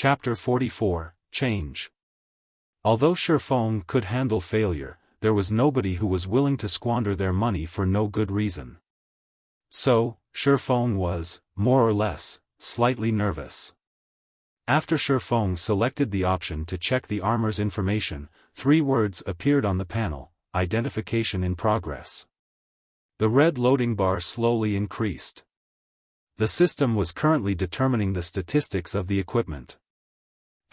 Chapter 44, Change. Although Xiaofan could handle failure, there was nobody who was willing to squander their money for no good reason. So, Xiaofan was, more or less, slightly nervous. After Xiaofan selected the option to check the armor's information, 3 words appeared on the panel: Identification in progress. The red loading bar slowly increased. The system was currently determining the statistics of the equipment.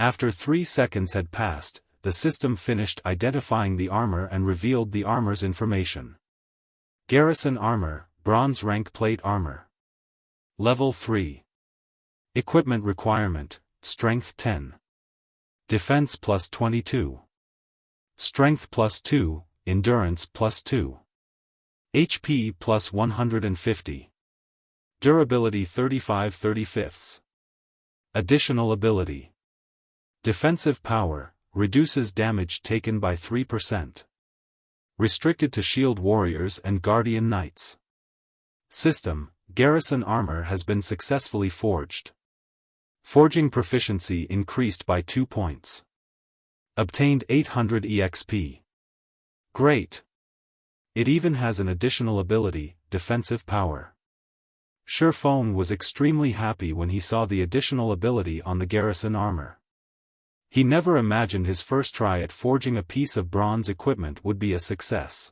After 3 seconds had passed, the system finished identifying the armor and revealed the armor's information. Garrison armor, bronze rank plate armor. Level 3. Equipment requirement, strength 10. Defense plus 22. Strength plus 2, endurance plus 2. HP plus 150. Durability 35/35. Additional ability. Defensive power, reduces damage taken by 3%. Restricted to shield warriors and guardian knights. System, Garrison armor has been successfully forged. Forging proficiency increased by 2 points. Obtained 800 EXP. Great! It even has an additional ability, defensive power. Xiaofan was extremely happy when he saw the additional ability on the Garrison armor. He never imagined his first try at forging a piece of bronze equipment would be a success.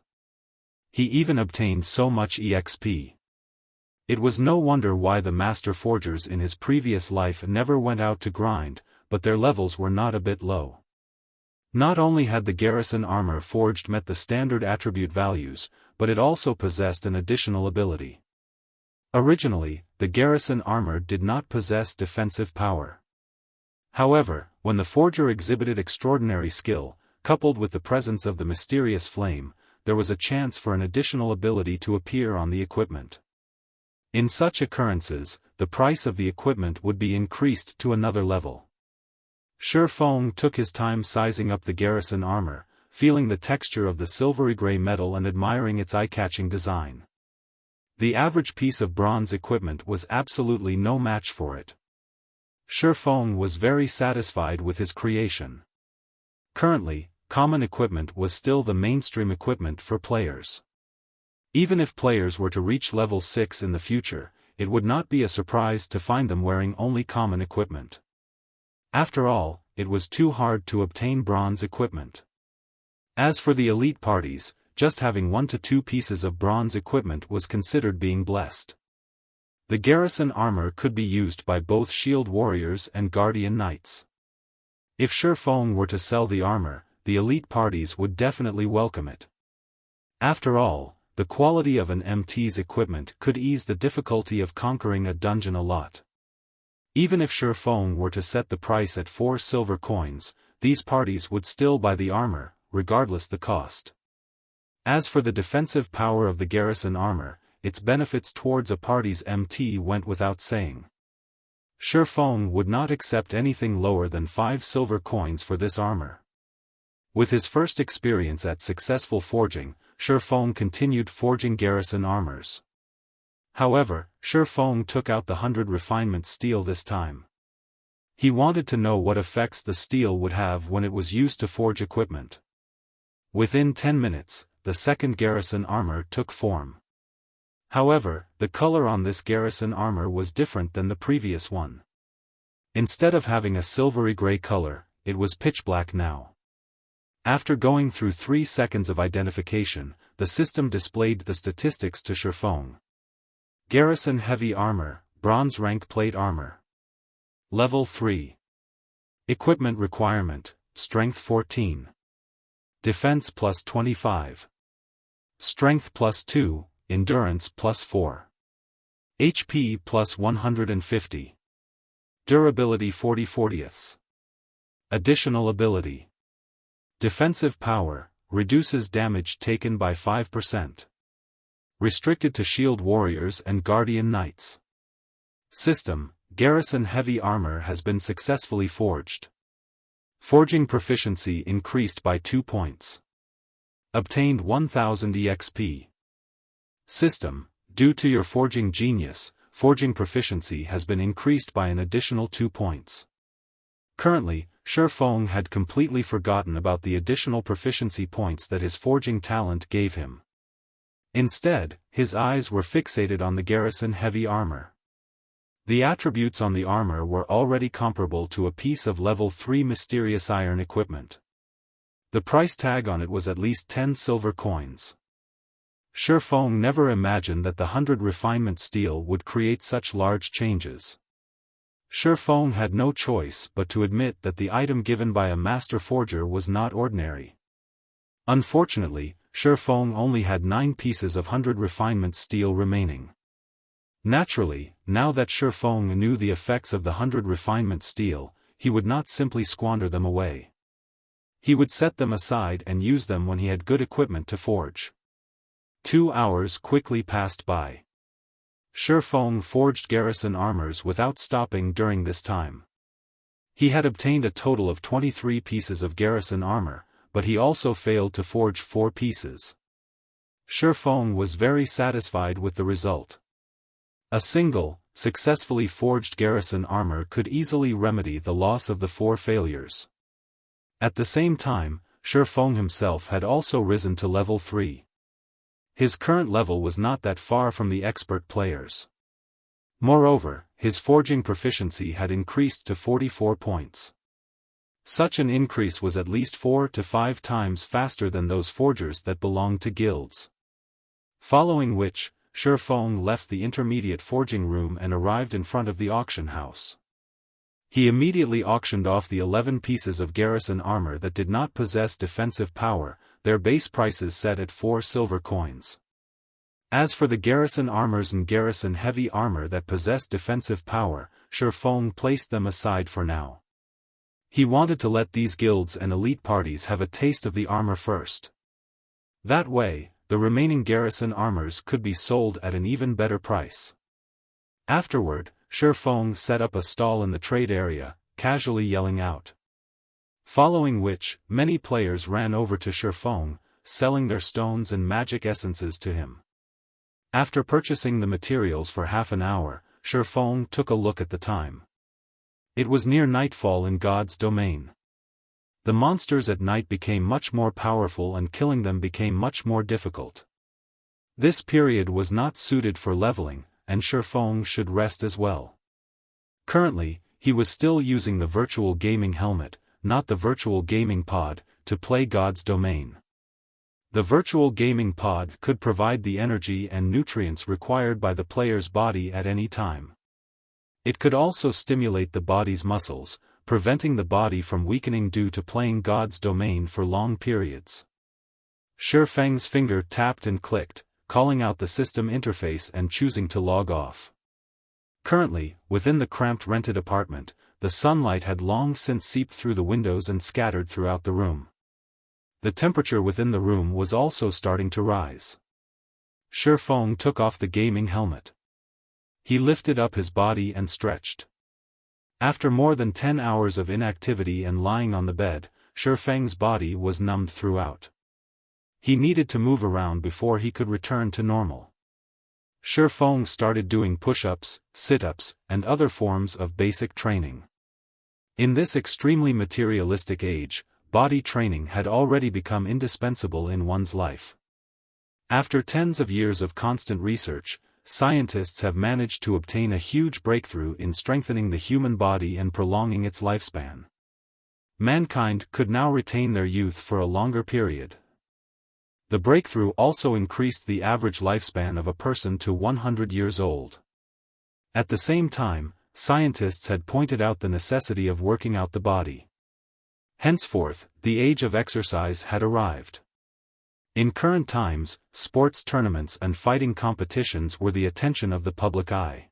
He even obtained so much EXP. It was no wonder why the master forgers in his previous life never went out to grind, but their levels were not a bit low. Not only had the Garrison armor forged met the standard attribute values, but it also possessed an additional ability. Originally, the Garrison armor did not possess defensive power. However, when the forger exhibited extraordinary skill, coupled with the presence of the mysterious flame, there was a chance for an additional ability to appear on the equipment. In such occurrences, the price of the equipment would be increased to another level. Xiaofan took his time sizing up the Garrison armor, feeling the texture of the silvery gray metal and admiring its eye-catching design. The average piece of bronze equipment was absolutely no match for it. Xiaofan was very satisfied with his creation. Currently, common equipment was still the mainstream equipment for players. Even if players were to reach level 6 in the future, it would not be a surprise to find them wearing only common equipment. After all, it was too hard to obtain bronze equipment. As for the elite parties, just having 1 to 2 pieces of bronze equipment was considered being blessed. The Garrison armor could be used by both shield warriors and guardian knights. If Xiaofan were to sell the armor, the elite parties would definitely welcome it. After all, the quality of an MT's equipment could ease the difficulty of conquering a dungeon a lot. Even if Xiaofan were to set the price at 4 silver coins, these parties would still buy the armor, regardless the cost. As for the defensive power of the Garrison armor, its benefits towards a party's MT went without saying. Xiaofan would not accept anything lower than 5 silver coins for this armor. With his first experience at successful forging, Xiaofan continued forging Garrison armors. However, Xiaofan took out the 100 refinement steel this time. He wanted to know what effects the steel would have when it was used to forge equipment. Within 10 minutes, the second Garrison armor took form. However, the color on this Garrison armor was different than the previous one. Instead of having a silvery gray color, it was pitch black now. After going through 3 seconds of identification, the system displayed the statistics to Xiaofan. Garrison heavy armor, bronze rank plate armor. Level 3. Equipment requirement, strength 14. Defense plus 25. Strength plus 2, endurance plus 4. HP plus 150. Durability 40/40. Additional ability. Defensive power, reduces damage taken by 5%. Restricted to shield warriors and guardian knights. System, Garrison heavy armor has been successfully forged. Forging proficiency increased by 2 points. Obtained 1000 EXP. System, due to your forging genius, forging proficiency has been increased by an additional 2 points. Currently, Xiaofan had completely forgotten about the additional proficiency points that his forging talent gave him. Instead, his eyes were fixated on the Garrison heavy armor. The attributes on the armor were already comparable to a piece of level 3 mysterious iron equipment. The price tag on it was at least 10 silver coins. Xiaofan never imagined that the 100 refinement steel would create such large changes. Xiaofan had no choice but to admit that the item given by a master forger was not ordinary. Unfortunately, Xiaofan only had 9 pieces of 100 refinement steel remaining. Naturally, now that Xiaofan knew the effects of the 100 refinement steel, he would not simply squander them away. He would set them aside and use them when he had good equipment to forge. 2 hours quickly passed by. Xiaofan forged Garrison armors without stopping during this time. He had obtained a total of 23 pieces of Garrison armor, but he also failed to forge 4 pieces. Xiaofan was very satisfied with the result. A single, successfully forged Garrison armor could easily remedy the loss of the 4 failures. At the same time, Xiaofan himself had also risen to level 3. His current level was not that far from the expert players. Moreover, his forging proficiency had increased to 44 points. Such an increase was at least 4 to 5 times faster than those forgers that belonged to guilds. Following which, Xiaofan left the intermediate forging room and arrived in front of the auction house. He immediately auctioned off the 11 pieces of Garrison armor that did not possess defensive power, their base prices set at 4 silver coins. As for the Garrison armors and Garrison heavy armor that possessed defensive power, Xiaofan placed them aside for now. He wanted to let these guilds and elite parties have a taste of the armor first. That way, the remaining Garrison armors could be sold at an even better price. Afterward, Xiaofan set up a stall in the trade area, casually yelling out. Following which, many players ran over to Xiaofan, selling their stones and magic essences to him. After purchasing the materials for half an hour, Xiaofan took a look at the time. It was near nightfall in God's domain. The monsters at night became much more powerful and killing them became much more difficult. This period was not suited for leveling, and Xiaofan should rest as well. Currently, he was still using the virtual gaming helmet, not the virtual gaming pod, to play God's domain. The virtual gaming pod could provide the energy and nutrients required by the player's body at any time. It could also stimulate the body's muscles, preventing the body from weakening due to playing God's domain for long periods. Xiaofang's finger tapped and clicked, calling out the system interface and choosing to log off. Currently, within the cramped rented apartment, the sunlight had long since seeped through the windows and scattered throughout the room. The temperature within the room was also starting to rise. Xiaofan took off the gaming helmet. He lifted up his body and stretched. After more than 10 hours of inactivity and lying on the bed, Xiaofang's body was numbed throughout. He needed to move around before he could return to normal. Xiaofan started doing push-ups, sit-ups, and other forms of basic training. In this extremely materialistic age, body training had already become indispensable in one's life. After tens of years of constant research, scientists have managed to obtain a huge breakthrough in strengthening the human body and prolonging its lifespan. Mankind could now retain their youth for a longer period. The breakthrough also increased the average lifespan of a person to 100 years old. At the same time, scientists had pointed out the necessity of working out the body. Henceforth, the age of exercise had arrived. In current times, sports tournaments and fighting competitions were the attention of the public eye.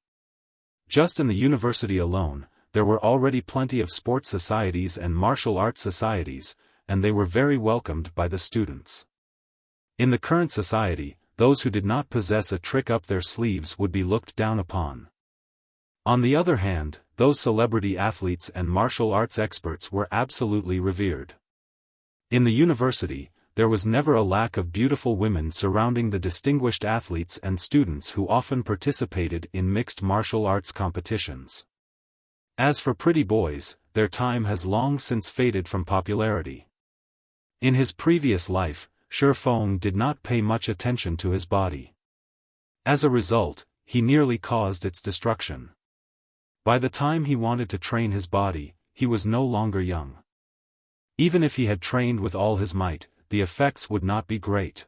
Just in the university alone, there were already plenty of sports societies and martial arts societies, and they were very welcomed by the students. In the current society, those who did not possess a trick up their sleeves would be looked down upon. On the other hand, those celebrity athletes and martial arts experts were absolutely revered. In the university, there was never a lack of beautiful women surrounding the distinguished athletes and students who often participated in mixed martial arts competitions. As for pretty boys, their time has long since faded from popularity. In his previous life, Xiaofan did not pay much attention to his body. As a result, he nearly caused its destruction. By the time he wanted to train his body, he was no longer young. Even if he had trained with all his might, the effects would not be great.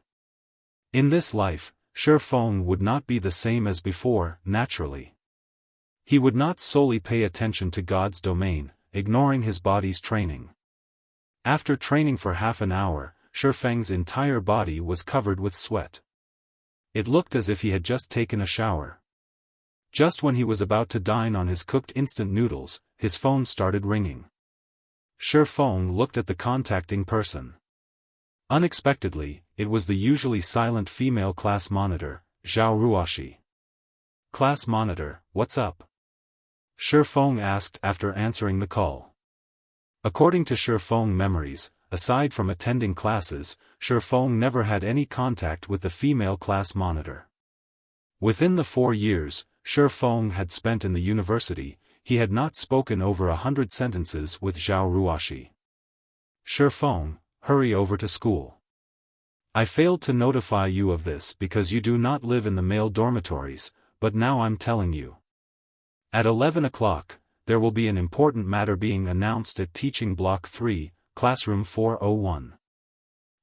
In this life, Xiaofan would not be the same as before, naturally. He would not solely pay attention to God's domain, ignoring his body's training. After training for half an hour, Xiaofan's entire body was covered with sweat. It looked as if he had just taken a shower. Just when he was about to dine on his cooked instant noodles, his phone started ringing. Xiaofan looked at the contacting person. Unexpectedly, it was the usually silent female class monitor, Zhao Ruoshi. "Class monitor, what's up?" Xiaofan asked after answering the call. According to Xiaofan memories, aside from attending classes, Xiaofan never had any contact with the female class monitor. Within the 4 years Xiaofan had spent in the university, he had not spoken over 100 sentences with Zhao Ruoshi. "Xiaofan, hurry over to school. I failed to notify you of this because you do not live in the male dormitories, but now I'm telling you. At 11 o'clock, there will be an important matter being announced at Teaching Block 3, Classroom 401.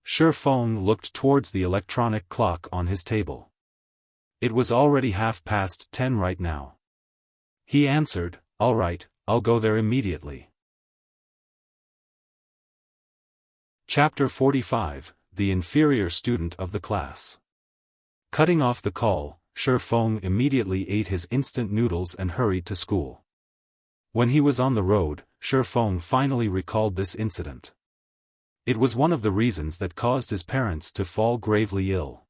Xiaofan looked towards the electronic clock on his table. It was already 10:30 right now. He answered, "All right, I'll go there immediately." Chapter 45, The Inferior Student of the Class. Cutting off the call, Xiaofan immediately ate his instant noodles and hurried to school. When he was on the road, Xiaofan finally recalled this incident. It was one of the reasons that caused his parents to fall gravely ill.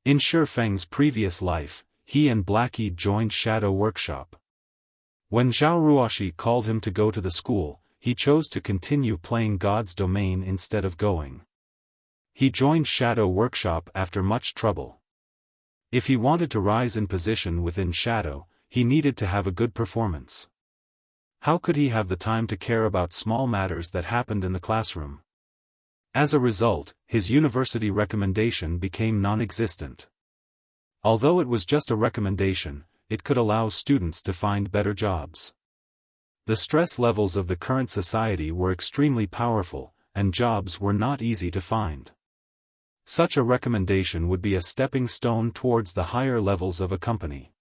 In Xiaofan's previous life, he and Blackie joined Shadow Workshop. When Zhao Ruoshi called him to go to the school, he chose to continue playing God's domain instead of going. He joined Shadow Workshop after much trouble. If he wanted to rise in position within Shadow, he needed to have a good performance. How could he have the time to care about small matters that happened in the classroom? As a result, his university recommendation became non-existent. Although it was just a recommendation, it could allow students to find better jobs. The stress levels of the current society were extremely powerful, and jobs were not easy to find. Such a recommendation would be a stepping stone towards the higher levels of a company.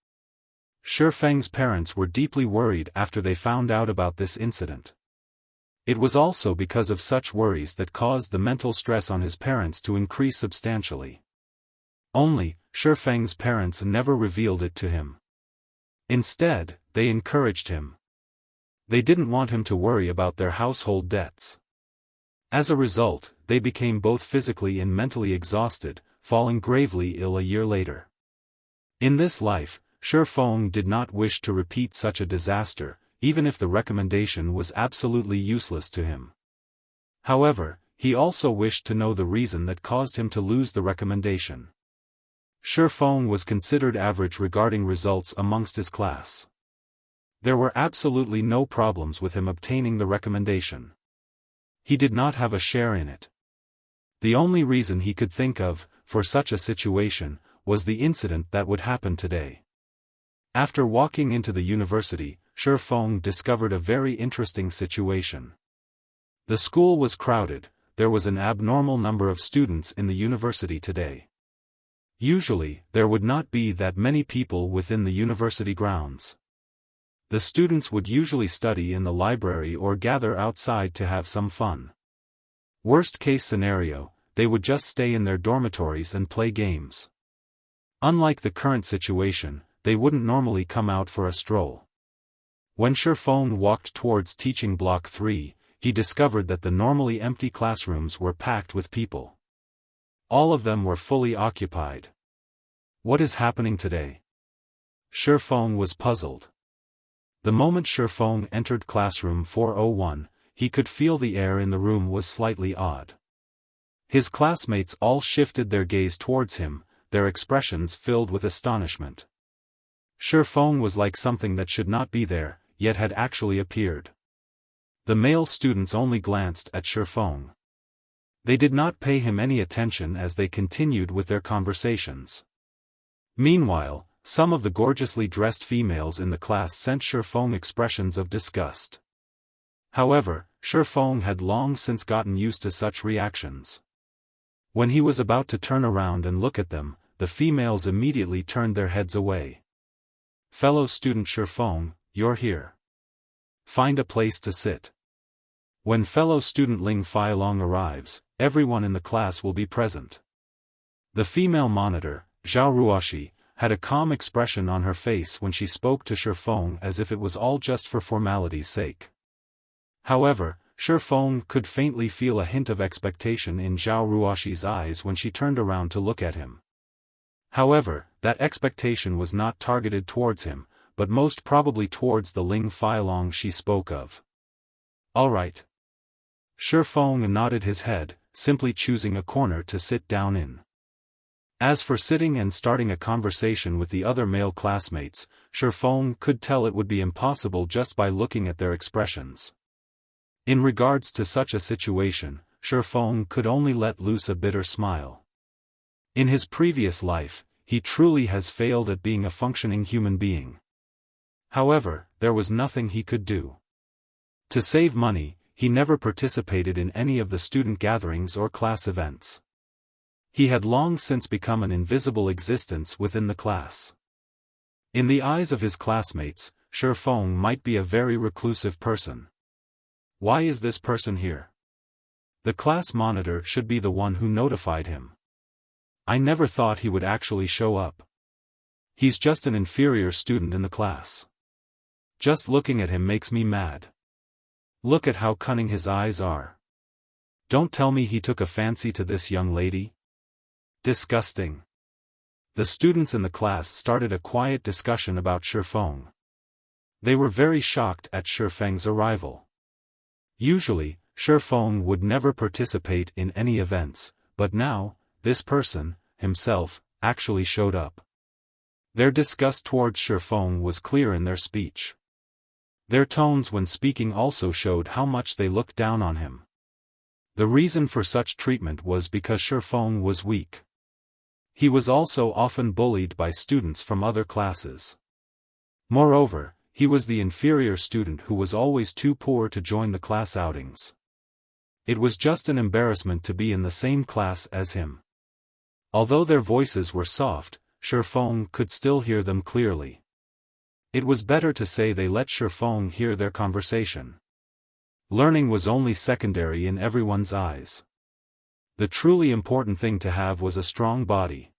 Xiaofang's parents were deeply worried after they found out about this incident. It was also because of such worries that caused the mental stress on his parents to increase substantially. Only, Xiaofang's parents never revealed it to him. Instead, they encouraged him. They didn't want him to worry about their household debts. As a result, they became both physically and mentally exhausted, falling gravely ill a year later. In this life, Xiaofan did not wish to repeat such a disaster, even if the recommendation was absolutely useless to him. However, he also wished to know the reason that caused him to lose the recommendation. Xiaofan was considered average regarding results amongst his class. There were absolutely no problems with him obtaining the recommendation. He did not have a share in it. The only reason he could think of, for such a situation, was the incident that would happen today. After walking into the university, Xiaofan discovered a very interesting situation. The school was crowded, there was an abnormal number of students in the university today. Usually, there would not be that many people within the university grounds. The students would usually study in the library or gather outside to have some fun. Worst case scenario, they would just stay in their dormitories and play games. Unlike the current situation, they wouldn't normally come out for a stroll. When Xiaofan walked towards Teaching Block 3, he discovered that the normally empty classrooms were packed with people. All of them were fully occupied. What is happening today? Xiaofan was puzzled. The moment Xiaofan entered classroom 401, he could feel the air in the room was slightly odd. His classmates all shifted their gaze towards him, their expressions filled with astonishment. Xiaofan was like something that should not be there, yet had actually appeared. The male students only glanced at Xiaofan. They did not pay him any attention as they continued with their conversations. Meanwhile, some of the gorgeously dressed females in the class sent Xiaofan expressions of disgust. However, Xiaofan had long since gotten used to such reactions. When he was about to turn around and look at them, the females immediately turned their heads away. "Fellow student Xiaofan, you're here. Find a place to sit." When fellow student Ling Feilong arrives, everyone in the class will be present. The female monitor, Zhao Ruoxi, had a calm expression on her face when she spoke to Xiaofan as if it was all just for formality's sake. However, Xiaofan could faintly feel a hint of expectation in Zhao Ruoxi's eyes when she turned around to look at him. However, that expectation was not targeted towards him, but most probably towards the Ling Feilong she spoke of. "All right." Xiaofan nodded his head, simply choosing a corner to sit down in. As for sitting and starting a conversation with the other male classmates, Xiaofan could tell it would be impossible just by looking at their expressions. In regards to such a situation, Xiaofan could only let loose a bitter smile. In his previous life, he truly has failed at being a functioning human being. However, there was nothing he could do. To save money, he never participated in any of the student gatherings or class events. He had long since become an invisible existence within the class. In the eyes of his classmates, Xiaofan might be a very reclusive person. Why is this person here? The class monitor should be the one who notified him. I never thought he would actually show up. He's just an inferior student in the class. Just looking at him makes me mad. Look at how cunning his eyes are. Don't tell me he took a fancy to this young lady. Disgusting. The students in the class started a quiet discussion about Xiaofan. They were very shocked at Xiaofang's arrival. Usually, Xiaofan would never participate in any events, but now, this person, himself, actually showed up. Their disgust towards Xiaofan was clear in their speech. Their tones when speaking also showed how much they looked down on him. The reason for such treatment was because Xiaofan was weak. He was also often bullied by students from other classes. Moreover, he was the inferior student who was always too poor to join the class outings. It was just an embarrassment to be in the same class as him. Although their voices were soft, Xiaofan could still hear them clearly. It was better to say they let Xiaofan hear their conversation. Learning was only secondary in everyone's eyes. The truly important thing to have was a strong body.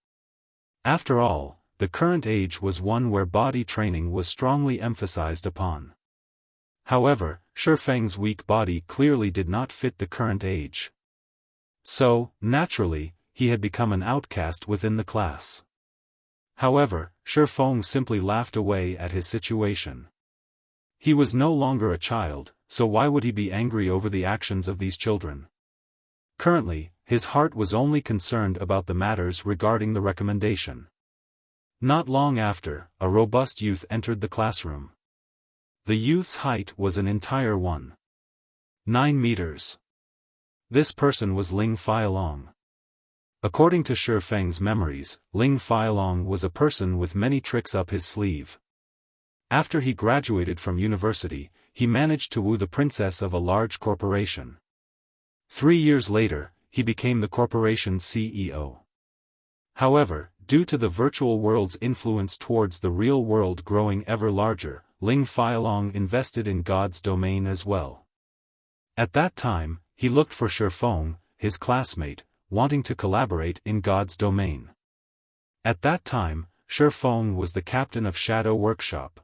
After all, the current age was one where body training was strongly emphasized upon. However, Xiaofang's weak body clearly did not fit the current age. So, naturally, he had become an outcast within the class. However, Xiaofan simply laughed away at his situation. He was no longer a child, so why would he be angry over the actions of these children? Currently, his heart was only concerned about the matters regarding the recommendation. Not long after, a robust youth entered the classroom. The youth's height was an entire 1.9 meters. This person was Ling Feilong. According to Xiaofang's memories, Ling Feilong was a person with many tricks up his sleeve. After he graduated from university, he managed to woo the princess of a large corporation. 3 years later, he became the corporation's CEO. However, due to the virtual world's influence towards the real world growing ever larger, Ling Feilong invested in God's domain as well. At that time, he looked for Xiaofan, his classmate, wanting to collaborate in God's domain. At that time, Xiaofan was the captain of Shadow Workshop.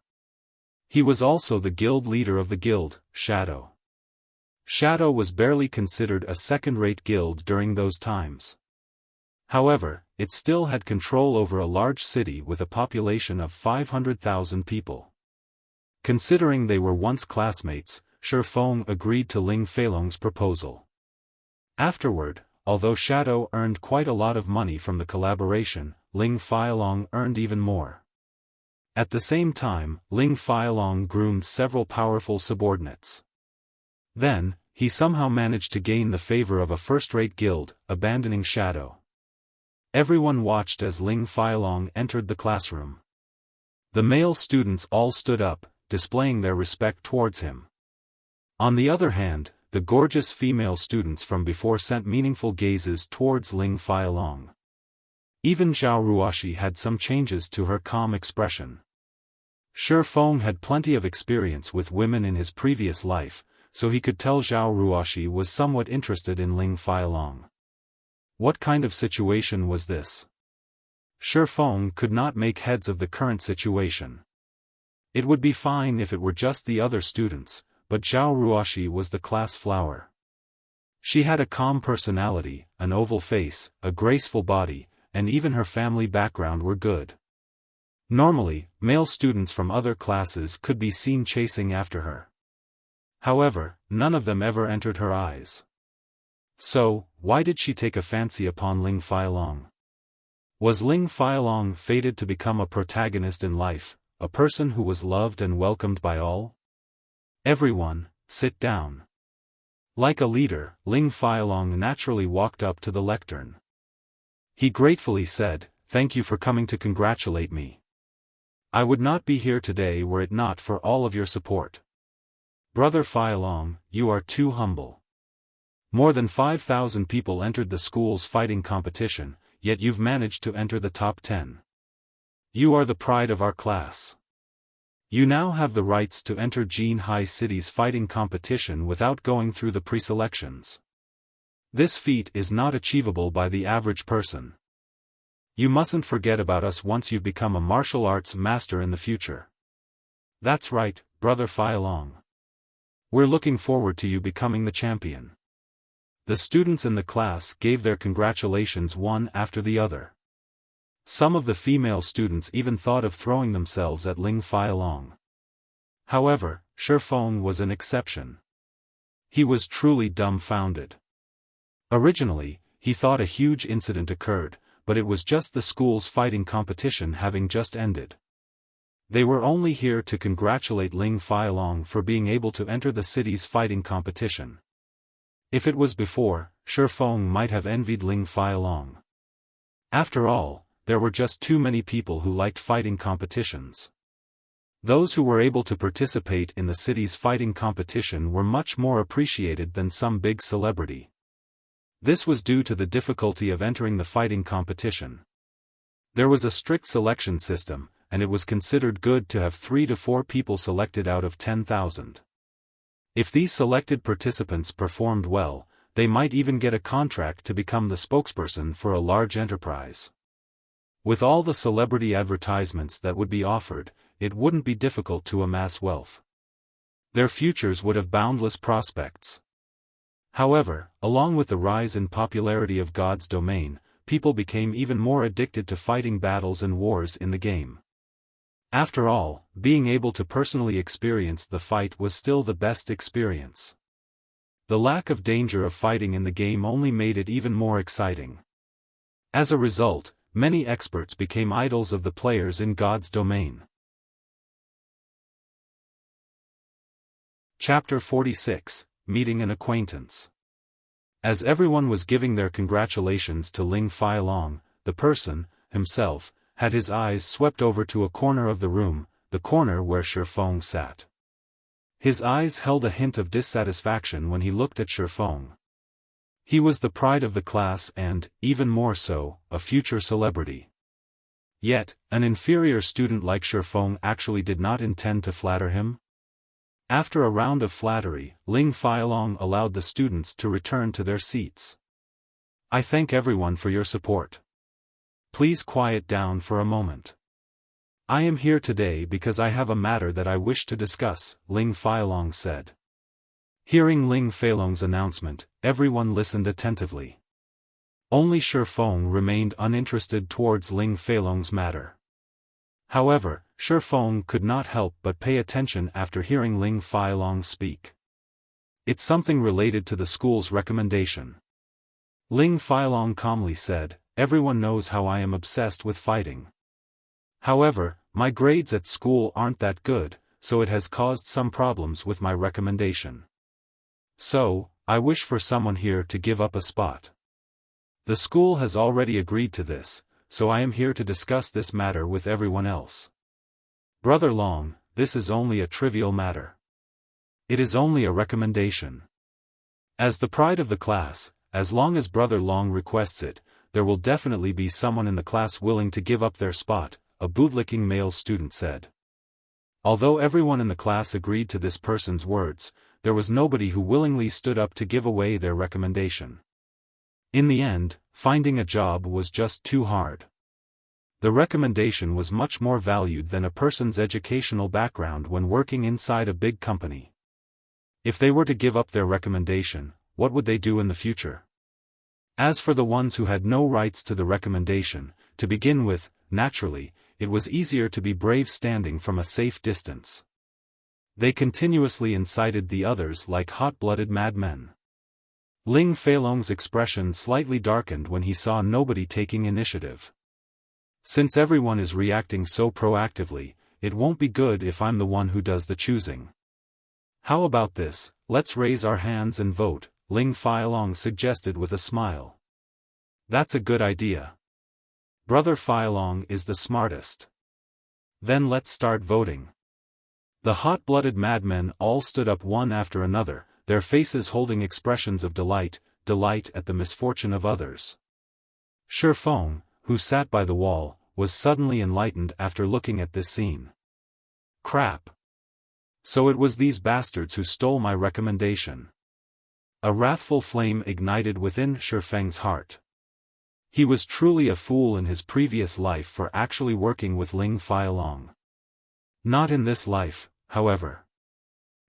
He was also the guild leader of the guild, Shadow. Shadow was barely considered a second-rate guild during those times. However, it still had control over a large city with a population of 500,000 people. Considering they were once classmates, Xiaofan agreed to Ling Feilong's proposal. Afterward, although Shadow earned quite a lot of money from the collaboration, Ling Feilong earned even more. At the same time, Ling Feilong groomed several powerful subordinates. Then, he somehow managed to gain the favor of a first-rate guild, abandoning Shadow. Everyone watched as Ling Failong entered the classroom. The male students all stood up, displaying their respect towards him. On the other hand, the gorgeous female students from before sent meaningful gazes towards Ling Failong. Even Zhao Ruoshi had some changes to her calm expression. Feng had plenty of experience with women in his previous life, so he could tell Zhao Ruoshi was somewhat interested in Ling Failong. What kind of situation was this? Feng could not make heads of the current situation. It would be fine if it were just the other students, but Zhao Ruoshi was the class flower. She had a calm personality, an oval face, a graceful body, and even her family background were good. Normally, male students from other classes could be seen chasing after her. However, none of them ever entered her eyes. So, why did she take a fancy upon Ling Failong? Was Ling Failong fated to become a protagonist in life, a person who was loved and welcomed by all? Everyone, sit down. Like a leader, Ling Failong naturally walked up to the lectern. He gratefully said, "Thank you for coming to congratulate me. I would not be here today were it not for all of your support. Brother Failong, you are too humble. More than 5,000 people entered the school's fighting competition, yet you've managed to enter the top 10. You are the pride of our class. You now have the rights to enter Jinhai City's fighting competition without going through the preselections. This feat is not achievable by the average person. You mustn't forget about us once you've become a martial arts master in the future." "That's right, Brother Failong. We're looking forward to you becoming the champion." The students in the class gave their congratulations one after the other. Some of the female students even thought of throwing themselves at Ling Failong. However, Feng was an exception. He was truly dumbfounded. Originally, he thought a huge incident occurred, but it was just the school's fighting competition having just ended. They were only here to congratulate Ling Failong for being able to enter the city's fighting competition. If it was before, Feng might have envied Ling Failong. After all, there were just too many people who liked fighting competitions. Those who were able to participate in the city's fighting competition were much more appreciated than some big celebrity. This was due to the difficulty of entering the fighting competition. There was a strict selection system, and it was considered good to have 3 to 4 people selected out of 10,000. If these selected participants performed well, they might even get a contract to become the spokesperson for a large enterprise. With all the celebrity advertisements that would be offered, it wouldn't be difficult to amass wealth. Their futures would have boundless prospects. However, along with the rise in popularity of God's domain, people became even more addicted to fighting battles and wars in the game. After all, being able to personally experience the fight was still the best experience. The lack of danger of fighting in the game only made it even more exciting. As a result, many experts became idols of the players in God's domain. Chapter 46, Meeting an Acquaintance. As everyone was giving their congratulations to Ling Failong, the person, himself, had his eyes swept over to a corner of the room, the corner where Feng sat. His eyes held a hint of dissatisfaction when he looked at Feng. He was the pride of the class and, even more so, a future celebrity. Yet, an inferior student like Feng actually did not intend to flatter him. After a round of flattery, Ling Failong allowed the students to return to their seats. "I thank everyone for your support. Please quiet down for a moment. I am here today because I have a matter that I wish to discuss," Ling Failong said. Hearing Ling Failong's announcement, everyone listened attentively. Only Feng remained uninterested towards Ling Failong's matter. However, Feng could not help but pay attention after hearing Ling Failong speak. "It's something related to the school's recommendation." Ling Failong calmly said, "Everyone knows how I am obsessed with fighting. However, my grades at school aren't that good, so it has caused some problems with my recommendation. So, I wish for someone here to give up a spot. The school has already agreed to this, so I am here to discuss this matter with everyone else. Brother Long, this is only a trivial matter. It is only a recommendation. As the pride of the class, as long as Brother Long requests it, there will definitely be someone in the class willing to give up their spot, a bootlicking male student said. Although everyone in the class agreed to this person's words, there was nobody who willingly stood up to give away their recommendation. In the end, finding a job was just too hard. The recommendation was much more valued than a person's educational background when working inside a big company. If they were to give up their recommendation, what would they do in the future? As for the ones who had no rights to the recommendation, to begin with, naturally, it was easier to be brave standing from a safe distance. They continuously incited the others like hot-blooded madmen. Ling Feilong's expression slightly darkened when he saw nobody taking initiative. Since everyone is reacting so proactively, it won't be good if I'm the one who does the choosing. How about this, let's raise our hands and vote, Ling Feilong suggested with a smile. That's a good idea. Brother Feilong is the smartest. Then let's start voting. The hot-blooded madmen all stood up one after another, their faces holding expressions of delight at the misfortune of others. Xiaofan, who sat by the wall, was suddenly enlightened after looking at this scene. Crap. So it was these bastards who stole my recommendation. A wrathful flame ignited within Xiaofang's heart. He was truly a fool in his previous life for actually working with Ling Feilong. Not in this life, however.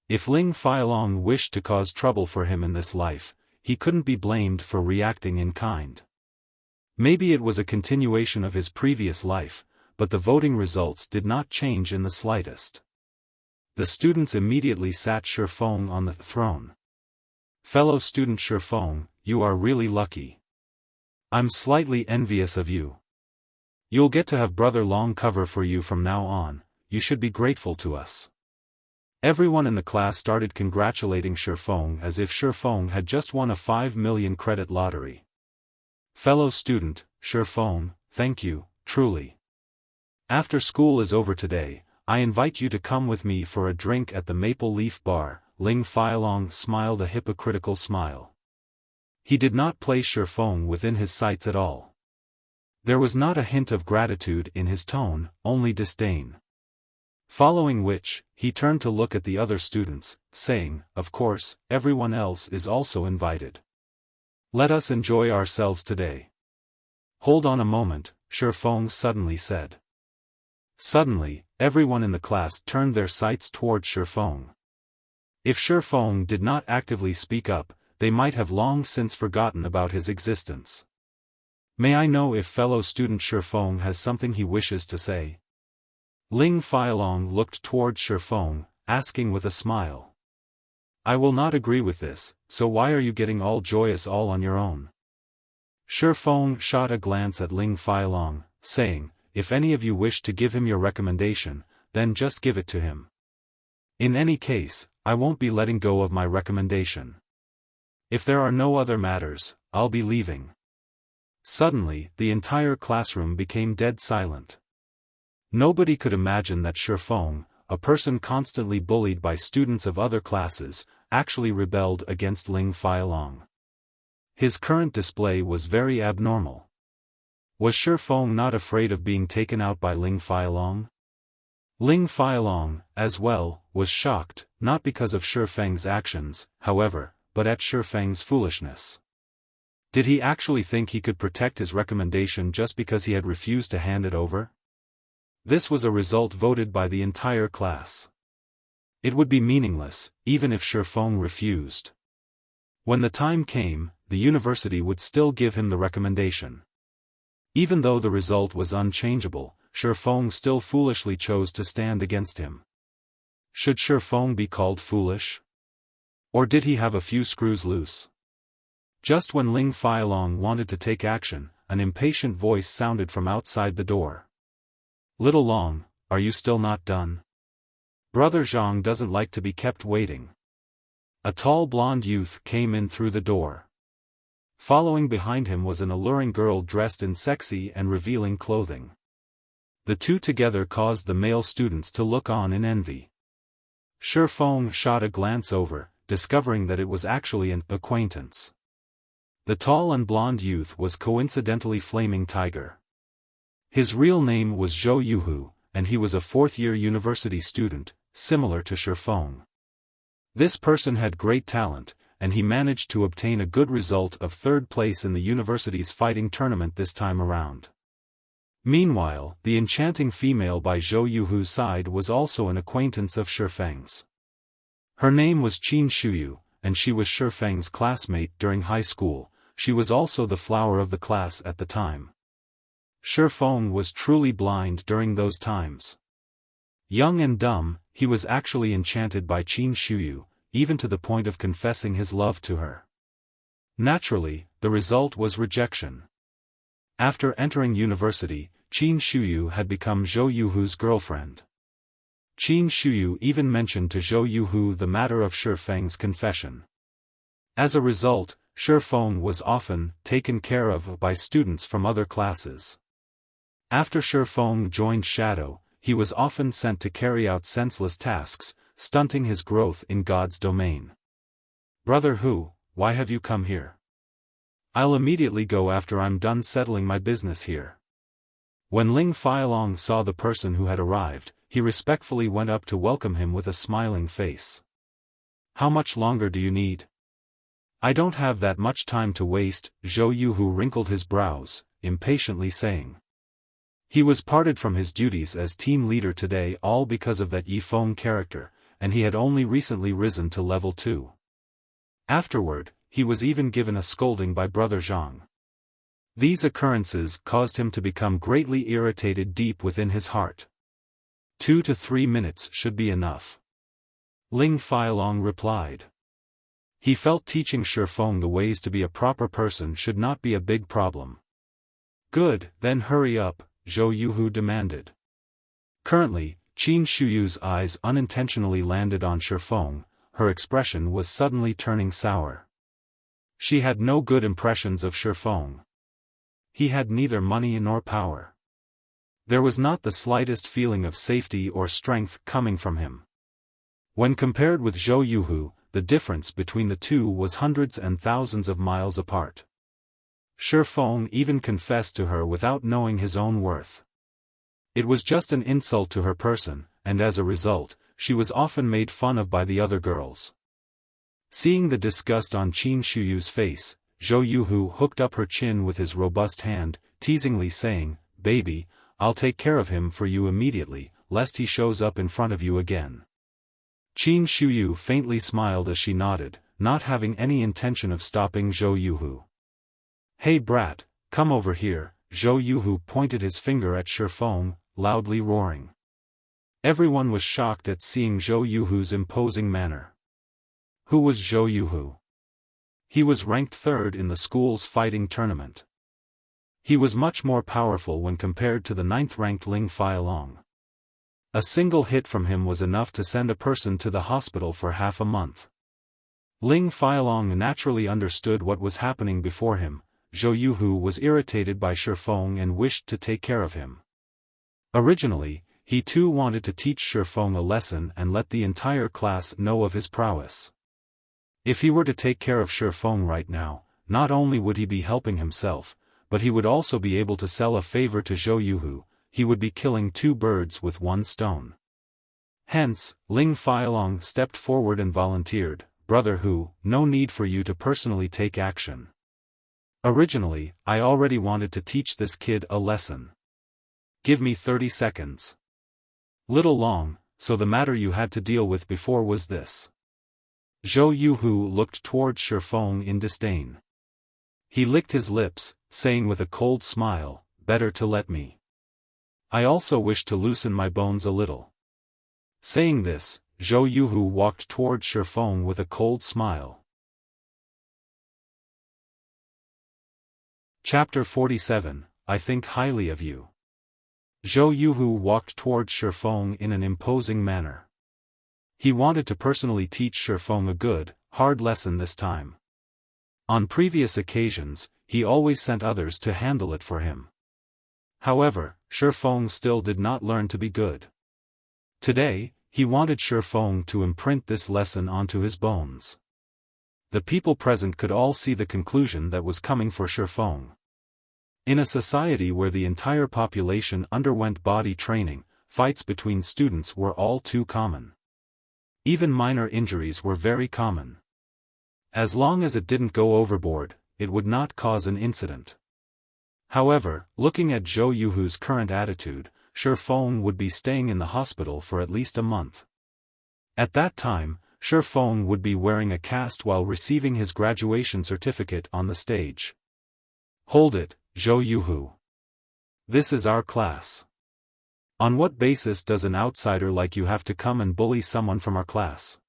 If Ling Feilong wished to cause trouble for him in this life, he couldn't be blamed for reacting in kind. Maybe it was a continuation of his previous life, but the voting results did not change in the slightest. The students immediately sat Xiaofan on the throne. Fellow student Xiaofan, you are really lucky. I'm slightly envious of you. You'll get to have Brother Long cover for you from now on, you should be grateful to us. Everyone in the class started congratulating Xiaofan as if Xiaofan had just won a 5 million credit lottery. Fellow student, Xiaofan, thank you, truly. After school is over today, I invite you to come with me for a drink at the Maple Leaf Bar. Ling Feilong smiled a hypocritical smile. He did not place Xiaofan within his sights at all. There was not a hint of gratitude in his tone, only disdain. Following which, he turned to look at the other students, saying, of course, everyone else is also invited. Let us enjoy ourselves today. Hold on a moment, Xiaofan suddenly said. Suddenly, everyone in the class turned their sights toward Xiaofan. If Xiaofan did not actively speak up, they might have long since forgotten about his existence. May I know if fellow student Xiaofan has something he wishes to say? Ling Feilong looked toward Xiaofan, asking with a smile. I will not agree with this, so why are you getting all joyous all on your own? Xiaofan shot a glance at Ling Feilong, saying, if any of you wish to give him your recommendation, then just give it to him. In any case, I won't be letting go of my recommendation. If there are no other matters, I'll be leaving. Suddenly, the entire classroom became dead silent. Nobody could imagine that Xiaofan, a person constantly bullied by students of other classes, actually rebelled against Ling Feilong. His current display was very abnormal. Was Xiaofan not afraid of being taken out by Ling Feilong? Ling Feilong, as well, was shocked, not because of Xiaofang's actions, however, but at Xiaofang's foolishness. Did he actually think he could protect his recommendation just because he had refused to hand it over? This was a result voted by the entire class. It would be meaningless, even if Xiaofan refused. When the time came, the university would still give him the recommendation. Even though the result was unchangeable, Xiaofan still foolishly chose to stand against him. Should Xiaofan be called foolish? Or did he have a few screws loose? Just when Ling Feilong wanted to take action, an impatient voice sounded from outside the door. Little Long, are you still not done? Brother Zhang doesn't like to be kept waiting. A tall blonde youth came in through the door. Following behind him was an alluring girl dressed in sexy and revealing clothing. The two together caused the male students to look on in envy. Xiaofan shot a glance over, discovering that it was actually an acquaintance. The tall and blonde youth was coincidentally Flaming Tiger. His real name was Zhou Yuhu, and he was a fourth-year university student, similar to Xiaofan. This person had great talent, and he managed to obtain a good result of third place in the university's fighting tournament this time around. Meanwhile, the enchanting female by Zhou Yuhu's side was also an acquaintance of Xiaofan's. Her name was Qin Shuyu, and she was Xiaofan's classmate during high school. She was also the flower of the class at the time. Xiaofan was truly blind during those times. Young and dumb, he was actually enchanted by Qin Shuyu, even to the point of confessing his love to her. Naturally, the result was rejection. After entering university, Qin Shuyu had become Zhou Yuhu's girlfriend. Qin Shuyu even mentioned to Zhou Yuhu the matter of Xiaofan's confession. As a result, Xiaofan was often taken care of by students from other classes. After Xiaofan joined Shadow, he was often sent to carry out senseless tasks, stunting his growth in God's domain. "Brother Hu, why have you come here?" "I'll immediately go after I'm done settling my business here." When Ling Feilong saw the person who had arrived, he respectfully went up to welcome him with a smiling face. "How much longer do you need?" "I don't have that much time to waste," Zhou Yuhu wrinkled his brows, impatiently saying. He was parted from his duties as team leader today all because of that Yifeng character, and he had only recently risen to level 2. Afterward, he was even given a scolding by Brother Zhang. These occurrences caused him to become greatly irritated deep within his heart. 2 to 3 minutes should be enough. Ling Feilong replied. He felt teaching Xiaofan the ways to be a proper person should not be a big problem. "Good, then hurry up," Zhou Yuhu demanded. Currently, Qin Shuyu's eyes unintentionally landed on Xiaofan. Her expression was suddenly turning sour. She had no good impressions of Xiaofan. He had neither money nor power. There was not the slightest feeling of safety or strength coming from him. When compared with Zhou Yuhu, the difference between the two was hundreds and thousands of miles apart. Xiaofan even confessed to her without knowing his own worth. It was just an insult to her person, and as a result, she was often made fun of by the other girls. Seeing the disgust on Qin Shuyu's face, Zhou Yuhu hooked up her chin with his robust hand, teasingly saying, "Baby, I'll take care of him for you immediately, lest he shows up in front of you again." Qin Shuyu faintly smiled as she nodded, not having any intention of stopping Zhou Yuhu. "Hey brat, come over here," Zhou Yuhu pointed his finger at Xiaofan, loudly roaring. Everyone was shocked at seeing Zhou Yuhu's imposing manner. Who was Zhou Yuhu? He was ranked 3rd in the school's fighting tournament. He was much more powerful when compared to the 9th-ranked Ling Feilong. A single hit from him was enough to send a person to the hospital for half a month. Ling Feilong naturally understood what was happening before him. Zhou Yuhu was irritated by Xiaofan and wished to take care of him. Originally, he too wanted to teach Xiaofan a lesson and let the entire class know of his prowess. If he were to take care of Xiaofan right now, not only would he be helping himself, but he would also be able to sell a favor to Zhou Yuhu. He would be killing 2 birds with 1 stone. Hence, Ling Feilong stepped forward and volunteered, "Brother Hu, no need for you to personally take action. Originally, I already wanted to teach this kid a lesson. Give me 30 seconds. Little long, so the matter you had to deal with before was this." Zhou Yuhu looked toward Xiaofan in disdain. He licked his lips, saying with a cold smile, "Better to let me. I also wish to loosen my bones a little." Saying this, Zhou Yuhu walked toward Xiaofan with a cold smile. Chapter 47, I think highly of you. Zhou Yuhu walked toward Xiaofan in an imposing manner. He wanted to personally teach Xiaofan a good, hard lesson this time. On previous occasions, he always sent others to handle it for him. However, Xiaofan still did not learn to be good. Today, he wanted Xiaofan to imprint this lesson onto his bones. The people present could all see the conclusion that was coming for Xiaofan. In a society where the entire population underwent body training, fights between students were all too common. Even minor injuries were very common. As long as it didn't go overboard, it would not cause an incident. However, looking at Zhou Yuhu's current attitude, Xiaofan would be staying in the hospital for at least a month. At that time, Xiaofan would be wearing a cast while receiving his graduation certificate on the stage. Hold it, Zhou Yuhu. This is our class. On what basis does an outsider like you have to come and bully someone from our class?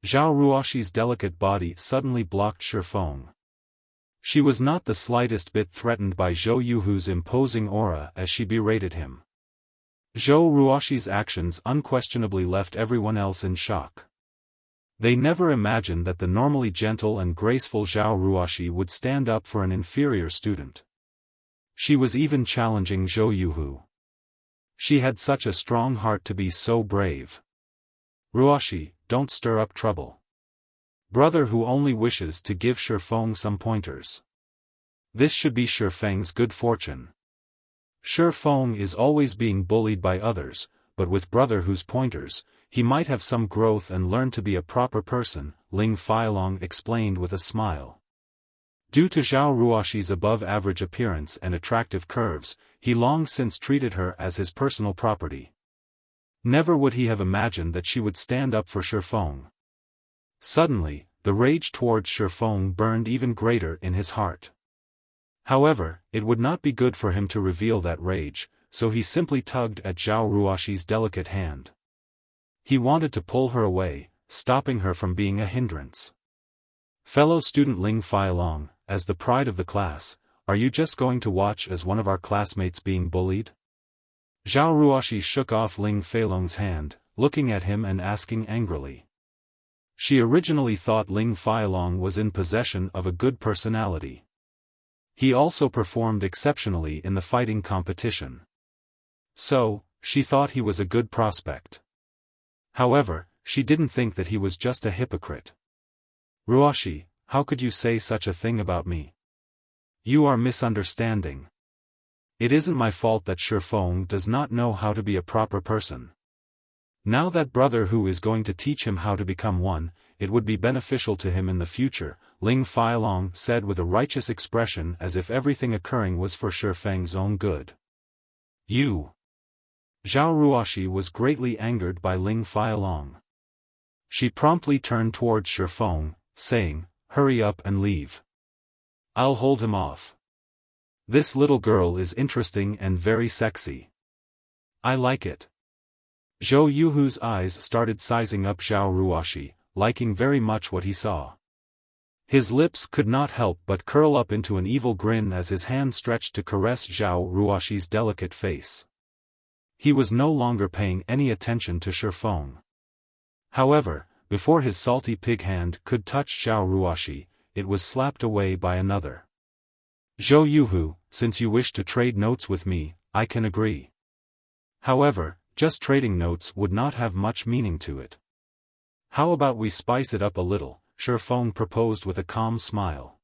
Zhao Ruoxi's delicate body suddenly blocked Xiaofan. She was not the slightest bit threatened by Zhou Yuhu's imposing aura as she berated him. Zhou Ruoxi's actions unquestionably left everyone else in shock. They never imagined that the normally gentle and graceful Zhao Ruoxi would stand up for an inferior student. She was even challenging Zhou Yuhu. She had such a strong heart to be so brave. Ruoxi, don't stir up trouble. Brother who only wishes to give Xiaofan some pointers. This should be Xiaofang's good fortune. Xiaofan is always being bullied by others, but with brother whose pointers, he might have some growth and learn to be a proper person, Ling Feilong explained with a smile. Due to Zhao Ruoxi's above-average appearance and attractive curves, he long since treated her as his personal property. Never would he have imagined that she would stand up for Xiaofan. Suddenly, the rage towards Xiaofan burned even greater in his heart. However, it would not be good for him to reveal that rage, so he simply tugged at Zhao Ruoxi's delicate hand. He wanted to pull her away, stopping her from being a hindrance. Fellow student Ling Feilong, as the pride of the class, are you just going to watch as one of our classmates being bullied? Zhao Ruoxi shook off Ling Feilong's hand, looking at him and asking angrily. She originally thought Ling Feilong was in possession of a good personality. He also performed exceptionally in the fighting competition. So, she thought he was a good prospect. However, she didn't think that he was just a hypocrite. Ruoxi, how could you say such a thing about me? You are misunderstanding. It isn't my fault that Xiaofan does not know how to be a proper person. Now that brother who is going to teach him how to become one, it would be beneficial to him in the future, Ling Feilong said with a righteous expression as if everything occurring was for Xiaofang's own good. You. Zhao Ruoxi was greatly angered by Ling Feilong. She promptly turned towards Xiaofan, saying, hurry up and leave. I'll hold him off. This little girl is interesting and very sexy. I like it. Zhou Yuhu's eyes started sizing up Zhao Ruoxi, liking very much what he saw. His lips could not help but curl up into an evil grin as his hand stretched to caress Zhao Ruoxi's delicate face. He was no longer paying any attention to Xiaofan. However, before his salty pig hand could touch Zhao Ruoxi, it was slapped away by another. Zhou Yuhu, since you wish to trade notes with me, I can agree. However, just trading notes would not have much meaning to it. How about we spice it up a little, Xiaofan proposed with a calm smile.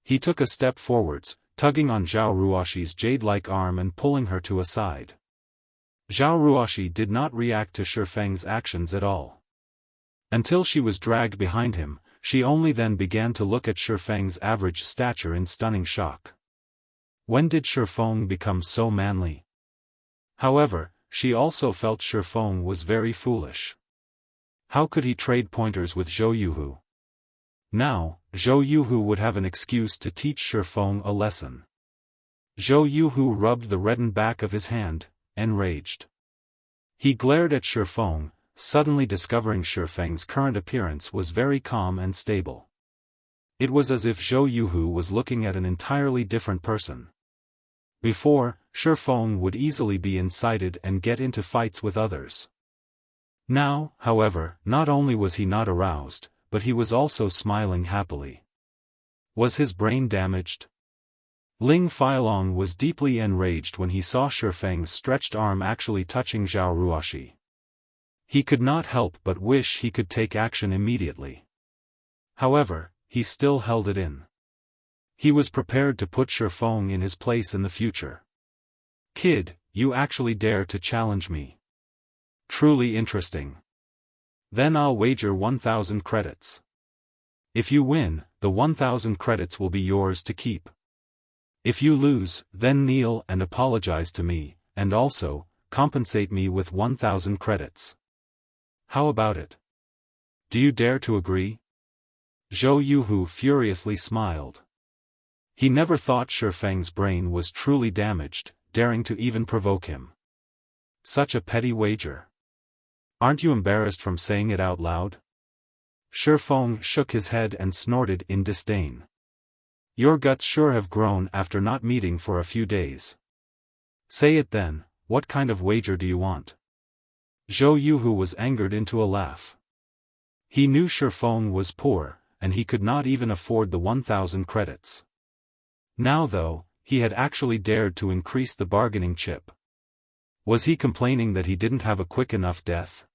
He took a step forwards, tugging on Zhao Ruoxi's jade-like arm and pulling her to a side. Zhao Ruoxi did not react to Xiaofang's actions at all. Until she was dragged behind him, she only then began to look at Xiaofang's average stature in stunning shock. When did Xiaofan become so manly? However, she also felt Xiaofan was very foolish. How could he trade pointers with Zhou Yuhu? Now, Zhou Yuhu would have an excuse to teach Xiaofan a lesson. Zhou Yuhu rubbed the reddened back of his hand, enraged. He glared at Xiaofan, suddenly discovering Xiaofang's current appearance was very calm and stable. It was as if Zhou Yuhu was looking at an entirely different person. Before, Xiaofan would easily be incited and get into fights with others. Now, however, not only was he not aroused, but he was also smiling happily. Was his brain damaged? Ling Feilong was deeply enraged when he saw Shifeng's stretched arm actually touching Zhao Ruoxi. He could not help but wish he could take action immediately. However, he still held it in. He was prepared to put Shifeng in his place in the future. "Kid, you actually dare to challenge me. Truly interesting. Then I'll wager 1,000 credits. If you win, the 1,000 credits will be yours to keep. If you lose, then kneel and apologize to me, and also, compensate me with 1,000 credits. How about it? Do you dare to agree?" Zhou Yuhu furiously smiled. He never thought Shifeng's brain was truly damaged, daring to even provoke him. Such a petty wager. Aren't you embarrassed from saying it out loud? Shifeng shook his head and snorted in disdain. Your guts sure have grown after not meeting for a few days. Say it then, what kind of wager do you want? Zhou Yuhu was angered into a laugh. He knew Shifeng was poor, and he could not even afford the 1,000 credits. Now though, he had actually dared to increase the bargaining chip. Was he complaining that he didn't have a quick enough death?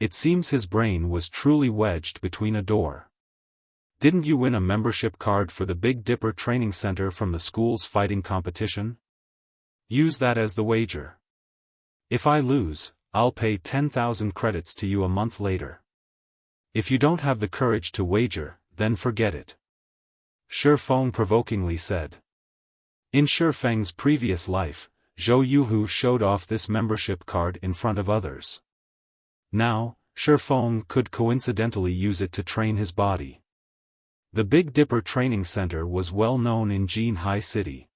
It seems his brain was truly wedged between a door. Didn't you win a membership card for the Big Dipper training center from the school's fighting competition? Use that as the wager. If I lose, I'll pay 10,000 credits to you a month later. If you don't have the courage to wager, then forget it. Shifeng provokingly said. In Shifeng's previous life, Zhou Yuhu showed off this membership card in front of others. Now, Shifeng could coincidentally use it to train his body. The Big Dipper Training Center was well known in Jinhai City.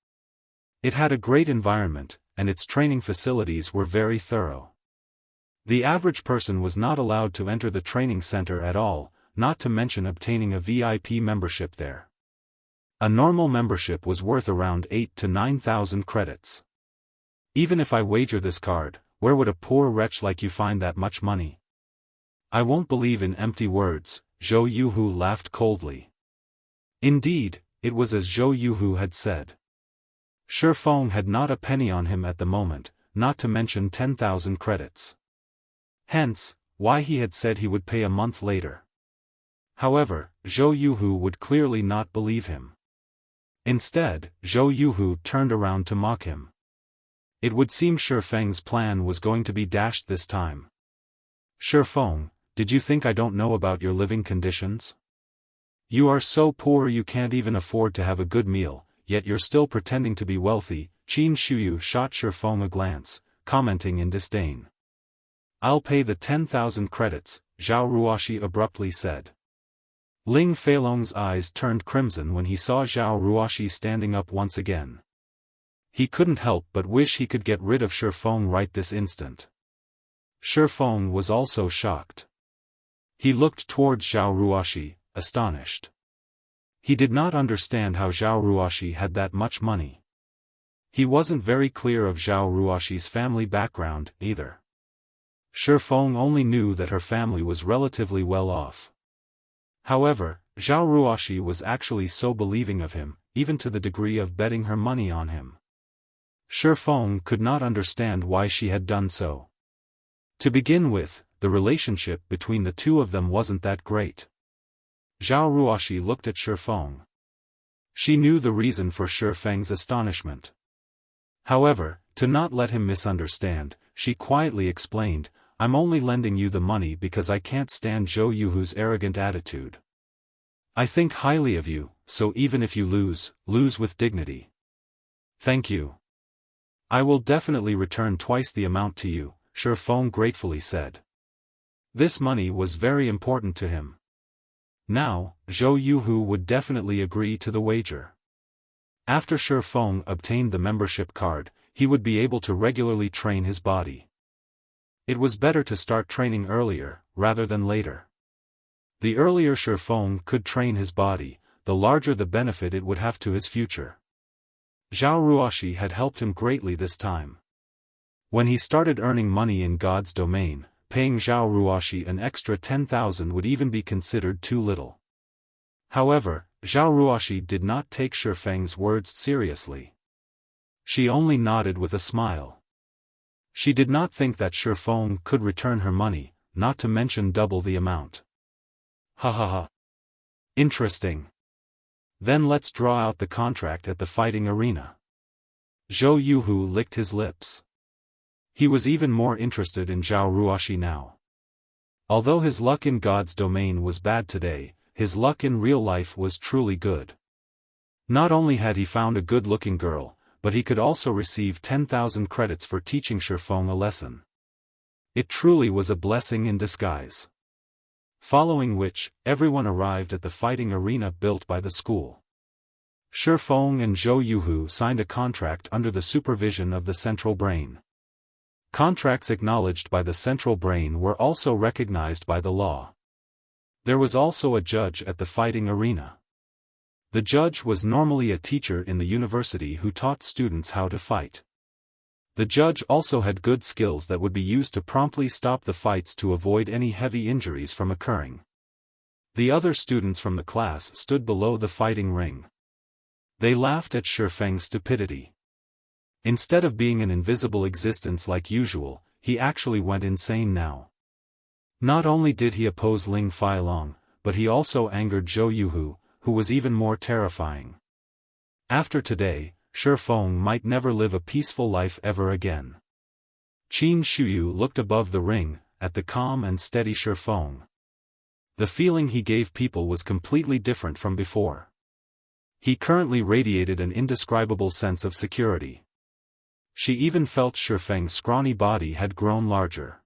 It had a great environment, and its training facilities were very thorough. The average person was not allowed to enter the training center at all, not to mention obtaining a VIP membership there. A normal membership was worth around 8,000 to 9,000 credits. Even if I wager this card, where would a poor wretch like you find that much money? I won't believe in empty words, Zhou Yuhu laughed coldly. Indeed, it was as Zhou Yuhu had said. Shifeng had not a penny on him at the moment, not to mention 10,000 credits. Hence, why he had said he would pay a month later. However, Zhou Yuhu would clearly not believe him. Instead, Zhou Yuhu turned around to mock him. It would seem Shifeng's plan was going to be dashed this time. Shifeng, did you think I don't know about your living conditions? You are so poor you can't even afford to have a good meal, yet you're still pretending to be wealthy. Qin Shuyu shot Shifeng a glance, commenting in disdain. I'll pay the 10,000 credits, Zhao Ruoxi abruptly said. Ling Feilong's eyes turned crimson when he saw Zhao Ruoxi standing up once again. He couldn't help but wish he could get rid of Shifeng right this instant. Shifeng was also shocked. He looked towards Zhao Ruoxi, astonished. He did not understand how Zhao Ruoxi had that much money. He wasn't very clear of Zhao Ruoxi's family background, either. Shifeng only knew that her family was relatively well off. However, Zhao Ruoxi was actually so believing of him, even to the degree of betting her money on him. Shifeng could not understand why she had done so. To begin with, the relationship between the two of them wasn't that great. Zhao Ruoxi looked at Shifeng. She knew the reason for Shifeng's astonishment. However, to not let him misunderstand, she quietly explained, I'm only lending you the money because I can't stand Zhou Yuhu's arrogant attitude. I think highly of you, so even if you lose, lose with dignity. Thank you. I will definitely return twice the amount to you, Shifeng gratefully said. This money was very important to him. Now, Zhou Yuhu would definitely agree to the wager. After Shifeng obtained the membership card, he would be able to regularly train his body. It was better to start training earlier, rather than later. The earlier Shifeng could train his body, the larger the benefit it would have to his future. Zhao Ruoxi had helped him greatly this time. When he started earning money in God's domain, paying Zhao Ruoxi an extra 10,000 would even be considered too little. However, Zhao Ruoxi did not take Shifeng's words seriously. She only nodded with a smile. She did not think that Shifeng could return her money, not to mention double the amount. Ha ha ha. Interesting. Then let's draw out the contract at the fighting arena. Zhou Yuhu licked his lips. He was even more interested in Zhao Ruoxi now. Although his luck in God's domain was bad today, his luck in real life was truly good. Not only had he found a good-looking girl, but he could also receive 10,000 credits for teaching Shifeng a lesson. It truly was a blessing in disguise. Following which, everyone arrived at the fighting arena built by the school. Shifeng and Zhou Yuhu signed a contract under the supervision of the Central Brain. Contracts acknowledged by the Central Brain were also recognized by the law. There was also a judge at the fighting arena. The judge was normally a teacher in the university who taught students how to fight. The judge also had good skills that would be used to promptly stop the fights to avoid any heavy injuries from occurring. The other students from the class stood below the fighting ring. They laughed at Shifeng's stupidity. Instead of being an invisible existence like usual, he actually went insane now. Not only did he oppose Ling Failong, but he also angered Zhou Yuhu, who was even more terrifying. After today, Shifeng might never live a peaceful life ever again. Qin Shuyu looked above the ring, at the calm and steady Shifeng. The feeling he gave people was completely different from before. He currently radiated an indescribable sense of security. She even felt Shifeng's scrawny body had grown larger.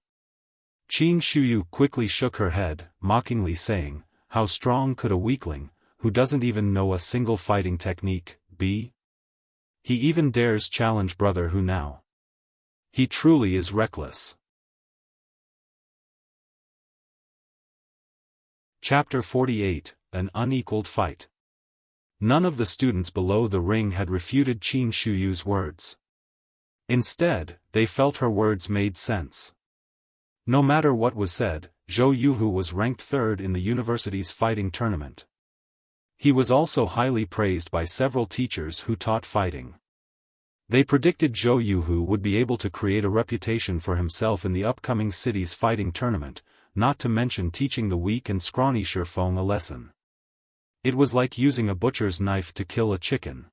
Qin Shuyu quickly shook her head, mockingly saying, "How strong could a weakling, who doesn't even know a single fighting technique, be? He even dares challenge brother Hu now. He truly is reckless." Chapter 48, An Unequaled Fight. None of the students below the ring had refuted Qin Shuyu's words. Instead, they felt her words made sense. No matter what was said, Zhou Yuhu was ranked third in the university's fighting tournament. He was also highly praised by several teachers who taught fighting. They predicted Zhou Yuhu would be able to create a reputation for himself in the upcoming city's fighting tournament, not to mention teaching the weak and scrawny Shifeng a lesson. It was like using a butcher's knife to kill a chicken.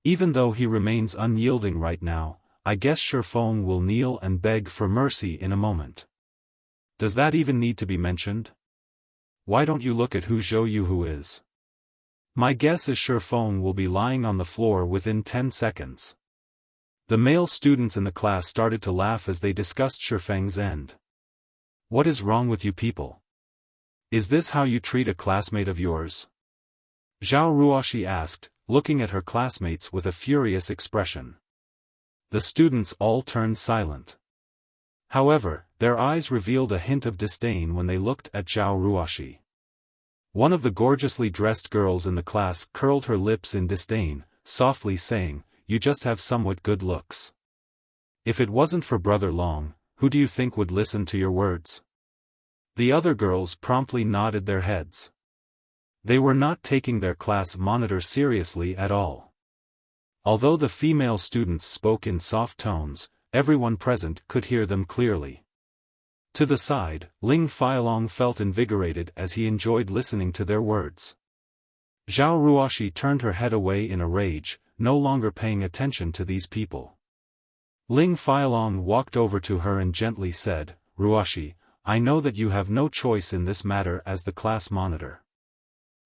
Even though he remains unyielding right now, I guess Shifeng will kneel and beg for mercy in a moment. Does that even need to be mentioned? Why don't you look at who Zhou Yuhu is? My guess is Shifeng will be lying on the floor within 10 seconds. The male students in the class started to laugh as they discussed Shifeng's end. What is wrong with you people? Is this how you treat a classmate of yours? Zhao Ruoxi asked, looking at her classmates with a furious expression. The students all turned silent. However, their eyes revealed a hint of disdain when they looked at Zhao Ruoxi. One of the gorgeously dressed girls in the class curled her lips in disdain, softly saying, "You just have somewhat good looks. If it wasn't for Brother Long, who do you think would listen to your words?" The other girls promptly nodded their heads. They were not taking their class monitor seriously at all. Although the female students spoke in soft tones, everyone present could hear them clearly. To the side, Ling Failong felt invigorated as he enjoyed listening to their words. Zhao Ruoxi turned her head away in a rage, no longer paying attention to these people. Ling Failong walked over to her and gently said, "Ruoxi, I know that you have no choice in this matter as the class monitor.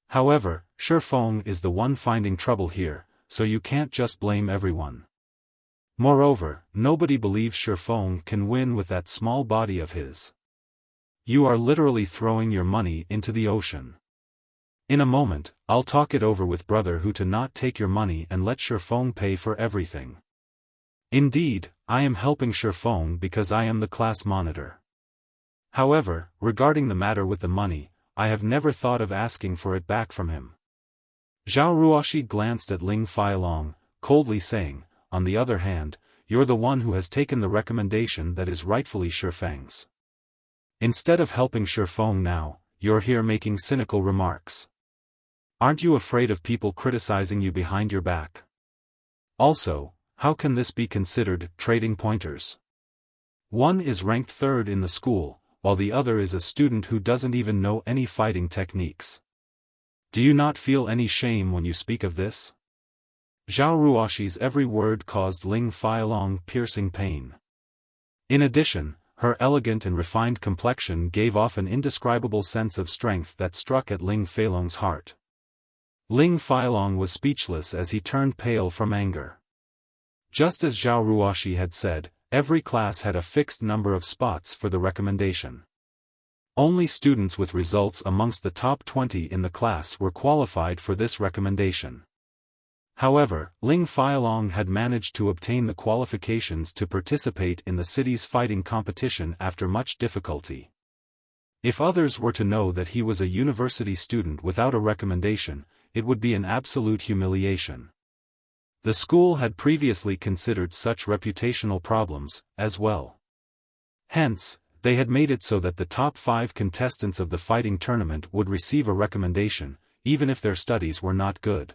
However, Shifeng is the one finding trouble here, so you can't just blame everyone. Moreover, nobody believes Shifeng can win with that small body of his. You are literally throwing your money into the ocean. In a moment, I'll talk it over with Brother Hu to not take your money and let Shifeng pay for everything. Indeed, I am helping Shifeng because I am the class monitor. However, regarding the matter with the money, I have never thought of asking for it back from him." Zhao Ruoxi glanced at Ling Failong, coldly saying, "On the other hand, you're the one who has taken the recommendation that is rightfully Shifeng's. Instead of helping Xiaofan now, you're here making cynical remarks. Aren't you afraid of people criticizing you behind your back? Also, how can this be considered trading pointers? One is ranked third in the school, while the other is a student who doesn't even know any fighting techniques. Do you not feel any shame when you speak of this? Zhao Ruoxi's every word caused Ling Feilong piercing pain. In addition, her elegant and refined complexion gave off an indescribable sense of strength that struck at Ling Feilong's heart. Ling Feilong was speechless as he turned pale from anger. Just as Zhao Ruoxi had said, every class had a fixed number of spots for the recommendation. Only students with results amongst the top 20 in the class were qualified for this recommendation. However, Ling Feilong had managed to obtain the qualifications to participate in the city's fighting competition after much difficulty. If others were to know that he was a university student without a recommendation, it would be an absolute humiliation. The school had previously considered such reputational problems, as well. Hence, they had made it so that the top 5 contestants of the fighting tournament would receive a recommendation, even if their studies were not good.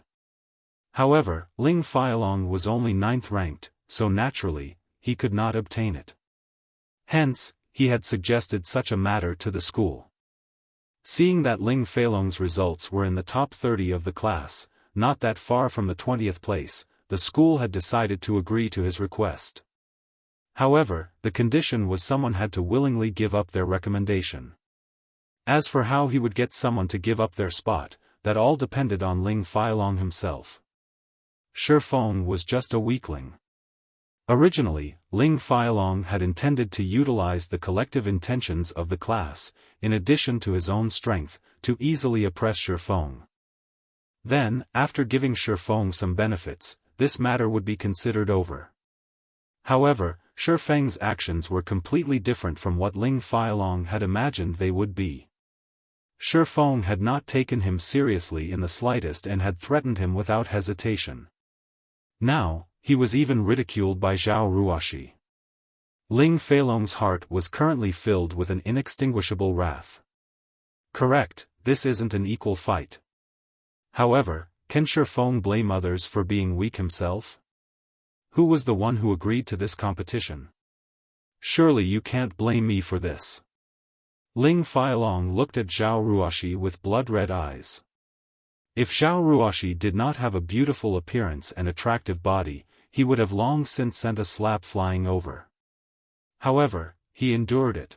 However, Ling Feilong was only 9th ranked, so naturally, he could not obtain it. Hence, he had suggested such a matter to the school. Seeing that Ling Feilong's results were in the top 30 of the class, not that far from the 20th place, the school had decided to agree to his request. However, the condition was someone had to willingly give up their recommendation. As for how he would get someone to give up their spot, that all depended on Ling Feilong himself. Xiaofan was just a weakling. Originally, Ling Feilong had intended to utilize the collective intentions of the class, in addition to his own strength, to easily oppress Xiaofan. Then, after giving Xiaofan some benefits, this matter would be considered over. However, Xiaofang's actions were completely different from what Ling Feilong had imagined they would be. Xiaofan had not taken him seriously in the slightest and had threatened him without hesitation. Now, he was even ridiculed by Zhao Ruoxi. Ling Feilong's heart was currently filled with an inextinguishable wrath. Correct, this isn't an equal fight. However, can Xiaofan blame others for being weak himself? Who was the one who agreed to this competition? Surely you can't blame me for this. Ling Feilong looked at Zhao Ruoxi with blood-red eyes. If Zhao Ruoxi did not have a beautiful appearance and attractive body, he would have long since sent a slap flying over. However, he endured it.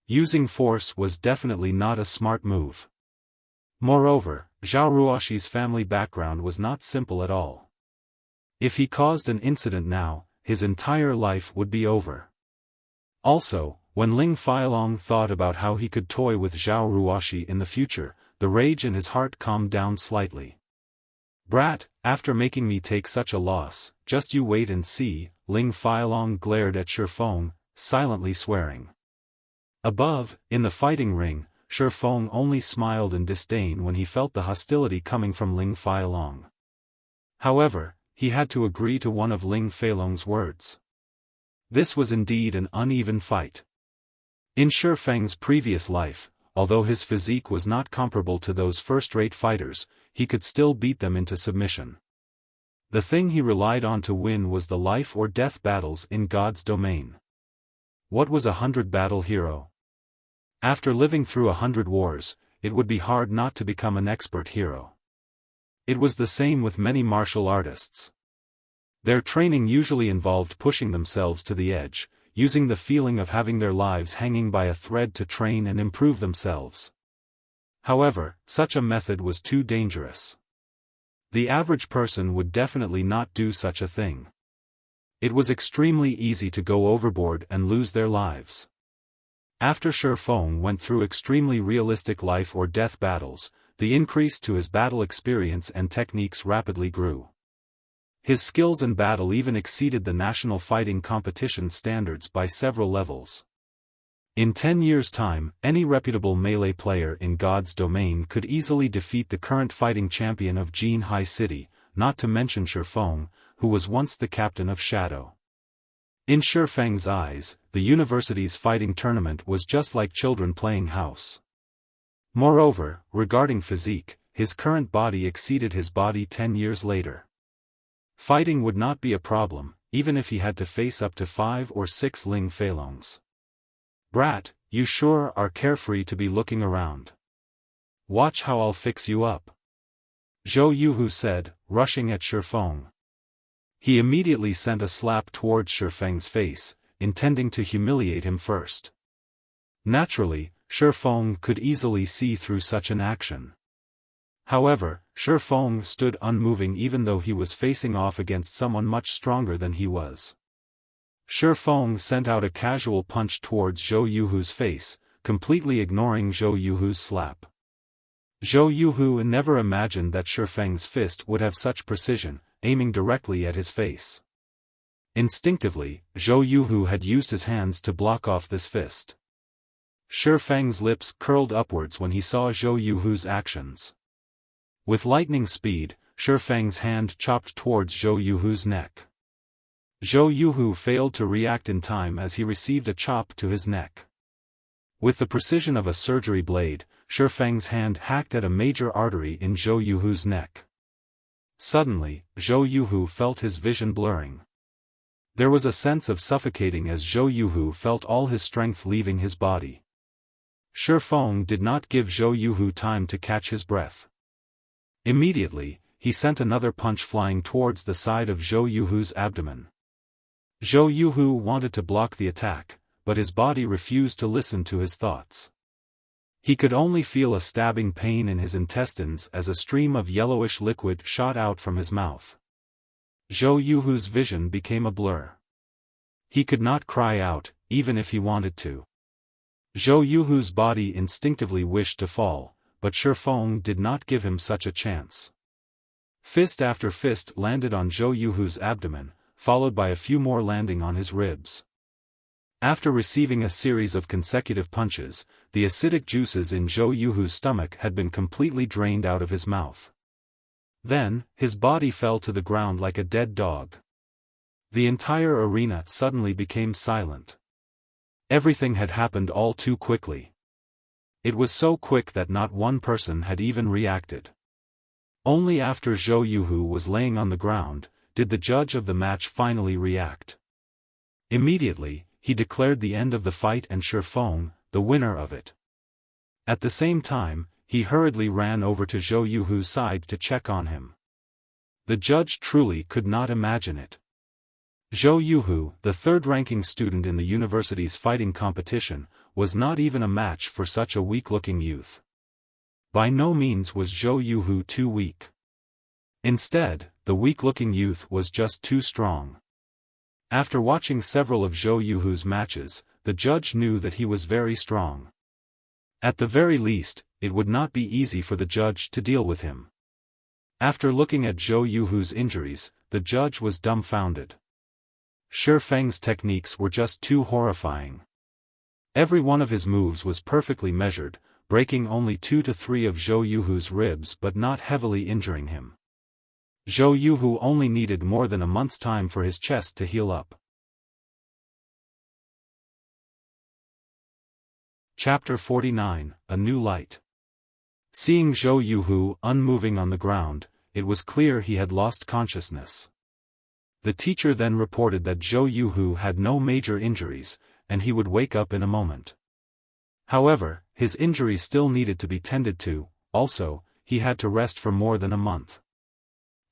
Using force was definitely not a smart move. Moreover, Zhao Ruoxi's family background was not simple at all. If he caused an incident now, his entire life would be over. Also, when Ling Feilong thought about how he could toy with Zhao Ruoxi in the future, the rage in his heart calmed down slightly. Brat, after making me take such a loss, just you wait and see, Ling Feilong glared at Xiaofan, silently swearing. Above, in the fighting ring, Xiaofan only smiled in disdain when he felt the hostility coming from Ling Feilong. However, he had to agree to one of Ling Feilong's words. This was indeed an uneven fight. In Xiaofang's previous life, although his physique was not comparable to those first-rate fighters, he could still beat them into submission. The thing he relied on to win was the life-or-death battles in God's domain. What was a 100-battle hero? After living through 100 wars, it would be hard not to become an expert hero. It was the same with many martial artists. Their training usually involved pushing themselves to the edge, using the feeling of having their lives hanging by a thread to train and improve themselves. However, such a method was too dangerous. The average person would definitely not do such a thing. It was extremely easy to go overboard and lose their lives. After Xiaofan went through extremely realistic life-or-death battles, the increase to his battle experience and techniques rapidly grew. His skills in battle even exceeded the national fighting competition standards by several levels. In 10 years' time, any reputable melee player in God's domain could easily defeat the current fighting champion of Jinhai City, not to mention Xiaofan, who was once the captain of Shadow. In Shifeng's eyes, the university's fighting tournament was just like children playing house. Moreover, regarding physique, his current body exceeded his body 10 years later. Fighting would not be a problem, even if he had to face up to 5 or 6 Ling Feilongs. Brat, you sure are carefree to be looking around. Watch how I'll fix you up. Zhou Yuhu said, rushing at Shifeng. He immediately sent a slap towards Shifeng's face, intending to humiliate him first. Naturally, Shifeng could easily see through such an action. However, Shifeng stood unmoving even though he was facing off against someone much stronger than he was. Shifeng sent out a casual punch towards Zhou Yuhu's face, completely ignoring Zhou Yuhu's slap. Zhou Yuhu never imagined that Shifeng's fist would have such precision, aiming directly at his face. Instinctively, Zhou Yuhu had used his hands to block off this fist. Shifeng's lips curled upwards when he saw Zhou Yuhu's actions. With lightning speed, Shifeng's hand chopped towards Zhou Yuhu's neck. Zhou Yuhu failed to react in time as he received a chop to his neck. With the precision of a surgery blade, Shifeng's hand hacked at a major artery in Zhou Yuhu's neck. Suddenly, Zhou Yuhu felt his vision blurring. There was a sense of suffocating as Zhou Yuhu felt all his strength leaving his body. Shifeng did not give Zhou Yuhu time to catch his breath. Immediately, he sent another punch flying towards the side of Zhou Yuhu's abdomen. Zhou Yuhu wanted to block the attack, but his body refused to listen to his thoughts. He could only feel a stabbing pain in his intestines as a stream of yellowish liquid shot out from his mouth. Zhou Yuhu's vision became a blur. He could not cry out, even if he wanted to. Zhou Yuhu's body instinctively wished to fall, but Shifeng did not give him such a chance. Fist after fist landed on Zhou Yuhu's abdomen, followed by a few more landing on his ribs. After receiving a series of consecutive punches, the acidic juices in Zhou Yuhu's stomach had been completely drained out of his mouth. Then, his body fell to the ground like a dead dog. The entire arena suddenly became silent. Everything had happened all too quickly. It was so quick that not one person had even reacted. Only after Zhou Yuhu was laying on the ground, did the judge of the match finally react. Immediately, he declared the end of the fight and Shifeng, the winner of it. At the same time, he hurriedly ran over to Zhou Yuhu's side to check on him. The judge truly could not imagine it. Zhou Yuhu, the third-ranking student in the university's fighting competition, was not even a match for such a weak-looking youth. By no means was Zhou Yuhu too weak. Instead, the weak-looking youth was just too strong. After watching several of Zhou Yuhu's matches, the judge knew that he was very strong. At the very least, it would not be easy for the judge to deal with him. After looking at Zhou Yuhu's injuries, the judge was dumbfounded. Shifeng's techniques were just too horrifying. Every one of his moves was perfectly measured, breaking only 2 to 3 of Zhou Yuhu's ribs but not heavily injuring him. Zhou Yuhu only needed more than a month's time for his chest to heal up. Chapter 49, A New Light. Seeing Zhou Yuhu unmoving on the ground, it was clear he had lost consciousness. The teacher then reported that Zhou Yuhu had no major injuries, and he would wake up in a moment. However, his injuries still needed to be tended to, also, he had to rest for more than a month.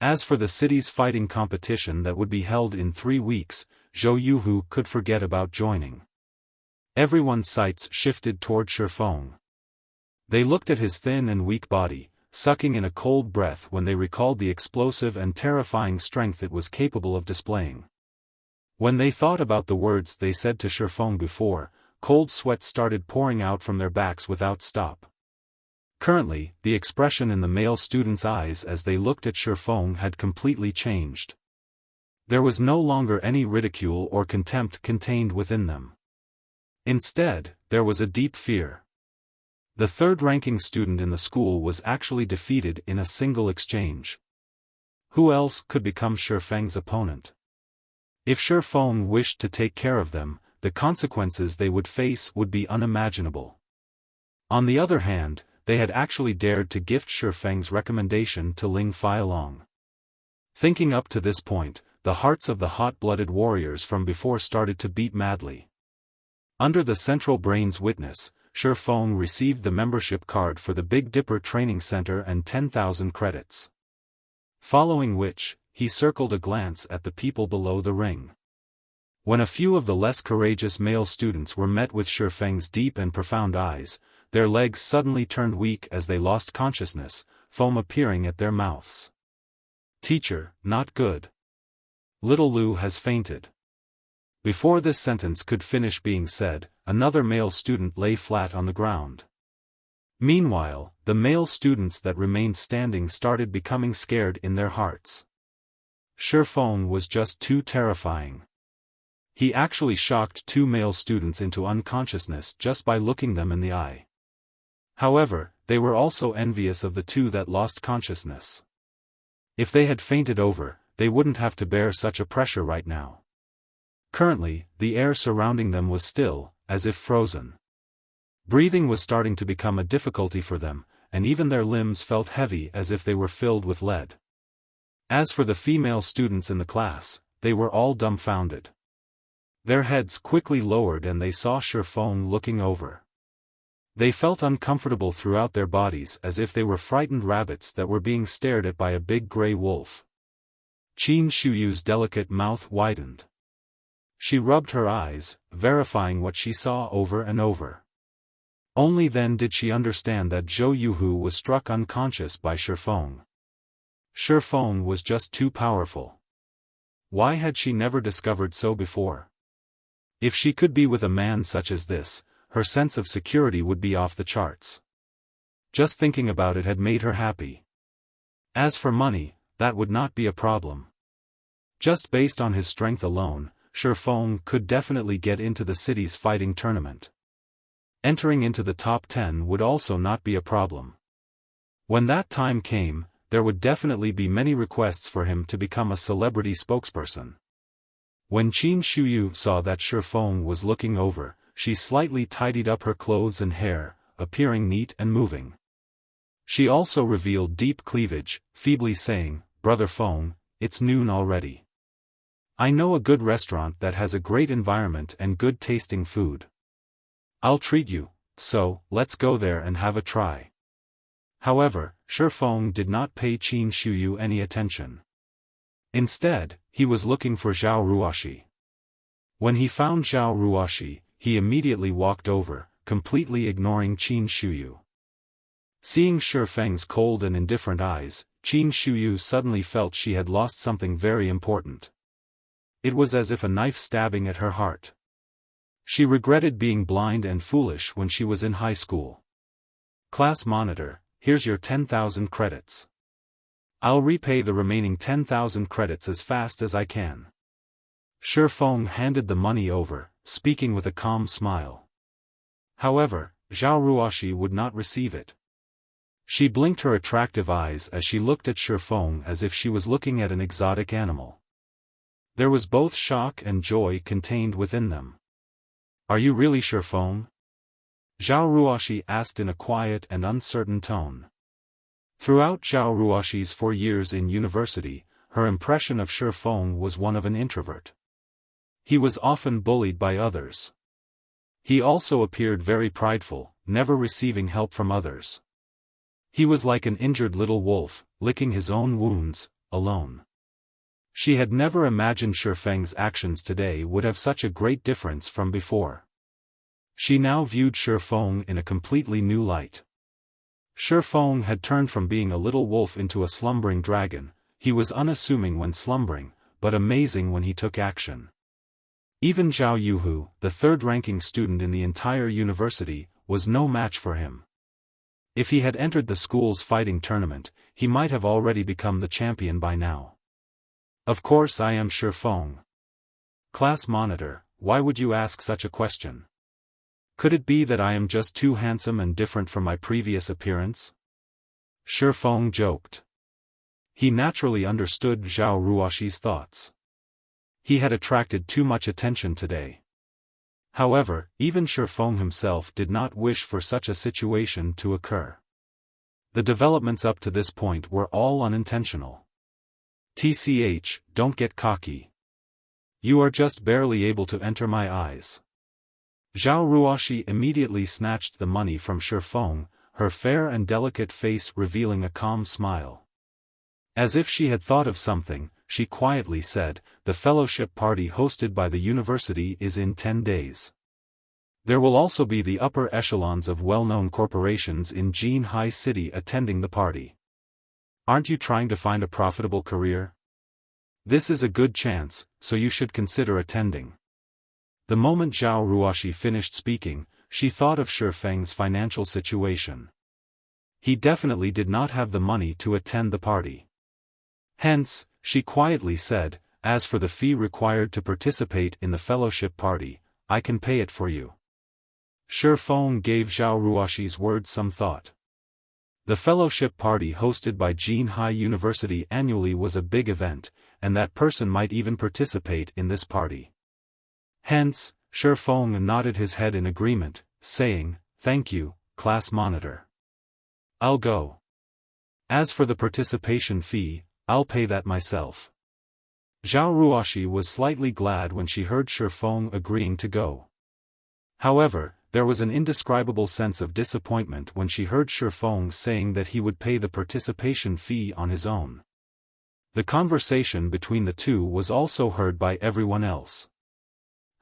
As for the city's fighting competition that would be held in 3 weeks, Zhou Yuhu could forget about joining. Everyone's sights shifted toward Shifeng. They looked at his thin and weak body, sucking in a cold breath when they recalled the explosive and terrifying strength it was capable of displaying. When they thought about the words they said to Shifeng before, cold sweat started pouring out from their backs without stop. Currently, the expression in the male students' eyes as they looked at Shifeng had completely changed. There was no longer any ridicule or contempt contained within them. Instead, there was a deep fear. The third-ranking student in the school was actually defeated in a single exchange. Who else could become Shifeng's opponent? If Xiaofan wished to take care of them, the consequences they would face would be unimaginable. On the other hand, they had actually dared to gift Xiaofang's recommendation to Ling Fei along. Thinking up to this point, the hearts of the hot-blooded warriors from before started to beat madly. Under the Central Brain's witness, Xiaofan received the membership card for the Big Dipper Training Center and 10,000 credits. Following which, he circled a glance at the people below the ring. When a few of the less courageous male students were met with Xiaofang's deep and profound eyes, their legs suddenly turned weak as they lost consciousness, foam appearing at their mouths. "Teacher, not good. Little Lu has fainted." Before this sentence could finish being said, another male student lay flat on the ground. Meanwhile, the male students that remained standing started becoming scared in their hearts. Xiaofan was just too terrifying. He actually shocked two male students into unconsciousness just by looking them in the eye. However, they were also envious of the two that lost consciousness. If they had fainted over, they wouldn't have to bear such a pressure right now. Currently, the air surrounding them was still, as if frozen. Breathing was starting to become a difficulty for them, and even their limbs felt heavy as if they were filled with lead. As for the female students in the class, they were all dumbfounded. Their heads quickly lowered and they saw Xiaofan looking over. They felt uncomfortable throughout their bodies as if they were frightened rabbits that were being stared at by a big gray wolf. Qin Shuyu's delicate mouth widened. She rubbed her eyes, verifying what she saw over and over. Only then did she understand that Zhou Yuhu was struck unconscious by Xiaofan. Xiaofan was just too powerful. Why had she never discovered so before? If she could be with a man such as this, her sense of security would be off the charts. Just thinking about it had made her happy. As for money, that would not be a problem. Just based on his strength alone, Xiaofan could definitely get into the city's fighting tournament. Entering into the top 10 would also not be a problem. When that time came, there would definitely be many requests for him to become a celebrity spokesperson. When Qin Shuyu saw that Xiaofan was looking over, she slightly tidied up her clothes and hair, appearing neat and moving. She also revealed deep cleavage, feebly saying, "Brother Feng, it's noon already. I know a good restaurant that has a great environment and good tasting food. I'll treat you, so let's go there and have a try." However, Xiaofan did not pay Qin Shuyu any attention. Instead, he was looking for Zhao Ruoshi. When he found Zhao Ruoshi, he immediately walked over, completely ignoring Qin Shuyu. Seeing Xiaofang's cold and indifferent eyes, Qin Shuyu suddenly felt she had lost something very important. It was as if a knife stabbing at her heart. She regretted being blind and foolish when she was in high school. "Class monitor, here's your 10,000 credits. I'll repay the remaining 10,000 credits as fast as I can." Xiaofan handed the money over, speaking with a calm smile. However, Zhao Ruoshi would not receive it. She blinked her attractive eyes as she looked at Xiaofan as if she was looking at an exotic animal. There was both shock and joy contained within them. "Are you really Xiaofan?" Zhao Ruoshi asked in a quiet and uncertain tone. Throughout Zhao Ruoshi's 4 years in university, her impression of Xiaofan was one of an introvert. He was often bullied by others. He also appeared very prideful, never receiving help from others. He was like an injured little wolf, licking his own wounds, alone. She had never imagined Xiaofang's actions today would have such a great difference from before. She now viewed Xiaofan in a completely new light. Xiaofan had turned from being a little wolf into a slumbering dragon. He was unassuming when slumbering, but amazing when he took action. Even Zhao Yuhu, the third-ranking student in the entire university, was no match for him. If he had entered the school's fighting tournament, he might have already become the champion by now. "Of course I am Xiaofan. Class monitor, why would you ask such a question? Could it be that I am just too handsome and different from my previous appearance?" Xiaofan joked. He naturally understood Zhao Ruoshi's thoughts. He had attracted too much attention today. However, even Xiaofan himself did not wish for such a situation to occur. The developments up to this point were all unintentional. TCH, don't get cocky. You are just barely able to enter my eyes. Zhao Ruoxi immediately snatched the money from Xiaofan, her fair and delicate face revealing a calm smile. As if she had thought of something, she quietly said, "The fellowship party hosted by the university is in 10 days. There will also be the upper echelons of well-known corporations in Jinhai City attending the party. Aren't you trying to find a profitable career? This is a good chance, so you should consider attending." The moment Zhao Ruoxi finished speaking, she thought of Xiaofang's financial situation. He definitely did not have the money to attend the party. Hence, she quietly said, "As for the fee required to participate in the fellowship party, I can pay it for you." Xiaofan gave Zhao Ruoxi's words some thought. The fellowship party hosted by Jinhai University annually was a big event, and that person might even participate in this party. Hence, Xiaofan nodded his head in agreement, saying, "Thank you, class monitor. I'll go. As for the participation fee, I'll pay that myself." Zhao Ruoxi was slightly glad when she heard Xiaofan agreeing to go. However, there was an indescribable sense of disappointment when she heard Xiaofan saying that he would pay the participation fee on his own. The conversation between the two was also heard by everyone else.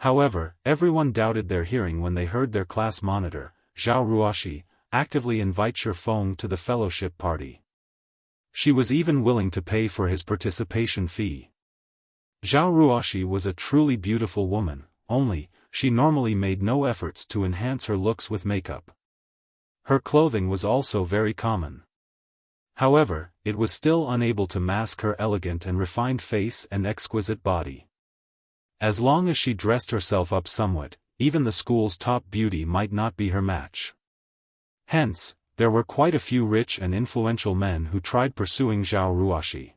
However, everyone doubted their hearing when they heard their class monitor, Zhao Ruoxi, actively invite Xiaofan to the fellowship party. She was even willing to pay for his participation fee. Zhao Ruoxi was a truly beautiful woman, only, she normally made no efforts to enhance her looks with makeup. Her clothing was also very common. However, it was still unable to mask her elegant and refined face and exquisite body. As long as she dressed herself up somewhat, even the school's top beauty might not be her match. Hence, there were quite a few rich and influential men who tried pursuing Zhao Ruoxi.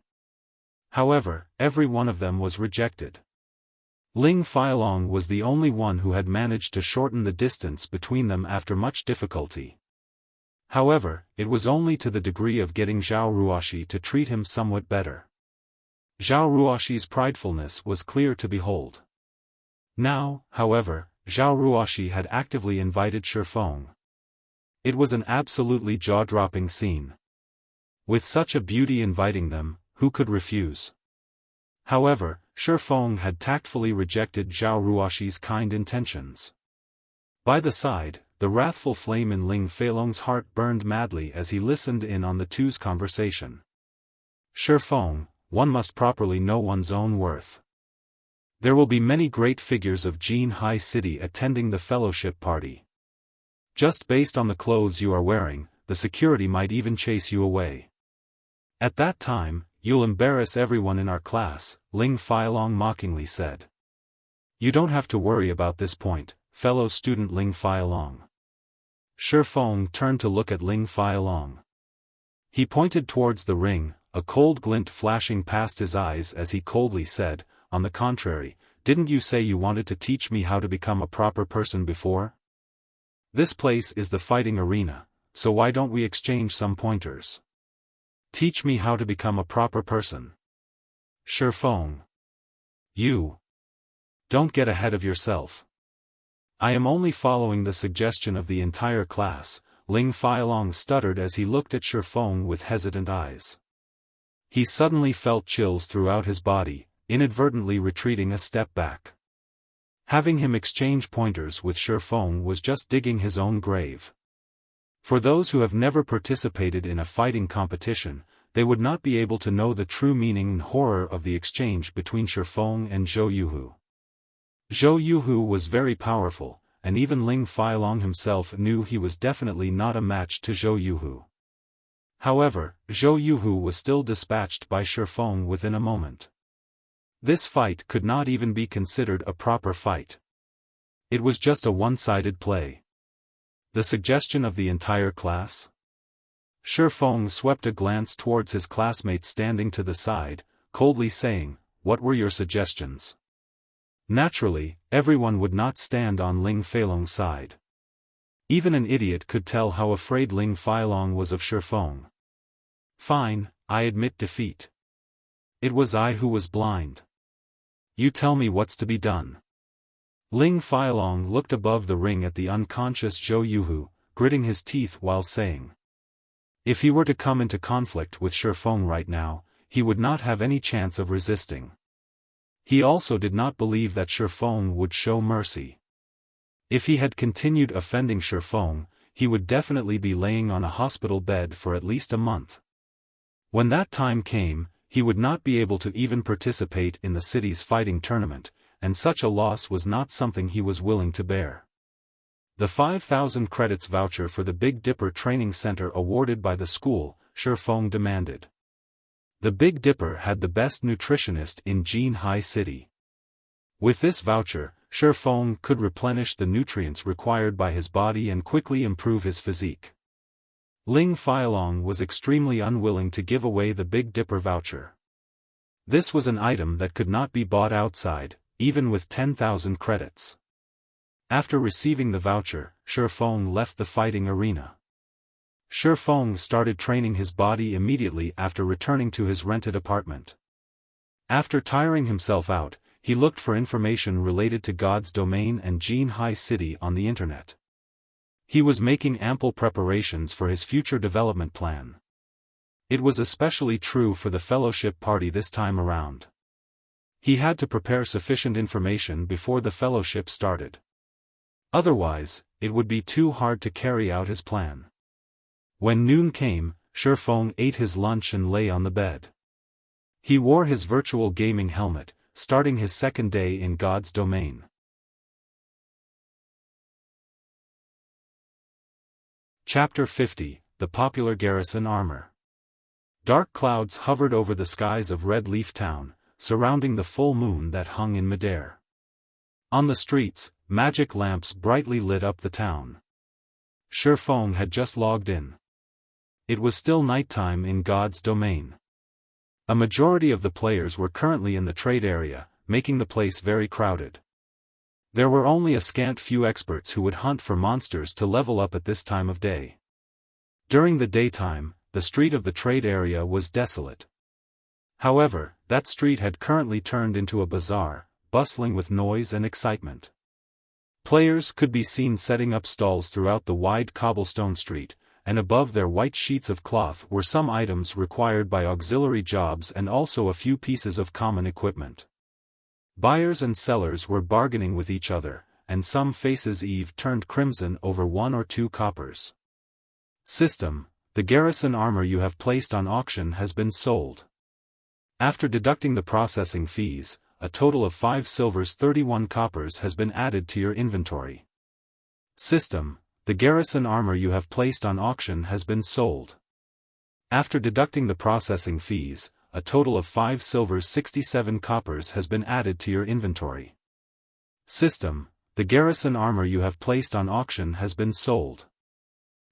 However, every one of them was rejected. Ling Feilong was the only one who had managed to shorten the distance between them after much difficulty. However, it was only to the degree of getting Zhao Ruoxi to treat him somewhat better. Zhao Ruoxi's pridefulness was clear to behold. Now, however, Zhao Ruoxi had actively invited Xiaofan. It was an absolutely jaw-dropping scene. With such a beauty inviting them, who could refuse? However, Xiaofan had tactfully rejected Zhao Ruoxi's kind intentions. By the side, the wrathful flame in Ling Feilong's heart burned madly as he listened in on the two's conversation. Xiaofan, one must properly know one's own worth. There will be many great figures of Jinhai City attending the fellowship party. Just based on the clothes you are wearing, the security might even chase you away. At that time, you'll embarrass everyone in our class, Ling Feilong mockingly said. You don't have to worry about this point, fellow student Ling Feilong. Xiaofan turned to look at Ling Feilong. He pointed towards the ring, a cold glint flashing past his eyes as he coldly said, "On the contrary, didn't you say you wanted to teach me how to become a proper person before? This place is the fighting arena, so why don't we exchange some pointers? Teach me how to become a proper person." Xiaofan. You. Don't get ahead of yourself. I am only following the suggestion of the entire class, Ling Feilong stuttered as he looked at Xiaofan with hesitant eyes. He suddenly felt chills throughout his body, inadvertently retreating a step back. Having him exchange pointers with Xiaofan was just digging his own grave. For those who have never participated in a fighting competition, they would not be able to know the true meaning and horror of the exchange between Xiaofan and Zhou Yuhu. Zhou Yuhu was very powerful, and even Ling Feilong himself knew he was definitely not a match to Zhou Yuhu. However, Zhou Yuhu was still dispatched by Xiaofan within a moment. This fight could not even be considered a proper fight. It was just a one-sided play. The suggestion of the entire class? Xiaofan swept a glance towards his classmates standing to the side, coldly saying, "What were your suggestions?" Naturally, everyone would not stand on Ling Feilong's side. Even an idiot could tell how afraid Ling Feilong was of Xiaofan. Fine, I admit defeat. It was I who was blind. You tell me what's to be done. Ling Feilong looked above the ring at the unconscious Zhou Yuhu, gritting his teeth while saying. If he were to come into conflict with Xiaofan right now, he would not have any chance of resisting. He also did not believe that Xiaofan would show mercy. If he had continued offending Xiaofan, he would definitely be laying on a hospital bed for at least a month. When that time came, he would not be able to even participate in the city's fighting tournament, and such a loss was not something he was willing to bear. The 5,000 credits voucher for the Big Dipper training center awarded by the school, Xiaofan demanded. The Big Dipper had the best nutritionist in Jinhai City. With this voucher, Xiaofan could replenish the nutrients required by his body and quickly improve his physique. Ling Feilong was extremely unwilling to give away the Big Dipper voucher. This was an item that could not be bought outside, even with 10,000 credits. After receiving the voucher, Xiaofan left the fighting arena. Xiaofan started training his body immediately after returning to his rented apartment. After tiring himself out, he looked for information related to God's domain and Jinhai City on the internet. He was making ample preparations for his future development plan. It was especially true for the fellowship party this time around. He had to prepare sufficient information before the fellowship started. Otherwise, it would be too hard to carry out his plan. When noon came, Xiaofan ate his lunch and lay on the bed. He wore his virtual gaming helmet, starting his second day in God's domain. Chapter 50, The Popular Garrison Armor. Dark clouds hovered over the skies of Red Leaf Town, surrounding the full moon that hung in midair. On the streets, magic lamps brightly lit up the town. Xiaofan had just logged in. It was still nighttime in God's domain. A majority of the players were currently in the trade area, making the place very crowded. There were only a scant few experts who would hunt for monsters to level up at this time of day. During the daytime, the street of the trade area was desolate. However, that street had currently turned into a bazaar, bustling with noise and excitement. Players could be seen setting up stalls throughout the wide cobblestone street, and above their white sheets of cloth were some items required by auxiliary jobs and also a few pieces of common equipment. Buyers and sellers were bargaining with each other, and some faces Eve turned crimson over 1 or 2 coppers. System: the garrison armor you have placed on auction has been sold. After deducting the processing fees, a total of 5 silvers 31 coppers has been added to your inventory. System: the garrison armor you have placed on auction has been sold. After deducting the processing fees, a total of 5 silvers 67 coppers has been added to your inventory. System: the garrison armor you have placed on auction has been sold.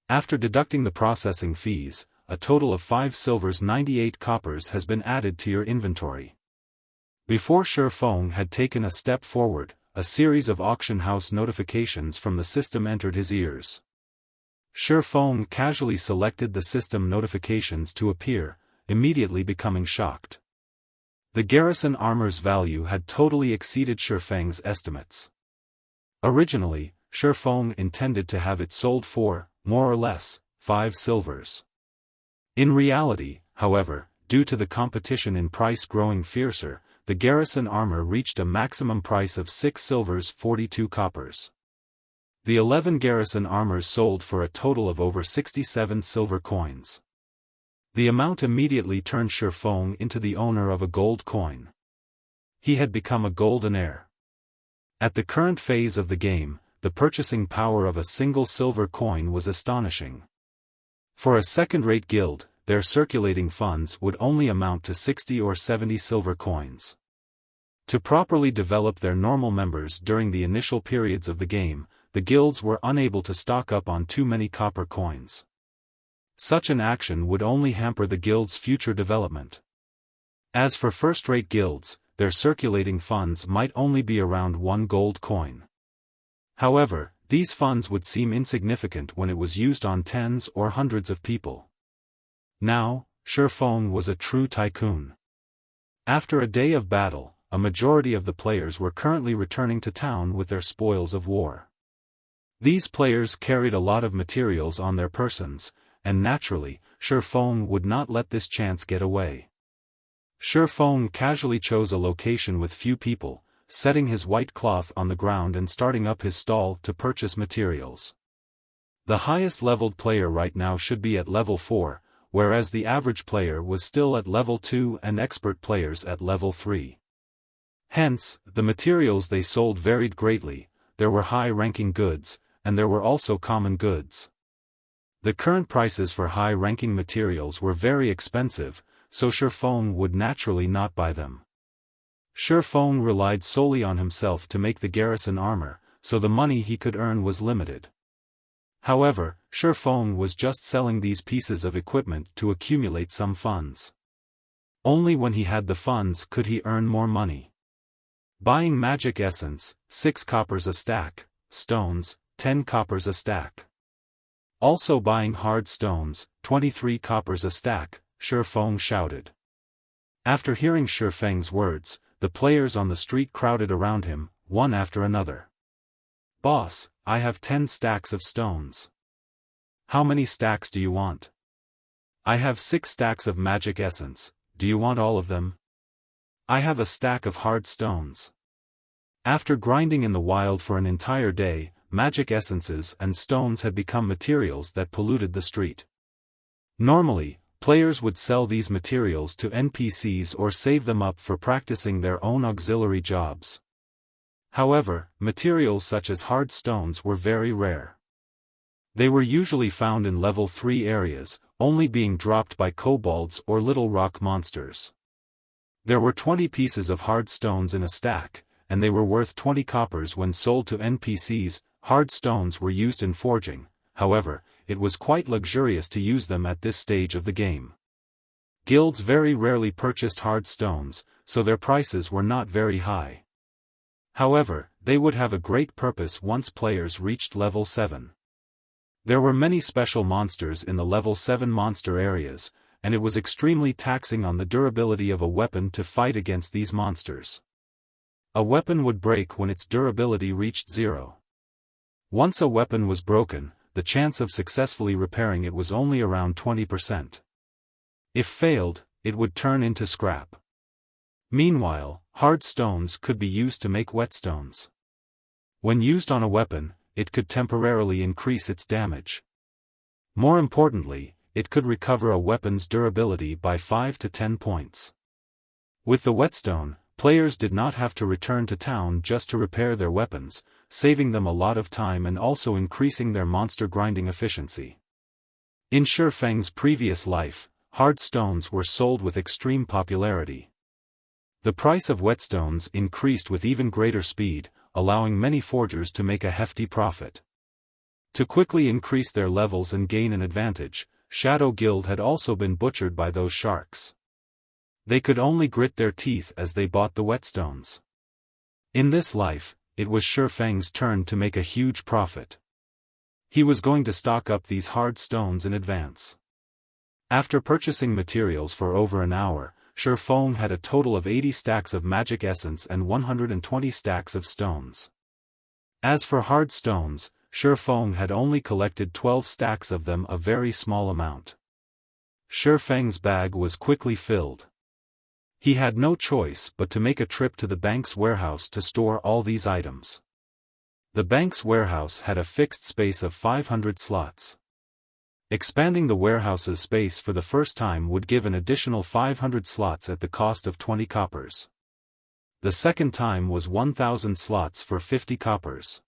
After deducting the processing fees, a total of 5 silvers 98 coppers has been added to your inventory. Before Xiaofan had taken a step forward, a series of auction house notifications from the system entered his ears. Xiaofan casually selected the system notifications to appear, immediately becoming shocked. The garrison armor's value had totally exceeded Xiaofan's estimates. Originally, Xiaofan intended to have it sold for, more or less, 5 silvers. In reality, however, due to the competition in price growing fiercer, the garrison armor reached a maximum price of 6 silvers 42 coppers. The 11 garrison armors sold for a total of over 67 silver coins. The amount immediately turned Xiaofan into the owner of a gold coin. He had become a goldenaire. At the current phase of the game, the purchasing power of a single silver coin was astonishing. For a second-rate guild, their circulating funds would only amount to 60 or 70 silver coins. To properly develop their normal members during the initial periods of the game, the guilds were unable to stock up on too many copper coins. Such an action would only hamper the guild's future development. As for first-rate guilds, their circulating funds might only be around 1 gold coin. However, these funds would seem insignificant when it was used on tens or hundreds of people. Now, Xiaofan was a true tycoon. After a day of battle, a majority of the players were currently returning to town with their spoils of war. These players carried a lot of materials on their persons, and naturally, Xiaofan would not let this chance get away. Xiaofan casually chose a location with few people, setting his white cloth on the ground and starting up his stall to purchase materials. The highest leveled player right now should be at level 4, whereas the average player was still at level 2 and expert players at level 3. Hence, the materials they sold varied greatly. There were high-ranking goods, and there were also common goods. The current prices for high-ranking materials were very expensive, so Xiaofan would naturally not buy them. Xiaofan relied solely on himself to make the garrison armor, so the money he could earn was limited. However, Xiaofan was just selling these pieces of equipment to accumulate some funds. Only when he had the funds could he earn more money. Buying magic essence, 6 coppers a stack, stones, 10 coppers a stack. Also buying hard stones, 23 coppers a stack, Xiaofan shouted. After hearing Xiaofang's words, the players on the street crowded around him, one after another. "Boss, I have 10 stacks of stones." "How many stacks do you want?" "I have 6 stacks of magic essence, do you want all of them?" "I have a stack of hard stones." After grinding in the wild for an entire day, magic essences and stones had become materials that polluted the street. Normally, players would sell these materials to NPCs or save them up for practicing their own auxiliary jobs. However, materials such as hard stones were very rare. They were usually found in level 3 areas, only being dropped by kobolds or little rock monsters. There were 20 pieces of hard stones in a stack, and they were worth 20 coppers when sold to NPCs. Hard stones were used in forging, however, it was quite luxurious to use them at this stage of the game. Guilds very rarely purchased hard stones, so their prices were not very high. However, they would have a great purpose once players reached level 7. There were many special monsters in the level 7 monster areas, and it was extremely taxing on the durability of a weapon to fight against these monsters. A weapon would break when its durability reached 0. Once a weapon was broken, the chance of successfully repairing it was only around 20%. If failed, it would turn into scrap. Meanwhile, hard stones could be used to make whetstones. When used on a weapon, it could temporarily increase its damage. More importantly, it could recover a weapon's durability by 5 to 10 points. With the whetstone, players did not have to return to town just to repair their weapons, saving them a lot of time and also increasing their monster grinding efficiency. In Xiaofang's previous life, hard stones were sold with extreme popularity. The price of whetstones increased with even greater speed, allowing many forgers to make a hefty profit. To quickly increase their levels and gain an advantage, Shadow Guild had also been butchered by those sharks. They could only grit their teeth as they bought the whetstones. In this life, it was Xiaofang's turn to make a huge profit. He was going to stock up these hard stones in advance. After purchasing materials for over an hour, Xiaofan had a total of 80 stacks of magic essence and 120 stacks of stones. As for hard stones, Xiaofan had only collected 12 stacks of them, a very small amount. Xiaofang's bag was quickly filled. He had no choice but to make a trip to the bank's warehouse to store all these items. The bank's warehouse had a fixed space of 500 slots. Expanding the warehouse's space for the first time would give an additional 500 slots at the cost of 20 coppers. The second time was 1,000 slots for 50 coppers.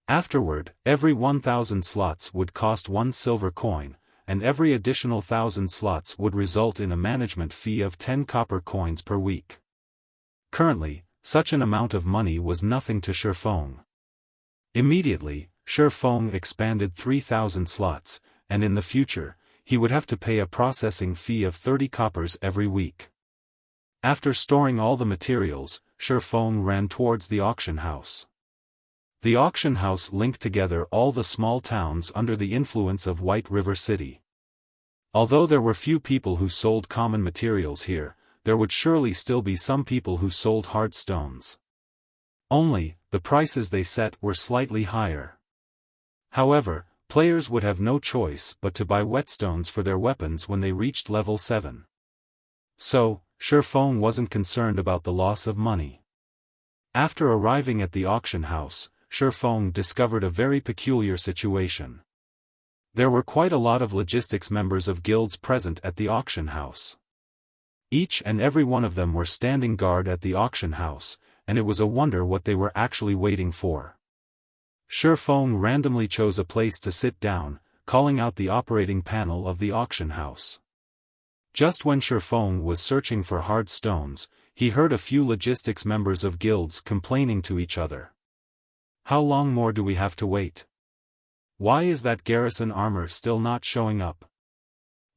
Afterward, every 1,000 slots would cost 1 silver coin, and every additional 1,000 slots would result in a management fee of 10 copper coins per week. Currently, such an amount of money was nothing to Xiaofan. Immediately, Xiaofan expanded 3,000 slots, and in the future, he would have to pay a processing fee of 30 coppers every week. After storing all the materials, Xiaofan ran towards the auction house. The auction house linked together all the small towns under the influence of White River City. Although there were few people who sold common materials here, there would surely still be some people who sold hard stones. Only, the prices they set were slightly higher. However, players would have no choice but to buy whetstones for their weapons when they reached level 7. So, Xiaofan wasn't concerned about the loss of money. After arriving at the auction house, Xiaofan discovered a very peculiar situation. There were quite a lot of logistics members of guilds present at the auction house. Each and every one of them were standing guard at the auction house, and it was a wonder what they were actually waiting for. Xiaofan randomly chose a place to sit down, calling out the operating panel of the auction house. Just when Xiaofan was searching for hard stones, he heard a few logistics members of guilds complaining to each other. How long more do we have to wait? Why is that Garrison armor still not showing up?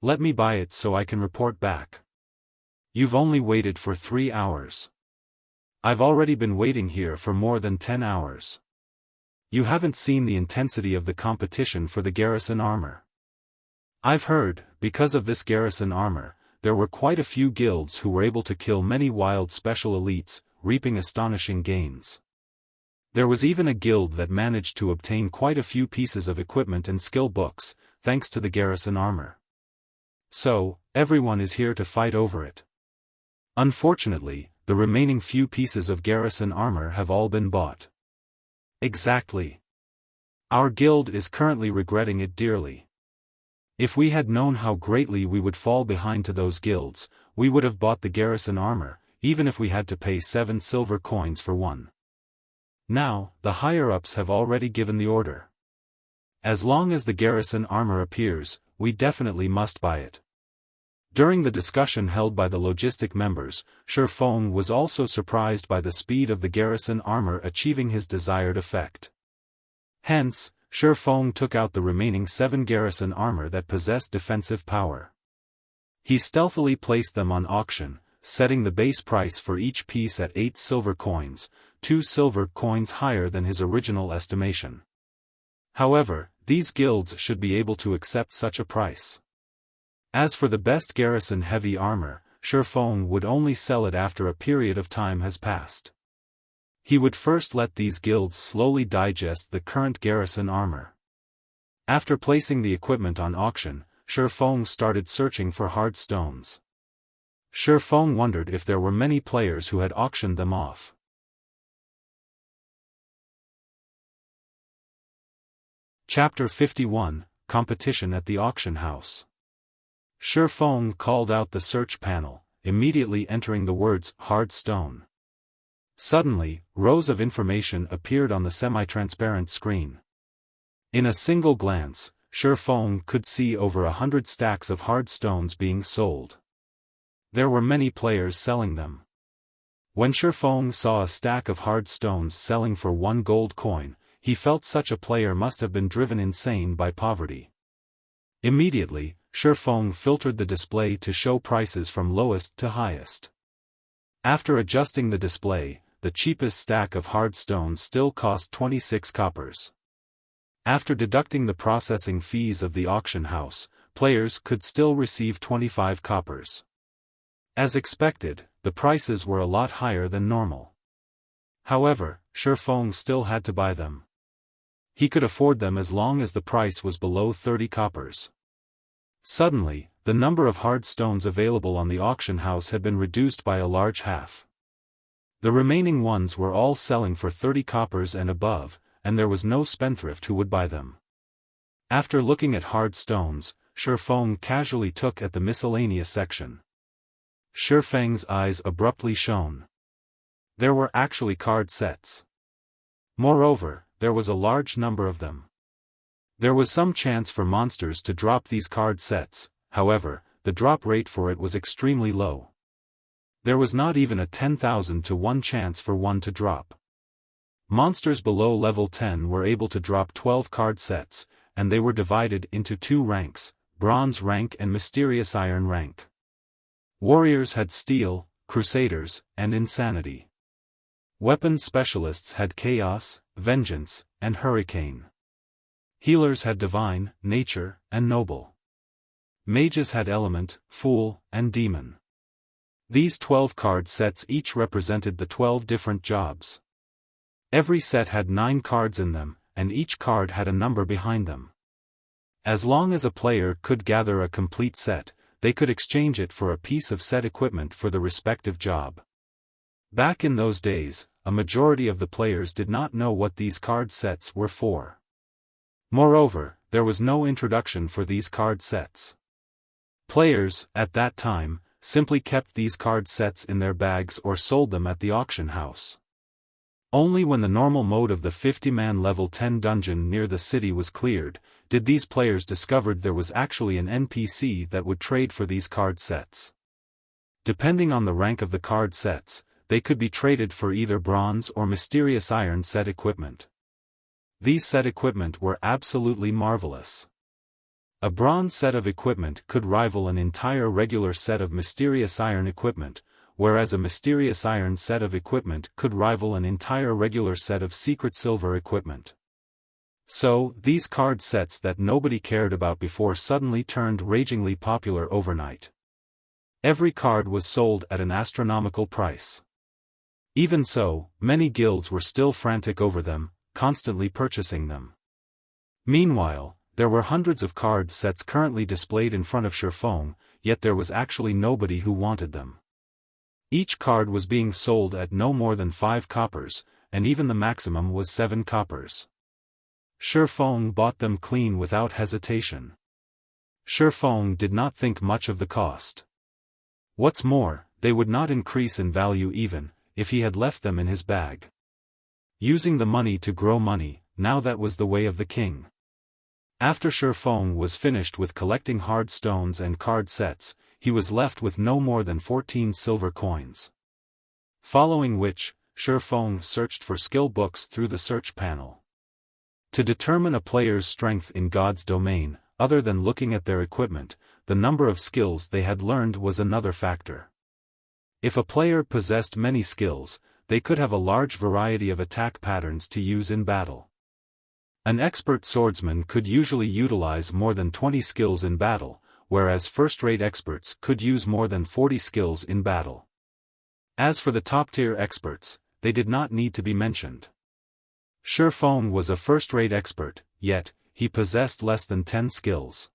Let me buy it so I can report back. You've only waited for 3 hours. I've already been waiting here for more than 10 hours. You haven't seen the intensity of the competition for the Garrison armor. I've heard, because of this Garrison armor, there were quite a few guilds who were able to kill many wild special elites, reaping astonishing gains. There was even a guild that managed to obtain quite a few pieces of equipment and skill books, thanks to the Garrison armor. So, everyone is here to fight over it. Unfortunately, the remaining few pieces of Garrison armor have all been bought. Exactly. Our guild is currently regretting it dearly. If we had known how greatly we would fall behind to those guilds, we would have bought the Garrison armor, even if we had to pay 7 silver coins for one. Now, the higher-ups have already given the order. As long as the Garrison armor appears, we definitely must buy it. During the discussion held by the logistic members, Xiaofan was also surprised by the speed of the Garrison armor achieving his desired effect. Hence, Xiaofan took out the remaining 7 Garrison armor that possessed defensive power. He stealthily placed them on auction, setting the base price for each piece at 8 silver coins, 2 silver coins higher than his original estimation. However, these guilds should be able to accept such a price. As for the best Garrison heavy armor, Xiaofan would only sell it after a period of time has passed. He would first let these guilds slowly digest the current Garrison armor. After placing the equipment on auction, Xiaofan started searching for hard stones. Xiaofan wondered if there were many players who had auctioned them off. Chapter 51, Competition at the Auction House. Xiaofan called out the search panel, immediately entering the words, hard stone. Suddenly, rows of information appeared on the semi-transparent screen. In a single glance, Xiaofan could see over 100 stacks of hard stones being sold. There were many players selling them. When Xiaofan saw a stack of hard stones selling for 1 gold coin, he felt such a player must have been driven insane by poverty. Immediately, Xiaofan filtered the display to show prices from lowest to highest. After adjusting the display, the cheapest stack of hard stones still cost 26 coppers. After deducting the processing fees of the auction house, players could still receive 25 coppers. As expected, the prices were a lot higher than normal. However, Xiaofan still had to buy them. He could afford them as long as the price was below 30 coppers. Suddenly, the number of hard stones available on the auction house had been reduced by a large half. The remaining ones were all selling for 30 coppers and above, and there was no spendthrift who would buy them. After looking at hard stones, Xiaofan casually took at the miscellaneous section. Xiaofang's eyes abruptly shone. There were actually card sets. Moreover, there was a large number of them. There was some chance for monsters to drop these card sets, however, the drop rate for it was extremely low. There was not even a 10,000 to 1 chance for one to drop. Monsters below level 10 were able to drop 12 card sets, and they were divided into 2 ranks, Bronze rank and Mysterious Iron rank. Warriors had Steel, Crusaders, and Insanity. Weapons specialists had Chaos, Vengeance, and Hurricane. Healers had Divine, Nature, and Noble. Mages had Element, Fool, and Demon. These 12 card sets each represented the 12 different jobs. Every set had 9 cards in them, and each card had a number behind them. As long as a player could gather a complete set, they could exchange it for a piece of set equipment for the respective job. Back in those days, a majority of the players did not know what these card sets were for. Moreover, there was no introduction for these card sets. Players, at that time, simply kept these card sets in their bags or sold them at the auction house. Only when the normal mode of the 50-man level 10 dungeon near the city was cleared, did these players discovered there was actually an NPC that would trade for these card sets. Depending on the rank of the card sets, they could be traded for either bronze or mysterious iron set equipment. These set equipment were absolutely marvelous. A bronze set of equipment could rival an entire regular set of mysterious iron equipment, whereas a mysterious iron set of equipment could rival an entire regular set of secret silver equipment. So, these card sets that nobody cared about before suddenly turned ragingly popular overnight. Every card was sold at an astronomical price. Even so, many guilds were still frantic over them, constantly purchasing them. Meanwhile, there were hundreds of card sets currently displayed in front of Xiaofan, yet there was actually nobody who wanted them. Each card was being sold at no more than 5 coppers, and even the maximum was 7 coppers. Xiaofan bought them clean without hesitation. Xiaofan did not think much of the cost. What's more, they would not increase in value even if he had left them in his bag. Using the money to grow money, now that was the way of the king. After Xiaofan was finished with collecting hard stones and card sets, he was left with no more than 14 silver coins. Following which, Xiaofan searched for skill books through the search panel. To determine a player's strength in God's domain, other than looking at their equipment, the number of skills they had learned was another factor. If a player possessed many skills, they could have a large variety of attack patterns to use in battle. An expert swordsman could usually utilize more than 20 skills in battle, whereas first-rate experts could use more than 40 skills in battle. As for the top-tier experts, they did not need to be mentioned. Xiaofan was a first-rate expert, yet, he possessed less than 10 skills.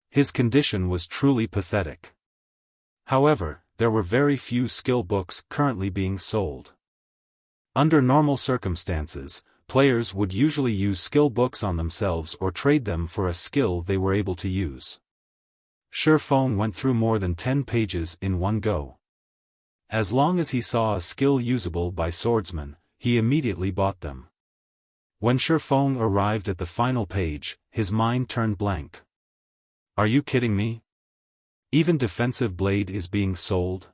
His condition was truly pathetic. However, there were very few skill books currently being sold. Under normal circumstances, players would usually use skill books on themselves or trade them for a skill they were able to use. Xiaofan went through more than 10 pages in one go. As long as he saw a skill usable by swordsmen, he immediately bought them. When Xiaofan arrived at the final page, his mind turned blank. Are you kidding me? Even defensive blade is being sold?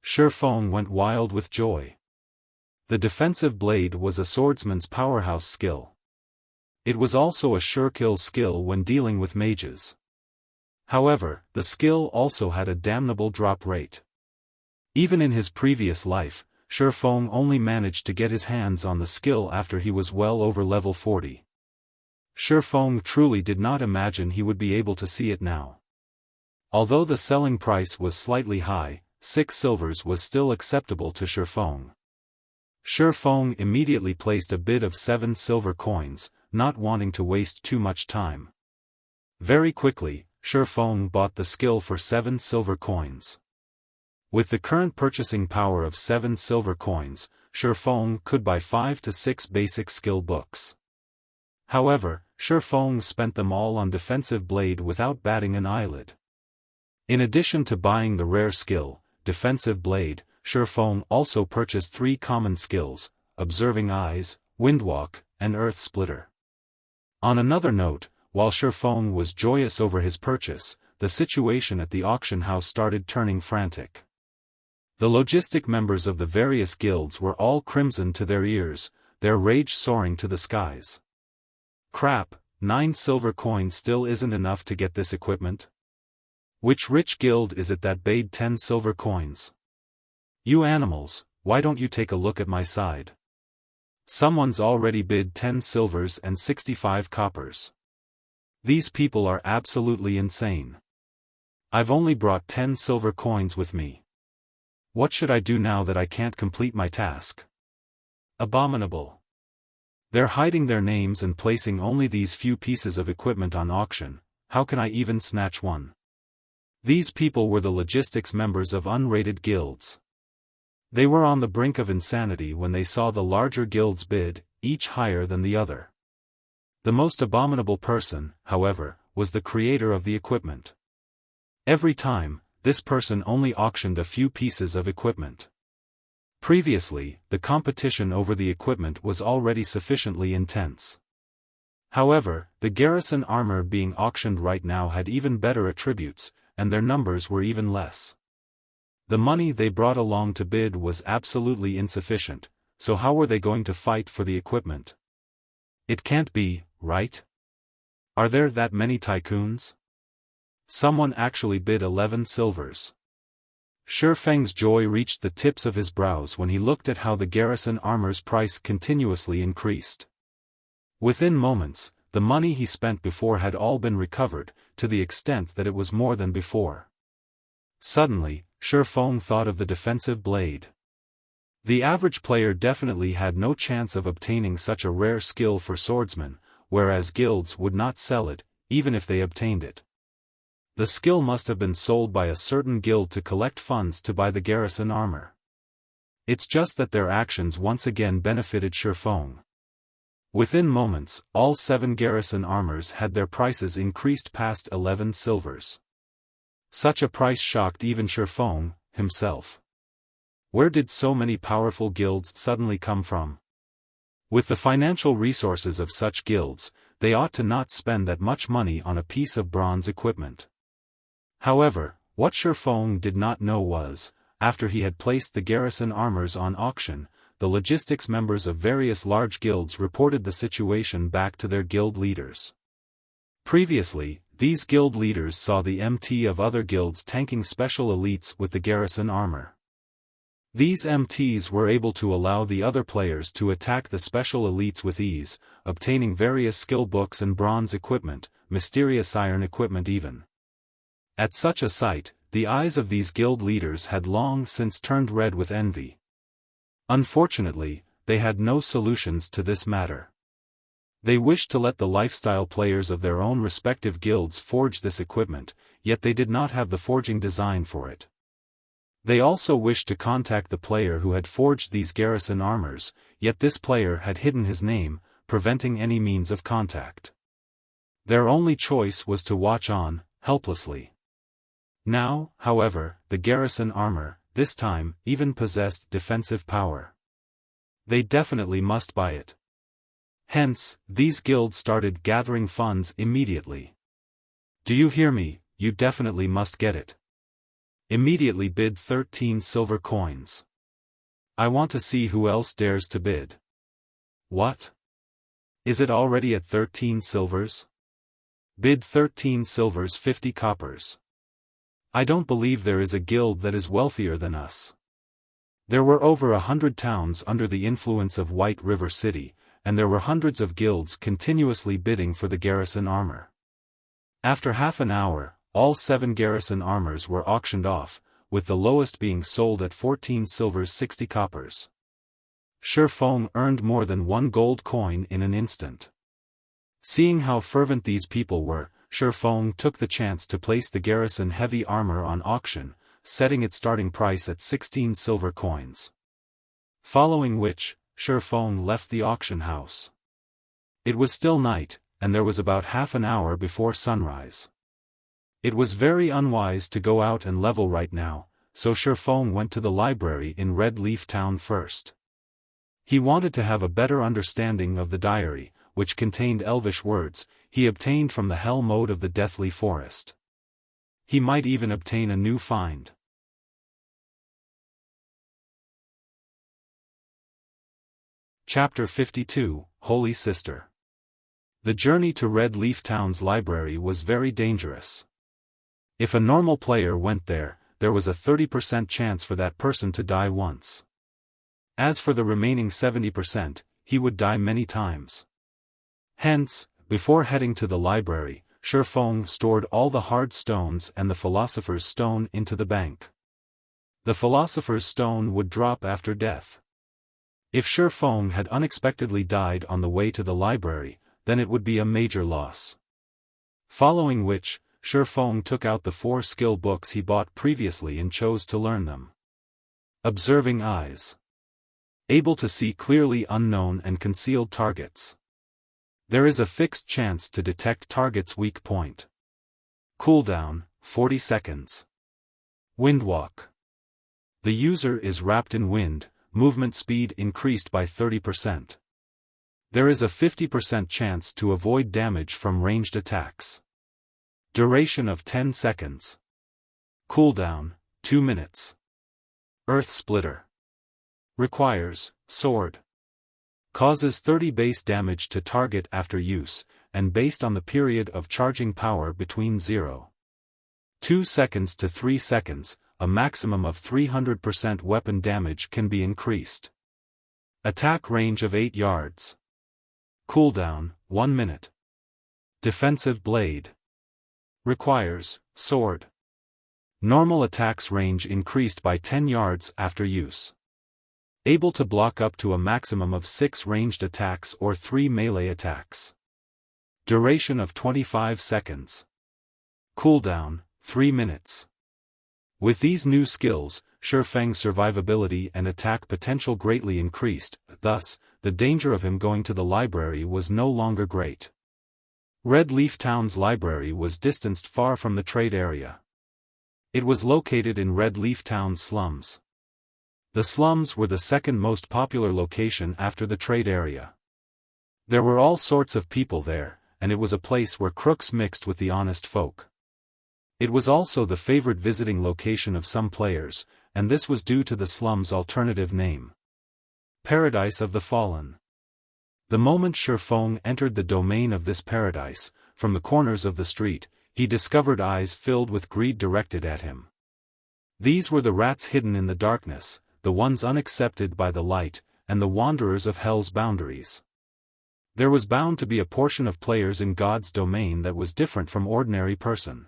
Xiaofan went wild with joy. The defensive blade was a swordsman's powerhouse skill. It was also a sure kill skill when dealing with mages. However, the skill also had a damnable drop rate. Even in his previous life, Xiaofan only managed to get his hands on the skill after he was well over level 40. Xiaofan truly did not imagine he would be able to see it now. Although the selling price was slightly high, 6 silvers was still acceptable to Xiaofan. Xiaofan immediately placed a bid of 7 silver coins, not wanting to waste too much time. Very quickly, Xiaofan bought the skill for 7 silver coins. With the current purchasing power of 7 silver coins, Xiaofan could buy 5 to 6 basic skill books. However, Xiaofan spent them all on defensive blade without batting an eyelid. In addition to buying the rare skill, defensive blade, Xiaofan also purchased 3 common skills, observing eyes, windwalk, and earth splitter. On another note, while Xiaofan was joyous over his purchase, the situation at the auction house started turning frantic. The logistic members of the various guilds were all crimson to their ears, their rage soaring to the skies. Crap, 9 silver coins still isn't enough to get this equipment? Which rich guild is it that paid 10 silver coins? You animals, why don't you take a look at my side? Someone's already bid 10 silvers and 65 coppers. These people are absolutely insane. I've only brought 10 silver coins with me. What should I do now that I can't complete my task? Abominable. They're hiding their names and placing only these few pieces of equipment on auction. How can I even snatch one? These people were the logistics members of unrated guilds. They were on the brink of insanity when they saw the larger guilds bid, each higher than the other. The most abominable person, however, was the creator of the equipment. Every time, this person only auctioned a few pieces of equipment. Previously, the competition over the equipment was already sufficiently intense. However, the Garrison armor being auctioned right now had even better attributes, and their numbers were even less. The money they brought along to bid was absolutely insufficient, so how were they going to fight for the equipment? It can't be, right? Are there that many tycoons? Someone actually bid 11 silvers. Shifeng's joy reached the tips of his brows when he looked at how the Garrison armor's price continuously increased. Within moments, the money he spent before had all been recovered, to the extent that it was more than before. Suddenly, Shifeng thought of the defensive blade. The average player definitely had no chance of obtaining such a rare skill for swordsmen, whereas guilds would not sell it, even if they obtained it. The skill must have been sold by a certain guild to collect funds to buy the Garrison armor. It's just that their actions once again benefited Shifeng. Within moments, all 7 Garrison armors had their prices increased past 11 silvers. Such a price shocked even Shifeng himself. Where did so many powerful guilds suddenly come from? With the financial resources of such guilds, they ought to not spend that much money on a piece of bronze equipment. However, what Shifeng did not know was, after he had placed the Garrison armors on auction, the logistics members of various large guilds reported the situation back to their guild leaders. Previously, these guild leaders saw the MT of other guilds tanking special elites with the Garrison armor. These MTs were able to allow the other players to attack the special elites with ease, obtaining various skill books and bronze equipment, mysterious iron equipment even. At such a sight, the eyes of these guild leaders had long since turned red with envy. Unfortunately, they had no solutions to this matter. They wished to let the lifestyle players of their own respective guilds forge this equipment, yet they did not have the forging design for it. They also wished to contact the player who had forged these Garrison armors, yet this player had hidden his name, preventing any means of contact. Their only choice was to watch on, helplessly. Now, however, the Garrison armor, this time, even possessed defensive power. They definitely must buy it. Hence, these guilds started gathering funds immediately. Do you hear me? You definitely must get it. Immediately bid 13 silver coins. I want to see who else dares to bid. What? Is it already at 13 silvers? Bid 13 silvers 50 coppers. I don't believe there is a guild that is wealthier than us. There were over 100 towns under the influence of White River City, and there were hundreds of guilds continuously bidding for the Garrison armor. After half an hour, all 7 Garrison armors were auctioned off, with the lowest being sold at 14 silvers 60 coppers. Shifeng earned more than 1 gold coin in an instant. Seeing how fervent these people were, Shifeng took the chance to place the Garrison heavy armor on auction, setting its starting price at 16 silver coins. Following which, Shifeng left the auction house. It was still night, and there was about half an hour before sunrise. It was very unwise to go out and level right now, so Shifeng went to the library in Red Leaf Town first. He wanted to have a better understanding of the diary, which contained elvish words, he obtained from the hell mode of the Deathly Forest. He might even obtain a new find. Chapter 52, Holy Sister. The journey to Red Leaf Town's library was very dangerous. If a normal player went there there was a 30% chance for that person to die once. As for the remaining 70%, he would die many times. Hence, before heading to the library, Xiaofan stored all the hard stones and the Philosopher's Stone into the bank. The Philosopher's Stone would drop after death. If Xiaofan had unexpectedly died on the way to the library, then it would be a major loss. Following which, Xiaofan took out the 4 skill books he bought previously and chose to learn them. Observing eyes. Able to see clearly unknown and concealed targets. There is a fixed chance to detect target's weak point. Cooldown, 40 seconds. Windwalk. The user is wrapped in wind, movement speed increased by 30%. There is a 50% chance to avoid damage from ranged attacks. Duration of 10 seconds. Cooldown, 2 minutes. Earth Splitter. Requires, sword. Causes 30 base damage to target after use, and based on the period of charging power between 0.2 seconds to 3 seconds, a maximum of 300% weapon damage can be increased. Attack range of 8 yards. Cooldown, 1 minute. Defensive Blade. Requires, sword. Normal attacks range increased by 10 yards after use. Able to block up to a maximum of 6 ranged attacks or 3 melee attacks. Duration of 25 seconds. Cooldown, 3 minutes. With these new skills, Xiaofang's survivability and attack potential greatly increased, thus, the danger of him going to the library was no longer great. Red Leaf Town's library was distanced far from the trade area. It was located in Red Leaf Town's slums. The slums were the second most popular location after the trade area. There were all sorts of people there, and it was a place where crooks mixed with the honest folk. It was also the favorite visiting location of some players, and this was due to the slum's alternative name. Paradise of the Fallen. The moment Xiaofan entered the domain of this paradise, from the corners of the street, he discovered eyes filled with greed directed at him. These were the rats hidden in the darkness, the ones unaccepted by the light, and the wanderers of hell's boundaries. There was bound to be a portion of players in God's domain that was different from ordinary person.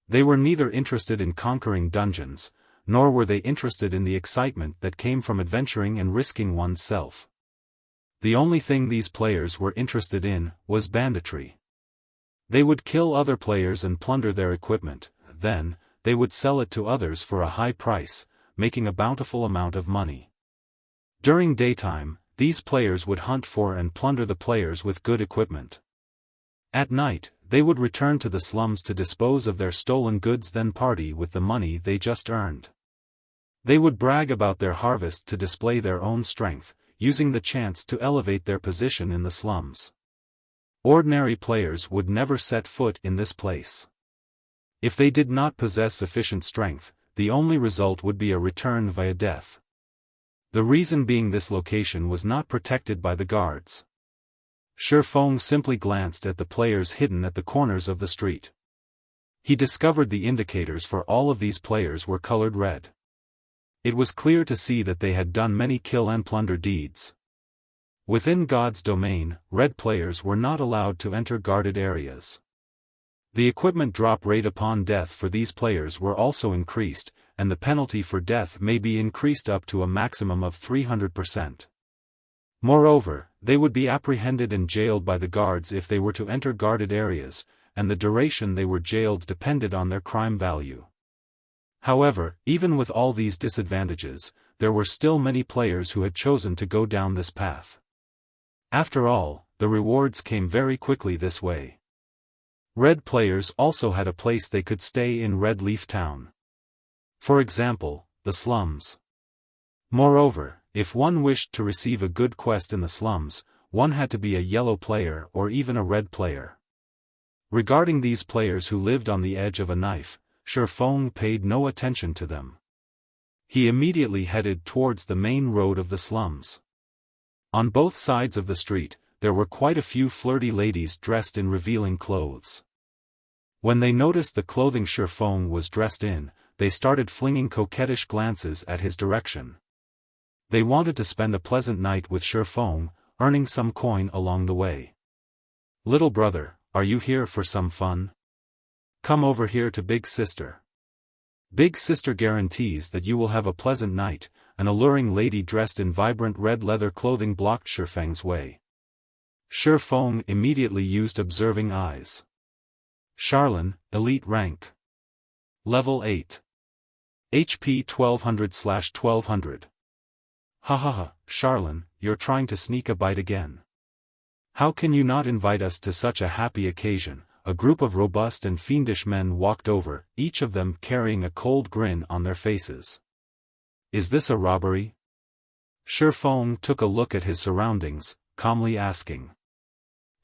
They were neither interested in conquering dungeons, nor were they interested in the excitement that came from adventuring and risking one's self. The only thing these players were interested in was banditry. They would kill other players and plunder their equipment, then, they would sell it to others for a high price, making a bountiful amount of money. During daytime, these players would hunt for and plunder the players with good equipment. At night, they would return to the slums to dispose of their stolen goods, then party with the money they just earned. They would brag about their harvest to display their own strength, using the chance to elevate their position in the slums. Ordinary players would never set foot in this place. If they did not possess sufficient strength, the only result would be a return via death. The reason being this location was not protected by the guards. Xiaofan simply glanced at the players hidden at the corners of the street. He discovered the indicators for all of these players were colored red. It was clear to see that they had done many kill and plunder deeds. Within God's domain, red players were not allowed to enter guarded areas. The equipment drop rate upon death for these players were also increased, and the penalty for death may be increased up to a maximum of 300%. Moreover, they would be apprehended and jailed by the guards if they were to enter guarded areas, and the duration they were jailed depended on their crime value. However, even with all these disadvantages, there were still many players who had chosen to go down this path. After all, the rewards came very quickly this way. Red players also had a place they could stay in Red Leaf Town. For example, the slums. Moreover, if one wished to receive a good quest in the slums, one had to be a yellow player or even a red player. Regarding these players who lived on the edge of a knife, Xiaofan paid no attention to them. He immediately headed towards the main road of the slums. On both sides of the street, there were quite a few flirty ladies dressed in revealing clothes. When they noticed the clothing Xiaofan was dressed in, they started flinging coquettish glances at his direction. They wanted to spend a pleasant night with Xiaofan, earning some coin along the way. "Little brother, are you here for some fun? Come over here to Big Sister. Big Sister guarantees that you will have a pleasant night." An alluring lady dressed in vibrant red leather clothing blocked Xiaofang's way. Xiaofan immediately used observing eyes. Charlene, Elite Rank. Level 8. HP 1200/1200. Hahaha, Charlene, you're trying to sneak a bite again. How can you not invite us to such a happy occasion? A group of robust and fiendish men walked over, each of them carrying a cold grin on their faces. Is this a robbery? Xiaofan took a look at his surroundings, calmly asking.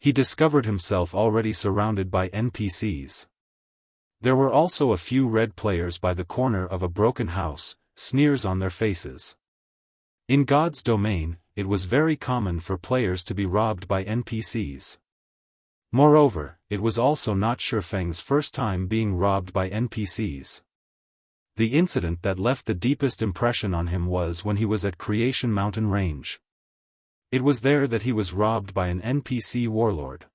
He discovered himself already surrounded by NPCs. There were also a few red players by the corner of a broken house, sneers on their faces. In God's domain, it was very common for players to be robbed by NPCs. Moreover, it was also not Xiaofang's first time being robbed by NPCs. The incident that left the deepest impression on him was when he was at Creation Mountain Range. It was there that he was robbed by an NPC warlord.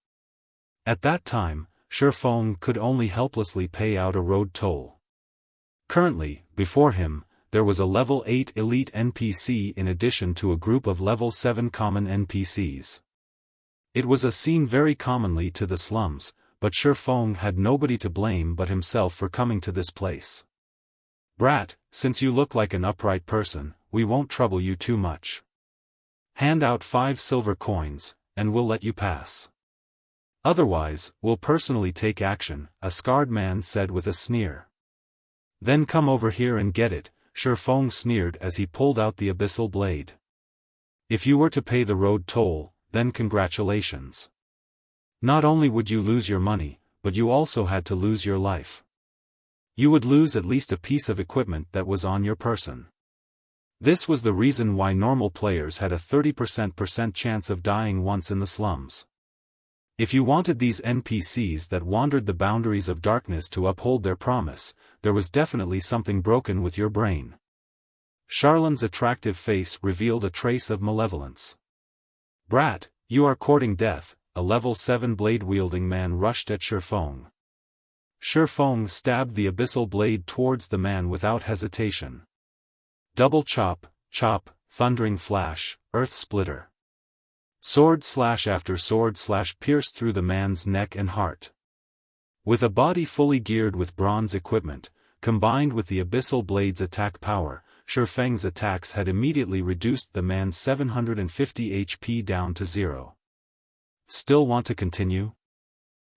At that time, Xiaofan could only helplessly pay out a road toll. Currently, before him, there was a level 8 elite NPC in addition to a group of level 7 common NPCs. It was a scene very commonly to the slums, but Xiaofan had nobody to blame but himself for coming to this place. Brat, since you look like an upright person, we won't trouble you too much. Hand out 5 silver coins, and we'll let you pass. Otherwise, we'll personally take action, a scarred man said with a sneer. Then come over here and get it, Xiaofan sneered as he pulled out the abyssal blade. If you were to pay the road toll, then congratulations. Not only would you lose your money, but you also had to lose your life. You would lose at least a piece of equipment that was on your person. This was the reason why normal players had a 30% chance of dying once in the slums. If you wanted these NPCs that wandered the boundaries of darkness to uphold their promise, there was definitely something broken with your brain. Charlene's attractive face revealed a trace of malevolence. Brat, you are courting death, a level 7 blade-wielding man rushed at Xiaofan. Xiaofan stabbed the abyssal blade towards the man without hesitation. Double chop, chop, thundering flash, earth splitter. Sword slash after sword slash pierced through the man's neck and heart. With a body fully geared with bronze equipment, combined with the abyssal blade's attack power, Xiaofang's attacks had immediately reduced the man's 750 HP down to 0. Still want to continue?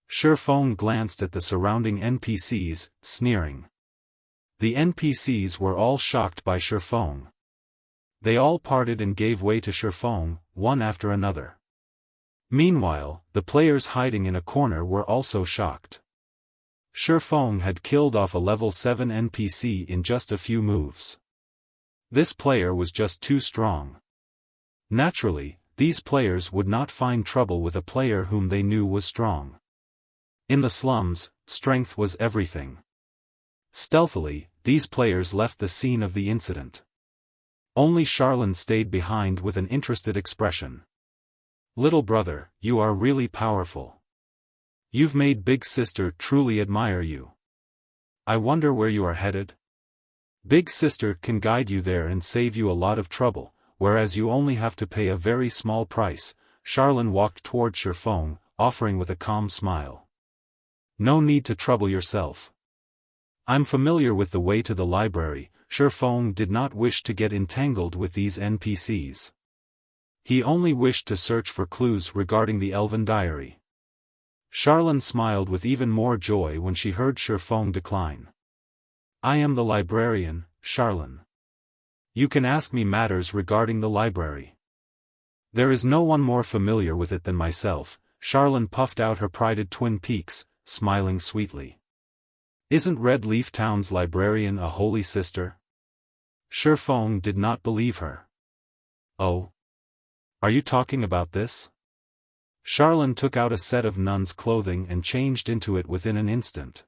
Xiaofan glanced at the surrounding NPCs, sneering. The NPCs were all shocked by Xiaofan. They all parted and gave way to Xiaofan, one after another. Meanwhile, the players hiding in a corner were also shocked. Xiaofan had killed off a level 7 NPC in just a few moves. This player was just too strong. Naturally, these players would not find trouble with a player whom they knew was strong. In the slums, strength was everything. Stealthily, these players left the scene of the incident. Only Charlene stayed behind with an interested expression. Little brother, you are really powerful. You've made Big Sister truly admire you. I wonder where you are headed? Big Sister can guide you there and save you a lot of trouble, whereas you only have to pay a very small price. Charlene walked toward Xiaofan, offering with a calm smile. No need to trouble yourself. I'm familiar with the way to the library. Xiaofan did not wish to get entangled with these NPCs. He only wished to search for clues regarding the Elven Diary. Charlene smiled with even more joy when she heard Xiaofan decline. I am the librarian, Charlene. You can ask me matters regarding the library. There is no one more familiar with it than myself. Charlene puffed out her prided twin peaks, smiling sweetly. Isn't Red Leaf Town's librarian a holy sister? Xiaofan did not believe her. Oh? Are you talking about this? Charlene took out a set of nun's clothing and changed into it within an instant.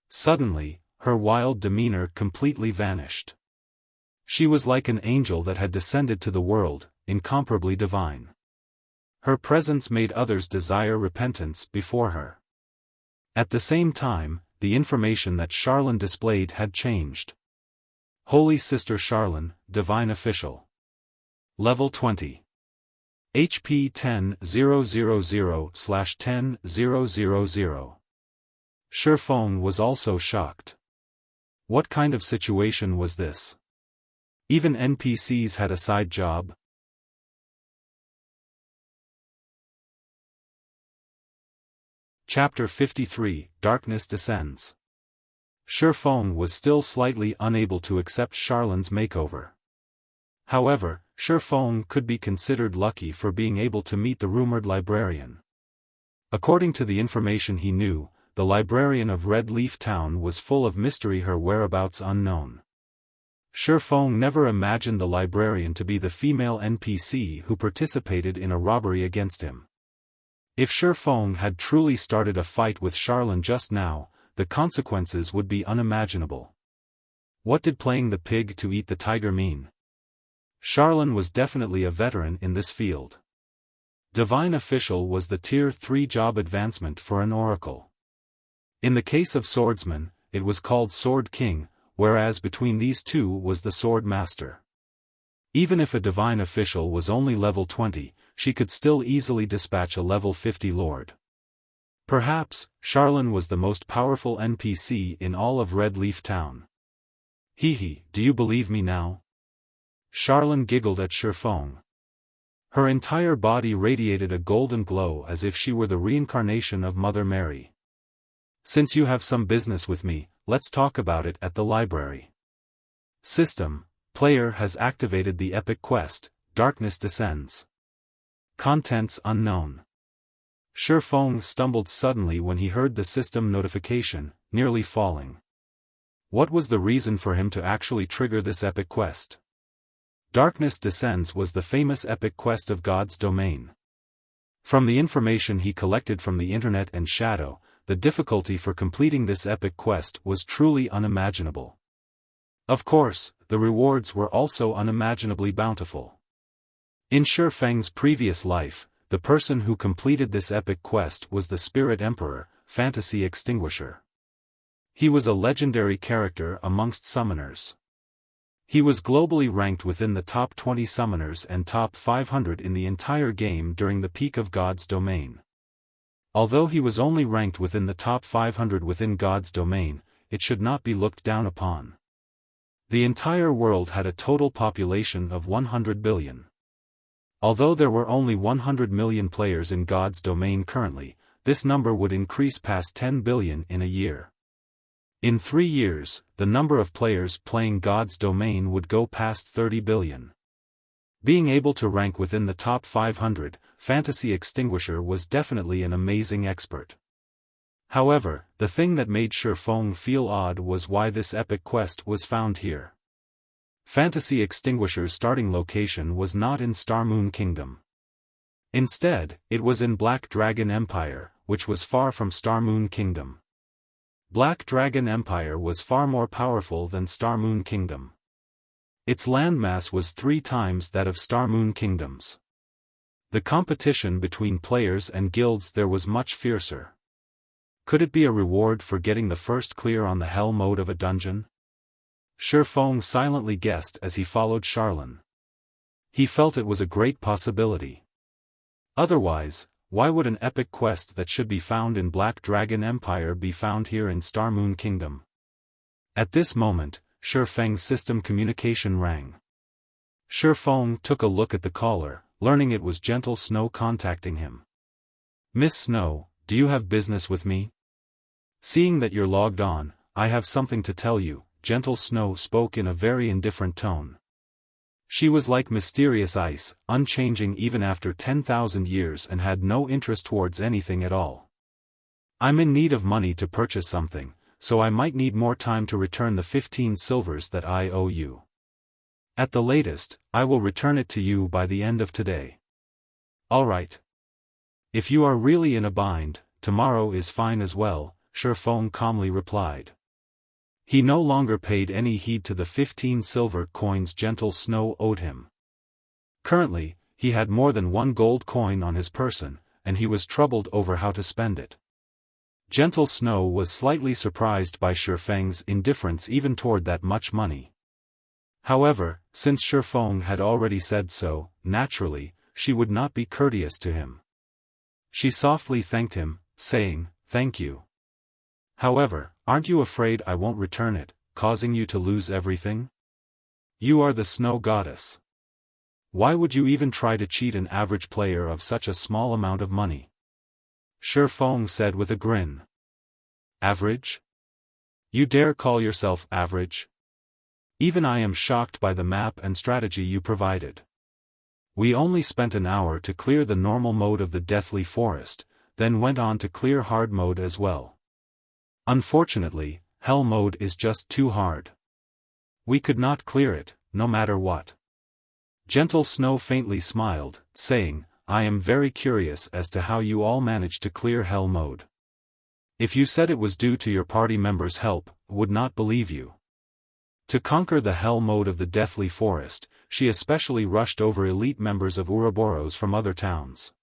Suddenly, her wild demeanor completely vanished. She was like an angel that had descended to the world, incomparably divine. Her presence made others desire repentance before her. At the same time, the information that Charlene displayed had changed. Holy Sister Charlene, Divine Official. Level 20. HP 10,000/10,000. Xiaofan was also shocked. What kind of situation was this? Even NPCs had a side job? Chapter 53, Darkness Descends. Xiaofan was still slightly unable to accept Charlene's makeover. However, Xiaofan could be considered lucky for being able to meet the rumored librarian. According to the information he knew, the librarian of Red Leaf Town was full of mystery, her whereabouts unknown. Xiaofan never imagined the librarian to be the female NPC who participated in a robbery against him. If Xiaofan had truly started a fight with Charlene just now, the consequences would be unimaginable. What did playing the pig to eat the tiger mean? Charlene was definitely a veteran in this field. Divine Official was the Tier 3 job advancement for an oracle. In the case of swordsman, it was called Sword King, whereas between these two was the Sword Master. Even if a Divine Official was only level 20, she could still easily dispatch a level 50 lord. Perhaps, Charlene was the most powerful NPC in all of Red Leaf Town. Hee, do you believe me now? Charlene giggled at Xiaofan. Her entire body radiated a golden glow as if she were the reincarnation of Mother Mary. Since you have some business with me, let's talk about it at the library. System: player has activated the epic quest, Darkness Descends. Contents unknown. Xiaofan stumbled suddenly when he heard the system notification, nearly falling. What was the reason for him to actually trigger this epic quest? Darkness Descends was the famous epic quest of God's domain. From the information he collected from the internet and Shadow, the difficulty for completing this epic quest was truly unimaginable. Of course, the rewards were also unimaginably bountiful. In Xiaofang's previous life, the person who completed this epic quest was the Spirit Emperor, Fantasy Extinguisher. He was a legendary character amongst summoners. He was globally ranked within the top 20 summoners and top 500 in the entire game during the peak of God's domain. Although he was only ranked within the top 500 within God's domain, it should not be looked down upon. The entire world had a total population of 100 billion. Although there were only 100 million players in God's domain currently, this number would increase past 10 billion in a year. In 3 years, the number of players playing God's domain would go past 30 billion. Being able to rank within the top 500, Fantasy Extinguisher was definitely an amazing expert. However, the thing that made Xiaofan feel odd was why this epic quest was found here. Fantasy Extinguisher's starting location was not in Starmoon Kingdom. Instead, it was in Black Dragon Empire, which was far from Starmoon Kingdom. Black Dragon Empire was far more powerful than Starmoon Kingdom. Its landmass was 3 times that of Starmoon Kingdom's. The competition between players and guilds there was much fiercer. Could it be a reward for getting the first clear on the hell mode of a dungeon? Xiaofan silently guessed as he followed Charlene. He felt it was a great possibility. Otherwise, why would an epic quest that should be found in Black Dragon Empire be found here in Starmoon Kingdom? At this moment, Xiaofang's system communication rang. Xiaofan took a look at the caller, learning it was Gentle Snow contacting him. Miss Snow, do you have business with me? Seeing that you're logged on, I have something to tell you, Gentle Snow spoke in a very indifferent tone. She was like mysterious ice, unchanging even after 10,000 years and had no interest towards anything at all. I'm in need of money to purchase something, so I might need more time to return the 15 silvers that I owe you. At the latest, I will return it to you by the end of today. Alright. If you are really in a bind, tomorrow is fine as well, Xiaofan calmly replied. He no longer paid any heed to the 15 silver coins Gentle Snow owed him. Currently, he had more than 1 gold coin on his person, and he was troubled over how to spend it. Gentle Snow was slightly surprised by Xiaofang's indifference even toward that much money. However, since Xiaofan had already said so, naturally, she would not be courteous to him. She softly thanked him, saying, "Thank you. However, aren't you afraid I won't return it, causing you to lose everything? You are the snow goddess. Why would you even try to cheat an average player of such a small amount of money?" Xiaofan said with a grin. "Average? You dare call yourself average? Even I am shocked by the map and strategy you provided. We only spent an hour to clear the normal mode of the Deathly Forest, then went on to clear hard mode as well. Unfortunately, hell mode is just too hard. We could not clear it, no matter what." Gentle Snow faintly smiled, saying, "I am very curious as to how you all managed to clear hell mode. If you said it was due to your party members' help, would not believe you." To conquer the hell mode of the Deathly Forest, she especially rushed over elite members of Ouroboros from other towns.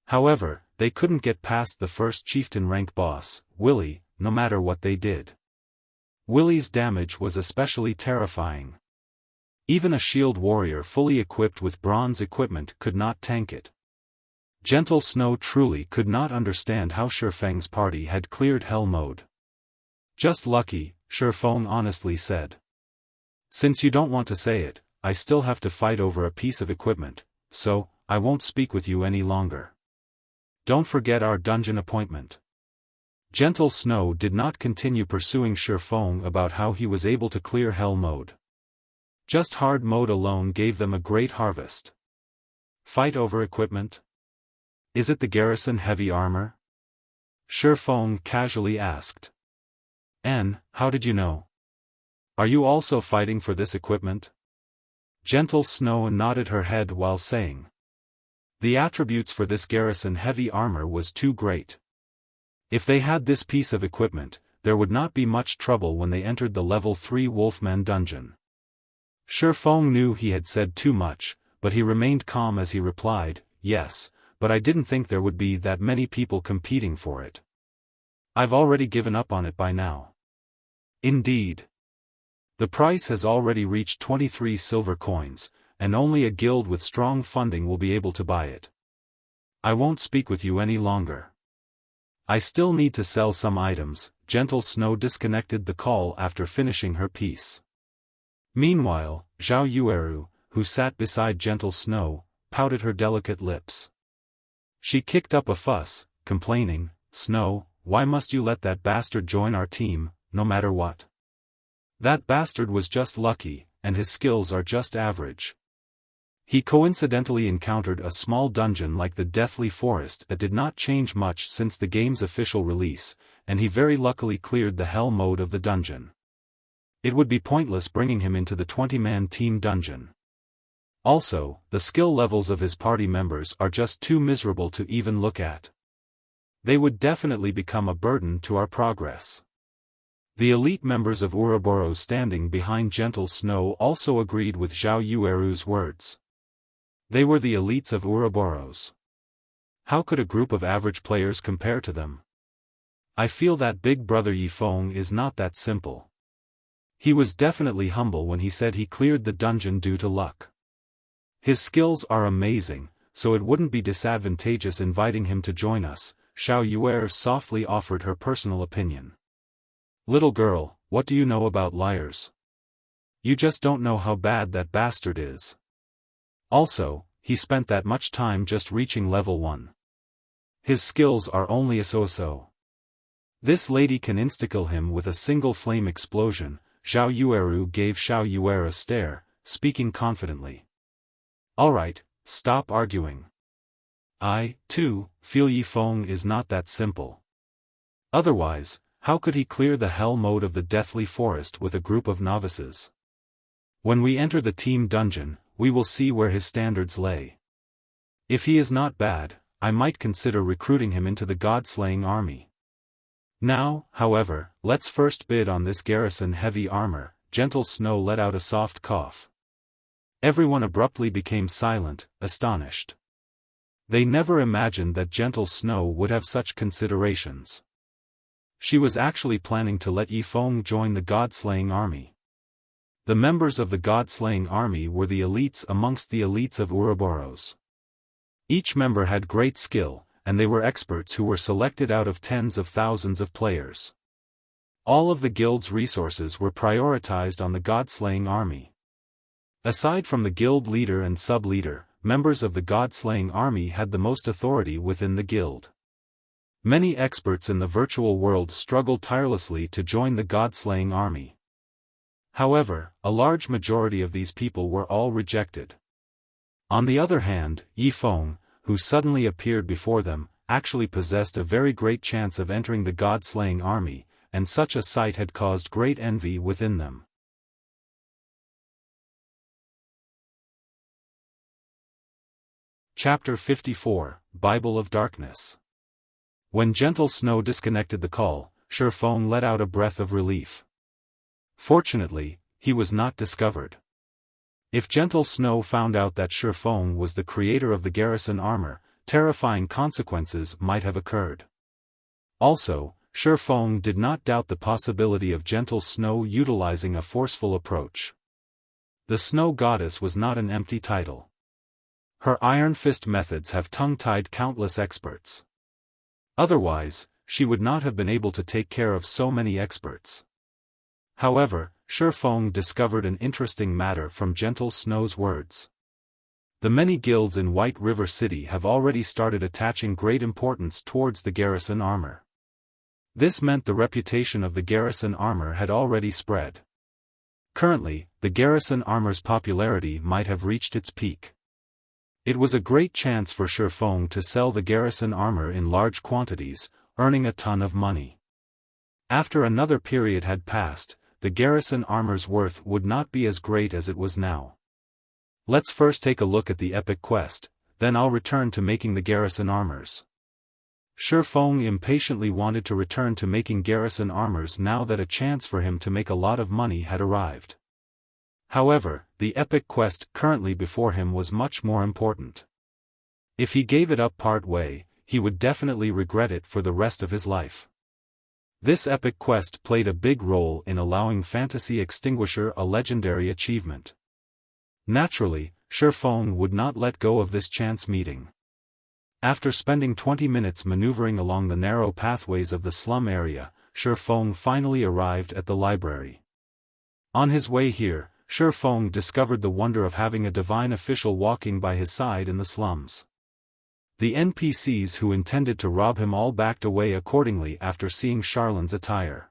However, they couldn't get past the first chieftain rank boss, Willy, no matter what they did. Willy's damage was especially terrifying. Even a shield warrior fully equipped with bronze equipment could not tank it. Gentle Snow truly could not understand how Xiaofang's party had cleared hell mode. "Just lucky," Xiaofan honestly said. "Since you don't want to say it, I still have to fight over a piece of equipment, so, I won't speak with you any longer. Don't forget our dungeon appointment." Gentle Snow did not continue pursuing Xiaofan about how he was able to clear hell mode. Just hard mode alone gave them a great harvest. Fight over equipment? Is it the Garrison heavy armor? Xiaofan casually asked. How did you know? Are you also fighting for this equipment? Gentle Snow nodded her head while saying. The attributes for this Garrison heavy armor was too great. If they had this piece of equipment, there would not be much trouble when they entered the level 3 Wolfman dungeon. Xiaofan knew he had said too much, but he remained calm as he replied, "Yes, but I didn't think there would be that many people competing for it. I've already given up on it by now." Indeed. The price has already reached 23 silver coins, and only a guild with strong funding will be able to buy it. I won't speak with you any longer. I still need to sell some items. Gentle Snow disconnected the call after finishing her piece. Meanwhile, Zhao Yueru, who sat beside Gentle Snow, pouted her delicate lips. She kicked up a fuss, complaining, "Snow, why must you let that bastard join our team, no matter what? That bastard was just lucky, and his skills are just average. He coincidentally encountered a small dungeon like the Deathly Forest that did not change much since the game's official release, and he very luckily cleared the hell mode of the dungeon. It would be pointless bringing him into the 20-man team dungeon. Also, the skill levels of his party members are just too miserable to even look at. They would definitely become a burden to our progress." The elite members of Ouroboros standing behind Gentle Snow also agreed with Zhao Yueru's words. They were the elites of Ouroboros. How could a group of average players compare to them? I feel that Big Brother Yifeng is not that simple. He was definitely humble when he said he cleared the dungeon due to luck. His skills are amazing, so it wouldn't be disadvantageous inviting him to join us. Zhao Yuer softly offered her personal opinion. "Little girl, what do you know about liars? You just don't know how bad that bastard is. Also, he spent that much time just reaching level 1. His skills are only a so-so. This lady can insta-kill him with a single flame explosion." Zhao Yueru gave Zhao Yuer a stare, speaking confidently. "Alright, stop arguing. I, too, feel Yifeng is not that simple. Otherwise, how could he clear the hell mode of the Deathly Forest with a group of novices? When we enter the team dungeon, we will see where his standards lay. If he is not bad, I might consider recruiting him into the god-slaying army." Now, however, let's first bid on this Garrison heavy armor. Gentle Snow let out a soft cough. Everyone abruptly became silent, astonished. They never imagined that Gentle Snow would have such considerations. She was actually planning to let Yifeng join the God-slaying army. The members of the God-slaying army were the elites amongst the elites of Ouroboros. Each member had great skill, and they were experts who were selected out of tens of thousands of players. All of the guild's resources were prioritized on the God-slaying army. Aside from the guild leader and sub-leader, members of the God-slaying army had the most authority within the guild. Many experts in the virtual world struggled tirelessly to join the God-slaying army. However, a large majority of these people were all rejected. On the other hand, Yifeng, who suddenly appeared before them, actually possessed a very great chance of entering the God-slaying army, and such a sight had caused great envy within them. Chapter 54, Bible of Darkness. When Gentle Snow disconnected the call, Xiaofan let out a breath of relief. Fortunately, he was not discovered. If Gentle Snow found out that Xiaofan was the creator of the Garrison armor, terrifying consequences might have occurred. Also, Xiaofan did not doubt the possibility of Gentle Snow utilizing a forceful approach. The Snow Goddess was not an empty title. Her Iron Fist methods have tongue-tied countless experts. Otherwise, she would not have been able to take care of so many experts. However, Xiaofan discovered an interesting matter from Gentle Snow's words. The many guilds in White River City have already started attaching great importance towards the Garrison armor. This meant the reputation of the Garrison armor had already spread. Currently, the Garrison armor's popularity might have reached its peak. It was a great chance for Xiaofan to sell the Garrison armor in large quantities, earning a ton of money. After another period had passed, the Garrison armor's worth would not be as great as it was now. Let's first take a look at the epic quest, then I'll return to making the Garrison armors. Xiaofan impatiently wanted to return to making Garrison armors now that a chance for him to make a lot of money had arrived. However, the epic quest currently before him was much more important. If he gave it up part way, he would definitely regret it for the rest of his life. This epic quest played a big role in allowing Fantasy Extinguisher a legendary achievement. Naturally, Xiaofan would not let go of this chance meeting. After spending 20 minutes maneuvering along the narrow pathways of the slum area, Xiaofan finally arrived at the library. On his way here, Xiaofan discovered the wonder of having a divine official walking by his side in the slums. The NPCs who intended to rob him all backed away accordingly after seeing Charlin's attire.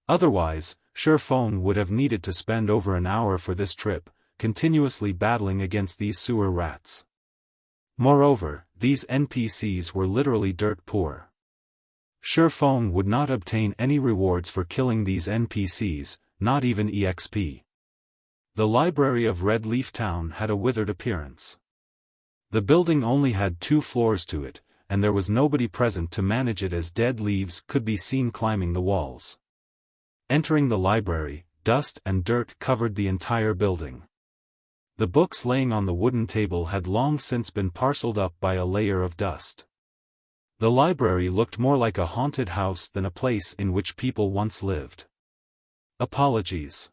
Otherwise, Xiaofan would have needed to spend over an hour for this trip, continuously battling against these sewer rats. Moreover, these NPCs were literally dirt poor. Xiaofan would not obtain any rewards for killing these NPCs, not even EXP. The library of Red Leaf Town had a withered appearance. The building only had 2 floors to it, and there was nobody present to manage it as dead leaves could be seen climbing the walls. Entering the library, dust and dirt covered the entire building. The books laying on the wooden table had long since been parceled up by a layer of dust. The library looked more like a haunted house than a place in which people once lived. Apologies.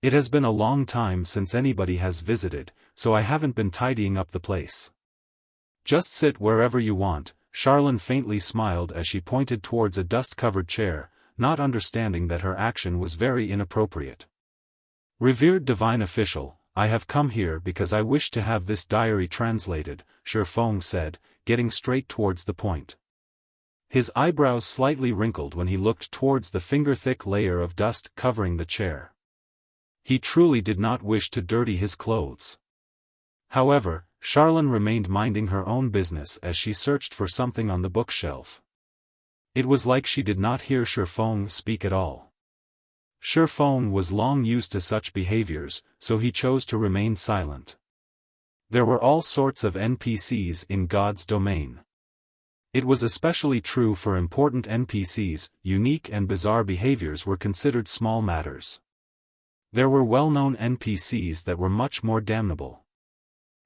It has been a long time since anybody has visited, so I haven't been tidying up the place. Just sit wherever you want, Charlin faintly smiled as she pointed towards a dust-covered chair, not understanding that her action was very inappropriate. Revered divine official, I have come here because I wish to have this diary translated, Xiaofan said, getting straight towards the point. His eyebrows slightly wrinkled when he looked towards the finger-thick layer of dust covering the chair. He truly did not wish to dirty his clothes. However, Charlin remained minding her own business as she searched for something on the bookshelf. It was like she did not hear Xiaofan speak at all. Xiaofan was long used to such behaviors, so he chose to remain silent. There were all sorts of NPCs in God's domain. It was especially true for important NPCs. Unique and bizarre behaviors were considered small matters. There were well-known NPCs that were much more damnable.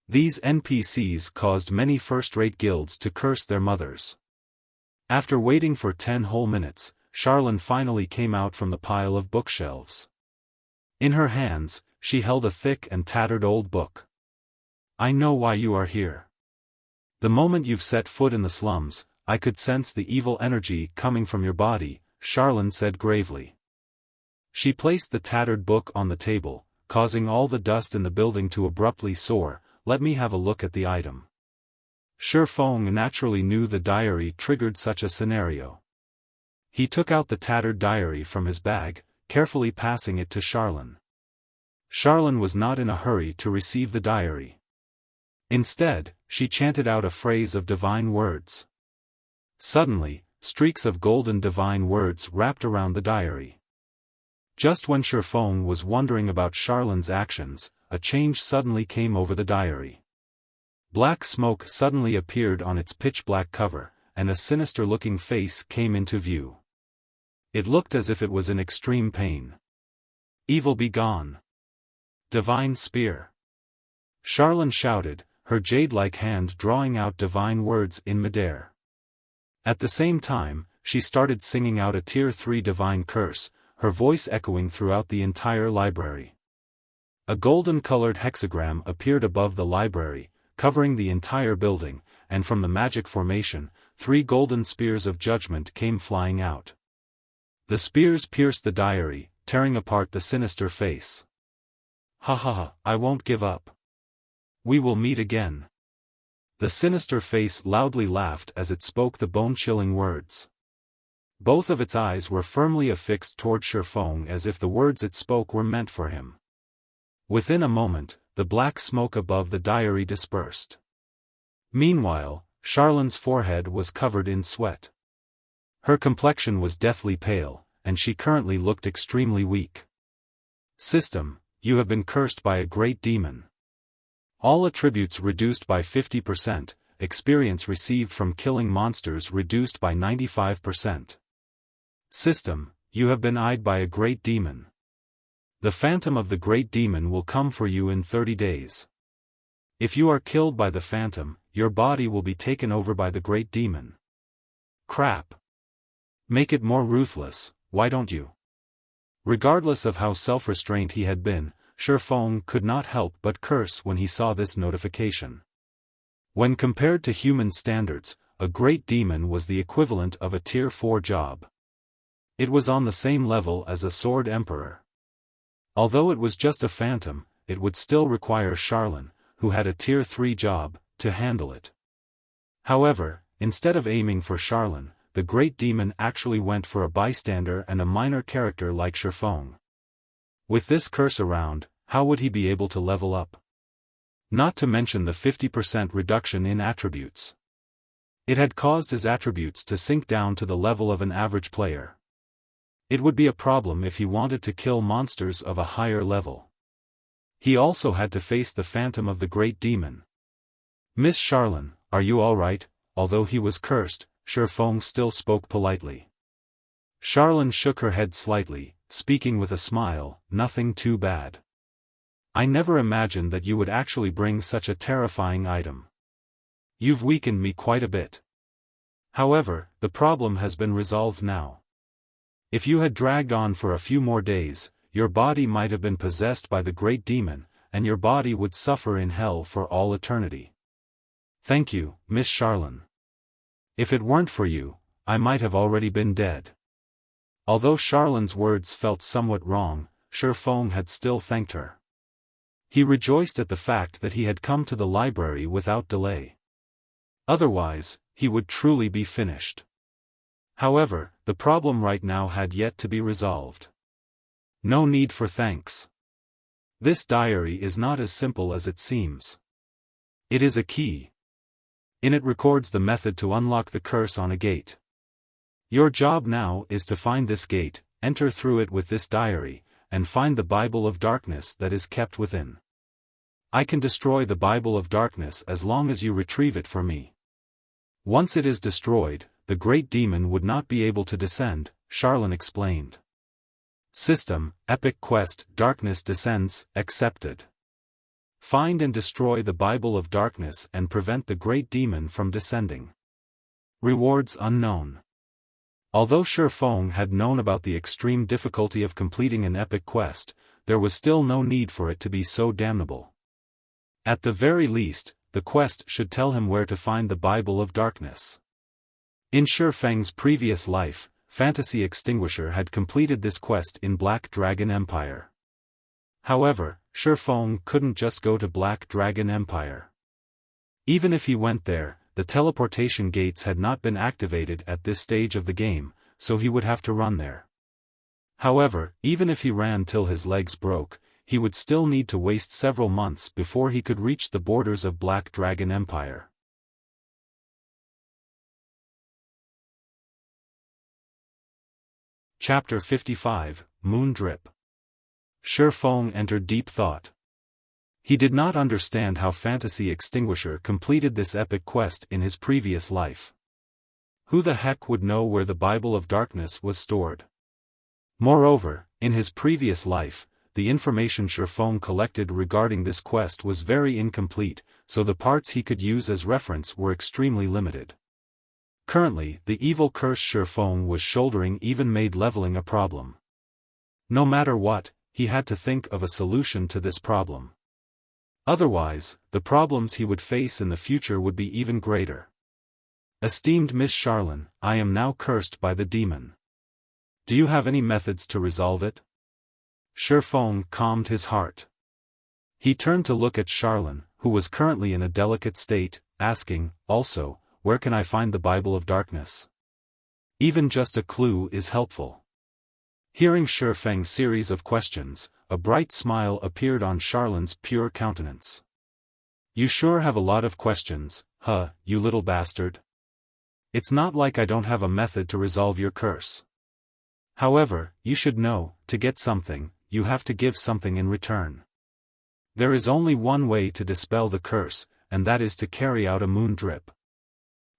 These NPCs caused many first-rate guilds to curse their mothers. After waiting for 10 whole minutes, Charlene finally came out from the pile of bookshelves. In her hands, she held a thick and tattered old book. "I know why you are here. The moment you've set foot in the slums, I could sense the evil energy coming from your body," Charlene said gravely. She placed the tattered book on the table, causing all the dust in the building to abruptly soar. "Let me have a look at the item." Xiaofan naturally knew the diary triggered such a scenario. He took out the tattered diary from his bag, carefully passing it to Charlene. Charlene was not in a hurry to receive the diary. Instead, she chanted out a phrase of divine words. Suddenly, streaks of golden divine words wrapped around the diary. Just when Xiaofan was wondering about Charlene's actions, a change suddenly came over the diary. Black smoke suddenly appeared on its pitch-black cover, and a sinister-looking face came into view. It looked as if it was in extreme pain. "Evil be gone. Divine spear." Charlene shouted, her jade-like hand drawing out divine words in midair. At the same time, she started singing out a Tier 3 divine curse, her voice echoing throughout the entire library. A golden-colored hexagram appeared above the library, covering the entire building, and from the magic formation, 3 golden spears of judgment came flying out. The spears pierced the diary, tearing apart the sinister face. "Ha ha ha, I won't give up. We will meet again." The sinister face loudly laughed as it spoke the bone-chilling words. Both of its eyes were firmly affixed toward Xiaofan as if the words it spoke were meant for him. Within a moment, the black smoke above the diary dispersed. Meanwhile, Charlene's forehead was covered in sweat. Her complexion was deathly pale, and she currently looked extremely weak. "System, you have been cursed by a great demon. All attributes reduced by 50%, experience received from killing monsters reduced by 95%. System, you have been eyed by a great demon. The phantom of the great demon will come for you in 30 days. If you are killed by the phantom, your body will be taken over by the great demon." Crap. Make it more ruthless, why don't you? Regardless of how self-restrained he had been, Xiaofan could not help but curse when he saw this notification. When compared to human standards, a great demon was the equivalent of a Tier 4 job. It was on the same level as a sword emperor. Although it was just a phantom, it would still require Charlene, who had a Tier 3 job, to handle it. However, instead of aiming for Charlene, the great demon actually went for a bystander and a minor character like Xiaofan. With this curse around, how would he be able to level up? Not to mention the 50% reduction in attributes. It had caused his attributes to sink down to the level of an average player. It would be a problem if he wanted to kill monsters of a higher level. He also had to face the phantom of the great demon. "Miss Charlene, are you alright?" Although he was cursed, Xiaofan still spoke politely. Charlene shook her head slightly, speaking with a smile, "Nothing too bad. I never imagined that you would actually bring such a terrifying item. You've weakened me quite a bit. However, the problem has been resolved now. If you had dragged on for a few more days, your body might have been possessed by the great demon, and your body would suffer in hell for all eternity. Thank you, Miss Charlene. If it weren't for you, I might have already been dead." Although Charlene's words felt somewhat wrong, Xiaofan had still thanked her. He rejoiced at the fact that he had come to the library without delay. Otherwise, he would truly be finished. However, the problem right now had yet to be resolved. No need for thanks. This diary is not as simple as it seems. It is a key. In it records the method to unlock the curse on a gate. Your job now is to find this gate, enter through it with this diary, and find the Bible of Darkness that is kept within. I can destroy the Bible of Darkness as long as you retrieve it for me. Once it is destroyed, the great demon would not be able to descend, Charlene explained. System, Epic Quest, Darkness Descends, accepted. Find and destroy the Bible of Darkness and prevent the great demon from descending. Rewards unknown. Although Xiaofan had known about the extreme difficulty of completing an epic quest, there was still no need for it to be so damnable. At the very least, the quest should tell him where to find the Bible of Darkness. In Xiaofan's previous life, Fantasy Extinguisher had completed this quest in Black Dragon Empire. However, Xiaofan couldn't just go to Black Dragon Empire. Even if he went there, the teleportation gates had not been activated at this stage of the game, so he would have to run there. However, even if he ran till his legs broke, he would still need to waste several months before he could reach the borders of Black Dragon Empire. Chapter 55, Moon Drip. Xiaofan entered deep thought. He did not understand how Fantasy Extinguisher completed this epic quest in his previous life. Who the heck would know where the Bible of Darkness was stored? Moreover, in his previous life, the information Xiaofan collected regarding this quest was very incomplete, so the parts he could use as reference were extremely limited. Currently, the evil curse Xiaofan was shouldering even made leveling a problem. No matter what, he had to think of a solution to this problem. Otherwise, the problems he would face in the future would be even greater. Esteemed Miss Charlene, I am now cursed by the demon. Do you have any methods to resolve it? Xiaofan calmed his heart. He turned to look at Charlene, who was currently in a delicate state, asking, also, where can I find the Bible of Darkness? Even just a clue is helpful. Hearing Xiaofan's series of questions, a bright smile appeared on Charlene's pure countenance. You sure have a lot of questions, huh, you little bastard? It's not like I don't have a method to resolve your curse. However, you should know, to get something, you have to give something in return. There is only one way to dispel the curse, and that is to carry out a moon drip.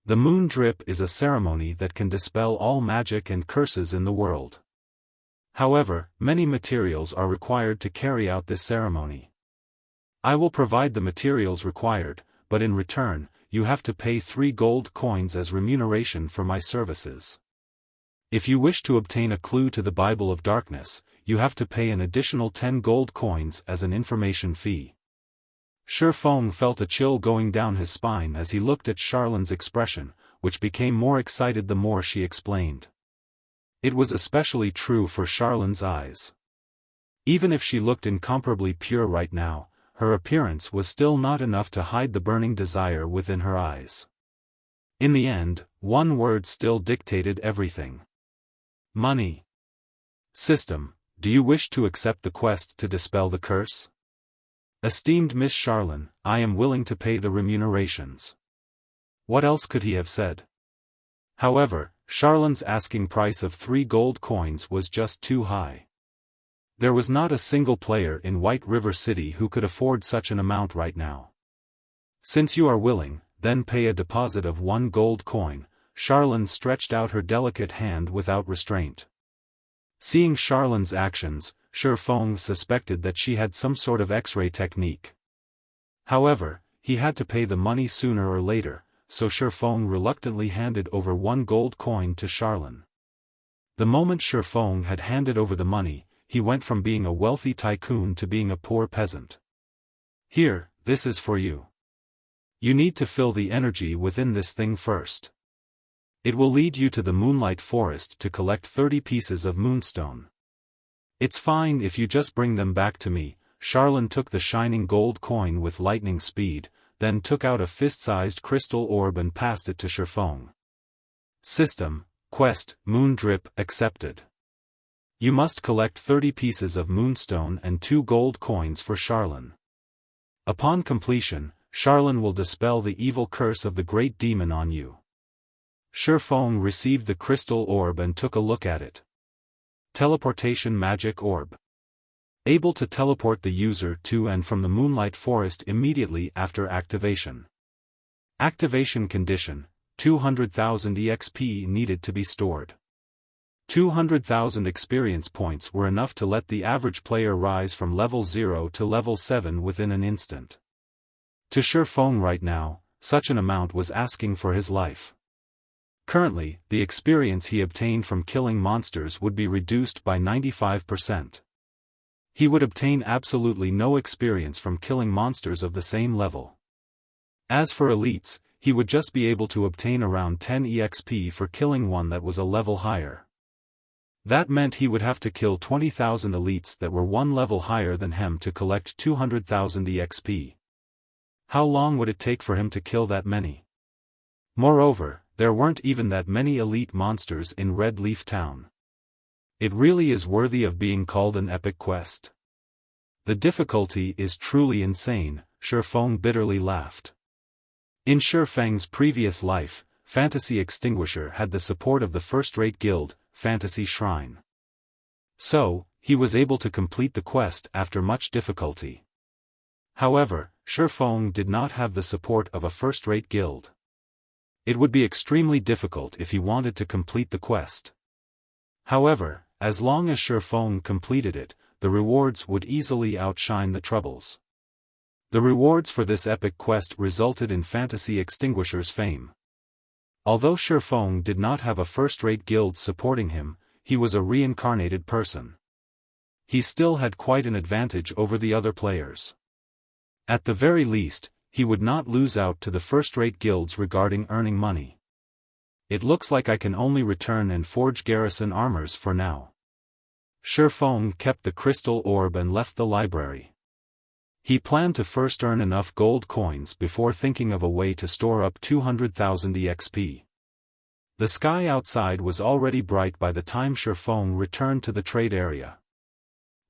The moon drip is a ceremony that can dispel all magic and curses in the world. However, many materials are required to carry out this ceremony. I will provide the materials required, but in return, you have to pay 3 gold coins as remuneration for my services. If you wish to obtain a clue to the Bible of Darkness, you have to pay an additional 10 gold coins as an information fee. Xiaofan felt a chill going down his spine as he looked at Charlene's expression, which became more excited the more she explained. It was especially true for Charlene's eyes. Even if she looked incomparably pure right now, her appearance was still not enough to hide the burning desire within her eyes. In the end, one word still dictated everything. Money. System, do you wish to accept the quest to dispel the curse? Esteemed Miss Charlene, I am willing to pay the remunerations. What else could he have said? However, Charlene's asking price of 3 gold coins was just too high. There was not a single player in White River City who could afford such an amount right now. Since you are willing, then pay a deposit of 1 gold coin. Charlene stretched out her delicate hand without restraint. Seeing Charlene's actions, Xiaofan suspected that she had some sort of X-ray technique. However, he had to pay the money sooner or later, so Xiaofan reluctantly handed over 1 gold coin to Charlene. The moment Xiaofan had handed over the money, he went from being a wealthy tycoon to being a poor peasant. Here, this is for you. You need to fill the energy within this thing first. It will lead you to the Moonlight Forest to collect 30 pieces of moonstone. It's fine if you just bring them back to me. Charlene took the shining gold coin with lightning speed, then took out a fist-sized crystal orb and passed it to Xiaofan. System, quest, moon drip, accepted. You must collect 30 pieces of moonstone and 2 gold coins for Charlene. Upon completion, Charlene will dispel the evil curse of the great demon on you. Xiaofan received the crystal orb and took a look at it. Teleportation magic orb. Able to teleport the user to and from the Moonlight Forest immediately after activation. Activation condition, 200,000 EXP needed to be stored. 200,000 experience points were enough to let the average player rise from level 0 to level 7 within an instant. To Xiaofan right now, such an amount was asking for his life. Currently, the experience he obtained from killing monsters would be reduced by 95%. He would obtain absolutely no experience from killing monsters of the same level. As for elites, he would just be able to obtain around 10 EXP for killing one that was a level higher. That meant he would have to kill 20,000 elites that were one level higher than him to collect 200,000 EXP. How long would it take for him to kill that many? Moreover, there weren't even that many elite monsters in Red Leaf Town. It really is worthy of being called an epic quest. The difficulty is truly insane, Xiaofan bitterly laughed. In Xiaofang's previous life, Fantasy Extinguisher had the support of the first-rate guild, Fantasy Shrine. So, he was able to complete the quest after much difficulty. However, Xiaofan did not have the support of a first-rate guild. It would be extremely difficult if he wanted to complete the quest. However, as long as Xiaofan completed it, the rewards would easily outshine the troubles. The rewards for this epic quest resulted in Fantasy Extinguisher's fame. Although Xiaofan did not have a first-rate guild supporting him, he was a reincarnated person. He still had quite an advantage over the other players. At the very least, he would not lose out to the first-rate guilds regarding earning money. It looks like I can only return and forge Garrison armors for now. Xiaofan kept the crystal orb and left the library. He planned to first earn enough gold coins before thinking of a way to store up 200,000 EXP. The sky outside was already bright by the time Xiaofan returned to the trade area.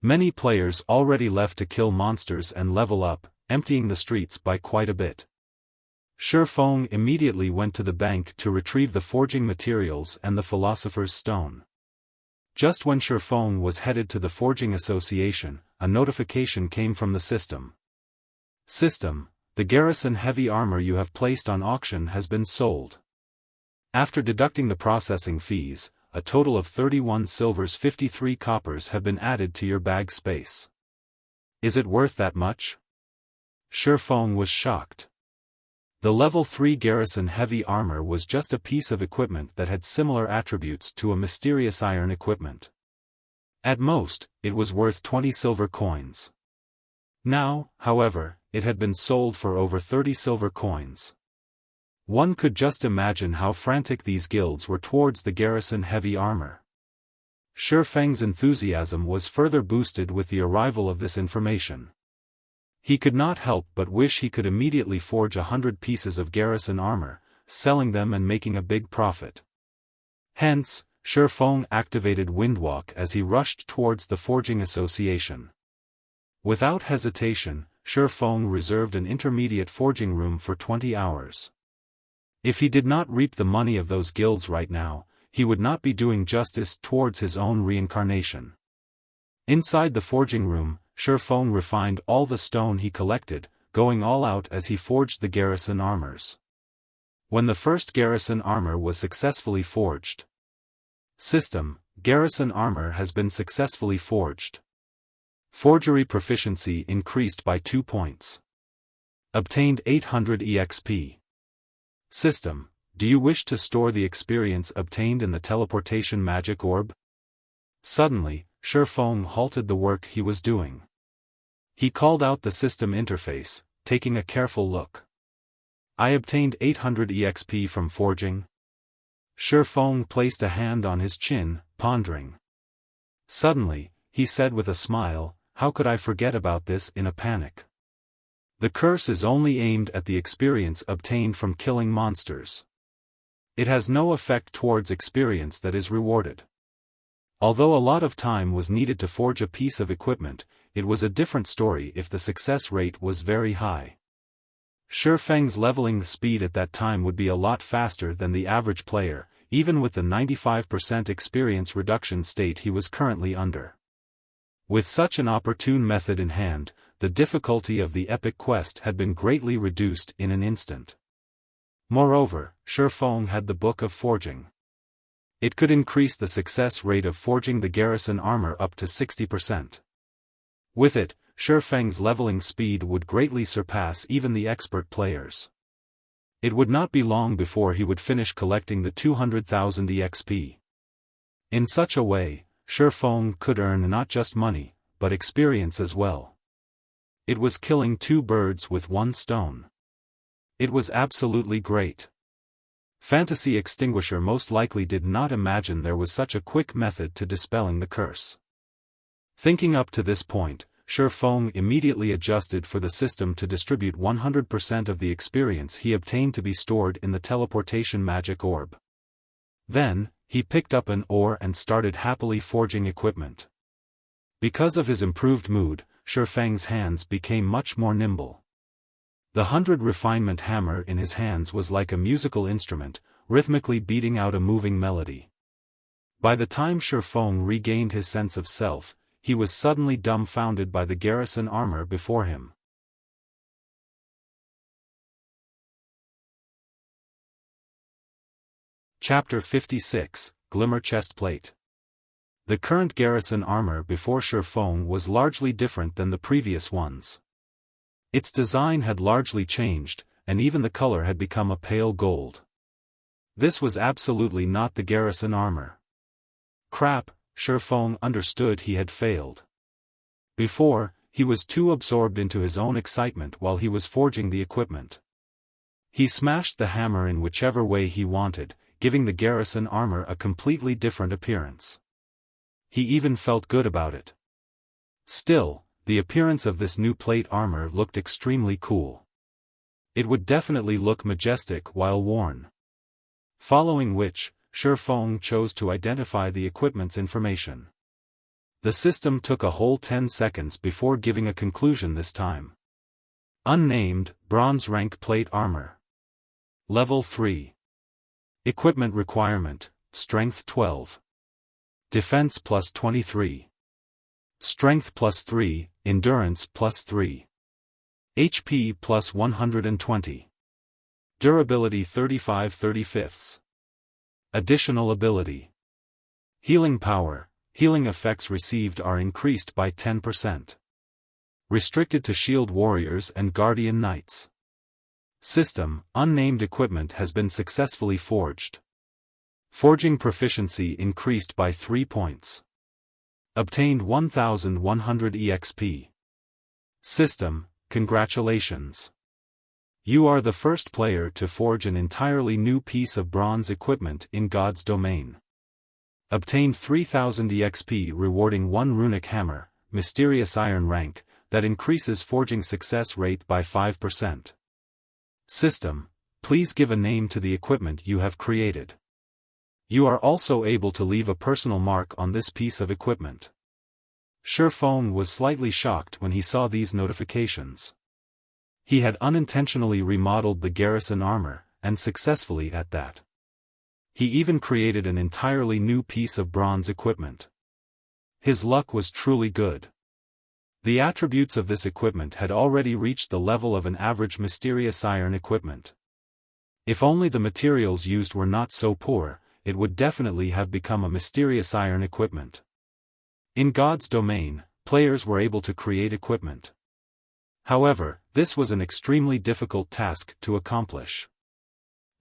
Many players already left to kill monsters and level up, emptying the streets by quite a bit. Xiaofan immediately went to the bank to retrieve the forging materials and the Philosopher's Stone. Just when Xiaofan was headed to the Forging Association, a notification came from the system. System, the Garrison heavy armor you have placed on auction has been sold. After deducting the processing fees, a total of 31 silvers 53 coppers have been added to your bag space. Is it worth that much? Xiaofan was shocked. The level 3 Garrison heavy armor was just a piece of equipment that had similar attributes to a mysterious iron equipment. At most, it was worth 20 silver coins. Now, however, it had been sold for over 30 silver coins. One could just imagine how frantic these guilds were towards the Garrison heavy armor. Xiaofang's enthusiasm was further boosted with the arrival of this information. He could not help but wish he could immediately forge 100 pieces of Garrison armor, selling them and making a big profit. Hence, Xiaofan activated Windwalk as he rushed towards the Forging Association. Without hesitation, Xiaofan reserved an intermediate forging room for 20 hours. If he did not reap the money of those guilds right now, he would not be doing justice towards his own reincarnation. Inside the forging room, Xiaofan refined all the stone he collected, going all out as he forged the Garrison armors. When the first Garrison armor was successfully forged. System, Garrison armor has been successfully forged. Forgery proficiency increased by 2 points. Obtained 800 EXP. System, do you wish to store the experience obtained in the teleportation magic orb? Suddenly, Xiaofan halted the work he was doing. He called out the system interface, taking a careful look. I obtained 800 EXP from forging. Xiaofan placed a hand on his chin, pondering. Suddenly, he said with a smile, how could I forget about this in a panic? The curse is only aimed at the experience obtained from killing monsters. It has no effect towards experience that is rewarded. Although a lot of time was needed to forge a piece of equipment, it was a different story if the success rate was very high. Xiaofang's leveling speed at that time would be a lot faster than the average player, even with the 95% experience reduction state he was currently under. With such an opportune method in hand, the difficulty of the epic quest had been greatly reduced in an instant. Moreover, Xiaofan had the Book of Forging. It could increase the success rate of forging the Garrison armor up to 60%. With it, Xiaofan's leveling speed would greatly surpass even the expert players. It would not be long before he would finish collecting the 200,000 EXP. In such a way, Xiaofan could earn not just money, but experience as well. It was killing two birds with one stone. It was absolutely great. Fantasy Extinguisher most likely did not imagine there was such a quick method to dispelling the curse. Thinking up to this point, Xiaofan immediately adjusted for the system to distribute 100% of the experience he obtained to be stored in the teleportation magic orb. Then, he picked up an ore and started happily forging equipment. Because of his improved mood, Xiaofan's hands became much more nimble. The 100 refinement hammer in his hands was like a musical instrument, rhythmically beating out a moving melody. By the time Xiaofan regained his sense of self, he was suddenly dumbfounded by the Garrison armor before him. Chapter 56, Glimmer Chestplate. The current Garrison armor before Xiaofan was largely different than the previous ones. Its design had largely changed, and even the color had become a pale gold. This was absolutely not the Garrison armor. Crap, Xiaofan understood he had failed. Before, he was too absorbed into his own excitement while he was forging the equipment. He smashed the hammer in whichever way he wanted, giving the Garrison armor a completely different appearance. He even felt good about it. Still, the appearance of this new plate armor looked extremely cool. It would definitely look majestic while worn. Following which, Xiaofan chose to identify the equipment's information. The system took a whole 10 seconds before giving a conclusion this time. Unnamed, bronze rank plate armor. Level 3. Equipment requirement, Strength 12. Defense plus 23. Strength plus 3, Endurance plus 3. HP plus 120. Durability 35/35. Additional ability. Healing power, healing effects received are increased by 10%. Restricted to shield warriors and guardian knights. System, unnamed equipment has been successfully forged. Forging proficiency increased by 3 points. Obtained 1100 EXP. System, congratulations. You are the first player to forge an entirely new piece of bronze equipment in God's domain. Obtained 3000 EXP rewarding 1 runic hammer, mysterious iron rank, that increases forging success rate by 5%. System, please give a name to the equipment you have created. You are also able to leave a personal mark on this piece of equipment. Xiaofan was slightly shocked when he saw these notifications. He had unintentionally remodeled the Garrison armor, and successfully at that. He even created an entirely new piece of bronze equipment. His luck was truly good. The attributes of this equipment had already reached the level of an average mysterious iron equipment. If only the materials used were not so poor, it would definitely have become a mysterious iron equipment. In God's domain, players were able to create equipment. However, this was an extremely difficult task to accomplish.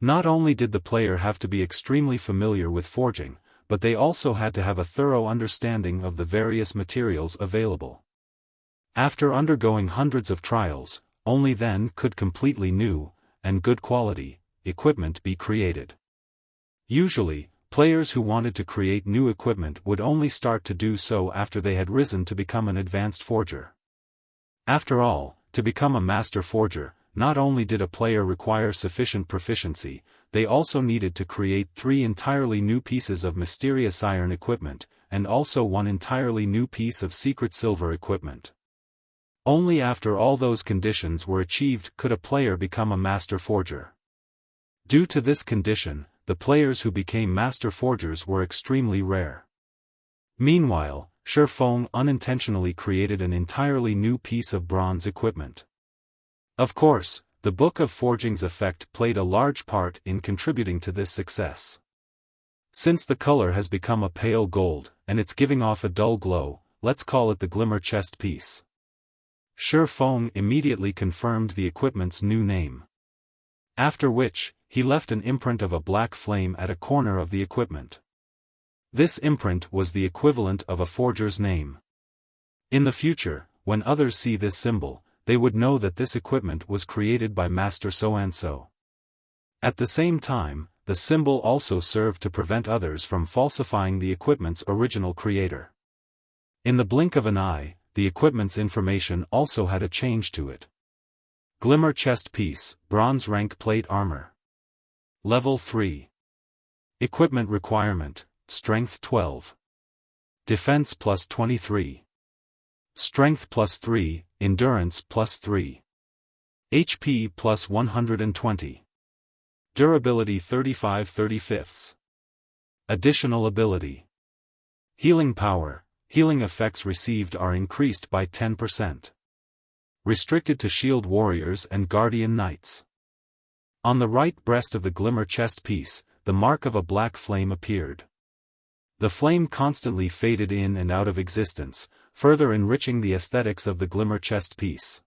Not only did the player have to be extremely familiar with forging, but they also had to have a thorough understanding of the various materials available. After undergoing hundreds of trials, only then could completely new, and good quality, equipment be created. Usually, players who wanted to create new equipment would only start to do so after they had risen to become an advanced forger. After all, to become a master forger, not only did a player require sufficient proficiency, they also needed to create 3 entirely new pieces of mysterious iron equipment, and also 1 entirely new piece of secret silver equipment. Only after all those conditions were achieved could a player become a master forger. Due to this condition, the players who became master forgers were extremely rare. Meanwhile, Xiaofan unintentionally created an entirely new piece of bronze equipment. Of course, the Book of Forging's effect played a large part in contributing to this success. Since the color has become a pale gold, and it's giving off a dull glow, let's call it the Glimmer chest piece. Xiaofan immediately confirmed the equipment's new name. After which, he left an imprint of a black flame at a corner of the equipment. This imprint was the equivalent of a forger's name. In the future, when others see this symbol, they would know that this equipment was created by Master so-and-so. At the same time, the symbol also served to prevent others from falsifying the equipment's original creator. In the blink of an eye, the equipment's information also had a change to it. Glimmer chest piece, bronze rank plate armor. Level 3. Equipment requirement, strength 12. Defense plus 23. Strength plus 3, endurance plus 3. HP plus 120. Durability 35/35. Additional ability. Healing power. Healing effects received are increased by 10%. Restricted to shield warriors and guardian knights. On the right breast of the Glimmer chest piece, the mark of a black flame appeared. The flame constantly faded in and out of existence, further enriching the aesthetics of the Glimmer chest piece.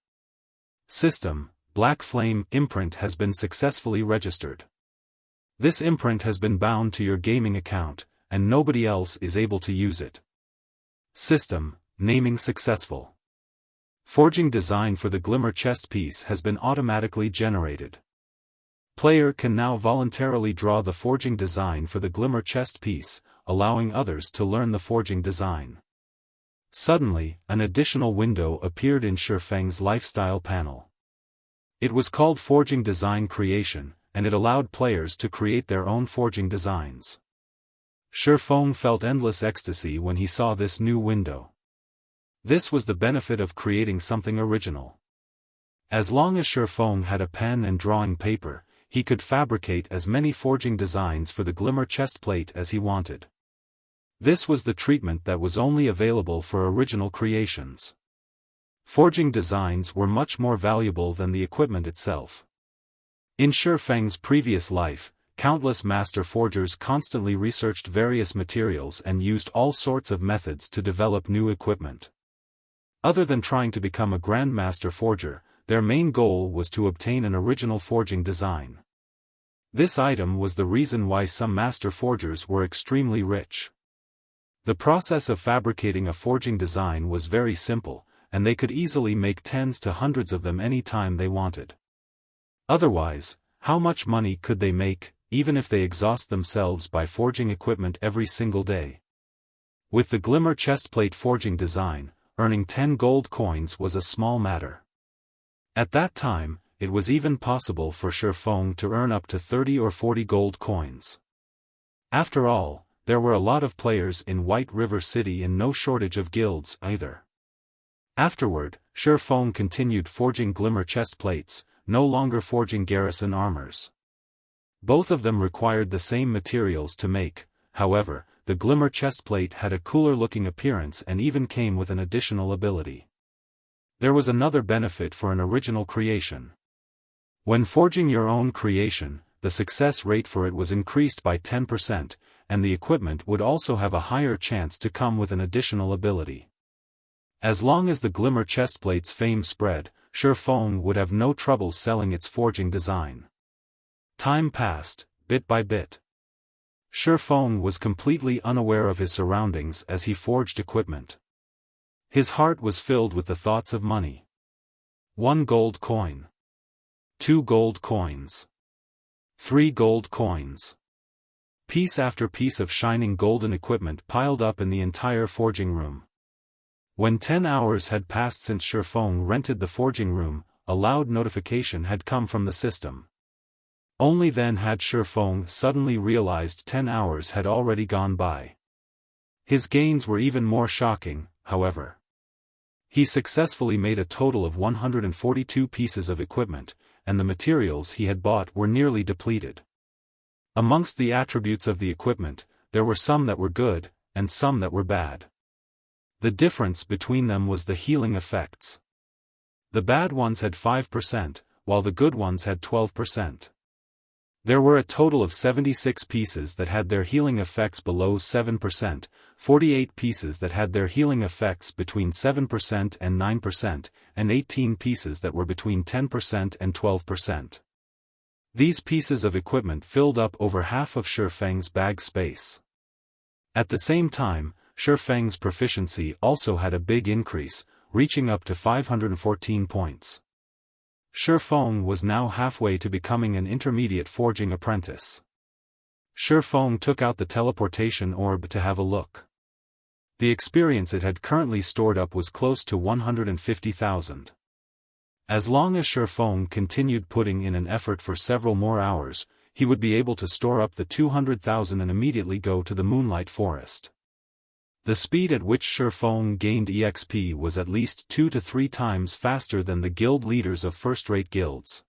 System: Black Flame imprint has been successfully registered. This imprint has been bound to your gaming account, and nobody else is able to use it. System: Naming successful. Forging design for the Glimmer chest piece has been automatically generated. Player can now voluntarily draw the forging design for the Glimmer chest piece, allowing others to learn the forging design. Suddenly, an additional window appeared in Xiaofan's lifestyle panel. It was called Forging Design Creation, and it allowed players to create their own forging designs. Xiaofan felt endless ecstasy when he saw this new window. This was the benefit of creating something original. As long as Xiaofan had a pen and drawing paper, he could fabricate as many forging designs for the Glimmer chestplate as he wanted. This was the treatment that was only available for original creations. Forging designs were much more valuable than the equipment itself. In Xiaofan's previous life, countless master forgers constantly researched various materials and used all sorts of methods to develop new equipment. Other than trying to become a grandmaster forger, their main goal was to obtain an original forging design. This item was the reason why some master forgers were extremely rich. The process of fabricating a forging design was very simple, and they could easily make tens to hundreds of them any time they wanted. Otherwise, how much money could they make, even if they exhaust themselves by forging equipment every single day? With the Glimmer chestplate forging design, earning 10 gold coins was a small matter. At that time, it was even possible for Xiaofan to earn up to 30 or 40 gold coins. After all, there were a lot of players in White River City and no shortage of guilds either. Afterward, Xiaofan continued forging Glimmer chestplates, no longer forging Garrison armors. Both of them required the same materials to make, however, the Glimmer chestplate had a cooler-looking appearance and even came with an additional ability. There was another benefit for an original creation. When forging your own creation, the success rate for it was increased by 10%, and the equipment would also have a higher chance to come with an additional ability. As long as the Glimmer chestplate's fame spread, Xiaofan would have no trouble selling its forging design. Time passed, bit by bit. Xiaofan was completely unaware of his surroundings as he forged equipment. His heart was filled with the thoughts of money. 1 gold coin. 2 gold coins. 3 gold coins. Piece after piece of shining golden equipment piled up in the entire forging room. When 10 hours had passed since Xiaofan rented the forging room, a loud notification had come from the system. Only then had Xiaofan suddenly realized 10 hours had already gone by. His gains were even more shocking, however. He successfully made a total of 142 pieces of equipment, and the materials he had bought were nearly depleted. Amongst the attributes of the equipment, there were some that were good, and some that were bad. The difference between them was the healing effects. The bad ones had 5%, while the good ones had 12%. There were a total of 76 pieces that had their healing effects below 7%, 48 pieces that had their healing effects between 7% and 9%, and 18 pieces that were between 10% and 12%. These pieces of equipment filled up over half of Xiaofan's bag space. At the same time, Xiaofan's proficiency also had a big increase, reaching up to 514 points. Xiaofan was now halfway to becoming an intermediate forging apprentice. Xiaofan took out the teleportation orb to have a look. The experience it had currently stored up was close to 150,000. As long as Xiaofan continued putting in an effort for several more hours, he would be able to store up the 200,000 and immediately go to the Moonlight Forest. The speed at which Xiaofan gained EXP was at least 2 to 3 times faster than the guild leaders of first-rate guilds.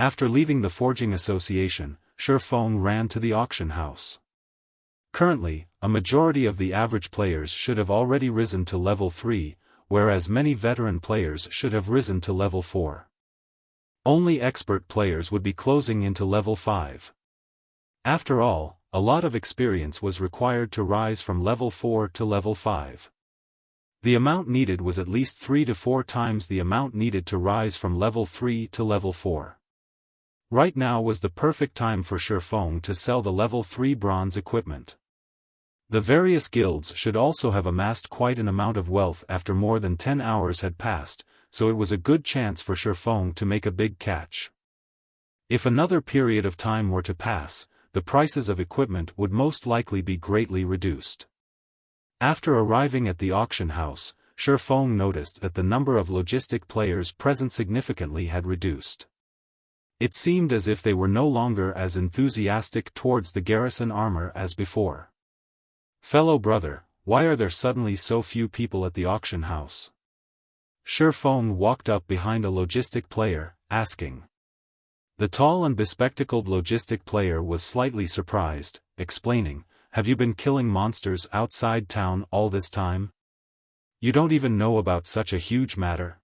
After leaving the Forging Association, Xiaofan ran to the auction house. Currently, a majority of the average players should have already risen to level 3, whereas many veteran players should have risen to level 4. Only expert players would be closing into level 5. After all, a lot of experience was required to rise from level 4 to level 5. The amount needed was at least 3 to 4 times the amount needed to rise from level 3 to level 4. Right now was the perfect time for Xiaofan to sell the level 3 bronze equipment. The various guilds should also have amassed quite an amount of wealth after more than 10 hours had passed, so it was a good chance for Xiaofan to make a big catch. If another period of time were to pass, the prices of equipment would most likely be greatly reduced. After arriving at the auction house, Xiaofan noticed that the number of logistic players present significantly had reduced. It seemed as if they were no longer as enthusiastic towards the Garrison armor as before. "Fellow brother, why are there suddenly so few people at the auction house?" Xiaofan walked up behind a logistic player, asking. The tall and bespectacled logistic player was slightly surprised, explaining, "Have you been killing monsters outside town all this time? You don't even know about such a huge matter?"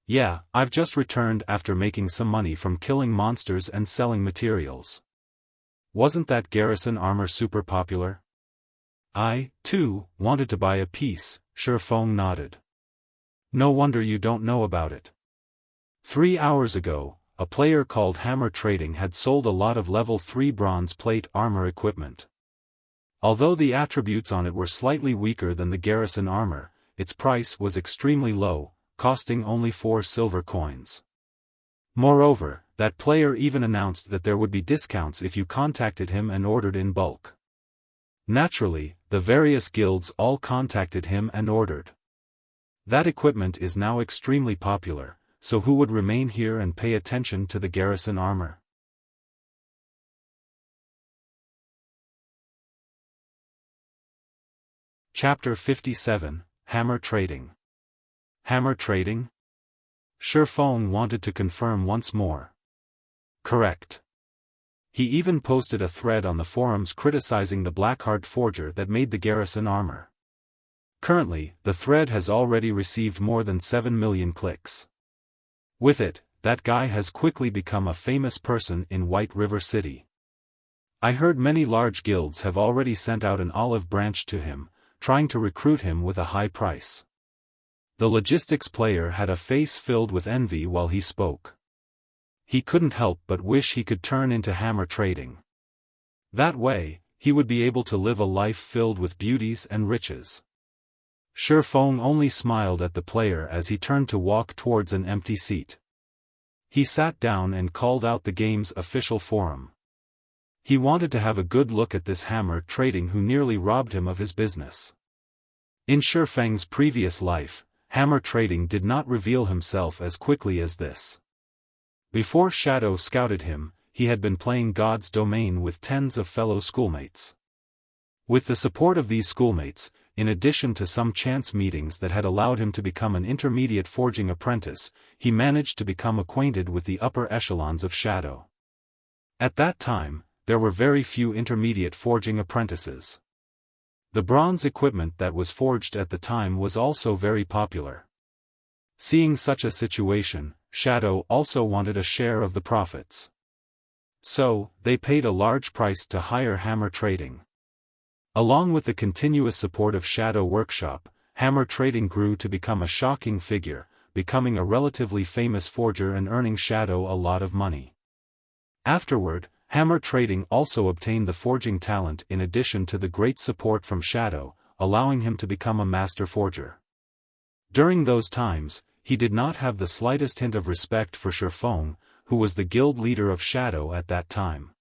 "Yeah, I've just returned after making some money from killing monsters and selling materials." "Wasn't that Garrison armor super popular?" "I, too, wanted to buy a piece," Xiaofan nodded. "No wonder you don't know about it. 3 hours ago, a player called Hammer Trading had sold a lot of level 3 bronze plate armor equipment. Although the attributes on it were slightly weaker than the Garrison armor, its price was extremely low, costing only 4 silver coins. Moreover, that player even announced that there would be discounts if you contacted him and ordered in bulk. Naturally, the various guilds all contacted him and ordered. That equipment is now extremely popular, so who would remain here and pay attention to the Garrison armor? Chapter 57, Hammer Trading. Hammer Trading? Xiaofan wanted to confirm once more. Correct. He even posted a thread on the forums criticizing the Blackheart forger that made the Garrison armor. Currently, the thread has already received more than 7 million clicks. With it, that guy has quickly become a famous person in White River City. I heard many large guilds have already sent out an olive branch to him, trying to recruit him with a high price. The logistics player had a face filled with envy while he spoke. He couldn't help but wish he could turn into Hammer Trading. That way, he would be able to live a life filled with beauties and riches. Xiaofan only smiled at the player as he turned to walk towards an empty seat. He sat down and called out the game's official forum. He wanted to have a good look at this Hammer Trading who nearly robbed him of his business. In Xiaofan's previous life, Hammer Trading did not reveal himself as quickly as this. Before Shadow scouted him, he had been playing God's Domain with tens of fellow schoolmates. With the support of these schoolmates, in addition to some chance meetings that had allowed him to become an intermediate forging apprentice, he managed to become acquainted with the upper echelons of Shadow. At that time, there were very few intermediate forging apprentices. The bronze equipment that was forged at the time was also very popular. Seeing such a situation, Shadow also wanted a share of the profits. So, they paid a large price to hire Hammer Trading. Along with the continuous support of Shadow Workshop, Hammer Trading grew to become a shocking figure, becoming a relatively famous forger and earning Shadow a lot of money. Afterward, Hammer Trading also obtained the forging talent in addition to the great support from Shadow, allowing him to become a master forger. During those times, he did not have the slightest hint of respect for Xiaofan, who was the guild leader of Shadow at that time.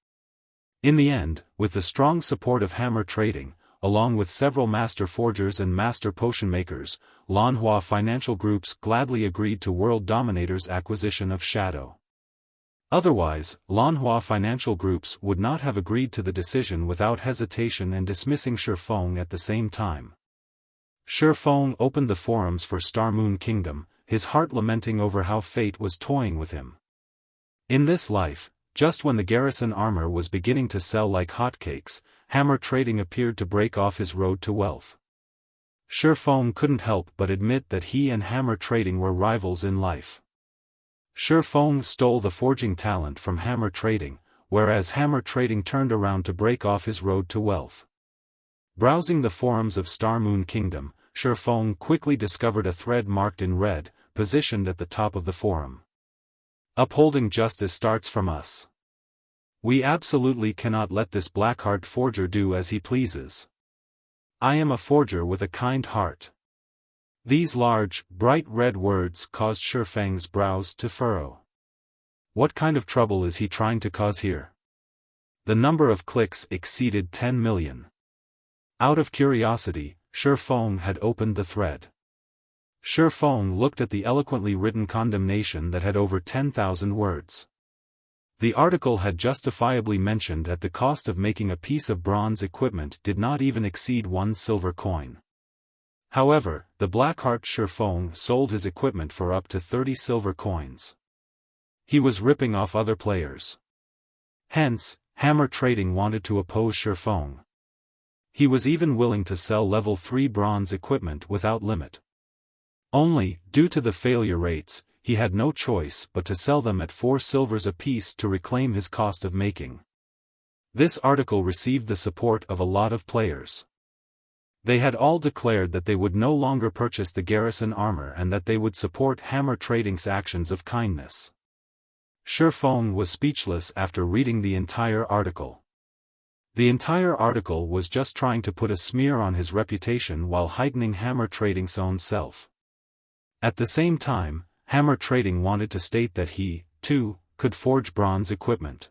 In the end, with the strong support of Hammer Trading, along with several master forgers and master potion makers, Lanhua financial groups gladly agreed to World Dominator's acquisition of Shadow. Otherwise, Lanhua financial groups would not have agreed to the decision without hesitation and dismissing Xiaofan at the same time. Xiaofan opened the forums for Starmoon Kingdom, his heart lamenting over how fate was toying with him. In this life, just when the Garrison armor was beginning to sell like hotcakes, Hammer Trading appeared to break off his road to wealth. Xiaofan couldn't help but admit that he and Hammer Trading were rivals in life. Xiaofan stole the forging talent from Hammer Trading, whereas Hammer Trading turned around to break off his road to wealth. Browsing the forums of Starmoon Kingdom, Xiaofan quickly discovered a thread marked in red, positioned at the top of the forum. Upholding justice starts from us. We absolutely cannot let this black-heart forger do as he pleases. I am a forger with a kind heart. These large, bright red words caused Xiaofan's brows to furrow. What kind of trouble is he trying to cause here? The number of clicks exceeded 10 million. Out of curiosity, Xiaofan had opened the thread. Xiaofan looked at the eloquently written condemnation that had over 10,000 words. The article had justifiably mentioned that the cost of making a piece of bronze equipment did not even exceed 1 silver coin. However, the Blackheart Xiaofan sold his equipment for up to 30 silver coins. He was ripping off other players. Hence, Hammer Trading wanted to oppose Xiaofan. He was even willing to sell level 3 bronze equipment without limit. Only, due to the failure rates, he had no choice but to sell them at 4 silvers apiece to reclaim his cost of making. This article received the support of a lot of players. They had all declared that they would no longer purchase the Garrison armor and that they would support Hammer Trading's actions of kindness. Xiaofan was speechless after reading the entire article. The entire article was just trying to put a smear on his reputation while heightening Hammer Trading's own self. At the same time, Hammer Trading wanted to state that he, too, could forge bronze equipment.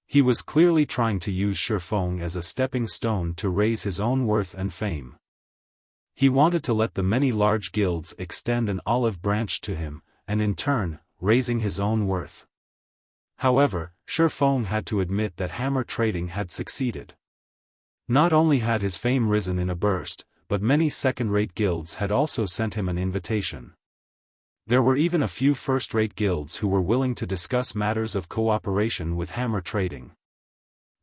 He was clearly trying to use Xiaofan as a stepping stone to raise his own worth and fame. He wanted to let the many large guilds extend an olive branch to him, and in turn, raising his own worth. However, Xiaofan had to admit that Hammer Trading had succeeded. Not only had his fame risen in a burst, but many second-rate guilds had also sent him an invitation. There were even a few first-rate guilds who were willing to discuss matters of cooperation with Hammer Trading.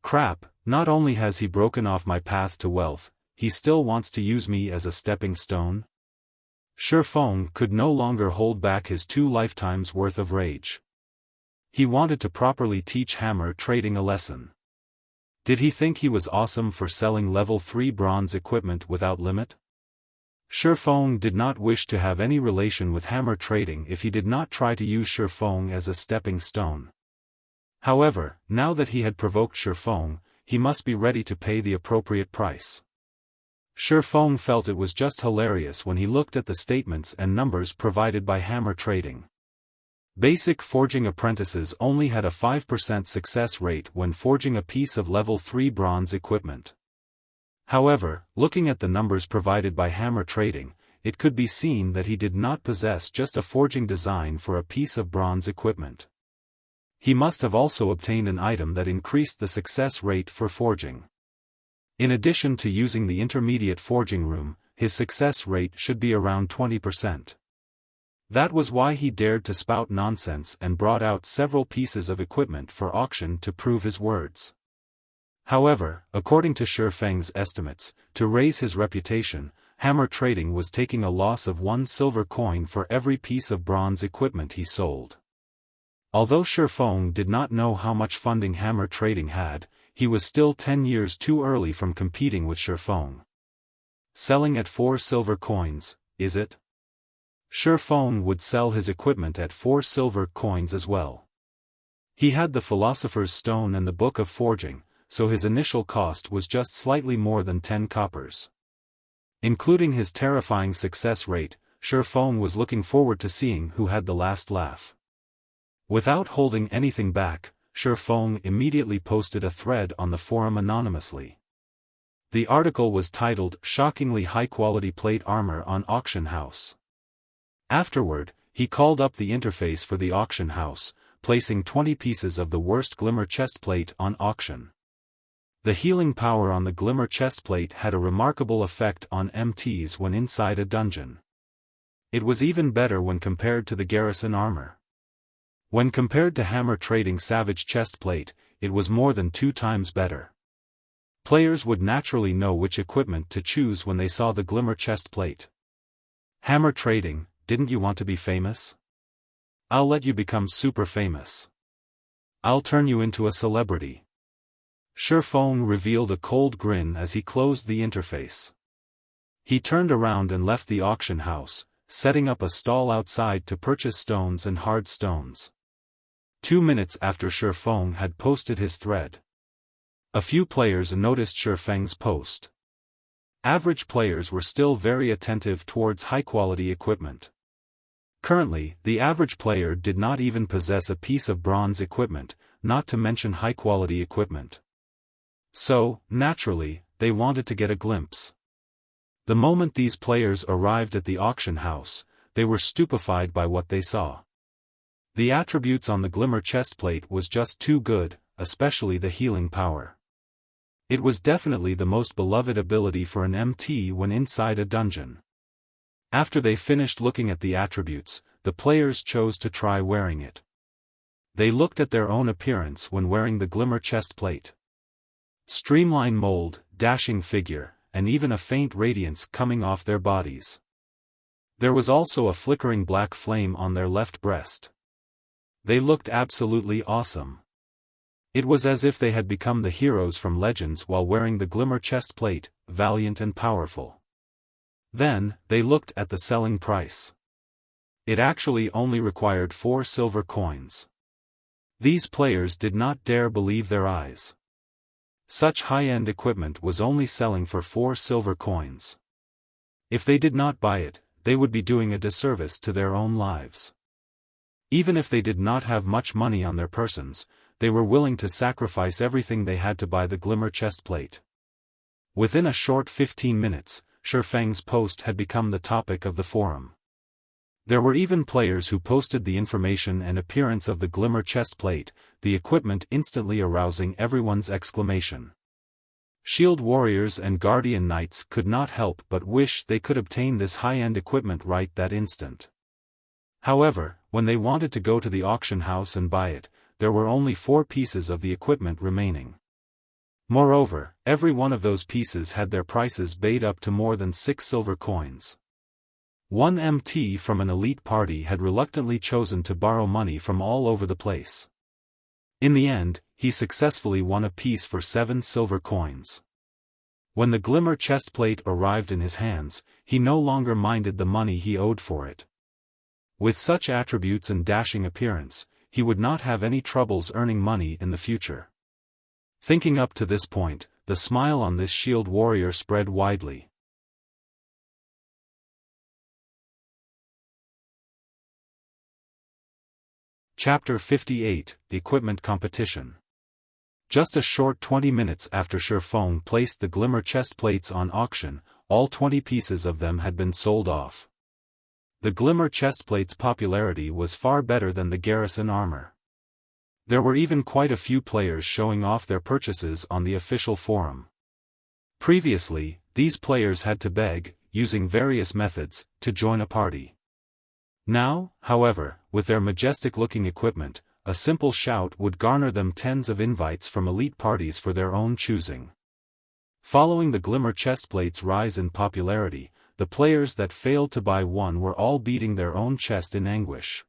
Crap, not only has he broken off my path to wealth, he still wants to use me as a stepping stone? Xiaofan could no longer hold back his 2 lifetimes worth of rage. He wanted to properly teach Hammer Trading a lesson. Did he think he was awesome for selling level 3 bronze equipment without limit? Xiaofan did not wish to have any relation with Hammer Trading if he did not try to use Xiaofan as a stepping stone. However, now that he had provoked Xiaofan, he must be ready to pay the appropriate price. Xiaofan felt it was just hilarious when he looked at the statements and numbers provided by Hammer Trading. Basic forging apprentices only had a 5% success rate when forging a piece of level 3 bronze equipment. However, looking at the numbers provided by Hammer Trading, it could be seen that he did not possess just a forging design for a piece of bronze equipment. He must have also obtained an item that increased the success rate for forging. In addition to using the intermediate forging room, his success rate should be around 20%. That was why he dared to spout nonsense and brought out several pieces of equipment for auction to prove his words. However, according to Xiaofang's estimates, to raise his reputation, Hammer Trading was taking a loss of 1 silver coin for every piece of bronze equipment he sold. Although Xiaofan did not know how much funding Hammer Trading had, he was still 10 years too early from competing with Xiaofan. Selling at 4 silver coins, is it? Xiaofan would sell his equipment at 4 silver coins as well. He had the Philosopher's Stone and the Book of Forging, so his initial cost was just slightly more than 10 coppers. Including his terrifying success rate, Xiaofan was looking forward to seeing who had the last laugh. Without holding anything back, Xiaofan immediately posted a thread on the forum anonymously. The article was titled "Shockingly High-Quality Plate Armor on Auction House." Afterward, he called up the interface for the auction house, placing 20 pieces of the worst Glimmer chestplate on auction. The healing power on the Glimmer chestplate had a remarkable effect on MTs when inside a dungeon. It was even better when compared to the Garrison armor. When compared to Hammer Trading Savage chestplate, it was more than 2 times better. Players would naturally know which equipment to choose when they saw the Glimmer chestplate. Hammer Trading, didn't you want to be famous? I'll let you become super famous. I'll turn you into a celebrity. Xiaofan revealed a cold grin as he closed the interface. He turned around and left the auction house, setting up a stall outside to purchase stones and hard stones. 2 minutes after Xiaofan had posted his thread, a few players noticed Xiaofan's post. Average players were still very attentive towards high-quality equipment. Currently, the average player did not even possess a piece of bronze equipment, not to mention high-quality equipment. So, naturally, they wanted to get a glimpse. The moment these players arrived at the auction house, they were stupefied by what they saw. The attributes on the Glimmer chestplate was just too good, especially the healing power. It was definitely the most beloved ability for an MT when inside a dungeon. After they finished looking at the attributes, the players chose to try wearing it. They looked at their own appearance when wearing the Glimmer chestplate. Streamline mold, dashing figure, and even a faint radiance coming off their bodies. There was also a flickering black flame on their left breast. They looked absolutely awesome. It was as if they had become the heroes from Legends while wearing the Glimmer chestplate, valiant and powerful. Then, they looked at the selling price. It actually only required 4 silver coins. These players did not dare believe their eyes. Such high-end equipment was only selling for 4 silver coins. If they did not buy it, they would be doing a disservice to their own lives. Even if they did not have much money on their persons, they were willing to sacrifice everything they had to buy the Glimmer chestplate. Within a short 15 minutes, Xiaofan's post had become the topic of the forum. There were even players who posted the information and appearance of the Glimmer chestplate, the equipment instantly arousing everyone's exclamation. Shield warriors and guardian knights could not help but wish they could obtain this high-end equipment right that instant. However, when they wanted to go to the auction house and buy it, there were only 4 pieces of the equipment remaining. Moreover, every one of those pieces had their prices bade up to more than 6 silver coins. One MT from an elite party had reluctantly chosen to borrow money from all over the place. In the end, he successfully won a piece for 7 silver coins. When the Glimmer chestplate arrived in his hands, he no longer minded the money he owed for it. With such attributes and dashing appearance, he would not have any troubles earning money in the future. Thinking up to this point, the smile on this shield warrior spread widely. Chapter 58, Equipment Competition. Just a short 20 minutes after Xiaofan placed the Glimmer chestplates on auction, all 20 pieces of them had been sold off. The Glimmer chestplate's popularity was far better than the Garrison armor. There were even quite a few players showing off their purchases on the official forum. Previously, these players had to beg, using various methods, to join a party. Now, however, with their majestic-looking equipment, a simple shout would garner them tens of invites from elite parties for their own choosing. Following the Glimmer chestplate's rise in popularity, the players that failed to buy one were all beating their own chest in anguish.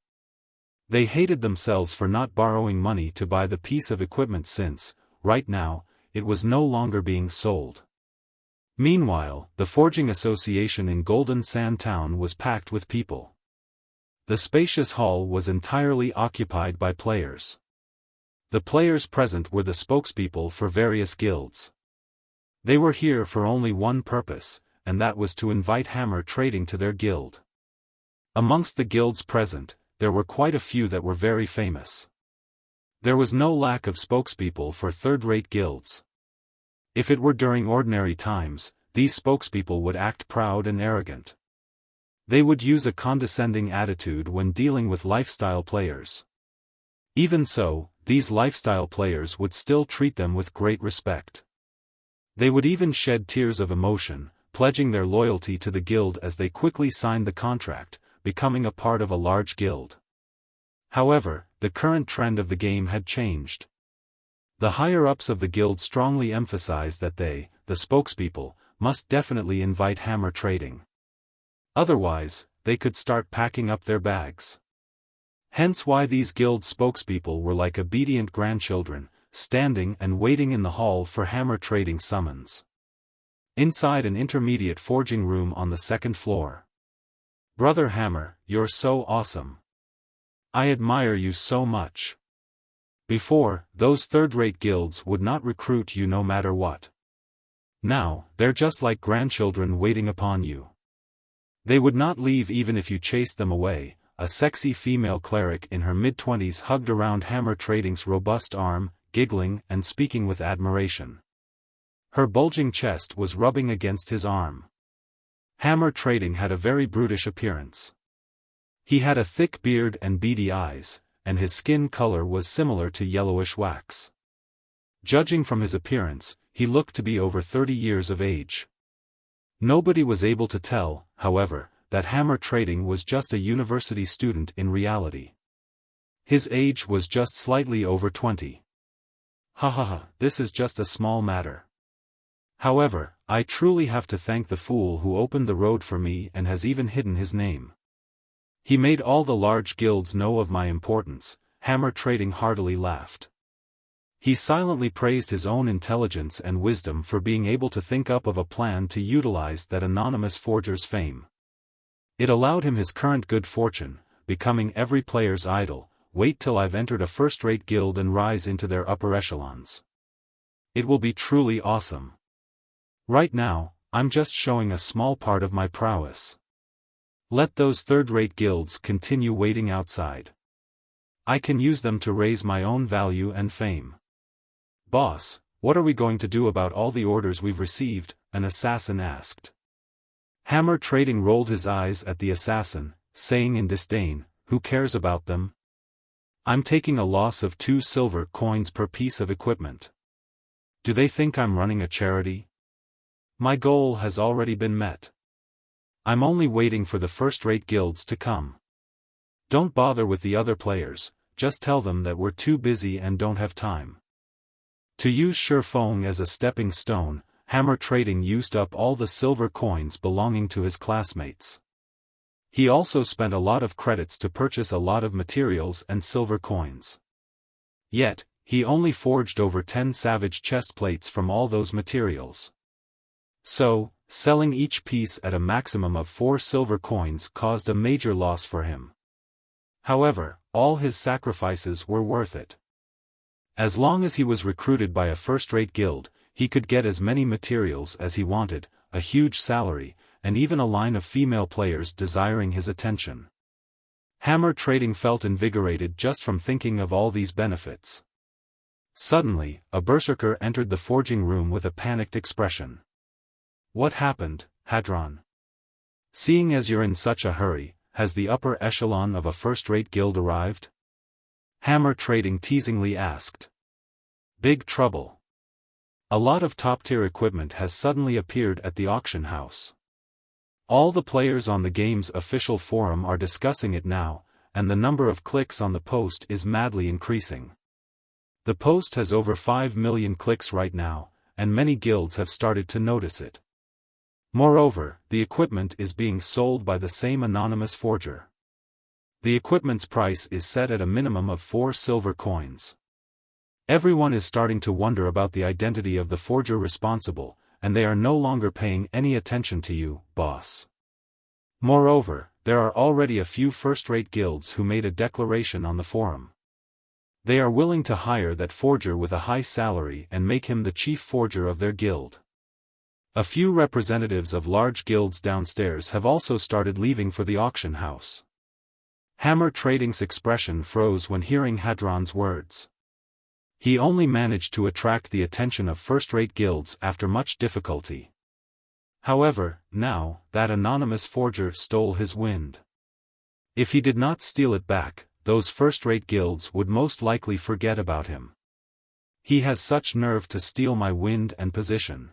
They hated themselves for not borrowing money to buy the piece of equipment since, right now, it was no longer being sold. Meanwhile, the Forging Association in Golden Sand Town was packed with people. The spacious hall was entirely occupied by players. The players present were the spokespeople for various guilds. They were here for only one purpose, and that was to invite hammer trading to their guild. Amongst the guilds present, there were quite a few that were very famous. There was no lack of spokespeople for third-rate guilds. If it were during ordinary times, these spokespeople would act proud and arrogant. They would use a condescending attitude when dealing with lifestyle players. Even so, these lifestyle players would still treat them with great respect. They would even shed tears of emotion, pledging their loyalty to the guild as they quickly signed the contract, becoming a part of a large guild. However, the current trend of the game had changed. The higher-ups of the guild strongly emphasized that they, the spokespeople, must definitely invite hammer trading. Otherwise, they could start packing up their bags. Hence why these guild spokespeople were like obedient grandchildren, standing and waiting in the hall for hammer trading summons. Inside an intermediate forging room on the second floor. "Brother Hammer, you're so awesome. I admire you so much. Before, those third-rate guilds would not recruit you no matter what. Now, they're just like grandchildren waiting upon you. They would not leave even if you chased them away." A sexy female cleric in her mid-20s hugged around Hammer Trading's robust arm, giggling and speaking with admiration. Her bulging chest was rubbing against his arm. Hammer Trading had a very brutish appearance. He had a thick beard and beady eyes, and his skin color was similar to yellowish wax. Judging from his appearance, he looked to be over 30 years of age. Nobody was able to tell, however, that Hammer Trading was just a university student in reality. His age was just slightly over 20. This is just a small matter. However, I truly have to thank the fool who opened the road for me and has even hidden his name. He made all the large guilds know of my importance." Hammer Trading heartily laughed. He silently praised his own intelligence and wisdom for being able to think up of a plan to utilize that anonymous forger's fame. It allowed him his current good fortune, becoming every player's idol. Wait till I've entered a first-rate guild and rise into their upper echelons. It will be truly awesome. Right now, I'm just showing a small part of my prowess. Let those third-rate guilds continue waiting outside. I can use them to raise my own value and fame. "Boss, what are we going to do about all the orders we've received?" an assassin asked. Hammer Trading rolled his eyes at the assassin, saying in disdain, "Who cares about them? I'm taking a loss of 2 silver coins per piece of equipment. Do they think I'm running a charity? My goal has already been met. I'm only waiting for the first-rate guilds to come. Don't bother with the other players, just tell them that we're too busy and don't have time." To use Xiaofan as a stepping stone, Hammer Trading used up all the silver coins belonging to his classmates. He also spent a lot of credits to purchase a lot of materials and silver coins. Yet, he only forged over 10 savage chest plates from all those materials. So, selling each piece at a maximum of 4 silver coins caused a major loss for him. However, all his sacrifices were worth it. As long as he was recruited by a first-rate guild, he could get as many materials as he wanted, a huge salary, and even a line of female players desiring his attention. Hammer Trading felt invigorated just from thinking of all these benefits. Suddenly, a berserker entered the forging room with a panicked expression. "What happened, Hadron? Seeing as you're in such a hurry, has the upper echelon of a first-rate guild arrived?" Hammer Trading teasingly asked. "Big trouble. A lot of top-tier equipment has suddenly appeared at the auction house. All the players on the game's official forum are discussing it now, and the number of clicks on the post is madly increasing. The post has over 5 million clicks right now, and many guilds have started to notice it. Moreover, the equipment is being sold by the same anonymous forger. The equipment's price is set at a minimum of 4 silver coins. Everyone is starting to wonder about the identity of the forger responsible, and they are no longer paying any attention to you, boss. Moreover, there are already a few first-rate guilds who made a declaration on the forum. They are willing to hire that forger with a high salary and make him the chief forger of their guild. A few representatives of large guilds downstairs have also started leaving for the auction house. Hammer Trading's expression froze when hearing Hadron's words. He only managed to attract the attention of first-rate guilds after much difficulty. However, now, that anonymous forger stole his wind. If he did not steal it back, those first-rate guilds would most likely forget about him. He has such nerve to steal my wind and position.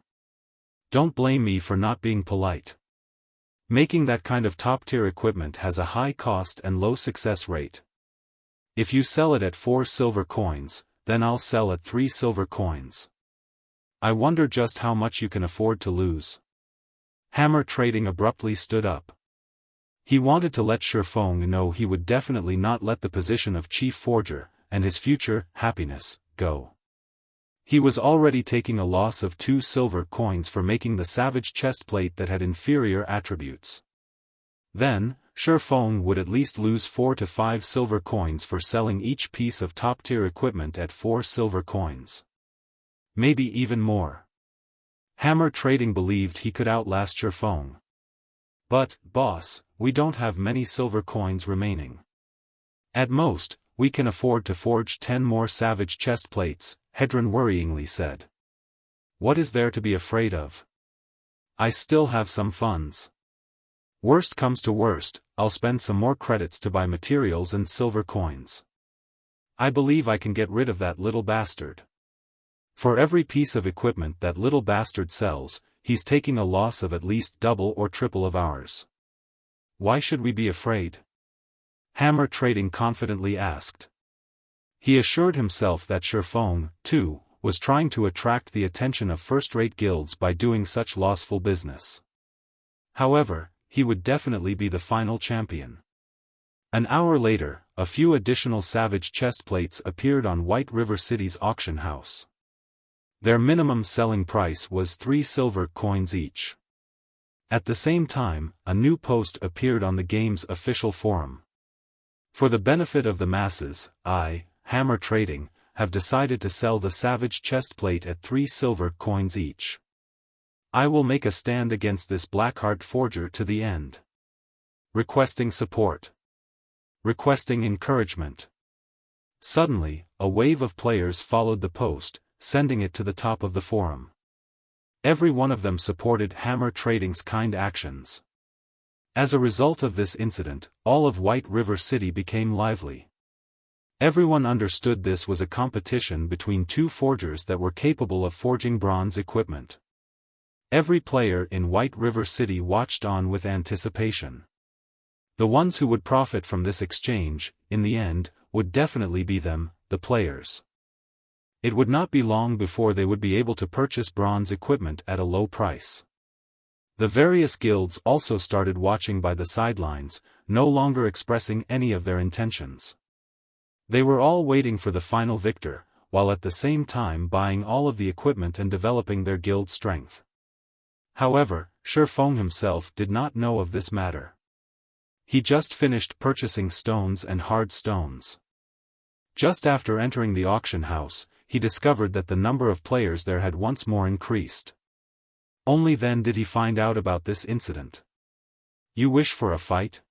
Don't blame me for not being polite. Making that kind of top-tier equipment has a high cost and low success rate. If you sell it at 4 silver coins, then I'll sell at 3 silver coins. I wonder just how much you can afford to lose. Hammer Trading abruptly stood up. He wanted to let Xiaofan know he would definitely not let the position of chief forger, and his future happiness, go. He was already taking a loss of 2 silver coins for making the savage chestplate that had inferior attributes. Then, Xiaofan would at least lose 4 to 5 silver coins for selling each piece of top-tier equipment at 4 silver coins. Maybe even more. Hammer Trading believed he could outlast Xiaofan. But, boss, we don't have many silver coins remaining. At most, we can afford to forge 10 more savage chest plates, Hedron worryingly said. What is there to be afraid of? I still have some funds. Worst comes to worst, I'll spend some more credits to buy materials and silver coins. I believe I can get rid of that little bastard. For every piece of equipment that little bastard sells, he's taking a loss of at least double or triple of ours. Why should we be afraid? Hammer Trading confidently asked. He assured himself that Xiaofan, too, was trying to attract the attention of first-rate guilds by doing such lossful business. However, he would definitely be the final champion. An hour later, a few additional savage chest plates appeared on White River City's auction house. Their minimum selling price was 3 silver coins each. At the same time, a new post appeared on the game's official forum. For the benefit of the masses, I, Hammer Trading, have decided to sell the savage chestplate at 3 silver coins each. I will make a stand against this blackheart forger to the end. Requesting support. Requesting encouragement. Suddenly, a wave of players followed the post, sending it to the top of the forum. Every one of them supported Hammer Trading's kind actions. As a result of this incident, all of White River City became lively. Everyone understood this was a competition between 2 forgers that were capable of forging bronze equipment. Every player in White River City watched on with anticipation. The ones who would profit from this exchange, in the end, would definitely be them, the players. It would not be long before they would be able to purchase bronze equipment at a low price. The various guilds also started watching by the sidelines, no longer expressing any of their intentions. They were all waiting for the final victor, while at the same time buying all of the equipment and developing their guild strength. However, Xiaofan himself did not know of this matter. He just finished purchasing stones and hard stones. Just after entering the auction house, he discovered that the number of players there had once more increased. Only then did he find out about this incident. You wish for a fight?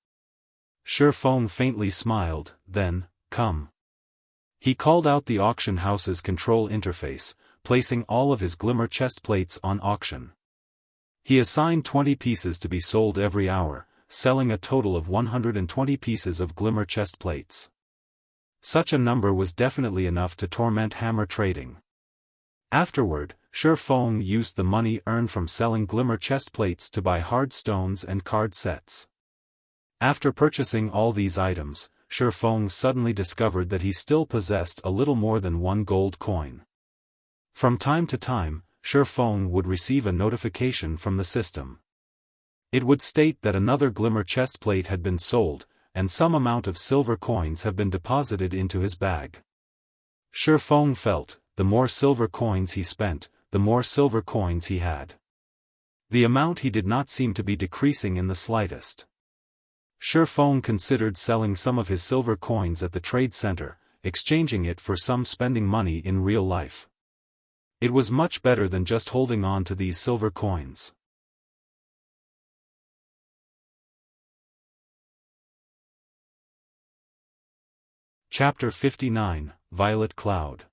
Xiaofan faintly smiled, then, come. He called out the auction house's control interface, placing all of his Glimmer chest plates on auction. He assigned 20 pieces to be sold every hour, selling a total of 120 pieces of Glimmer chest plates. Such a number was definitely enough to torment Hammer Trading. Afterward, Xiaofan used the money earned from selling Glimmer chest plates to buy hard stones and card sets. After purchasing all these items, Xiaofan suddenly discovered that he still possessed a little more than 1 gold coin. From time to time, Xiaofan would receive a notification from the system. It would state that another Glimmer chestplate had been sold, and some amount of silver coins have been deposited into his bag. Xiaofan felt, the more silver coins he spent, the more silver coins he had. The amount he did not seem to be decreasing in the slightest. Xiaofan considered selling some of his silver coins at the trade center, exchanging it for some spending money in real life. It was much better than just holding on to these silver coins. Chapter 59, Violet Cloud.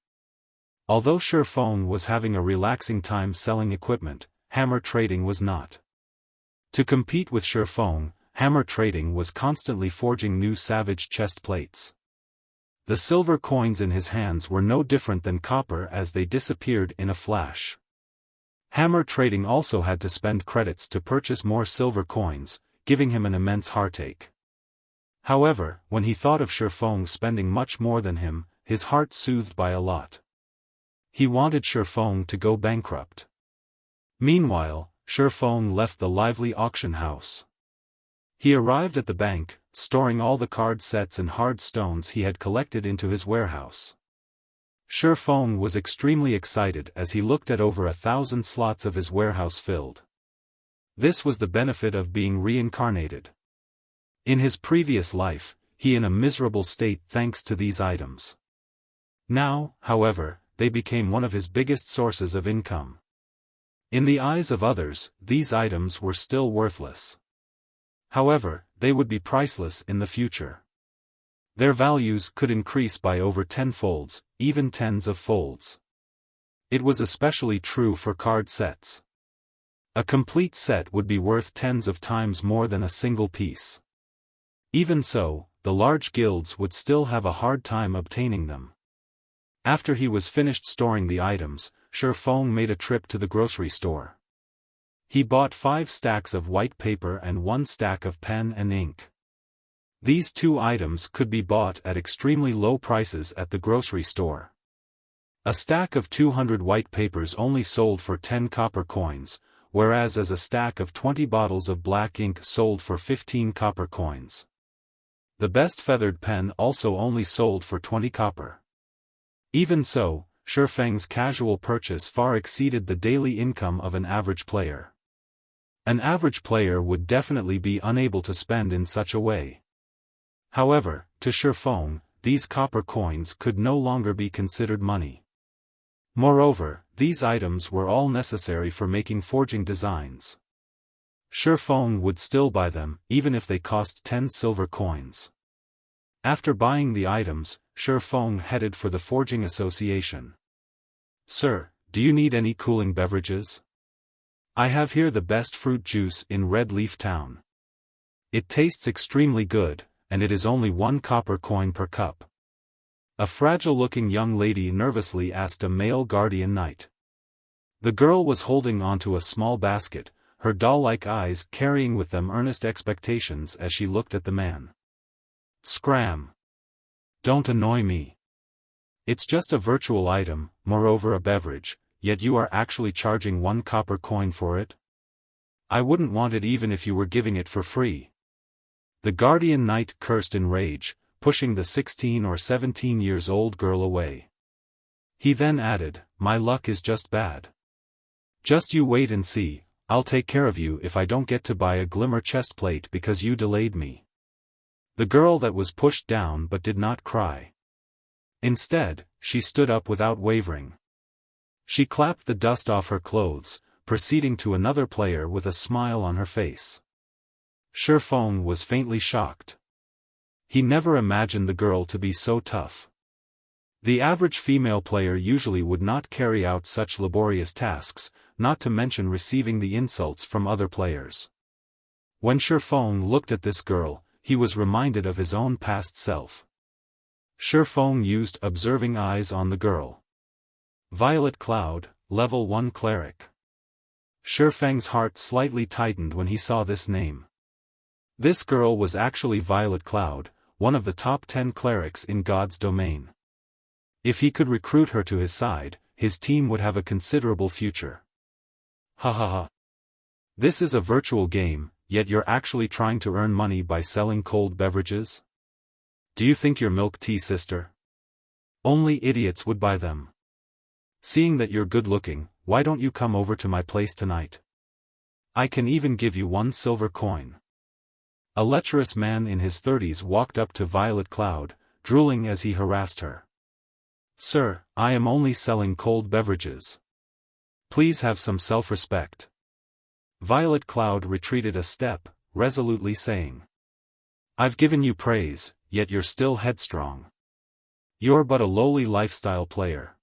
Although Xiaofan was having a relaxing time selling equipment, hammer trading was not. To compete with Xiaofan, hammer trading was constantly forging new savage chest plates. The silver coins in his hands were no different than copper as they disappeared in a flash. Hammer trading also had to spend credits to purchase more silver coins, giving him an immense heartache. However, when he thought of Xiaofan spending much more than him, his heart soothed by a lot. He wanted Xiaofan to go bankrupt. Meanwhile, Xiaofan left the lively auction house. He arrived at the bank, storing all the card sets and hard stones he had collected into his warehouse. Xiaofan was extremely excited as he looked at over 1,000 slots of his warehouse filled. This was the benefit of being reincarnated. In his previous life, he in a miserable state thanks to these items. Now, however, they became one of his biggest sources of income. In the eyes of others, these items were still worthless. However, they would be priceless in the future. Their values could increase by over 10 folds, even tens of folds. It was especially true for card sets. A complete set would be worth tens of times more than a single piece. Even so, the large guilds would still have a hard time obtaining them. After he was finished storing the items, Xiaofan made a trip to the grocery store. He bought 5 stacks of white paper and 1 stack of pen and ink. These 2 items could be bought at extremely low prices at the grocery store. A stack of 200 white papers only sold for 10 copper coins, whereas a stack of 20 bottles of black ink sold for 15 copper coins. The best feathered pen also only sold for 20 copper. Even so, Xiaofang's casual purchase far exceeded the daily income of an average player. An average player would definitely be unable to spend in such a way. However, to Xiaofan, these copper coins could no longer be considered money. Moreover, these items were all necessary for making forging designs. Xiaofan would still buy them, even if they cost 10 silver coins. After buying the items, Xiaofan headed for the Forging Association. "Sir, do you need any cooling beverages? I have here the best fruit juice in Red Leaf Town. It tastes extremely good, and it is only 1 copper coin per cup." A fragile-looking young lady nervously asked a male guardian knight. The girl was holding onto a small basket, her doll-like eyes carrying with them earnest expectations as she looked at the man. "Scram! Don't annoy me. It's just a virtual item, moreover a beverage, yet you are actually charging 1 copper coin for it? I wouldn't want it even if you were giving it for free." The guardian knight cursed in rage, pushing the 16 or 17 years old girl away. He then added, "My luck is just bad. Just you wait and see, I'll take care of you if I don't get to buy a Glimmer chestplate because you delayed me." The girl that was pushed down but did not cry. Instead, she stood up without wavering. She clapped the dust off her clothes, proceeding to another player with a smile on her face. Xiaofan was faintly shocked. He never imagined the girl to be so tough. The average female player usually would not carry out such laborious tasks, not to mention receiving the insults from other players. When Xiaofan looked at this girl, he was reminded of his own past self. Xiaofan used observing eyes on the girl. Violet Cloud, Level 1 Cleric. Xiaofang's heart slightly tightened when he saw this name. This girl was actually Violet Cloud, one of the top 10 clerics in God's domain. If he could recruit her to his side, his team would have a considerable future. Ha ha ha. This is a virtual game, yet you're actually trying to earn money by selling cold beverages? Do you think you're milk tea, sister? Only idiots would buy them. Seeing that you're good-looking, why don't you come over to my place tonight? I can even give you 1 silver coin. A lecherous man in his 30s walked up to Violet Cloud, drooling as he harassed her. Sir, I am only selling cold beverages. Please have some self-respect. Violet Cloud retreated a step, resolutely saying. I've given you praise, yet you're still headstrong. You're but a lowly lifestyle player.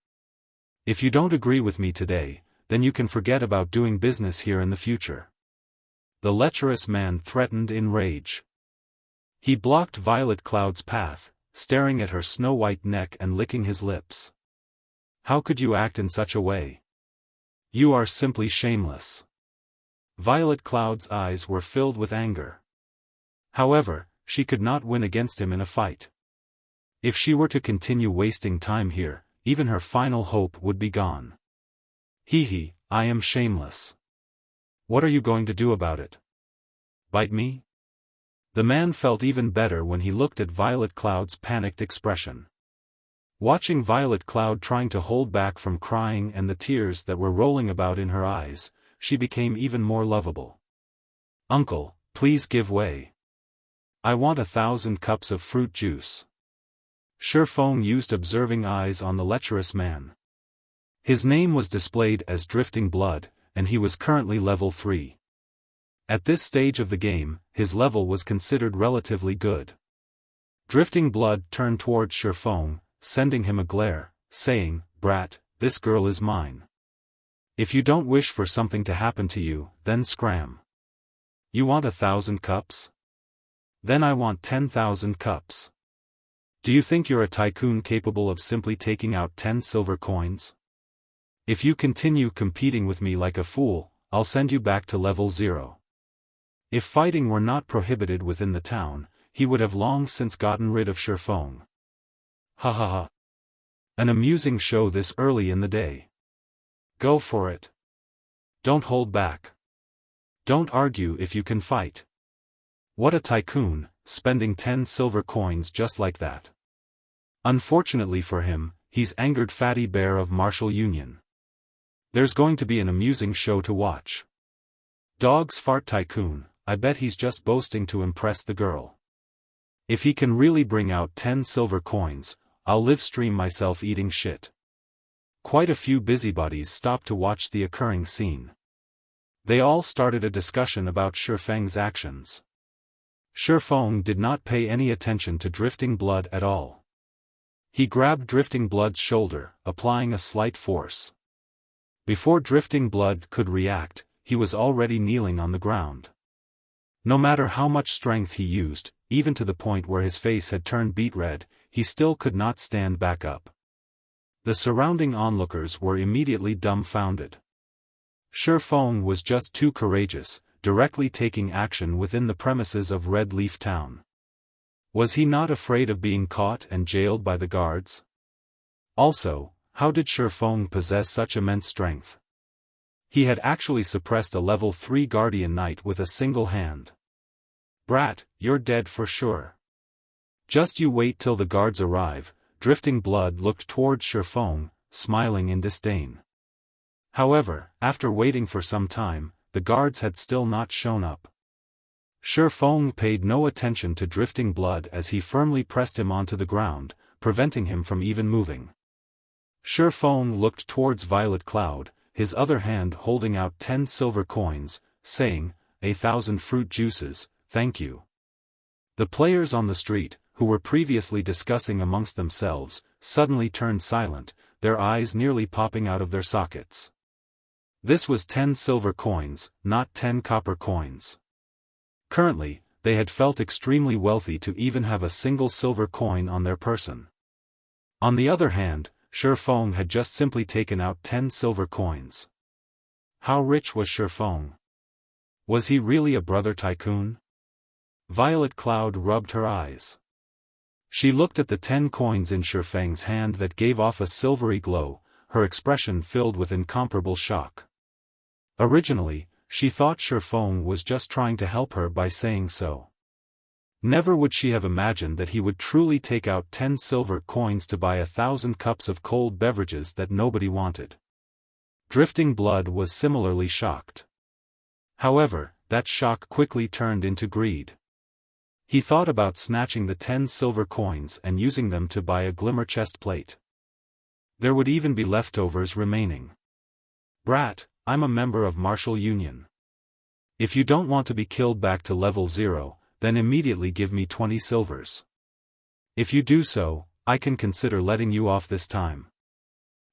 If you don't agree with me today, then you can forget about doing business here in the future. The lecherous man threatened in rage. He blocked Violet Cloud's path, staring at her snow-white neck and licking his lips. How could you act in such a way? You are simply shameless. Violet Cloud's eyes were filled with anger. However, she could not win against him in a fight. If she were to continue wasting time here, even her final hope would be gone. Hee, I am shameless. What are you going to do about it? Bite me? The man felt even better when he looked at Violet Cloud's panicked expression. Watching Violet Cloud trying to hold back from crying and the tears that were rolling about in her eyes, she became even more lovable. Uncle, please give way. I want 1,000 cups of fruit juice. Xiaofan used observing eyes on the lecherous man. His name was displayed as Drifting Blood, and he was currently level 3. At this stage of the game, his level was considered relatively good. Drifting Blood turned towards Xiaofan, sending him a glare, saying, Brat, this girl is mine. If you don't wish for something to happen to you, then scram. You want 1,000 cups? Then I want 10,000 cups. Do you think you're a tycoon capable of simply taking out 10 silver coins? If you continue competing with me like a fool, I'll send you back to level 0. If fighting were not prohibited within the town, he would have long since gotten rid of Xiaofan. Ha ha ha. An amusing show this early in the day. Go for it. Don't hold back. Don't argue if you can fight. What a tycoon, spending 10 silver coins just like that. Unfortunately for him, he's angered Fatty Bear of Martial Union. There's going to be an amusing show to watch. Dogs fart tycoon, I bet he's just boasting to impress the girl. If he can really bring out 10 silver coins, I'll live stream myself eating shit. Quite a few busybodies stopped to watch the occurring scene. They all started a discussion about Xiaofang's actions. Xiaofan did not pay any attention to Drifting Blood at all. He grabbed Drifting Blood's shoulder, applying a slight force. Before Drifting Blood could react, he was already kneeling on the ground. No matter how much strength he used, even to the point where his face had turned beet red, he still could not stand back up. The surrounding onlookers were immediately dumbfounded. Xiaofan was just too courageous, directly taking action within the premises of Red Leaf Town. Was he not afraid of being caught and jailed by the guards? Also, how did Xiaofan possess such immense strength? He had actually suppressed a level 3 Guardian Knight with a single hand. Brat, you're dead for sure. Just you wait till the guards arrive. Drifting Blood looked towards Xiaofan, smiling in disdain. However, after waiting for some time, the guards had still not shown up. Xiaofan paid no attention to Drifting Blood as he firmly pressed him onto the ground, preventing him from even moving. Xiaofan looked towards Violet Cloud, his other hand holding out 10 silver coins, saying, 1,000 fruit juices, thank you. The players on the street, who were previously discussing amongst themselves, suddenly turned silent, their eyes nearly popping out of their sockets. This was 10 silver coins, not 10 copper coins. Currently, they had felt extremely wealthy to even have a single silver coin on their person. On the other hand, Xiaofan had just simply taken out 10 silver coins. How rich was Xiaofan? Was he really a brother tycoon? Violet Cloud rubbed her eyes. She looked at the 10 coins in Xiaofang's hand that gave off a silvery glow, her expression filled with incomparable shock. Originally, she thought Xiaofan was just trying to help her by saying so. Never would she have imagined that he would truly take out 10 silver coins to buy 1,000 cups of cold beverages that nobody wanted. Drifting Blood was similarly shocked. However, that shock quickly turned into greed. He thought about snatching the 10 silver coins and using them to buy a Glimmer chestplate. There would even be leftovers remaining. "Brat, I'm a member of Martial Union. If you don't want to be killed back to level 0, then immediately give me 20 silvers. If you do so, I can consider letting you off this time.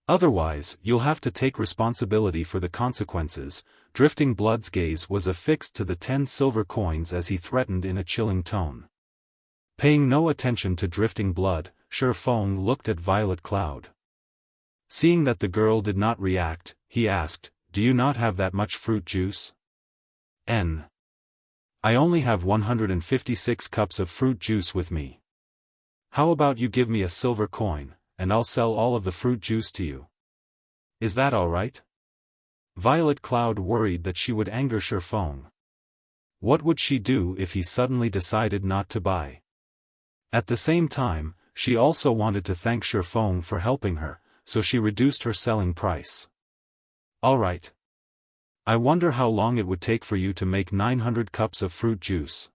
Otherwise, you'll have to take responsibility for the consequences." Drifting Blood's gaze was affixed to the 10 silver coins as he threatened in a chilling tone. Paying no attention to Drifting Blood, Xiaofan looked at Violet Cloud. Seeing that the girl did not react, he asked, "Do you not have that much fruit juice?" I only have 156 cups of fruit juice with me. How about you give me a silver coin, and I'll sell all of the fruit juice to you? Is that all right? Violet Cloud worried that she would anger Xiaofan. What would she do if he suddenly decided not to buy? At the same time, she also wanted to thank Xiaofan for helping her, so she reduced her selling price. "All right. I wonder how long it would take for you to make 900 cups of fruit juice."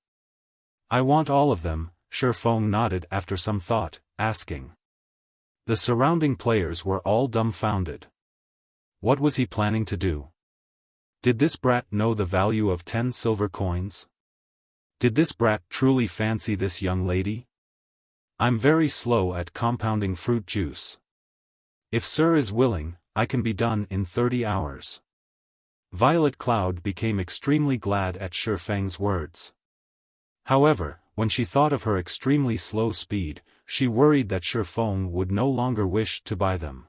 "I want all of them," Xiaofan nodded after some thought, asking. The surrounding players were all dumbfounded. What was he planning to do? Did this brat know the value of 10 silver coins? Did this brat truly fancy this young lady? "I'm very slow at compounding fruit juice. If Sir is willing, I can be done in 30 hours. Violet Cloud became extremely glad at Xiaofan's words. However, when she thought of her extremely slow speed, she worried that Xiaofan would no longer wish to buy them.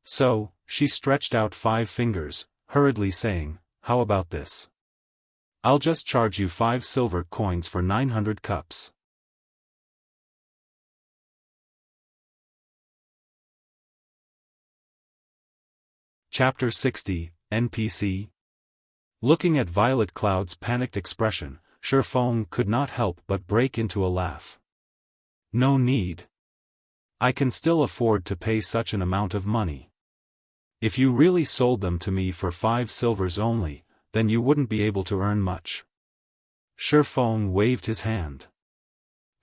So, she stretched out 5 fingers, hurriedly saying, "How about this? I'll just charge you 5 silver coins for 900 cups. Chapter 60, NPC. Looking at Violet Cloud's panicked expression, Xiaofan could not help but break into a laugh. "No need. I can still afford to pay such an amount of money. If you really sold them to me for 5 silvers only, then you wouldn't be able to earn much." Xiaofan waved his hand.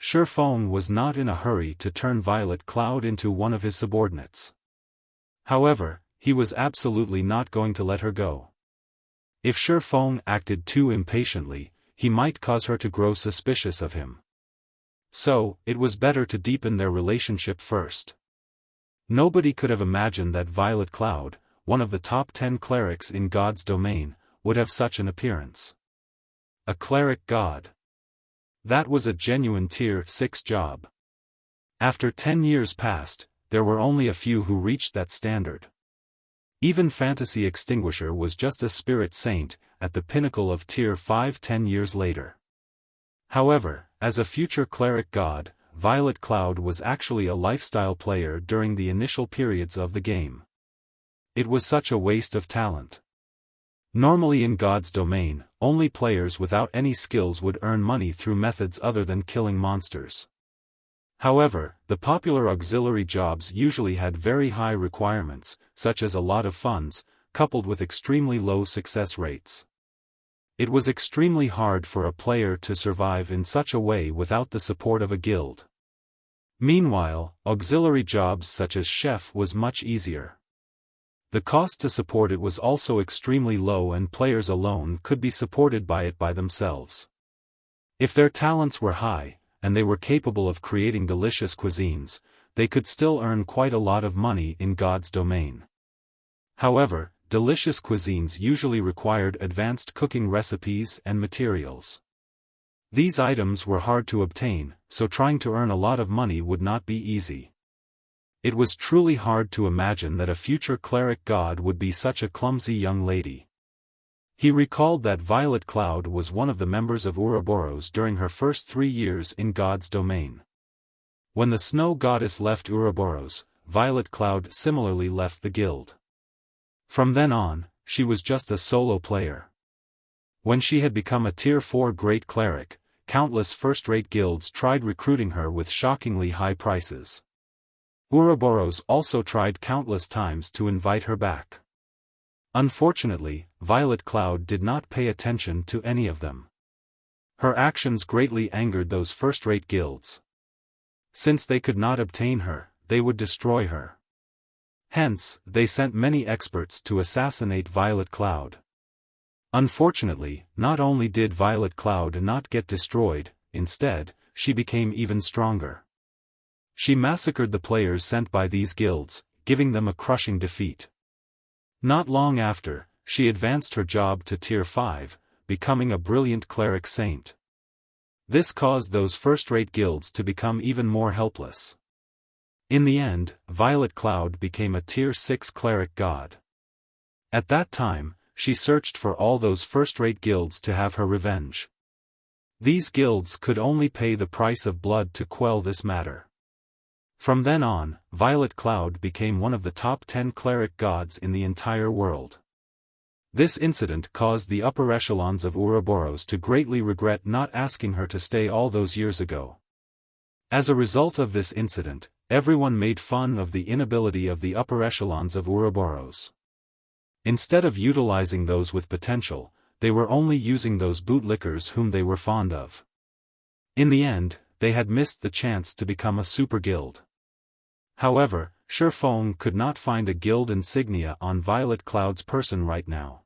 Xiaofan was not in a hurry to turn Violet Cloud into one of his subordinates. However, he was absolutely not going to let her go. If Xiaofan acted too impatiently, he might cause her to grow suspicious of him. So, it was better to deepen their relationship first. Nobody could have imagined that Violet Cloud, one of the top 10 clerics in God's domain, would have such an appearance. A cleric god. That was a genuine tier 6 job. After 10 years passed, there were only a few who reached that standard. Even Fantasy Extinguisher was just a spirit saint, at the pinnacle of tier 5 10 years later. However, as a future cleric god, Violet Cloud was actually a lifestyle player during the initial periods of the game. It was such a waste of talent. Normally in God's domain, only players without any skills would earn money through methods other than killing monsters. However, the popular auxiliary jobs usually had very high requirements, such as a lot of funds, coupled with extremely low success rates. It was extremely hard for a player to survive in such a way without the support of a guild. Meanwhile, auxiliary jobs such as chef was much easier. The cost to support it was also extremely low and players alone could be supported by it by themselves. If their talents were high, and they were capable of creating delicious cuisines, they could still earn quite a lot of money in God's domain. However, delicious cuisines usually required advanced cooking recipes and materials. These items were hard to obtain, so trying to earn a lot of money would not be easy. It was truly hard to imagine that a future cleric god would be such a clumsy young lady. He recalled that Violet Cloud was one of the members of Ouroboros during her first 3 years in God's domain. When the snow goddess left Ouroboros, Violet Cloud similarly left the guild. From then on, she was just a solo player. When she had become a Tier 4 Great Cleric, countless first-rate guilds tried recruiting her with shockingly high prices. Ouroboros also tried countless times to invite her back. Unfortunately, Violet Cloud did not pay attention to any of them. Her actions greatly angered those first-rate guilds. Since they could not obtain her, they would destroy her. Hence, they sent many experts to assassinate Violet Cloud. Unfortunately, not only did Violet Cloud not get destroyed, instead, she became even stronger. She massacred the players sent by these guilds, giving them a crushing defeat. Not long after, she advanced her job to Tier 5, becoming a brilliant cleric saint. This caused those first-rate guilds to become even more helpless. In the end, Violet Cloud became a Tier 6 cleric god. At that time, she searched for all those first-rate guilds to have her revenge. These guilds could only pay the price of blood to quell this matter. From then on, Violet Cloud became one of the top 10 cleric gods in the entire world. This incident caused the upper echelons of Ouroboros to greatly regret not asking her to stay all those years ago. As a result of this incident, everyone made fun of the inability of the upper echelons of Ouroboros. Instead of utilizing those with potential, they were only using those bootlickers whom they were fond of. In the end, they had missed the chance to become a super guild. However, Xiaofan could not find a guild insignia on Violet Cloud's person right now.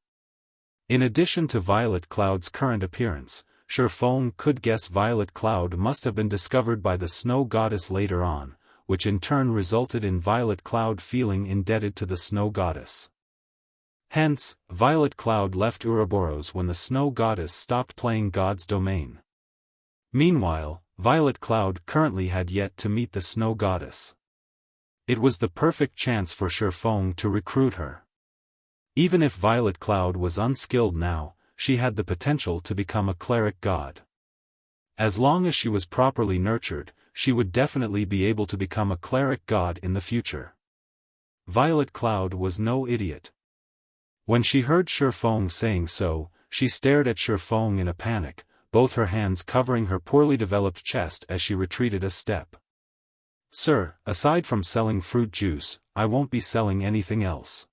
In addition to Violet Cloud's current appearance, Xiaofan could guess Violet Cloud must have been discovered by the Snow Goddess later on, which in turn resulted in Violet Cloud feeling indebted to the Snow Goddess. Hence, Violet Cloud left Ouroboros when the Snow Goddess stopped playing God's domain. Meanwhile, Violet Cloud currently had yet to meet the Snow Goddess. It was the perfect chance for Xiaofan to recruit her. Even if Violet Cloud was unskilled now, she had the potential to become a cleric god. As long as she was properly nurtured, she would definitely be able to become a cleric god in the future. Violet Cloud was no idiot. When she heard Xiaofan saying so, she stared at Xiaofan in a panic, both her hands covering her poorly developed chest as she retreated a step. "Sir, aside from selling fruit juice, I won't be selling anything else.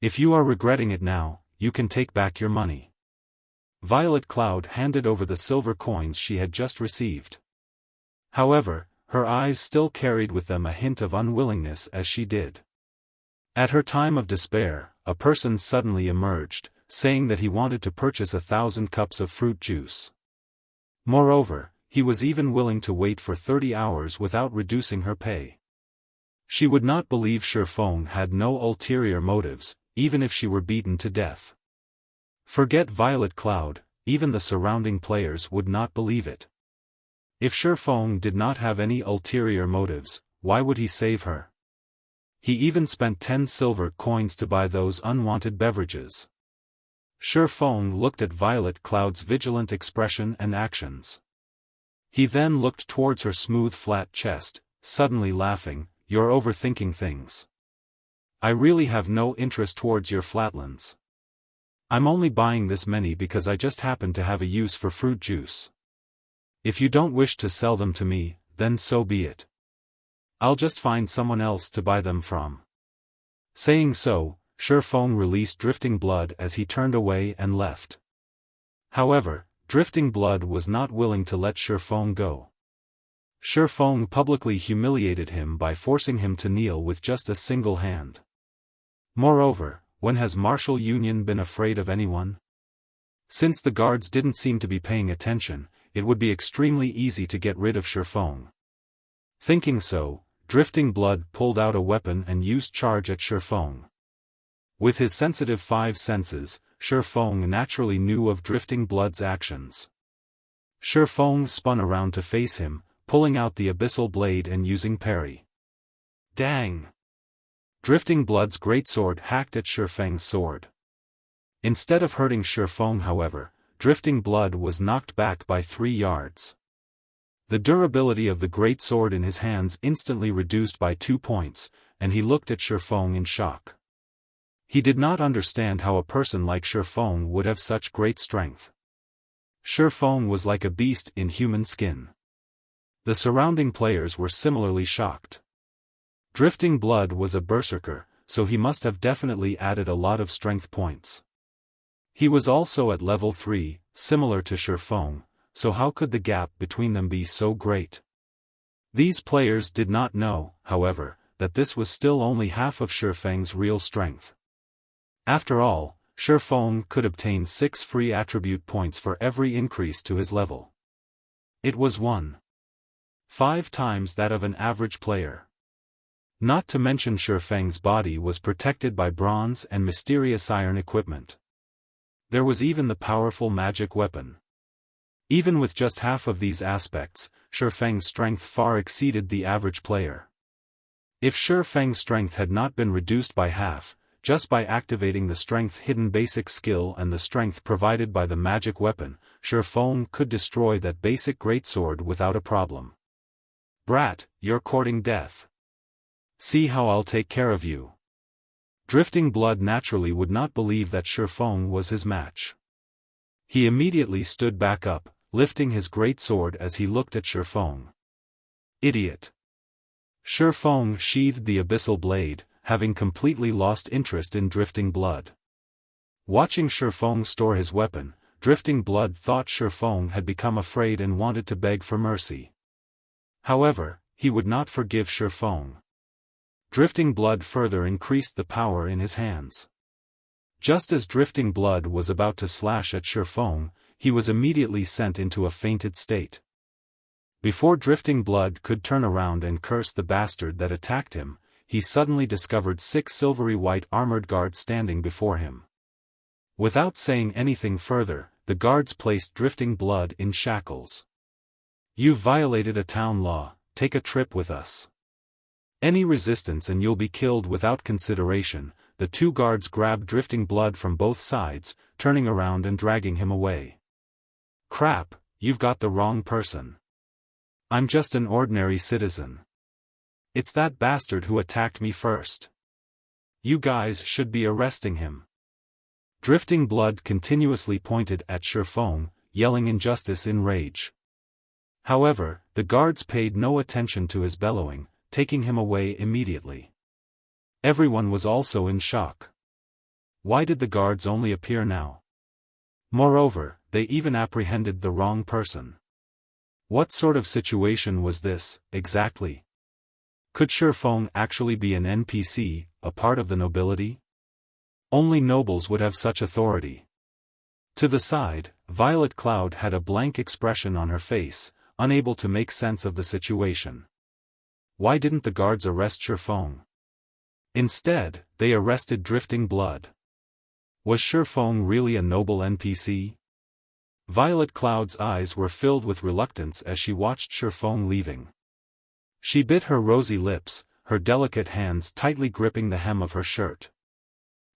If you are regretting it now, you can take back your money." Violet Cloud handed over the silver coins she had just received. However, her eyes still carried with them a hint of unwillingness as she did. At her time of despair, a person suddenly emerged, saying that he wanted to purchase 1,000 cups of fruit juice. Moreover, he was even willing to wait for 30 hours without reducing her pay. She would not believe Xiaofan had no ulterior motives, even if she were beaten to death. Forget Violet Cloud, even the surrounding players would not believe it. If Xiaofan did not have any ulterior motives, why would he save her? He even spent 10 silver coins to buy those unwanted beverages. Xiaofan looked at Violet Cloud's vigilant expression and actions. He then looked towards her smooth flat chest, suddenly laughing, "You're overthinking things. I really have no interest towards your flatlands. I'm only buying this many because I just happen to have a use for fruit juice. If you don't wish to sell them to me, then so be it. I'll just find someone else to buy them from." Saying so, Xiaofan released Drifting Blood as he turned away and left. However, Drifting Blood was not willing to let Xiaofan go. Xiaofan publicly humiliated him by forcing him to kneel with just a single hand. Moreover, when has Martial Union been afraid of anyone? Since the guards didn't seem to be paying attention, it would be extremely easy to get rid of Xiaofan. Thinking so, Drifting Blood pulled out a weapon and used charge at Xiaofan. With his sensitive 5 senses, Xiaofan naturally knew of Drifting Blood's actions. Xiaofan spun around to face him, pulling out the abyssal blade and using parry. Dang! Drifting Blood's greatsword hacked at Xiaofan's sword. Instead of hurting Xiaofan, however, Drifting Blood was knocked back by 3 yards. The durability of the greatsword in his hands instantly reduced by 2 points, and he looked at Xiaofan in shock. He did not understand how a person like Xiaofan would have such great strength. Xiaofan was like a beast in human skin. The surrounding players were similarly shocked. Drifting Blood was a berserker, so he must have definitely added a lot of strength points. He was also at level 3, similar to Xiaofan, so how could the gap between them be so great? These players did not know, however, that this was still only half of Xiaofan's real strength. After all, Xiaofan could obtain 6 free attribute points for every increase to his level. It was 1.5 times that of an average player. Not to mention Xiaofan's body was protected by bronze and mysterious iron equipment. There was even the powerful magic weapon. Even with just half of these aspects, Xiaofang's strength far exceeded the average player. If Xiaofang's strength had not been reduced by half, just by activating the strength-hidden basic skill and the strength provided by the magic weapon, Xiaofan could destroy that basic greatsword without a problem. Brat, you're courting death. See how I'll take care of you. Drifting Blood naturally would not believe that Xiaofan was his match. He immediately stood back up, lifting his greatsword as he looked at Xiaofan. Idiot. Xiaofan sheathed the abyssal blade, having completely lost interest in Drifting Blood. Watching Xiaofan store his weapon, Drifting Blood thought Xiaofan had become afraid and wanted to beg for mercy. However, he would not forgive Xiaofan. Drifting Blood further increased the power in his hands. Just as Drifting Blood was about to slash at Xiaofan, he was immediately sent into a fainted state. Before Drifting Blood could turn around and curse the bastard that attacked him, he suddenly discovered 6 silvery white armored guards standing before him. Without saying anything further, the guards placed Drifting Blood in shackles. "You've violated a town law, take a trip with us. Any resistance and you'll be killed without consideration." The 2 guards grabbed Drifting Blood from both sides, turning around and dragging him away. "Crap, you've got the wrong person. I'm just an ordinary citizen. It's that bastard who attacked me first. You guys should be arresting him." Drifting Blood continuously pointed at Xiaofan, yelling injustice in rage. However, the guards paid no attention to his bellowing, taking him away immediately. Everyone was also in shock. Why did the guards only appear now? Moreover, they even apprehended the wrong person. What sort of situation was this, exactly? Could Xiaofan actually be an NPC, a part of the nobility? Only nobles would have such authority. To the side, Violet Cloud had a blank expression on her face, unable to make sense of the situation. Why didn't the guards arrest Xiaofan? Instead, they arrested Drifting Blood. Was Xiaofan really a noble NPC? Violet Cloud's eyes were filled with reluctance as she watched Xiaofan leaving. She bit her rosy lips, her delicate hands tightly gripping the hem of her shirt.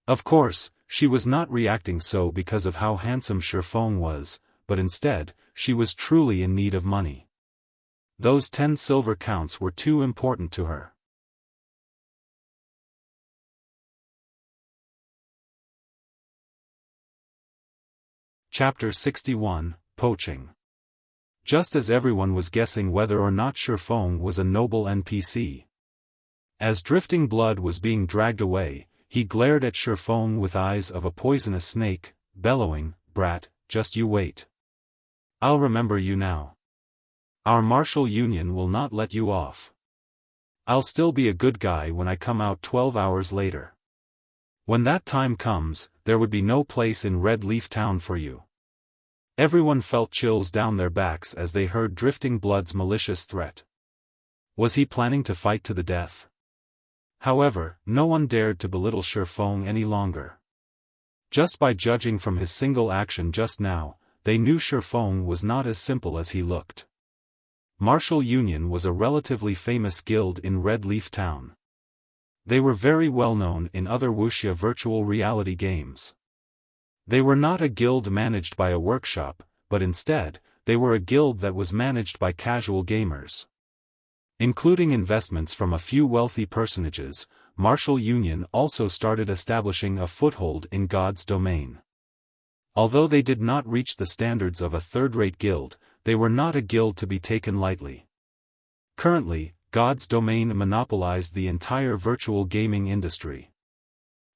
Of course, she was not reacting so because of how handsome Xiaofan was, but instead, she was truly in need of money. Those 10 silver counts were too important to her. Chapter 61, Poaching. Just as everyone was guessing whether or not Xiaofan was a noble NPC. As Drifting Blood was being dragged away, he glared at Xiaofan with eyes of a poisonous snake, bellowing, "Brat, just you wait. I'll remember you now. Our martial union will not let you off. I'll still be a good guy when I come out 12 hours later. When that time comes, there would be no place in Red Leaf Town for you." Everyone felt chills down their backs as they heard Drifting Blood's malicious threat. Was he planning to fight to the death? However, no one dared to belittle Xiaofan any longer. Just by judging from his single action just now, they knew Xiaofan was not as simple as he looked. Martial Union was a relatively famous guild in Red Leaf Town. They were very well known in other Wuxia virtual reality games. They were not a guild managed by a workshop, but instead, they were a guild that was managed by casual gamers. Including investments from a few wealthy personages, Martial Union also started establishing a foothold in God's domain. Although they did not reach the standards of a third-rate guild, they were not a guild to be taken lightly. Currently, God's domain monopolized the entire virtual gaming industry.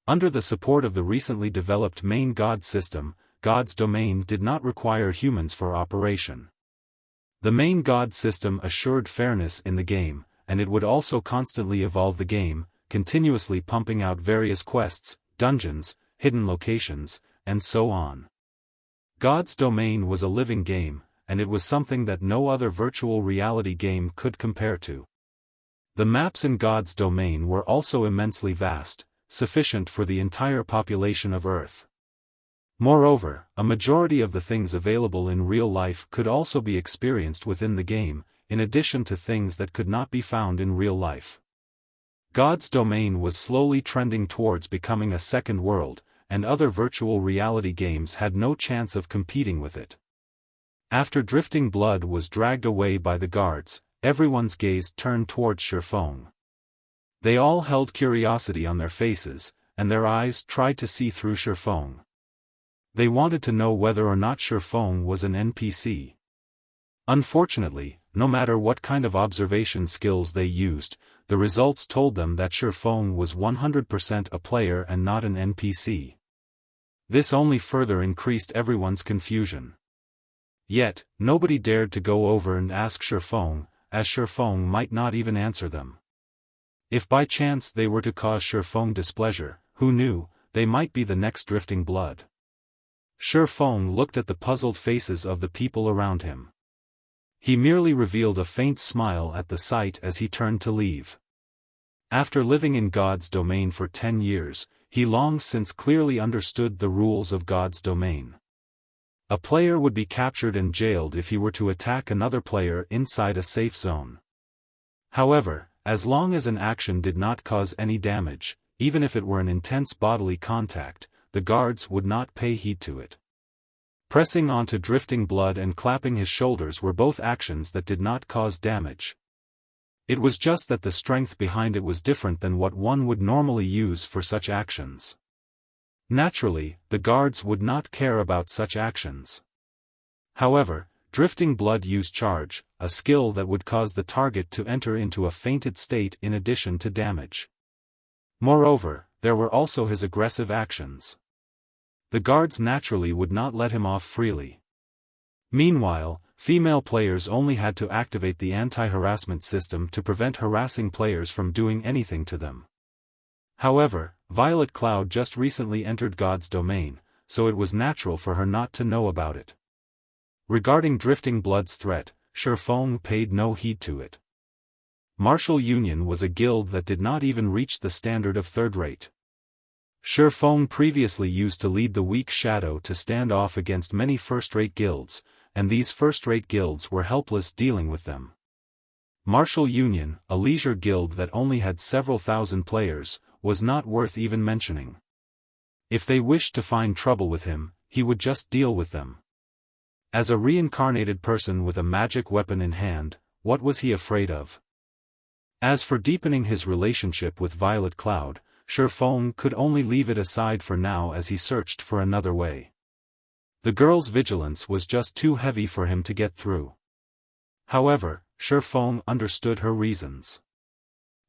Under the support of the recently developed main God system, God's domain did not require humans for operation. The main God system assured fairness in the game, and it would also constantly evolve the game, continuously pumping out various quests, dungeons, hidden locations, and so on. God's domain was a living game, and it was something that no other virtual reality game could compare to. The maps in God's domain were also immensely vast, sufficient for the entire population of Earth. Moreover, a majority of the things available in real life could also be experienced within the game, in addition to things that could not be found in real life. God's domain was slowly trending towards becoming a second world, and other virtual reality games had no chance of competing with it. After Drifting Blood was dragged away by the guards, everyone's gaze turned towards Xiaofan. They all held curiosity on their faces, and their eyes tried to see through Xiaofan. They wanted to know whether or not Xiaofan was an NPC. Unfortunately, no matter what kind of observation skills they used, the results told them that Xiaofan was 100% a player and not an NPC. This only further increased everyone's confusion. Yet, nobody dared to go over and ask Xiaofan, as Xiaofan might not even answer them. If by chance they were to cause Xiaofan displeasure, who knew, they might be the next Drifting Blood. Xiaofan looked at the puzzled faces of the people around him. He merely revealed a faint smile at the sight as he turned to leave. After living in God's domain for 10 years, he long since clearly understood the rules of God's domain. A player would be captured and jailed if he were to attack another player inside a safe zone. However, as long as an action did not cause any damage, even if it were an intense bodily contact, the guards would not pay heed to it. Pressing onto Drifting Blood and clapping his shoulders were both actions that did not cause damage. It was just that the strength behind it was different than what one would normally use for such actions. Naturally, the guards would not care about such actions. However, Drifting Blood used Charge, a skill that would cause the target to enter into a fainted state in addition to damage. Moreover, there were also his aggressive actions. The guards naturally would not let him off freely. Meanwhile, female players only had to activate the anti-harassment system to prevent harassing players from doing anything to them. However, Violet Cloud just recently entered God's domain, so it was natural for her not to know about it. Regarding Drifting Blood's threat, Xiaofan paid no heed to it. Martial Union was a guild that did not even reach the standard of third-rate. Xiaofan previously used to lead the weak shadow to stand off against many first-rate guilds, and these first-rate guilds were helpless dealing with them. Martial Union, a leisure guild that only had several thousand players, was not worth even mentioning. If they wished to find trouble with him, he would just deal with them. As a reincarnated person with a magic weapon in hand, what was he afraid of? As for deepening his relationship with Violet Cloud, Xiaofan could only leave it aside for now as he searched for another way. The girl's vigilance was just too heavy for him to get through. However, Xiaofan understood her reasons.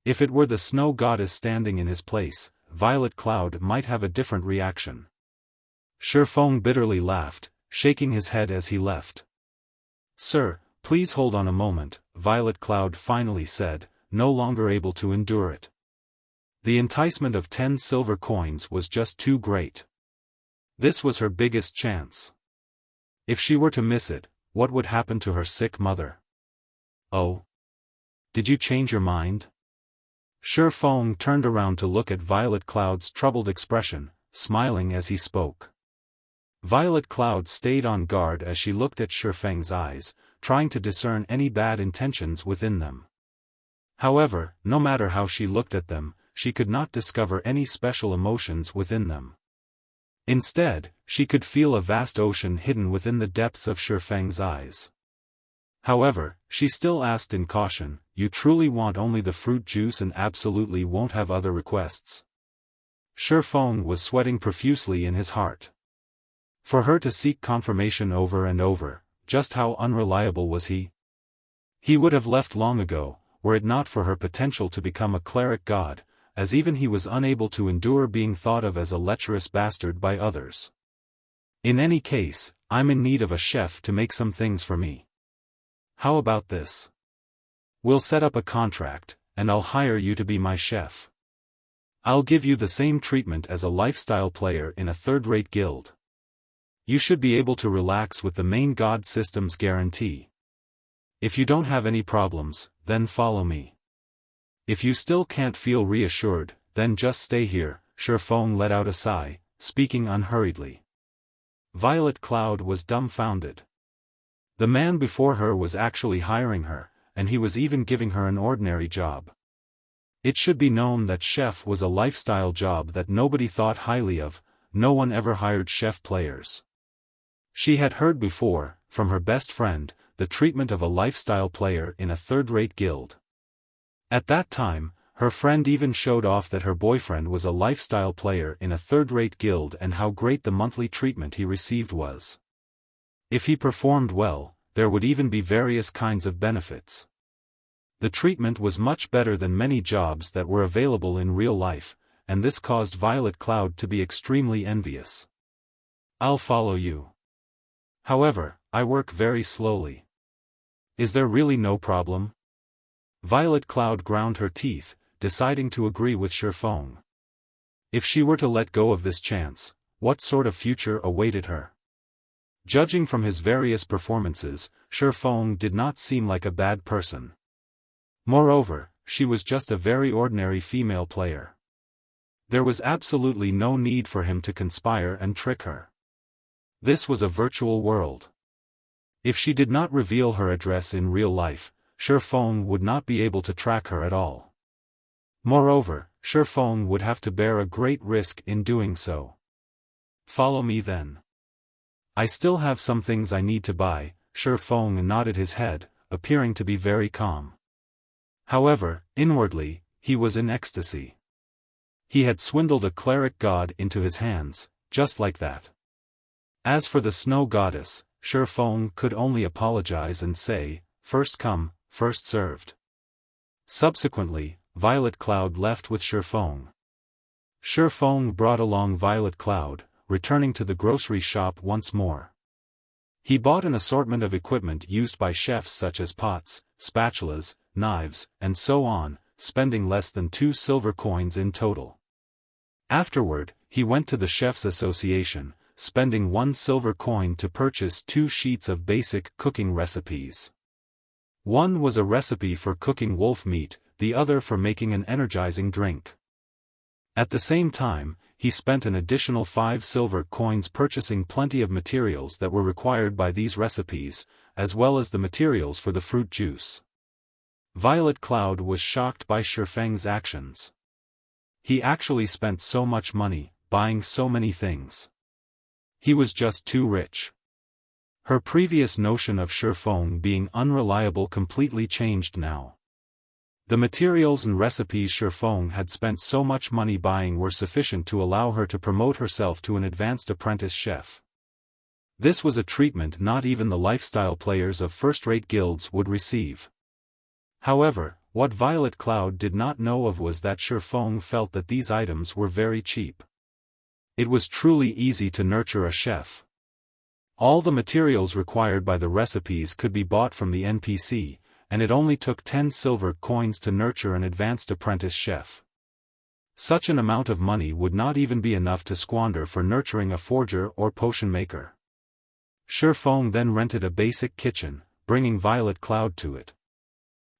If it were the snow goddess standing in his place, Violet Cloud might have a different reaction. Xiaofan bitterly laughed, shaking his head as he left. "Sir, please hold on a moment," Violet Cloud finally said, no longer able to endure it. The enticement of 10 silver coins was just too great. This was her biggest chance. If she were to miss it, what would happen to her sick mother? "Oh? Did you change your mind?" Xiaofan turned around to look at Violet Cloud's troubled expression, smiling as he spoke. Violet Cloud stayed on guard as she looked at Xiaofan's eyes, trying to discern any bad intentions within them. However, no matter how she looked at them, she could not discover any special emotions within them. Instead, she could feel a vast ocean hidden within the depths of Xiaofan's eyes. However, she still asked in caution, "You truly want only the fruit juice and absolutely won't have other requests?" Xiaofan was sweating profusely in his heart. For her to seek confirmation over and over, just how unreliable was he? He would have left long ago, were it not for her potential to become a cleric god, as even he was unable to endure being thought of as a lecherous bastard by others. In any case, I'm in need of a chef to make some things for me. How about this? We'll set up a contract, and I'll hire you to be my chef. I'll give you the same treatment as a lifestyle player in a third-rate guild. You should be able to relax with the main god system's guarantee. If you don't have any problems, then follow me. If you still can't feel reassured, then just stay here. Xiaofan let out a sigh, speaking unhurriedly. Violet Cloud was dumbfounded. The man before her was actually hiring her, and he was even giving her an ordinary job. It should be known that chef was a lifestyle job that nobody thought highly of. No one ever hired chef players. She had heard before, from her best friend, the treatment of a lifestyle player in a third-rate guild. At that time, her friend even showed off that her boyfriend was a lifestyle player in a third-rate guild and how great the monthly treatment he received was. If he performed well, there would even be various kinds of benefits. The treatment was much better than many jobs that were available in real life, and this caused Violet Cloud to be extremely envious. I'll follow you. However, I work very slowly. Is there really no problem? Violet Cloud ground her teeth, deciding to agree with Xiaofan. If she were to let go of this chance, what sort of future awaited her? Judging from his various performances, Xiaofan did not seem like a bad person. Moreover, she was just a very ordinary female player. There was absolutely no need for him to conspire and trick her. This was a virtual world. If she did not reveal her address in real life, Xiaofan would not be able to track her at all. Moreover, Xiaofan would have to bear a great risk in doing so. Follow me then. I still have some things I need to buy. Xiaofan nodded his head, appearing to be very calm. However, inwardly, he was in ecstasy. He had swindled a cleric god into his hands, just like that. As for the snow goddess, Xiaofan could only apologize and say, "First come, first served." Subsequently, Violet Cloud left with Xiaofan. Xiaofan brought along Violet Cloud, returning to the grocery shop once more. He bought an assortment of equipment used by chefs such as pots, spatulas, knives, and so on, spending less than 2 silver coins in total. Afterward, he went to the Chefs' Association, spending 1 silver coin to purchase 2 sheets of basic cooking recipes. One was a recipe for cooking wolf meat, the other for making an energizing drink. At the same time, he spent an additional 5 silver coins purchasing plenty of materials that were required by these recipes, as well as the materials for the fruit juice. Violet Cloud was shocked by Xiaofang's actions. He actually spent so much money, buying so many things. He was just too rich. Her previous notion of Xiaofan being unreliable completely changed now. The materials and recipes Xiaofan had spent so much money buying were sufficient to allow her to promote herself to an advanced apprentice chef. This was a treatment not even the lifestyle players of first-rate guilds would receive. However, what Violet Cloud did not know of was that Xiaofan felt that these items were very cheap. It was truly easy to nurture a chef. All the materials required by the recipes could be bought from the NPC, and it only took 10 silver coins to nurture an advanced apprentice chef. Such an amount of money would not even be enough to squander for nurturing a forger or potion maker. Xiaofan then rented a basic kitchen, bringing Violet Cloud to it.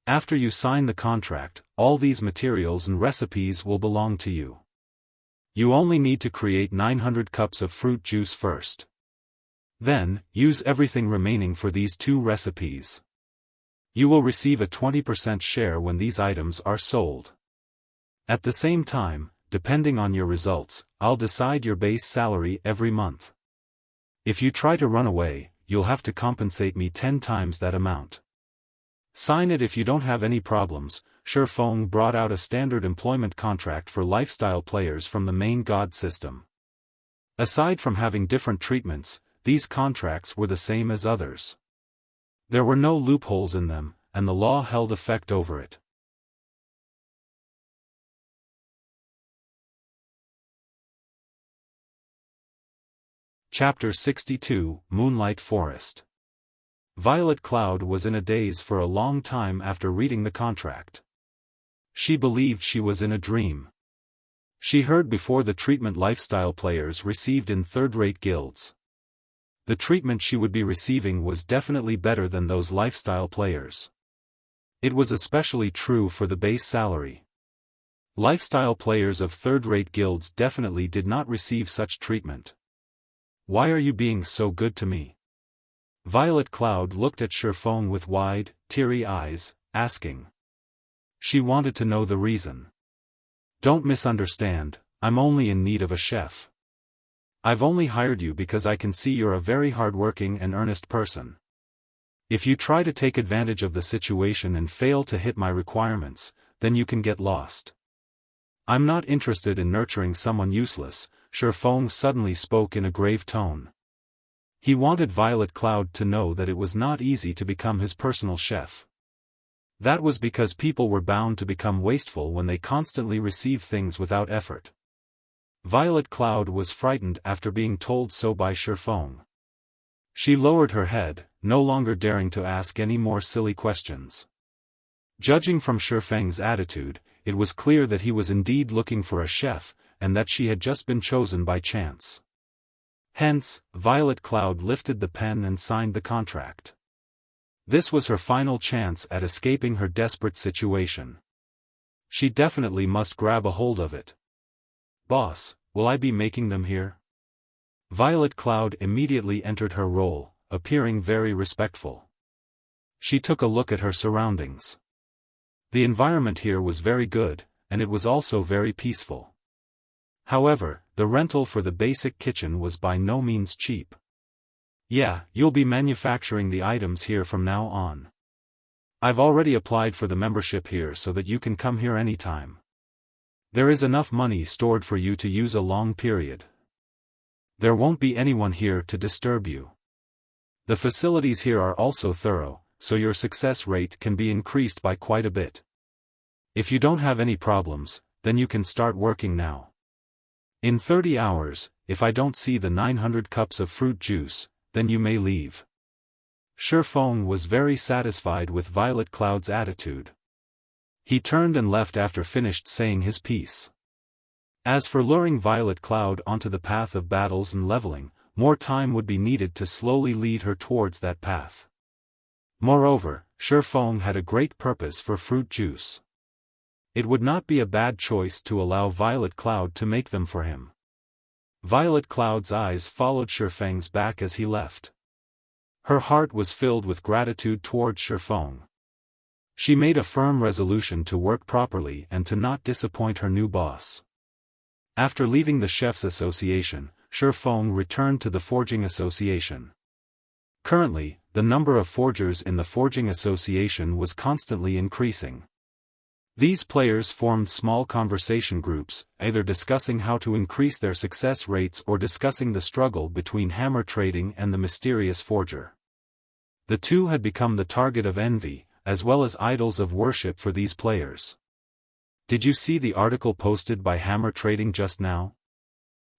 After you sign the contract, all these materials and recipes will belong to you. You only need to create 900 cups of fruit juice first. Then, use everything remaining for these 2 recipes. You will receive a 20% share when these items are sold. At the same time, depending on your results, I'll decide your base salary every month. If you try to run away, you'll have to compensate me 10 times that amount. Sign it if you don't have any problems. Xiaofan brought out a standard employment contract for lifestyle players from the main god system. Aside from having different treatments, these contracts were the same as others. There were no loopholes in them, and the law held effect over it. Chapter 62, Moonlight Forest. Violet Cloud was in a daze for a long time after reading the contract. She believed she was in a dream. She heard before the treatment lifestyle players received in third-rate guilds. The treatment she would be receiving was definitely better than those lifestyle players. It was especially true for the base salary. Lifestyle players of third-rate guilds definitely did not receive such treatment. Why are you being so good to me? Violet Cloud looked at Xiaofan with wide, teary eyes, asking. She wanted to know the reason. Don't misunderstand, I'm only in need of a chef. I've only hired you because I can see you're a very hard-working and earnest person. If you try to take advantage of the situation and fail to hit my requirements, then you can get lost. I'm not interested in nurturing someone useless. Xiaofan suddenly spoke in a grave tone. He wanted Violet Cloud to know that it was not easy to become his personal chef. That was because people were bound to become wasteful when they constantly receive things without effort. Violet Cloud was frightened after being told so by Xiaofan. She lowered her head, no longer daring to ask any more silly questions. Judging from Xiaofan's attitude, it was clear that he was indeed looking for a chef, and that she had just been chosen by chance. Hence, Violet Cloud lifted the pen and signed the contract. This was her final chance at escaping her desperate situation. She definitely must grab a hold of it. Boss, will I be making them here? Violet Cloud immediately entered her role, appearing very respectful. She took a look at her surroundings. The environment here was very good, and it was also very peaceful. However, the rental for the basic kitchen was by no means cheap. Yeah, you'll be manufacturing the items here from now on. I've already applied for the membership here so that you can come here anytime. There is enough money stored for you to use a long period. There won't be anyone here to disturb you. The facilities here are also thorough, so your success rate can be increased by quite a bit. If you don't have any problems, then you can start working now. In 30 hours, if I don't see the 900 cups of fruit juice, then you may leave. Xiaofan was very satisfied with Violet Cloud's attitude. He turned and left after finished saying his piece. As for luring Violet Cloud onto the path of battles and leveling, more time would be needed to slowly lead her towards that path. Moreover, Xiaofan had a great purpose for fruit juice. It would not be a bad choice to allow Violet Cloud to make them for him. Violet Cloud's eyes followed Xiaofan's back as he left. Her heart was filled with gratitude towards Xiaofan. She made a firm resolution to work properly and to not disappoint her new boss. After leaving the Chefs' Association, Xiaofan returned to the Forging Association. Currently, the number of forgers in the Forging Association was constantly increasing. These players formed small conversation groups, either discussing how to increase their success rates or discussing the struggle between hammer trading and the mysterious forger. The two had become the target of envy, as well as idols of worship for these players. Did you see the article posted by Hammer Trading just now?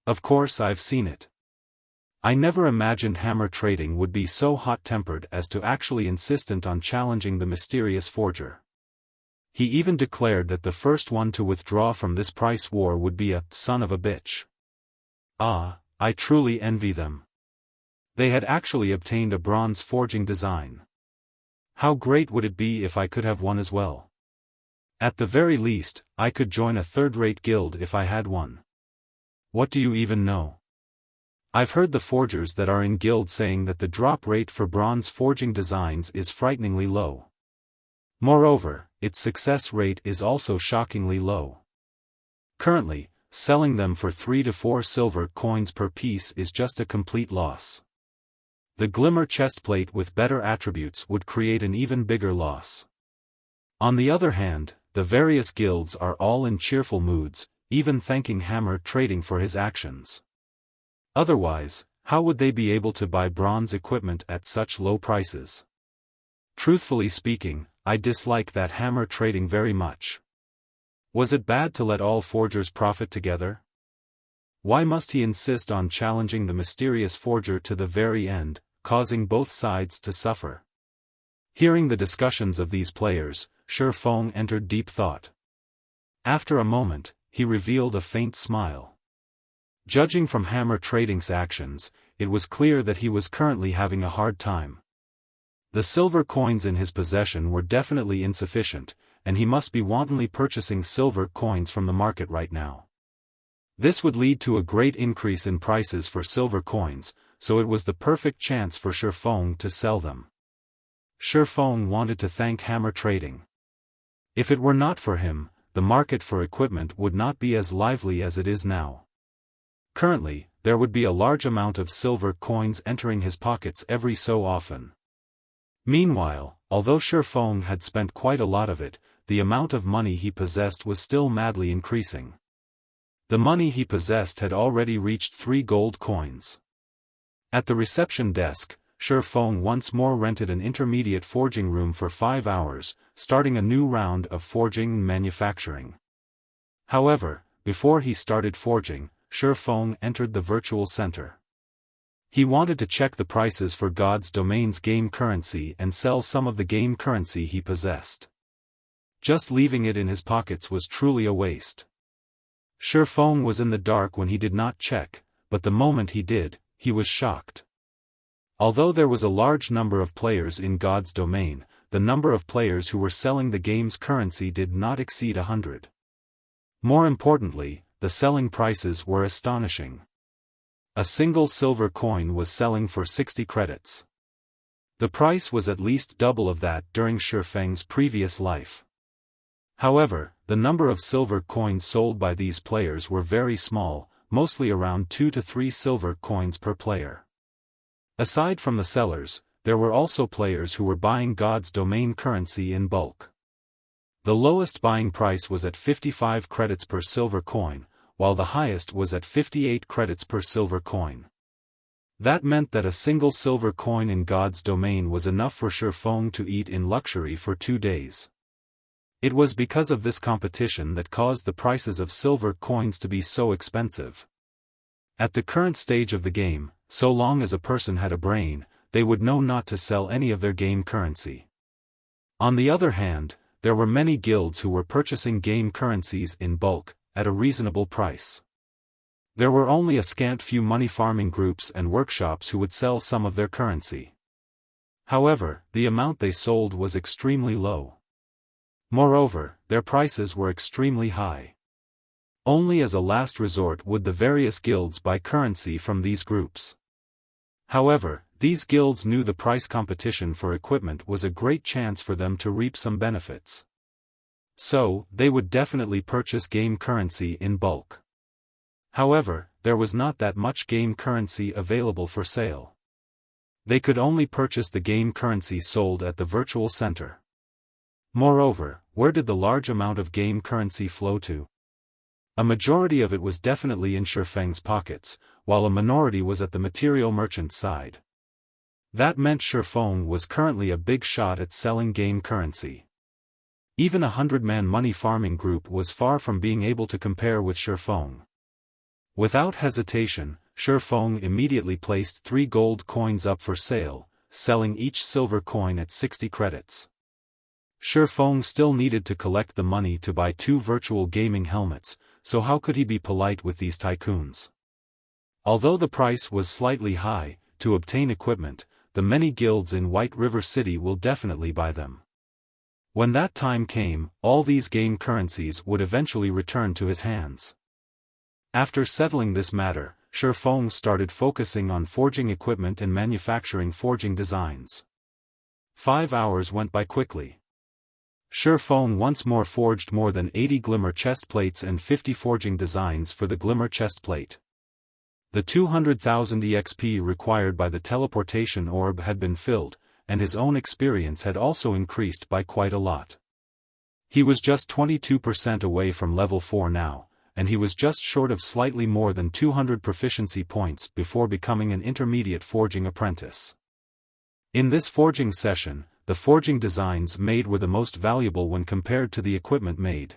Of course I've seen it. I never imagined Hammer Trading would be so hot-tempered as to actually insistent on challenging the mysterious forger. He even declared that the first one to withdraw from this price war would be a son of a bitch. Ah, I truly envy them. They had actually obtained a bronze forging design. How great would it be if I could have one as well? At the very least, I could join a third-rate guild if I had one. What do you even know? I've heard the forgers that are in guild saying that the drop rate for bronze forging designs is frighteningly low. Moreover, its success rate is also shockingly low. Currently, selling them for 3 to 4 silver coins per piece is just a complete loss. The Glimmer chestplate with better attributes would create an even bigger loss. On the other hand, the various guilds are all in cheerful moods, even thanking Hammer Trading for his actions. Otherwise, how would they be able to buy bronze equipment at such low prices? Truthfully speaking, I dislike that Hammer Trading very much. Was it bad to let all forgers profit together? Why must he insist on challenging the mysterious forger to the very end, causing both sides to suffer? Hearing the discussions of these players, Xiaofan entered deep thought. After a moment, he revealed a faint smile. Judging from Hammer Trading's actions, it was clear that he was currently having a hard time. The silver coins in his possession were definitely insufficient, and he must be wantonly purchasing silver coins from the market right now. This would lead to a great increase in prices for silver coins, so it was the perfect chance for Xiaofan to sell them. Xiaofan wanted to thank Hammer Trading. If it were not for him, the market for equipment would not be as lively as it is now. Currently, there would be a large amount of silver coins entering his pockets every so often. Meanwhile, although Xiaofan had spent quite a lot of it, the amount of money he possessed was still madly increasing. The money he possessed had already reached 3 gold coins. At the reception desk, Xiaofan once more rented an intermediate forging room for 5 hours, starting a new round of forging and manufacturing. However, before he started forging, Xiaofan entered the virtual center. He wanted to check the prices for God's domain's game currency and sell some of the game currency he possessed. Just leaving it in his pockets was truly a waste. Xiaofan was in the dark when he did not check, but the moment he did, he was shocked. Although there was a large number of players in God's domain, the number of players who were selling the game's currency did not exceed 100. More importantly, the selling prices were astonishing. A single silver coin was selling for 60 credits. The price was at least double of that during Xiaofan's previous life. However, the number of silver coins sold by these players were very small, mostly around 2 to 3 silver coins per player. Aside from the sellers, there were also players who were buying God's domain currency in bulk. The lowest buying price was at 55 credits per silver coin, while the highest was at 58 credits per silver coin. That meant that a single silver coin in God's domain was enough for Xiaofan to eat in luxury for 2 days. It was because of this competition that caused the prices of silver coins to be so expensive. At the current stage of the game, so long as a person had a brain, they would know not to sell any of their game currency. On the other hand, there were many guilds who were purchasing game currencies in bulk, at a reasonable price. There were only a scant few money farming groups and workshops who would sell some of their currency. However, the amount they sold was extremely low. Moreover, their prices were extremely high. Only as a last resort would the various guilds buy currency from these groups. However, these guilds knew the price competition for equipment was a great chance for them to reap some benefits. So, they would definitely purchase game currency in bulk. However, there was not that much game currency available for sale. They could only purchase the game currency sold at the virtual center. Moreover, where did the large amount of game currency flow to? A majority of it was definitely in Xiaofan's pockets, while a minority was at the material merchant's side. That meant Xiaofan was currently a big shot at selling game currency. Even a 100-man money farming group was far from being able to compare with Xiaofan. Without hesitation, Xiaofan immediately placed 3 gold coins up for sale, selling each silver coin at 60 credits. Xiaofan still needed to collect the money to buy 2 virtual gaming helmets, so how could he be polite with these tycoons? Although the price was slightly high, to obtain equipment, the many guilds in White River City will definitely buy them. When that time came, all these game currencies would eventually return to his hands. After settling this matter, Xiaofan started focusing on forging equipment and manufacturing forging designs. 5 hours went by quickly. Xiaofan once more forged more than 80 Glimmer chest plates and 50 forging designs for the Glimmer chest plate. The 200,000 EXP required by the teleportation orb had been filled, and his own experience had also increased by quite a lot. He was just 22% away from level 4 now, and he was just short of slightly more than 200 proficiency points before becoming an intermediate forging apprentice. In this forging session, the forging designs made were the most valuable when compared to the equipment made.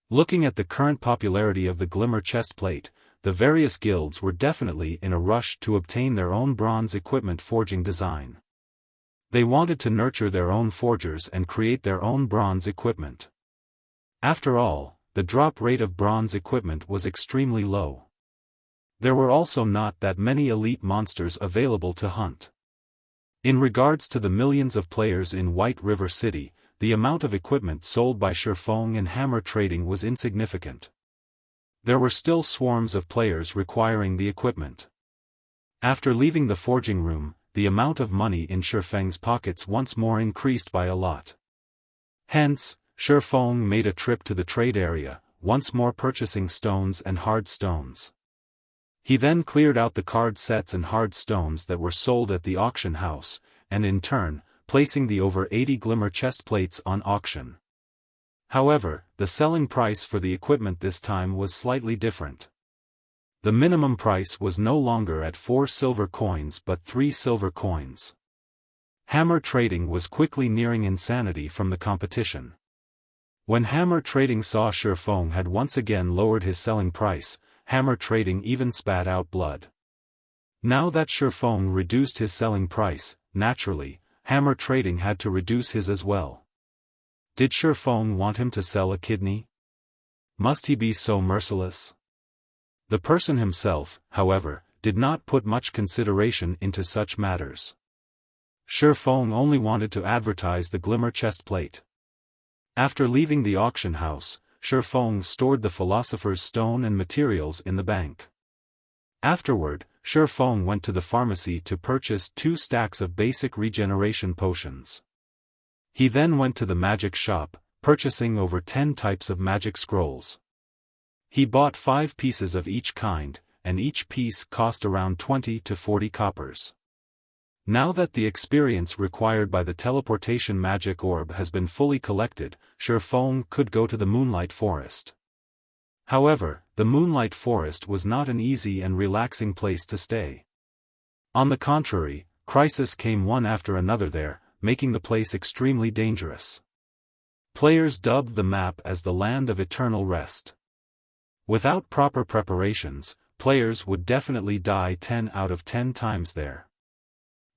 Looking at the current popularity of the Glimmer chestplate, the various guilds were definitely in a rush to obtain their own bronze equipment forging design. They wanted to nurture their own forgers and create their own bronze equipment. After all, the drop rate of bronze equipment was extremely low. There were also not that many elite monsters available to hunt. In regards to the millions of players in White River City, the amount of equipment sold by Xiaofan and hammer trading was insignificant. There were still swarms of players requiring the equipment. After leaving the forging room, the amount of money in Xiaofan's pockets once more increased by a lot. Hence, Xiaofan made a trip to the trade area, once more purchasing stones and hard stones. He then cleared out the card sets and hard stones that were sold at the auction house, and in turn, placing the over 80 Glimmer chestplates on auction. However, the selling price for the equipment this time was slightly different. The minimum price was no longer at 4 silver coins but 3 silver coins. Hammer trading was quickly nearing insanity from the competition. When hammer trading saw Xiaofan had once again lowered his selling price, hammer trading even spat out blood. Now that Xiaofan reduced his selling price, naturally, hammer trading had to reduce his as well. Did Xiaofan want him to sell a kidney? Must he be so merciless? The person himself, however, did not put much consideration into such matters. Xiaofan only wanted to advertise the Glimmer chestplate. After leaving the auction house, Xiaofan stored the Philosopher's Stone and materials in the bank. Afterward, Xiaofan went to the pharmacy to purchase 2 stacks of basic regeneration potions. He then went to the magic shop, purchasing over 10 types of magic scrolls. He bought 5 pieces of each kind, and each piece cost around 20 to 40 coppers. Now that the experience required by the teleportation magic orb has been fully collected, Xiaofan could go to the Moonlight Forest. However, the Moonlight Forest was not an easy and relaxing place to stay. On the contrary, crises came one after another there, making the place extremely dangerous. Players dubbed the map as the Land of Eternal Rest. Without proper preparations, players would definitely die 10 out of 10 times there.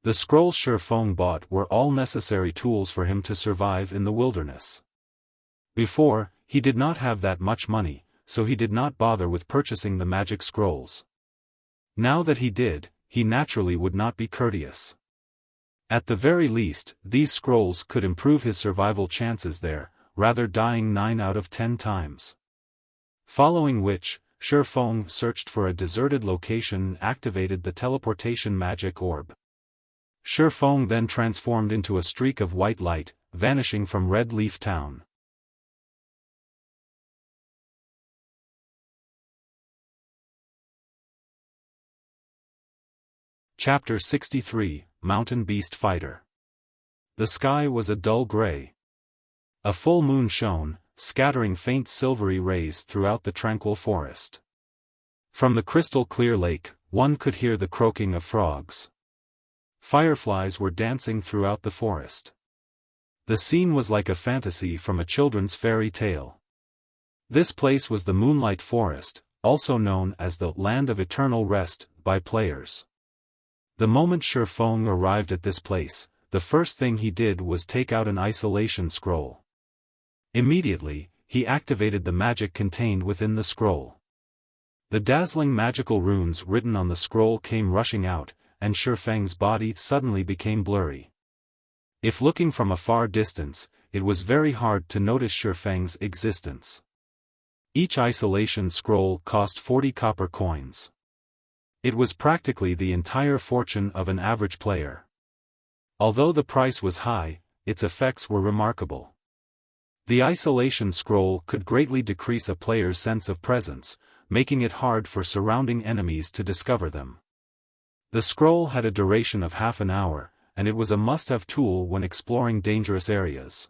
The scrolls Xiaofan bought were all necessary tools for him to survive in the wilderness. Before, he did not have that much money, so he did not bother with purchasing the magic scrolls. Now that he did, he naturally would not be courteous. At the very least, these scrolls could improve his survival chances there, rather dying 9 out of 10 times. Following which, Xiaofan searched for a deserted location and activated the teleportation magic orb. Xiaofan then transformed into a streak of white light, vanishing from Red Leaf Town. Chapter 63, Mountain Beast Fighter. The sky was a dull gray. A full moon shone, scattering faint silvery rays throughout the tranquil forest. From the crystal-clear lake, one could hear the croaking of frogs. Fireflies were dancing throughout the forest. The scene was like a fantasy from a children's fairy tale. This place was the Moonlight Forest, also known as the Land of Eternal Rest by players. The moment Xiaofan arrived at this place, the first thing he did was take out an isolation scroll. Immediately, he activated the magic contained within the scroll. The dazzling magical runes written on the scroll came rushing out, and Xiaofan's body suddenly became blurry. If looking from a far distance, it was very hard to notice Xiaofan's existence. Each isolation scroll cost 40 copper coins. It was practically the entire fortune of an average player. Although the price was high, its effects were remarkable. The isolation scroll could greatly decrease a player's sense of presence, making it hard for surrounding enemies to discover them. The scroll had a duration of half an hour, and it was a must-have tool when exploring dangerous areas.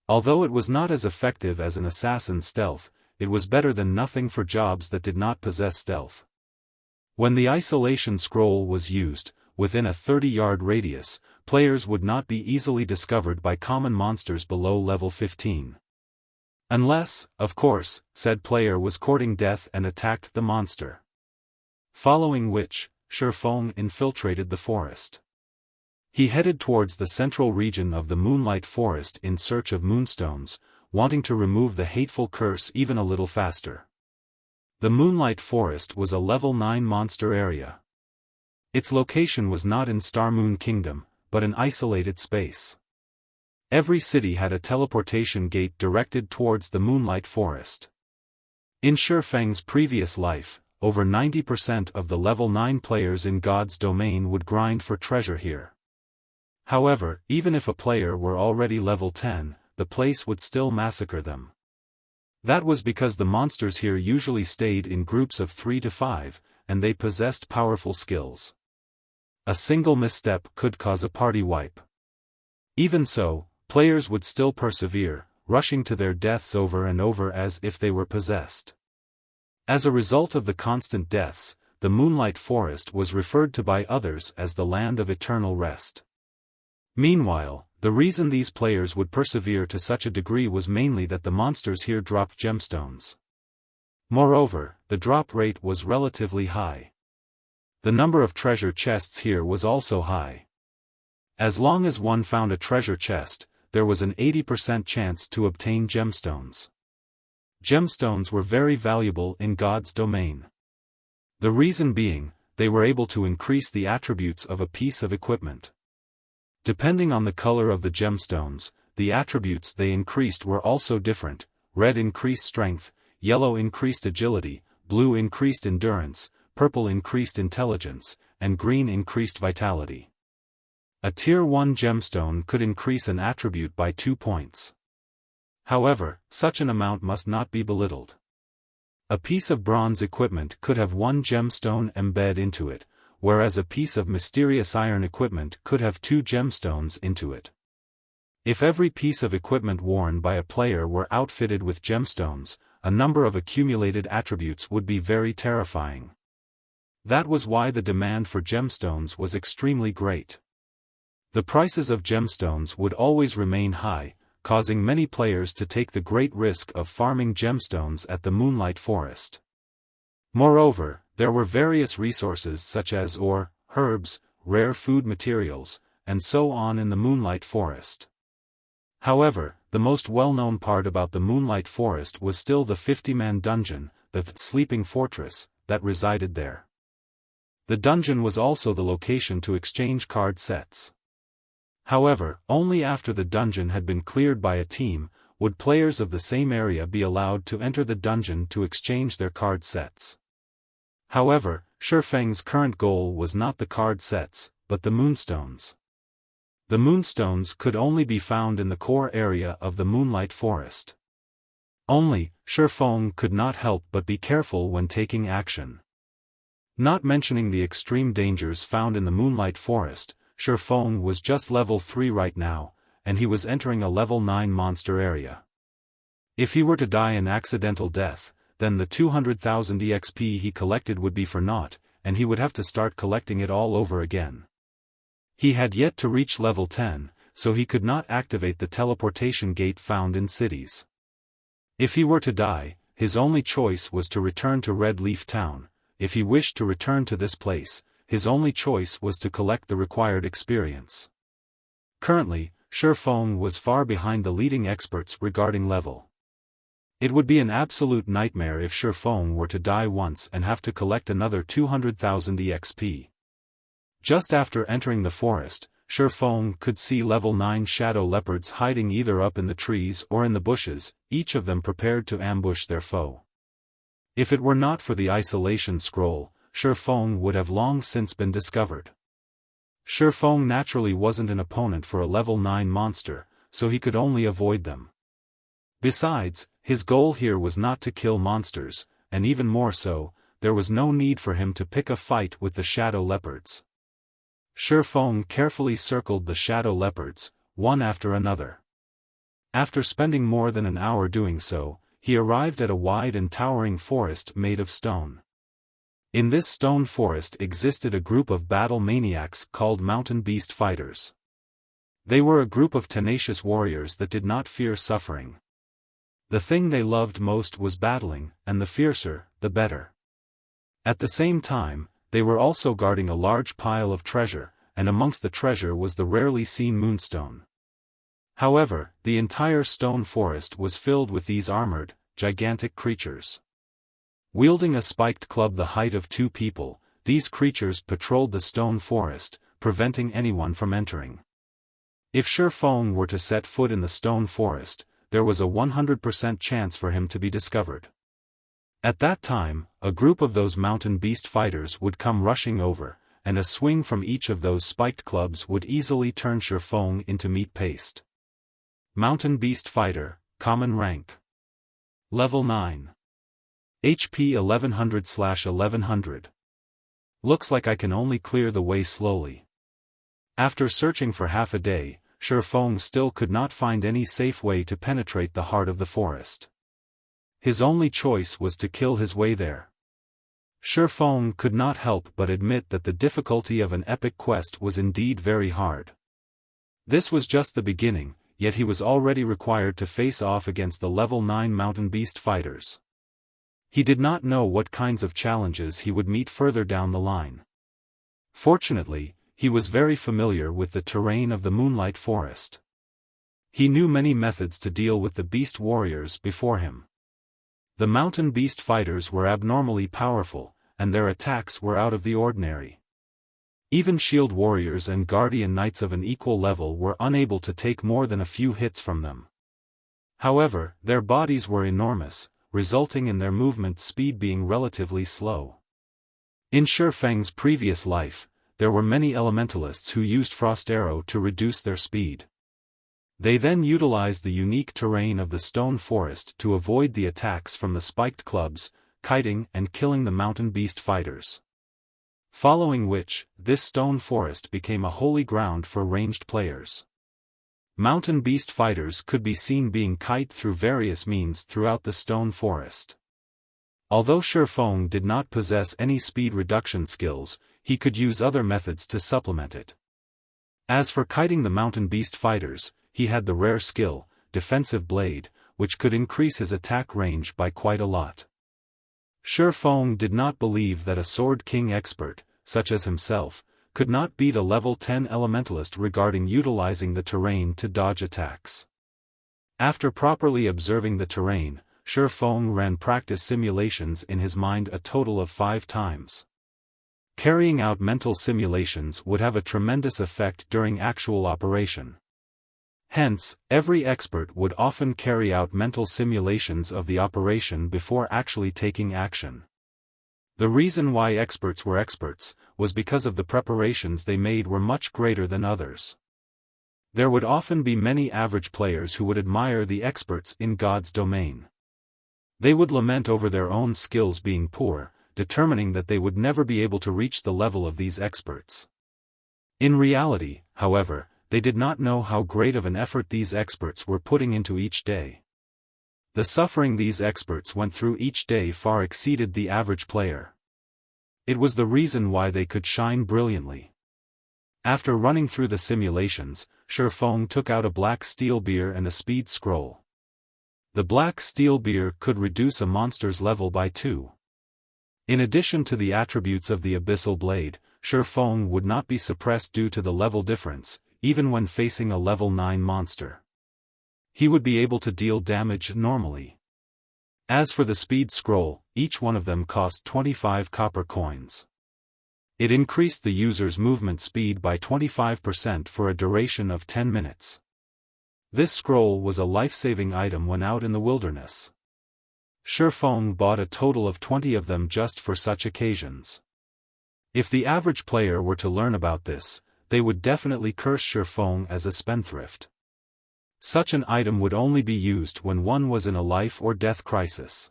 Although it was not as effective as an assassin's stealth, it was better than nothing for jobs that did not possess stealth. When the isolation scroll was used, within a 30-yard radius, players would not be easily discovered by common monsters below level 15. Unless, of course, said player was courting death and attacked the monster. Following which, Xiaofan infiltrated the forest. He headed towards the central region of the Moonlight Forest in search of moonstones, wanting to remove the hateful curse even a little faster. The Moonlight Forest was a level 9 monster area. Its location was not in Starmoon Kingdom, but an isolated space. Every city had a teleportation gate directed towards the Moonlight Forest. In Xiaofan's previous life, over 90% of the level 9 players in God's domain would grind for treasure here. However, even if a player were already level 10, the place would still massacre them. That was because the monsters here usually stayed in groups of 3 to 5, and they possessed powerful skills. A single misstep could cause a party wipe. Even so, players would still persevere, rushing to their deaths over and over as if they were possessed. As a result of the constant deaths, the Moonlight Forest was referred to by others as the Land of Eternal Rest. Meanwhile, the reason these players would persevere to such a degree was mainly that the monsters here dropped gemstones. Moreover, the drop rate was relatively high. The number of treasure chests here was also high. As long as one found a treasure chest, there was an 80% chance to obtain gemstones. Gemstones were very valuable in God's domain. The reason being, they were able to increase the attributes of a piece of equipment. Depending on the color of the gemstones, the attributes they increased were also different. Red increased strength, yellow increased agility, blue increased endurance, purple increased intelligence, and green increased vitality. A Tier 1 gemstone could increase an attribute by 2 points. However, such an amount must not be belittled. A piece of bronze equipment could have 1 gemstone embedded into it, whereas a piece of mysterious iron equipment could have 2 gemstones into it. If every piece of equipment worn by a player were outfitted with gemstones, a number of accumulated attributes would be very terrifying. That was why the demand for gemstones was extremely great. The prices of gemstones would always remain high, causing many players to take the great risk of farming gemstones at the Moonlight Forest. Moreover, there were various resources such as ore, herbs, rare food materials, and so on in the Moonlight Forest. However, the most well-known part about the Moonlight Forest was still the 50-man dungeon, the sleeping fortress, that resided there. The dungeon was also the location to exchange card sets. However, only after the dungeon had been cleared by a team, would players of the same area be allowed to enter the dungeon to exchange their card sets. However, Xiaofan's current goal was not the card sets, but the moonstones. The moonstones could only be found in the core area of the Moonlight Forest. Only, Xiaofan could not help but be careful when taking action. Not mentioning the extreme dangers found in the Moonlight Forest, Xiaofan was just level 3 right now, and he was entering a level 9 monster area. If he were to die an accidental death, then the 200,000 EXP he collected would be for naught, and he would have to start collecting it all over again. He had yet to reach level 10, so he could not activate the teleportation gate found in cities. If he were to die, his only choice was to return to Red Leaf Town. If he wished to return to this place, his only choice was to collect the required experience. Currently, Xiaofan was far behind the leading experts regarding level. It would be an absolute nightmare if Xiaofan were to die once and have to collect another 200,000 EXP. Just after entering the forest, Xiaofan could see level 9 shadow leopards hiding either up in the trees or in the bushes, each of them prepared to ambush their foe. If it were not for the isolation scroll, Xiaofan would have long since been discovered. Xiaofan naturally wasn't an opponent for a level 9 monster, so he could only avoid them. Besides, his goal here was not to kill monsters, and even more so, there was no need for him to pick a fight with the shadow leopards. Xiaofan carefully circled the shadow leopards, one after another. After spending more than an hour doing so, he arrived at a wide and towering forest made of stone. In this stone forest existed a group of battle maniacs called mountain beast fighters. They were a group of tenacious warriors that did not fear suffering. The thing they loved most was battling, and the fiercer, the better. At the same time, they were also guarding a large pile of treasure, and amongst the treasure was the rarely seen moonstone. However, the entire stone forest was filled with these armored, gigantic creatures. Wielding a spiked club the height of 2 people, these creatures patrolled the stone forest, preventing anyone from entering. If Xiaofan were to set foot in the stone forest, there was a 100% chance for him to be discovered. At that time, a group of those mountain beast fighters would come rushing over, and a swing from each of those spiked clubs would easily turn Xiaofan into meat paste. Mountain Beast Fighter, Common Rank. Level 9. HP 1100/1100. Looks like I can only clear the way slowly. After searching for half a day, Xiaofan still could not find any safe way to penetrate the heart of the forest. His only choice was to kill his way there. Xiaofan could not help but admit that the difficulty of an epic quest was indeed very hard. This was just the beginning, yet he was already required to face off against the level 9 mountain beast fighters. He did not know what kinds of challenges he would meet further down the line. Fortunately, he was very familiar with the terrain of the Moonlight forest. He knew many methods to deal with the beast warriors before him. The mountain beast fighters were abnormally powerful, and their attacks were out of the ordinary. Even shield warriors and guardian knights of an equal level were unable to take more than a few hits from them. However, their bodies were enormous, resulting in their movement speed being relatively slow. In Xiaofang's previous life, there were many elementalists who used Frost Arrow to reduce their speed. They then utilized the unique terrain of the stone forest to avoid the attacks from the spiked clubs, kiting and killing the mountain beast fighters. Following which, this stone forest became a holy ground for ranged players. Mountain beast fighters could be seen being kited through various means throughout the stone forest. Although Xiaofan did not possess any speed reduction skills, he could use other methods to supplement it. As for kiting the mountain beast fighters, he had the rare skill, Defensive Blade, which could increase his attack range by quite a lot. Xiaofan did not believe that a Sword King expert, such as himself, could not beat a level 10 elementalist regarding utilizing the terrain to dodge attacks. After properly observing the terrain, Xiaofan ran practice simulations in his mind a total of 5 times. Carrying out mental simulations would have a tremendous effect during actual operation. Hence, every expert would often carry out mental simulations of the operation before actually taking action. The reason why experts were experts was because of the preparations they made were much greater than others. There would often be many average players who would admire the experts in God's domain. They would lament over their own skills being poor, determining that they would never be able to reach the level of these experts. In reality, however, they did not know how great of an effort these experts were putting into each day. The suffering these experts went through each day far exceeded the average player. It was the reason why they could shine brilliantly. After running through the simulations, Xiaofan took out a black steel beer and a speed scroll. The black steel beer could reduce a monster's level by 2. In addition to the attributes of the abyssal blade, Xiaofan would not be suppressed due to the level difference, even when facing a level 9 monster. He would be able to deal damage normally. As for the speed scroll, each one of them cost 25 copper coins. It increased the user's movement speed by 25% for a duration of 10 minutes. This scroll was a life-saving item when out in the wilderness. Xiaofan bought a total of 20 of them just for such occasions. If the average player were to learn about this, they would definitely curse Xiaofan as a spendthrift. Such an item would only be used when one was in a life or death crisis.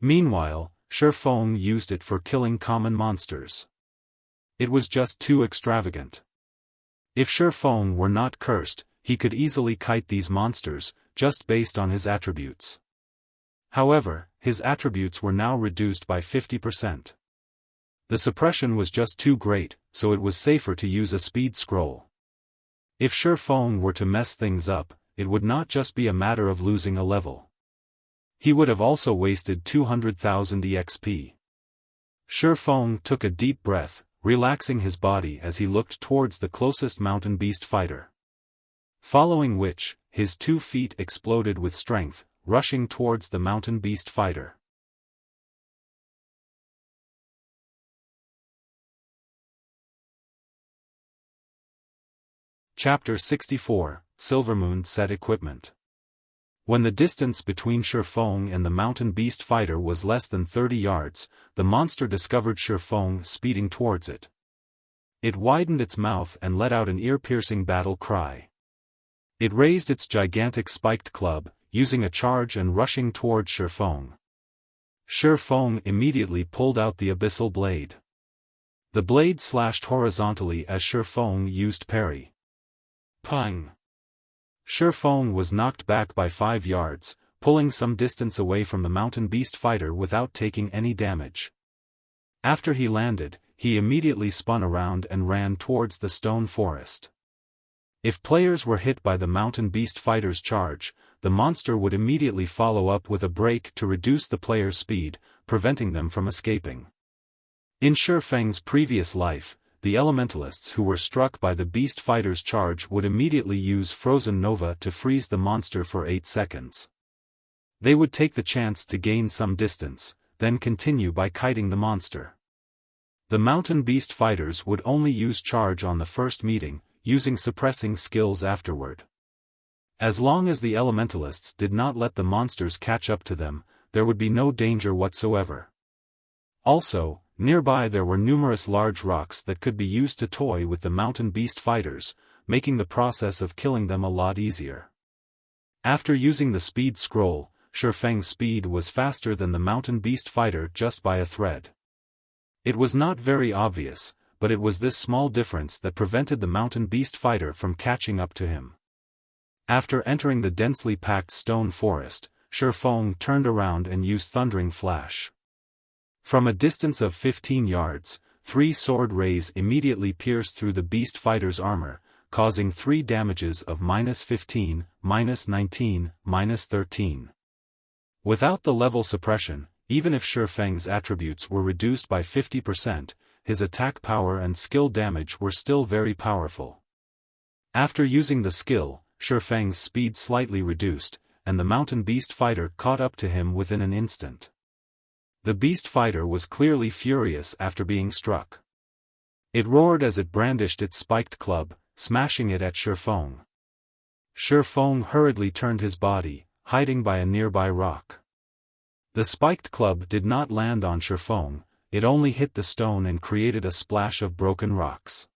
Meanwhile, Xiaofan used it for killing common monsters. It was just too extravagant. If Xiaofan were not cursed, he could easily kite these monsters, just based on his attributes. However, his attributes were now reduced by 50%. The suppression was just too great, so it was safer to use a speed scroll. If Xiaofan were to mess things up, it would not just be a matter of losing a level. He would have also wasted 200,000 EXP. Xiaofan took a deep breath, relaxing his body as he looked towards the closest mountain beast fighter. Following which, his 2 feet exploded with strength, rushing towards the mountain beast fighter. Chapter 64, Silvermoon Set Equipment. When the distance between Xiaofan and the mountain beast fighter was less than 30 yards, the monster discovered Xiaofan speeding towards it. It widened its mouth and let out an ear-piercing battle cry. It raised its gigantic spiked club, using a charge and rushing towards Xiaofan. Xiaofan immediately pulled out the abyssal blade. The blade slashed horizontally as Xiaofan used parry. Pang! Xiaofan was knocked back by 5 yards, pulling some distance away from the mountain beast fighter without taking any damage. After he landed, he immediately spun around and ran towards the stone forest. If players were hit by the mountain beast fighter's charge, the monster would immediately follow up with a break to reduce the player's speed, preventing them from escaping. In Xiaofang's previous life, the elementalists who were struck by the beast fighter's charge would immediately use Frozen Nova to freeze the monster for 8 seconds. They would take the chance to gain some distance, then continue by kiting the monster. The mountain beast fighters would only use charge on the first meeting, using suppressing skills afterward. As long as the elementalists did not let the monsters catch up to them, there would be no danger whatsoever. Also, nearby there were numerous large rocks that could be used to toy with the mountain beast fighters, making the process of killing them a lot easier. After using the speed scroll, Xiaofang's speed was faster than the mountain beast fighter just by a thread. It was not very obvious, but it was this small difference that prevented the mountain beast fighter from catching up to him. After entering the densely packed stone forest, Xiaofan turned around and used Thundering Flash. From a distance of 15 yards, 3 sword rays immediately pierced through the beast fighter's armor, causing 3 damages of -15, -19, -13. Without the level suppression, even if Xiaofang's attributes were reduced by 50%, his attack power and skill damage were still very powerful. After using the skill, Xiaofang's speed slightly reduced, and the mountain beast fighter caught up to him within an instant. The beast fighter was clearly furious after being struck. It roared as it brandished its spiked club, smashing it at Xiaofan. Xiaofan hurriedly turned his body, hiding by a nearby rock. The spiked club did not land on Xiaofan, it only hit the stone and created a splash of broken rocks.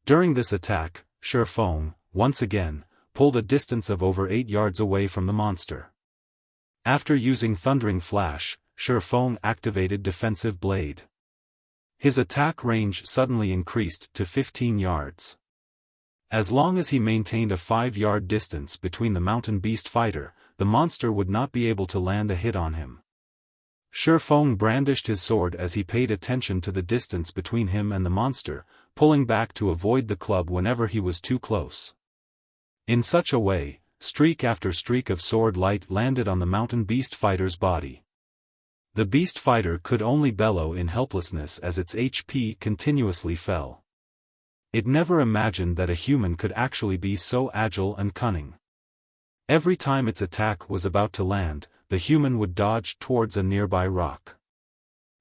During this attack, Xiaofan, once again, pulled a distance of over 8 yards away from the monster. After using Thundering Flash, Xiaofan activated Defensive Blade. His attack range suddenly increased to 15 yards. As long as he maintained a 5-yard distance between the mountain beast fighter, the monster would not be able to land a hit on him. Xiaofan brandished his sword as he paid attention to the distance between him and the monster, pulling back to avoid the club whenever he was too close. In such a way, streak after streak of sword light landed on the mountain beast fighter's body. The beast fighter could only bellow in helplessness as its HP continuously fell. It never imagined that a human could actually be so agile and cunning. Every time its attack was about to land, the human would dodge towards a nearby rock.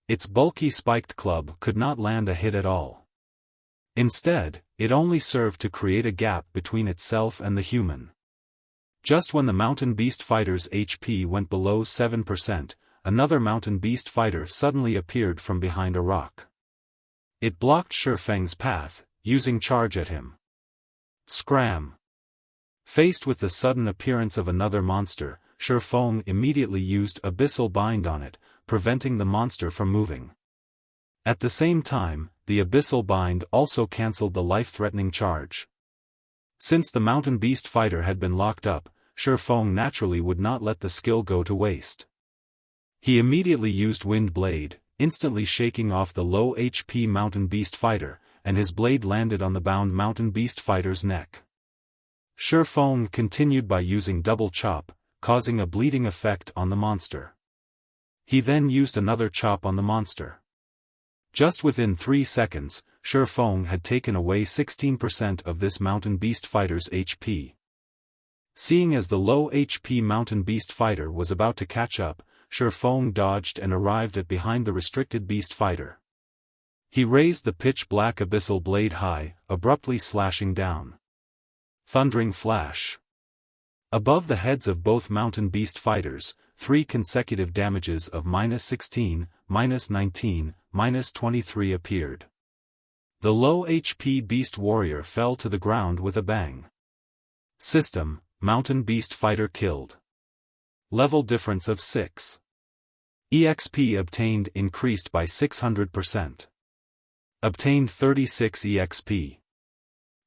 Its bulky spiked club could not land a hit at all. Instead, it only served to create a gap between itself and the human. Just when the mountain beast fighter's HP went below 7%, another mountain beast fighter suddenly appeared from behind a rock. It blocked Xiaofang's path, using charge at him. Scram! Faced with the sudden appearance of another monster, Xiaofan immediately used Abyssal Bind on it, preventing the monster from moving. At the same time, the Abyssal Bind also cancelled the life-threatening charge. Since the mountain beast fighter had been locked up, Xiaofan naturally would not let the skill go to waste. He immediately used Wind Blade, instantly shaking off the low HP mountain beast fighter, and his blade landed on the bound mountain beast fighter's neck. Xiaofan continued by using Double Chop, causing a bleeding effect on the monster. He then used another chop on the monster. Just within 3 seconds, Xiaofan had taken away 16% of this mountain beast fighter's HP. Seeing as the low HP mountain beast fighter was about to catch up, Xiaofan dodged and arrived at behind the restricted beast fighter. He raised the pitch-black abyssal blade high, abruptly slashing down. Thundering Flash. Above the heads of both mountain beast fighters, 3 consecutive damages of -16, -19, -23 appeared. The low HP beast warrior fell to the ground with a bang. System: Mountain Beast Fighter killed. Level difference of 6. EXP obtained increased by 600%. Obtained 36 EXP.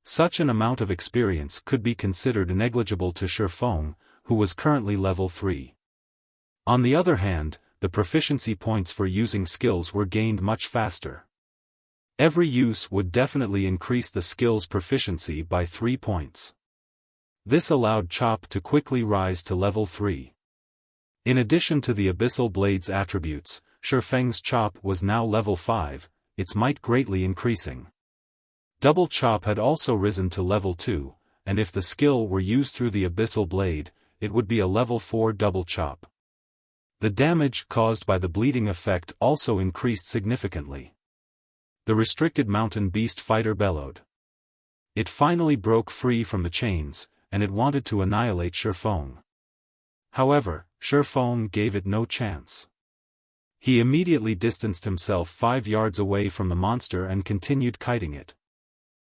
Such an amount of experience could be considered negligible to Xiaofan, who was currently level 3. On the other hand, the proficiency points for using skills were gained much faster. Every use would definitely increase the skill's proficiency by 3 points. This allowed Chop to quickly rise to level 3. In addition to the Abyssal Blade's attributes, Xiaofang's Chop was now level 5, its might greatly increasing. Double Chop had also risen to level 2, and if the skill were used through the Abyssal Blade, it would be a level 4 Double Chop. The damage caused by the bleeding effect also increased significantly. The restricted mountain beast fighter bellowed. It finally broke free from the chains, and it wanted to annihilate Xiaofan. However, Xiaofan gave it no chance. He immediately distanced himself 5 yards away from the monster and continued kiting it.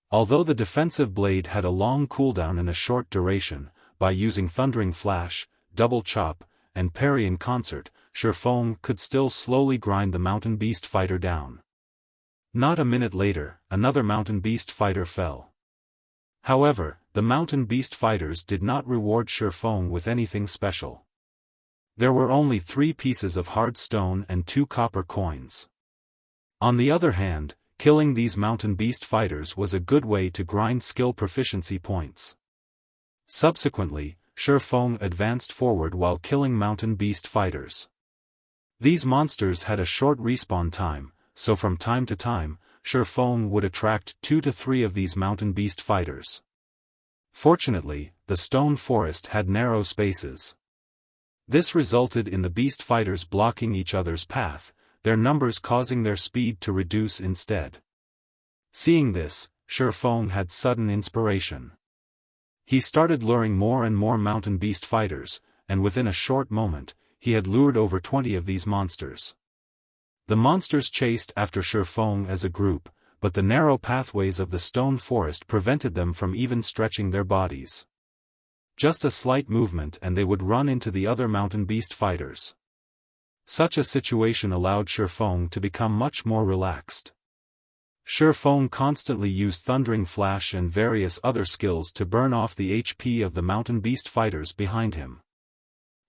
Although the defensive blade had a long cooldown and a short duration, by using Thundering Flash, Double Chop, and Parry in concert, Xiaofan could still slowly grind the mountain beast fighter down. Not a minute later, another mountain beast fighter fell. However, the mountain beast fighters did not reward Xiaofan with anything special. There were only 3 pieces of hard stone and 2 copper coins. On the other hand, killing these mountain beast fighters was a good way to grind skill proficiency points. Subsequently, Xiaofan advanced forward while killing mountain beast fighters. These monsters had a short respawn time, so from time to time, Xiaofan would attract 2 to 3 of these mountain beast fighters. Fortunately, the stone forest had narrow spaces. This resulted in the beast fighters blocking each other's path, their numbers causing their speed to reduce instead. Seeing this, Xiaofan had sudden inspiration. He started luring more and more mountain beast fighters, and within a short moment, he had lured over 20 of these monsters. The monsters chased after Xiaofan as a group, but the narrow pathways of the stone forest prevented them from even stretching their bodies. Just a slight movement and they would run into the other mountain beast fighters. Such a situation allowed Xiaofan to become much more relaxed. Xiaofan constantly used Thundering Flash and various other skills to burn off the HP of the mountain beast fighters behind him.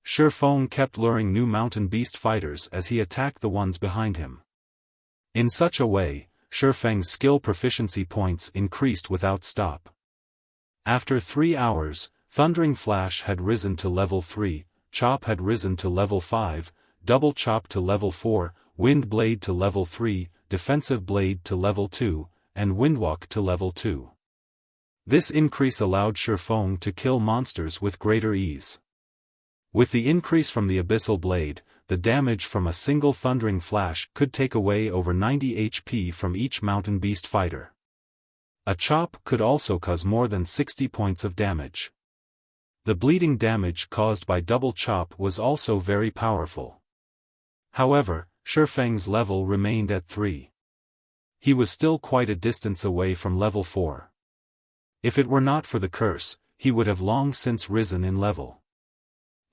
Xiaofan kept luring new mountain beast fighters as he attacked the ones behind him. In such a way, Xiaofang's skill proficiency points increased without stop. After 3 hours, Thundering Flash had risen to level 3, Chop had risen to level 5, Double Chop to level 4, Wind Blade to level 3, Defensive Blade to level 2, and Windwalk to level 2. This increase allowed Xiaofan to kill monsters with greater ease. With the increase from the Abyssal Blade, the damage from a single Thundering Flash could take away over 90 HP from each mountain beast fighter. A chop could also cause more than 60 points of damage. The bleeding damage caused by Double Chop was also very powerful. However, Xiaofang's level remained at 3. He was still quite a distance away from level 4. If it were not for the curse, he would have long since risen in level.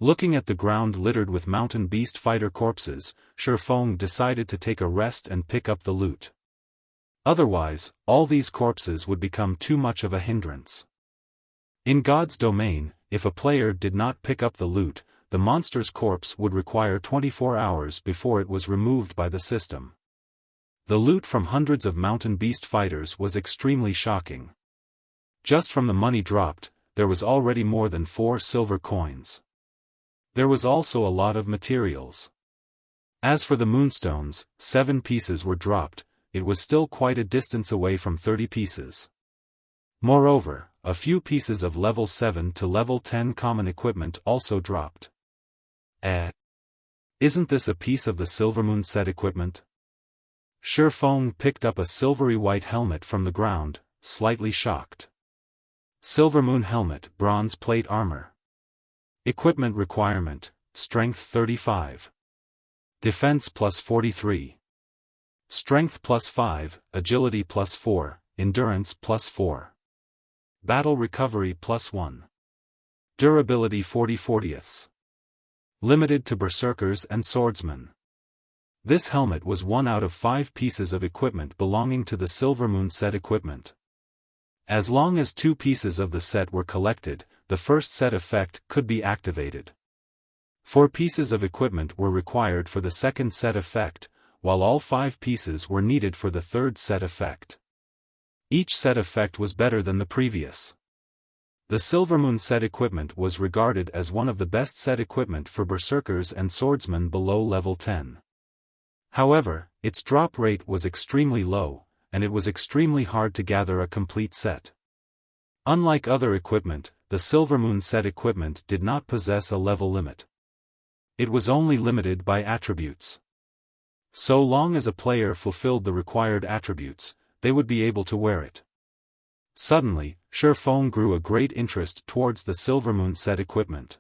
Looking at the ground littered with mountain beast fighter corpses, Xiaofan decided to take a rest and pick up the loot. Otherwise, all these corpses would become too much of a hindrance. In God's domain, if a player did not pick up the loot, the monster's corpse would require 24 hours before it was removed by the system. The loot from hundreds of mountain beast fighters was extremely shocking. Just from the money dropped, there was already more than 4 silver coins. There was also a lot of materials. As for the moonstones, 7 pieces were dropped. It was still quite a distance away from 30 pieces. Moreover, a few pieces of level 7 to level 10 common equipment also dropped. Isn't this a piece of the Silvermoon set equipment? Xiaofan picked up a silvery white helmet from the ground, slightly shocked. Silvermoon helmet, bronze plate armor. Equipment requirement, strength 35. Defense plus 43. Strength plus 5, agility plus 4, endurance plus 4. Battle recovery plus 1. Durability 40/40ths. Limited to berserkers and swordsmen. This helmet was 1 out of 5 pieces of equipment belonging to the Silvermoon set equipment. As long as 2 pieces of the set were collected, the first set effect could be activated. 4 pieces of equipment were required for the second set effect, while all 5 pieces were needed for the third set effect. Each set effect was better than the previous. The Silvermoon set equipment was regarded as one of the best set equipment for berserkers and swordsmen below level 10. However, its drop rate was extremely low, and it was extremely hard to gather a complete set. Unlike other equipment, the Silvermoon set equipment did not possess a level limit. It was only limited by attributes. So long as a player fulfilled the required attributes, they would be able to wear it. Suddenly, Xiaofan grew a great interest towards the Silvermoon set equipment.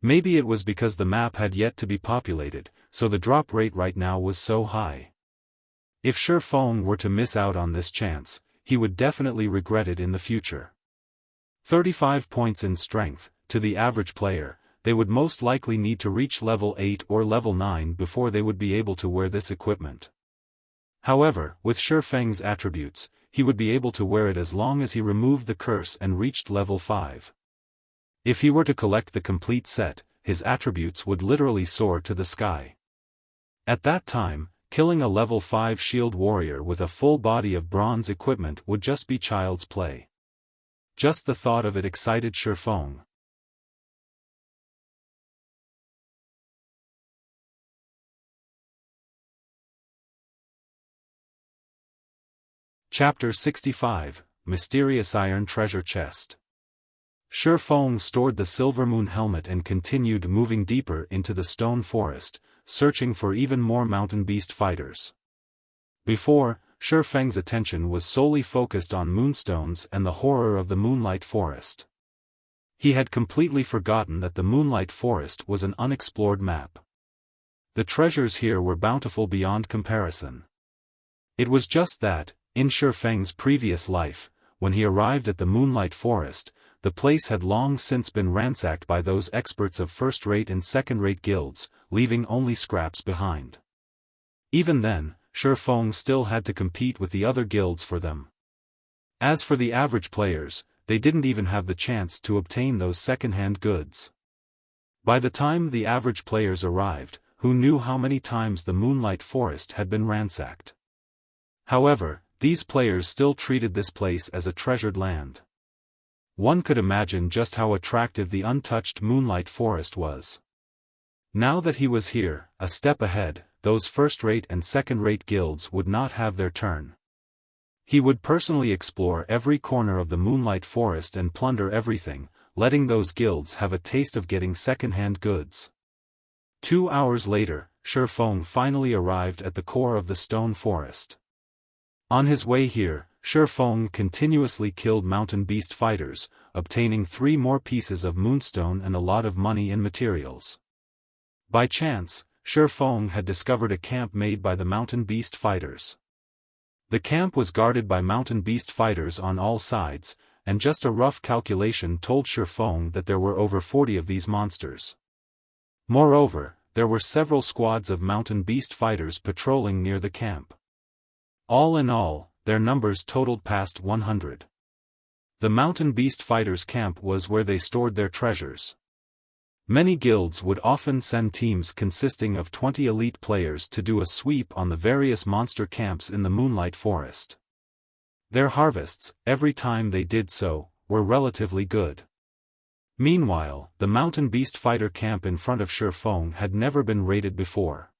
Maybe it was because the map had yet to be populated, so the drop rate right now was so high. If Xiaofan were to miss out on this chance, he would definitely regret it in the future. 35 points in strength, to the average player, they would most likely need to reach level 8 or level 9 before they would be able to wear this equipment. However, with Xiaofan's attributes, he would be able to wear it as long as he removed the curse and reached level 5. If he were to collect the complete set, his attributes would literally soar to the sky. At that time, killing a level 5 shield warrior with a full body of bronze equipment would just be child's play. Just the thought of it excited Xiaofan. Chapter 65, Mysterious Iron Treasure Chest. Xiaofan stored the Silvermoon helmet and continued moving deeper into the stone forest, searching for even more mountain beast fighters. Before, Xiaofan's attention was solely focused on moonstones and the horror of the Moonlight Forest. He had completely forgotten that the Moonlight Forest was an unexplored map. The treasures here were bountiful beyond comparison. It was just that, in Xiaofan's previous life, when he arrived at the Moonlight Forest, the place had long since been ransacked by those experts of first-rate and second-rate guilds, leaving only scraps behind. Even then, Xiaofan still had to compete with the other guilds for them. As for the average players, they didn't even have the chance to obtain those second-hand goods. By the time the average players arrived, who knew how many times the Moonlight Forest had been ransacked? However, these players still treated this place as a treasured land. One could imagine just how attractive the untouched Moonlight Forest was. Now that he was here, a step ahead, those first-rate and second-rate guilds would not have their turn. He would personally explore every corner of the Moonlight Forest and plunder everything, letting those guilds have a taste of getting second-hand goods. 2 hours later, Xiaofan finally arrived at the core of the stone forest. On his way here, Xiaofan continuously killed mountain beast fighters, obtaining 3 more pieces of moonstone and a lot of money in materials. By chance, Xiaofan had discovered a camp made by the mountain beast fighters. The camp was guarded by mountain beast fighters on all sides, and just a rough calculation told Xiaofan that there were over 40 of these monsters. Moreover, there were several squads of mountain beast fighters patrolling near the camp. All in all, their numbers totaled past 100. The mountain beast fighters' camp was where they stored their treasures. Many guilds would often send teams consisting of 20 elite players to do a sweep on the various monster camps in the Moonlight Forest. Their harvests, every time they did so, were relatively good. Meanwhile, the mountain beast fighter camp in front of Xiaofan had never been raided before.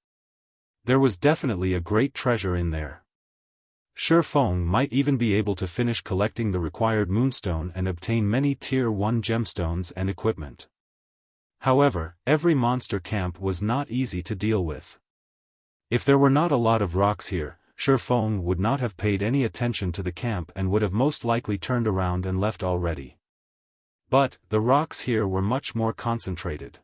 There was definitely a great treasure in there. Xiaofan might even be able to finish collecting the required moonstone and obtain many Tier 1 gemstones and equipment. However, every monster camp was not easy to deal with. If there were not a lot of rocks here, Xiaofan would not have paid any attention to the camp and would have most likely turned around and left already. But, the rocks here were much more concentrated.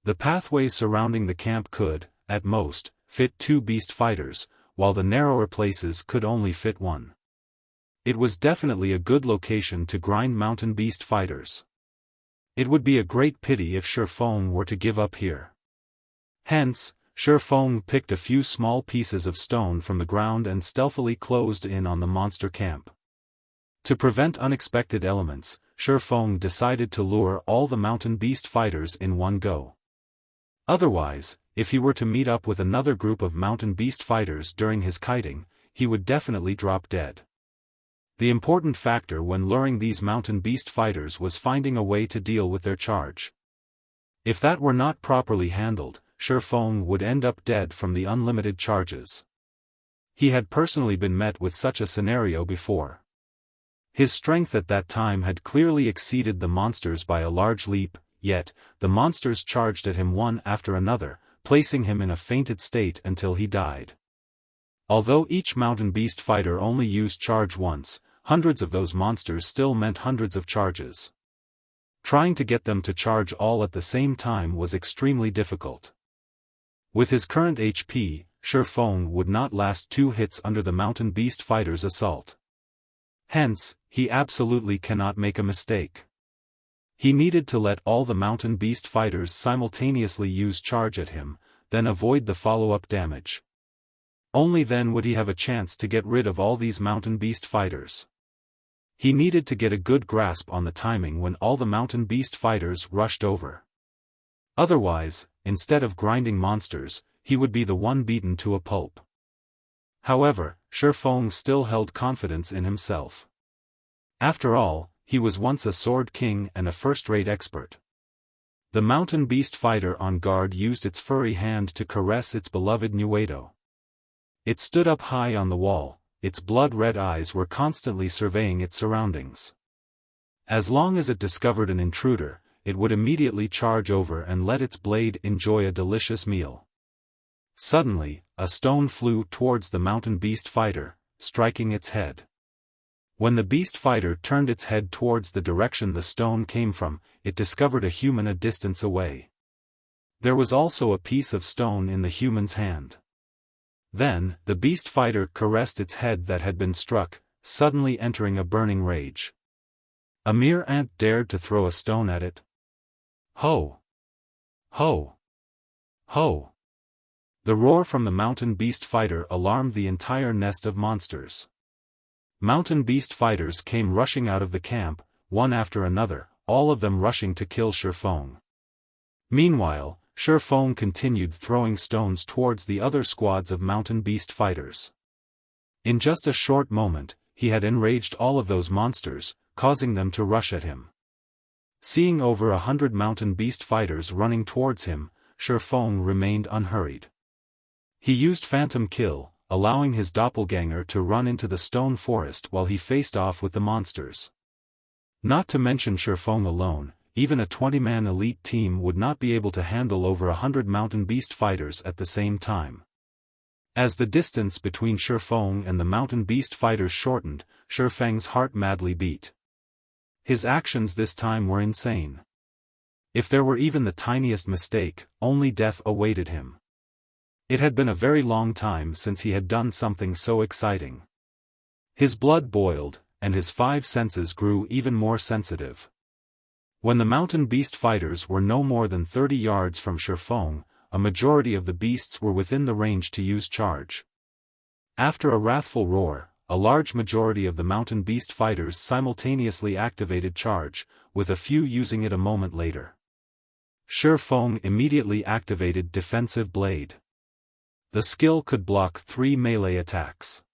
The pathways surrounding the camp could, at most, fit 2 beast fighters, while the narrower places could only fit 1. It was definitely a good location to grind mountain beast fighters. It would be a great pity if Xiaofan were to give up here. Hence, Xiaofan picked a few small pieces of stone from the ground and stealthily closed in on the monster camp. To prevent unexpected elements, Xiaofan decided to lure all the mountain beast fighters in one go. Otherwise, if he were to meet up with another group of mountain beast fighters during his kiting, he would definitely drop dead. The important factor when luring these mountain beast fighters was finding a way to deal with their charge. If that were not properly handled, Xiaofan would end up dead from the unlimited charges. He had personally been met with such a scenario before. His strength at that time had clearly exceeded the monsters by a large leap, yet, the monsters charged at him one after another, placing him in a fainted state until he died. Although each mountain beast fighter only used charge once, hundreds of those monsters still meant hundreds of charges. Trying to get them to charge all at the same time was extremely difficult. With his current HP, Xiaofan would not last 2 hits under the mountain beast fighter's assault. Hence, he absolutely cannot make a mistake. He needed to let all the mountain beast fighters simultaneously use charge at him, then avoid the follow-up damage. Only then would he have a chance to get rid of all these mountain beast fighters. He needed to get a good grasp on the timing when all the mountain beast fighters rushed over. Otherwise, instead of grinding monsters, he would be the one beaten to a pulp. However, Xiaofan still held confidence in himself. After all, he was once a sword king and a first-rate expert. The mountain beast fighter on guard used its furry hand to caress its beloved Nuedo. It stood up high on the wall, its blood-red eyes were constantly surveying its surroundings. As long as it discovered an intruder, it would immediately charge over and let its blade enjoy a delicious meal. Suddenly, a stone flew towards the mountain beast fighter, striking its head. When the beast fighter turned its head towards the direction the stone came from, it discovered a human a distance away. There was also a piece of stone in the human's hand. Then, the beast fighter caressed its head that had been struck, suddenly entering a burning rage. A mere ant dared to throw a stone at it. Ho! Ho! Ho! The roar from the mountain beast fighter alarmed the entire nest of monsters. Mountain beast fighters came rushing out of the camp, one after another, all of them rushing to kill Xiaofan. Meanwhile, Xiaofan continued throwing stones towards the other squads of mountain beast fighters. In just a short moment, he had enraged all of those monsters, causing them to rush at him. Seeing over 100 mountain beast fighters running towards him, Xiaofan remained unhurried. He used Phantom Kill, allowing his doppelganger to run into the stone forest while he faced off with the monsters. Not to mention Xiaofan alone, even a 20-man elite team would not be able to handle over 100 mountain beast fighters at the same time. As the distance between Xiaofan and the mountain beast fighters shortened, Xiaofang's heart madly beat. His actions this time were insane. If there were even the tiniest mistake, only death awaited him. It had been a very long time since he had done something so exciting. His blood boiled, and his 5 senses grew even more sensitive. When the mountain beast fighters were no more than 30 yards from Xiaofan, a majority of the beasts were within the range to use charge. After a wrathful roar, a large majority of the mountain beast fighters simultaneously activated charge, with a few using it a moment later. Xiaofan immediately activated Defensive Blade. The skill could block 3 melee attacks.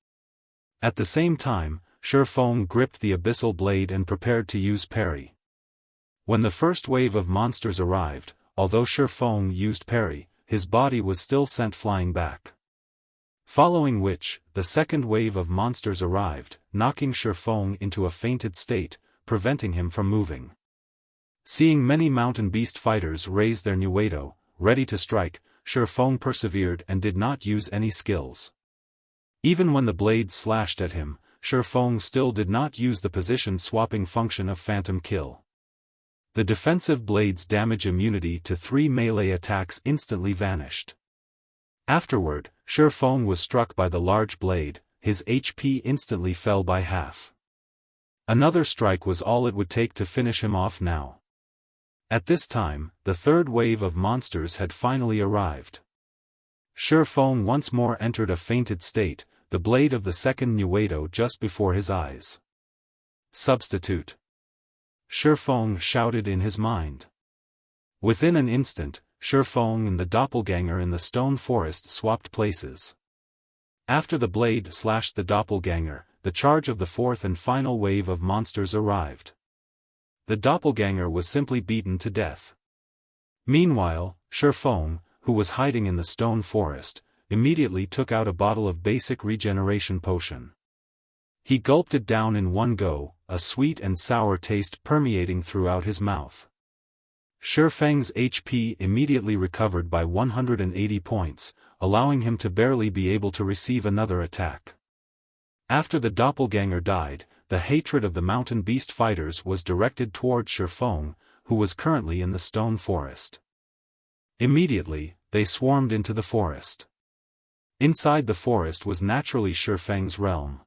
At the same time, Xiaofan gripped the Abyssal Blade and prepared to use parry. When the first wave of monsters arrived, although Xiaofan used parry, his body was still sent flying back. Following which, the second wave of monsters arrived, knocking Xiaofan into a fainted state, preventing him from moving. Seeing many mountain beast fighters raise their Nuedo, ready to strike, Xiaofan persevered and did not use any skills. Even when the blades slashed at him, Xiaofan still did not use the position-swapping function of Phantom Kill. The defensive blade's damage immunity to 3 melee attacks instantly vanished. Afterward, Xiaofan was struck by the large blade, his HP instantly fell by half. Another strike was all it would take to finish him off now. At this time, the third wave of monsters had finally arrived. Xiaofan once more entered a fainted state, the blade of the second Nuedo just before his eyes. Substitute. Xiaofan shouted in his mind. Within an instant, Xiaofan and the doppelganger in the stone forest swapped places. After the blade slashed the doppelganger, the charge of the fourth and final wave of monsters arrived. The doppelganger was simply beaten to death. Meanwhile, Xiaofan, who was hiding in the stone forest, immediately took out a bottle of basic regeneration potion. He gulped it down in one go, a sweet and sour taste permeating throughout his mouth. Xiaofang's HP immediately recovered by 180 points, allowing him to barely be able to receive another attack. After the doppelganger died, the hatred of the mountain beast fighters was directed toward Xiaofan, who was currently in the stone forest. Immediately, they swarmed into the forest. Inside the forest was naturally Xiaofang's realm.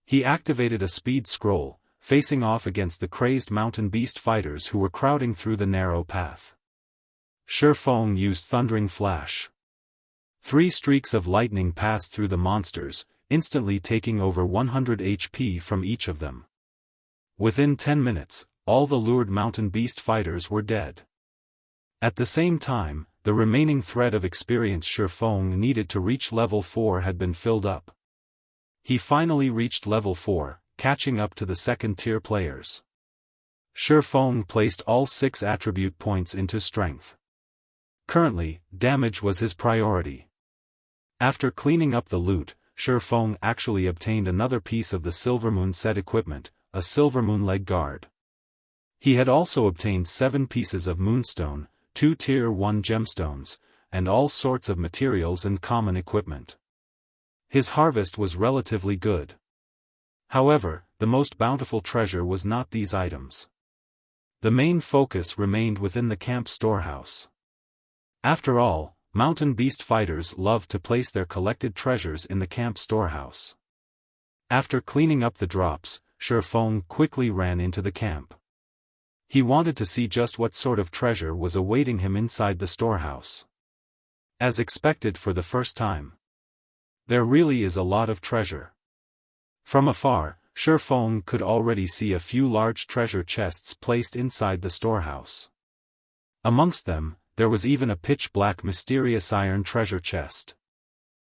He activated a speed scroll, facing off against the crazed mountain beast fighters who were crowding through the narrow path. Xiaofan used Thundering Flash. 3 streaks of lightning passed through the monsters, instantly taking over 100 HP from each of them. Within 10 minutes, all the lured mountain beast fighters were dead. At the same time, the remaining thread of experience Xiaofan needed to reach level 4 had been filled up. He finally reached level 4, catching up to the second-tier players. Xiaofan placed all 6 attribute points into strength. Currently, damage was his priority. After cleaning up the loot, Xiaofan actually obtained another piece of the Silvermoon set equipment, a Silvermoon leg guard. He had also obtained 7 pieces of moonstone, 2 tier 1 gemstones, and all sorts of materials and common equipment. His harvest was relatively good. However, the most bountiful treasure was not these items. The main focus remained within the camp storehouse. After all, mountain beast fighters loved to place their collected treasures in the camp storehouse. After cleaning up the drops, Xiaofan quickly ran into the camp. He wanted to see just what sort of treasure was awaiting him inside the storehouse. As expected for the first time. There really is a lot of treasure. From afar, Xiaofan could already see a few large treasure chests placed inside the storehouse. Amongst them, there was even a pitch-black mysterious iron treasure chest.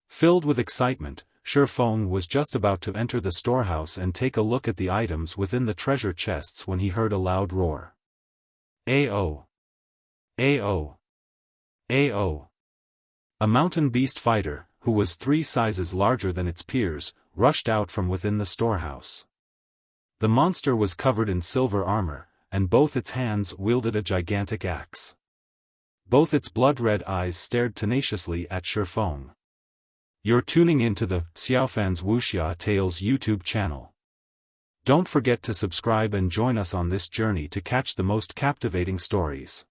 Filled with excitement, Xiaofan was just about to enter the storehouse and take a look at the items within the treasure chests when he heard a loud roar. "Ao! Ao! Ao!" A mountain beast fighter, who was 3 sizes larger than its peers, rushed out from within the storehouse. The monster was covered in silver armor, and both its hands wielded a gigantic axe. Both its blood-red eyes stared tenaciously at Xiaofan. You're tuning into the Xiaofan's Wuxia Tales YouTube channel. Don't forget to subscribe and join us on this journey to catch the most captivating stories.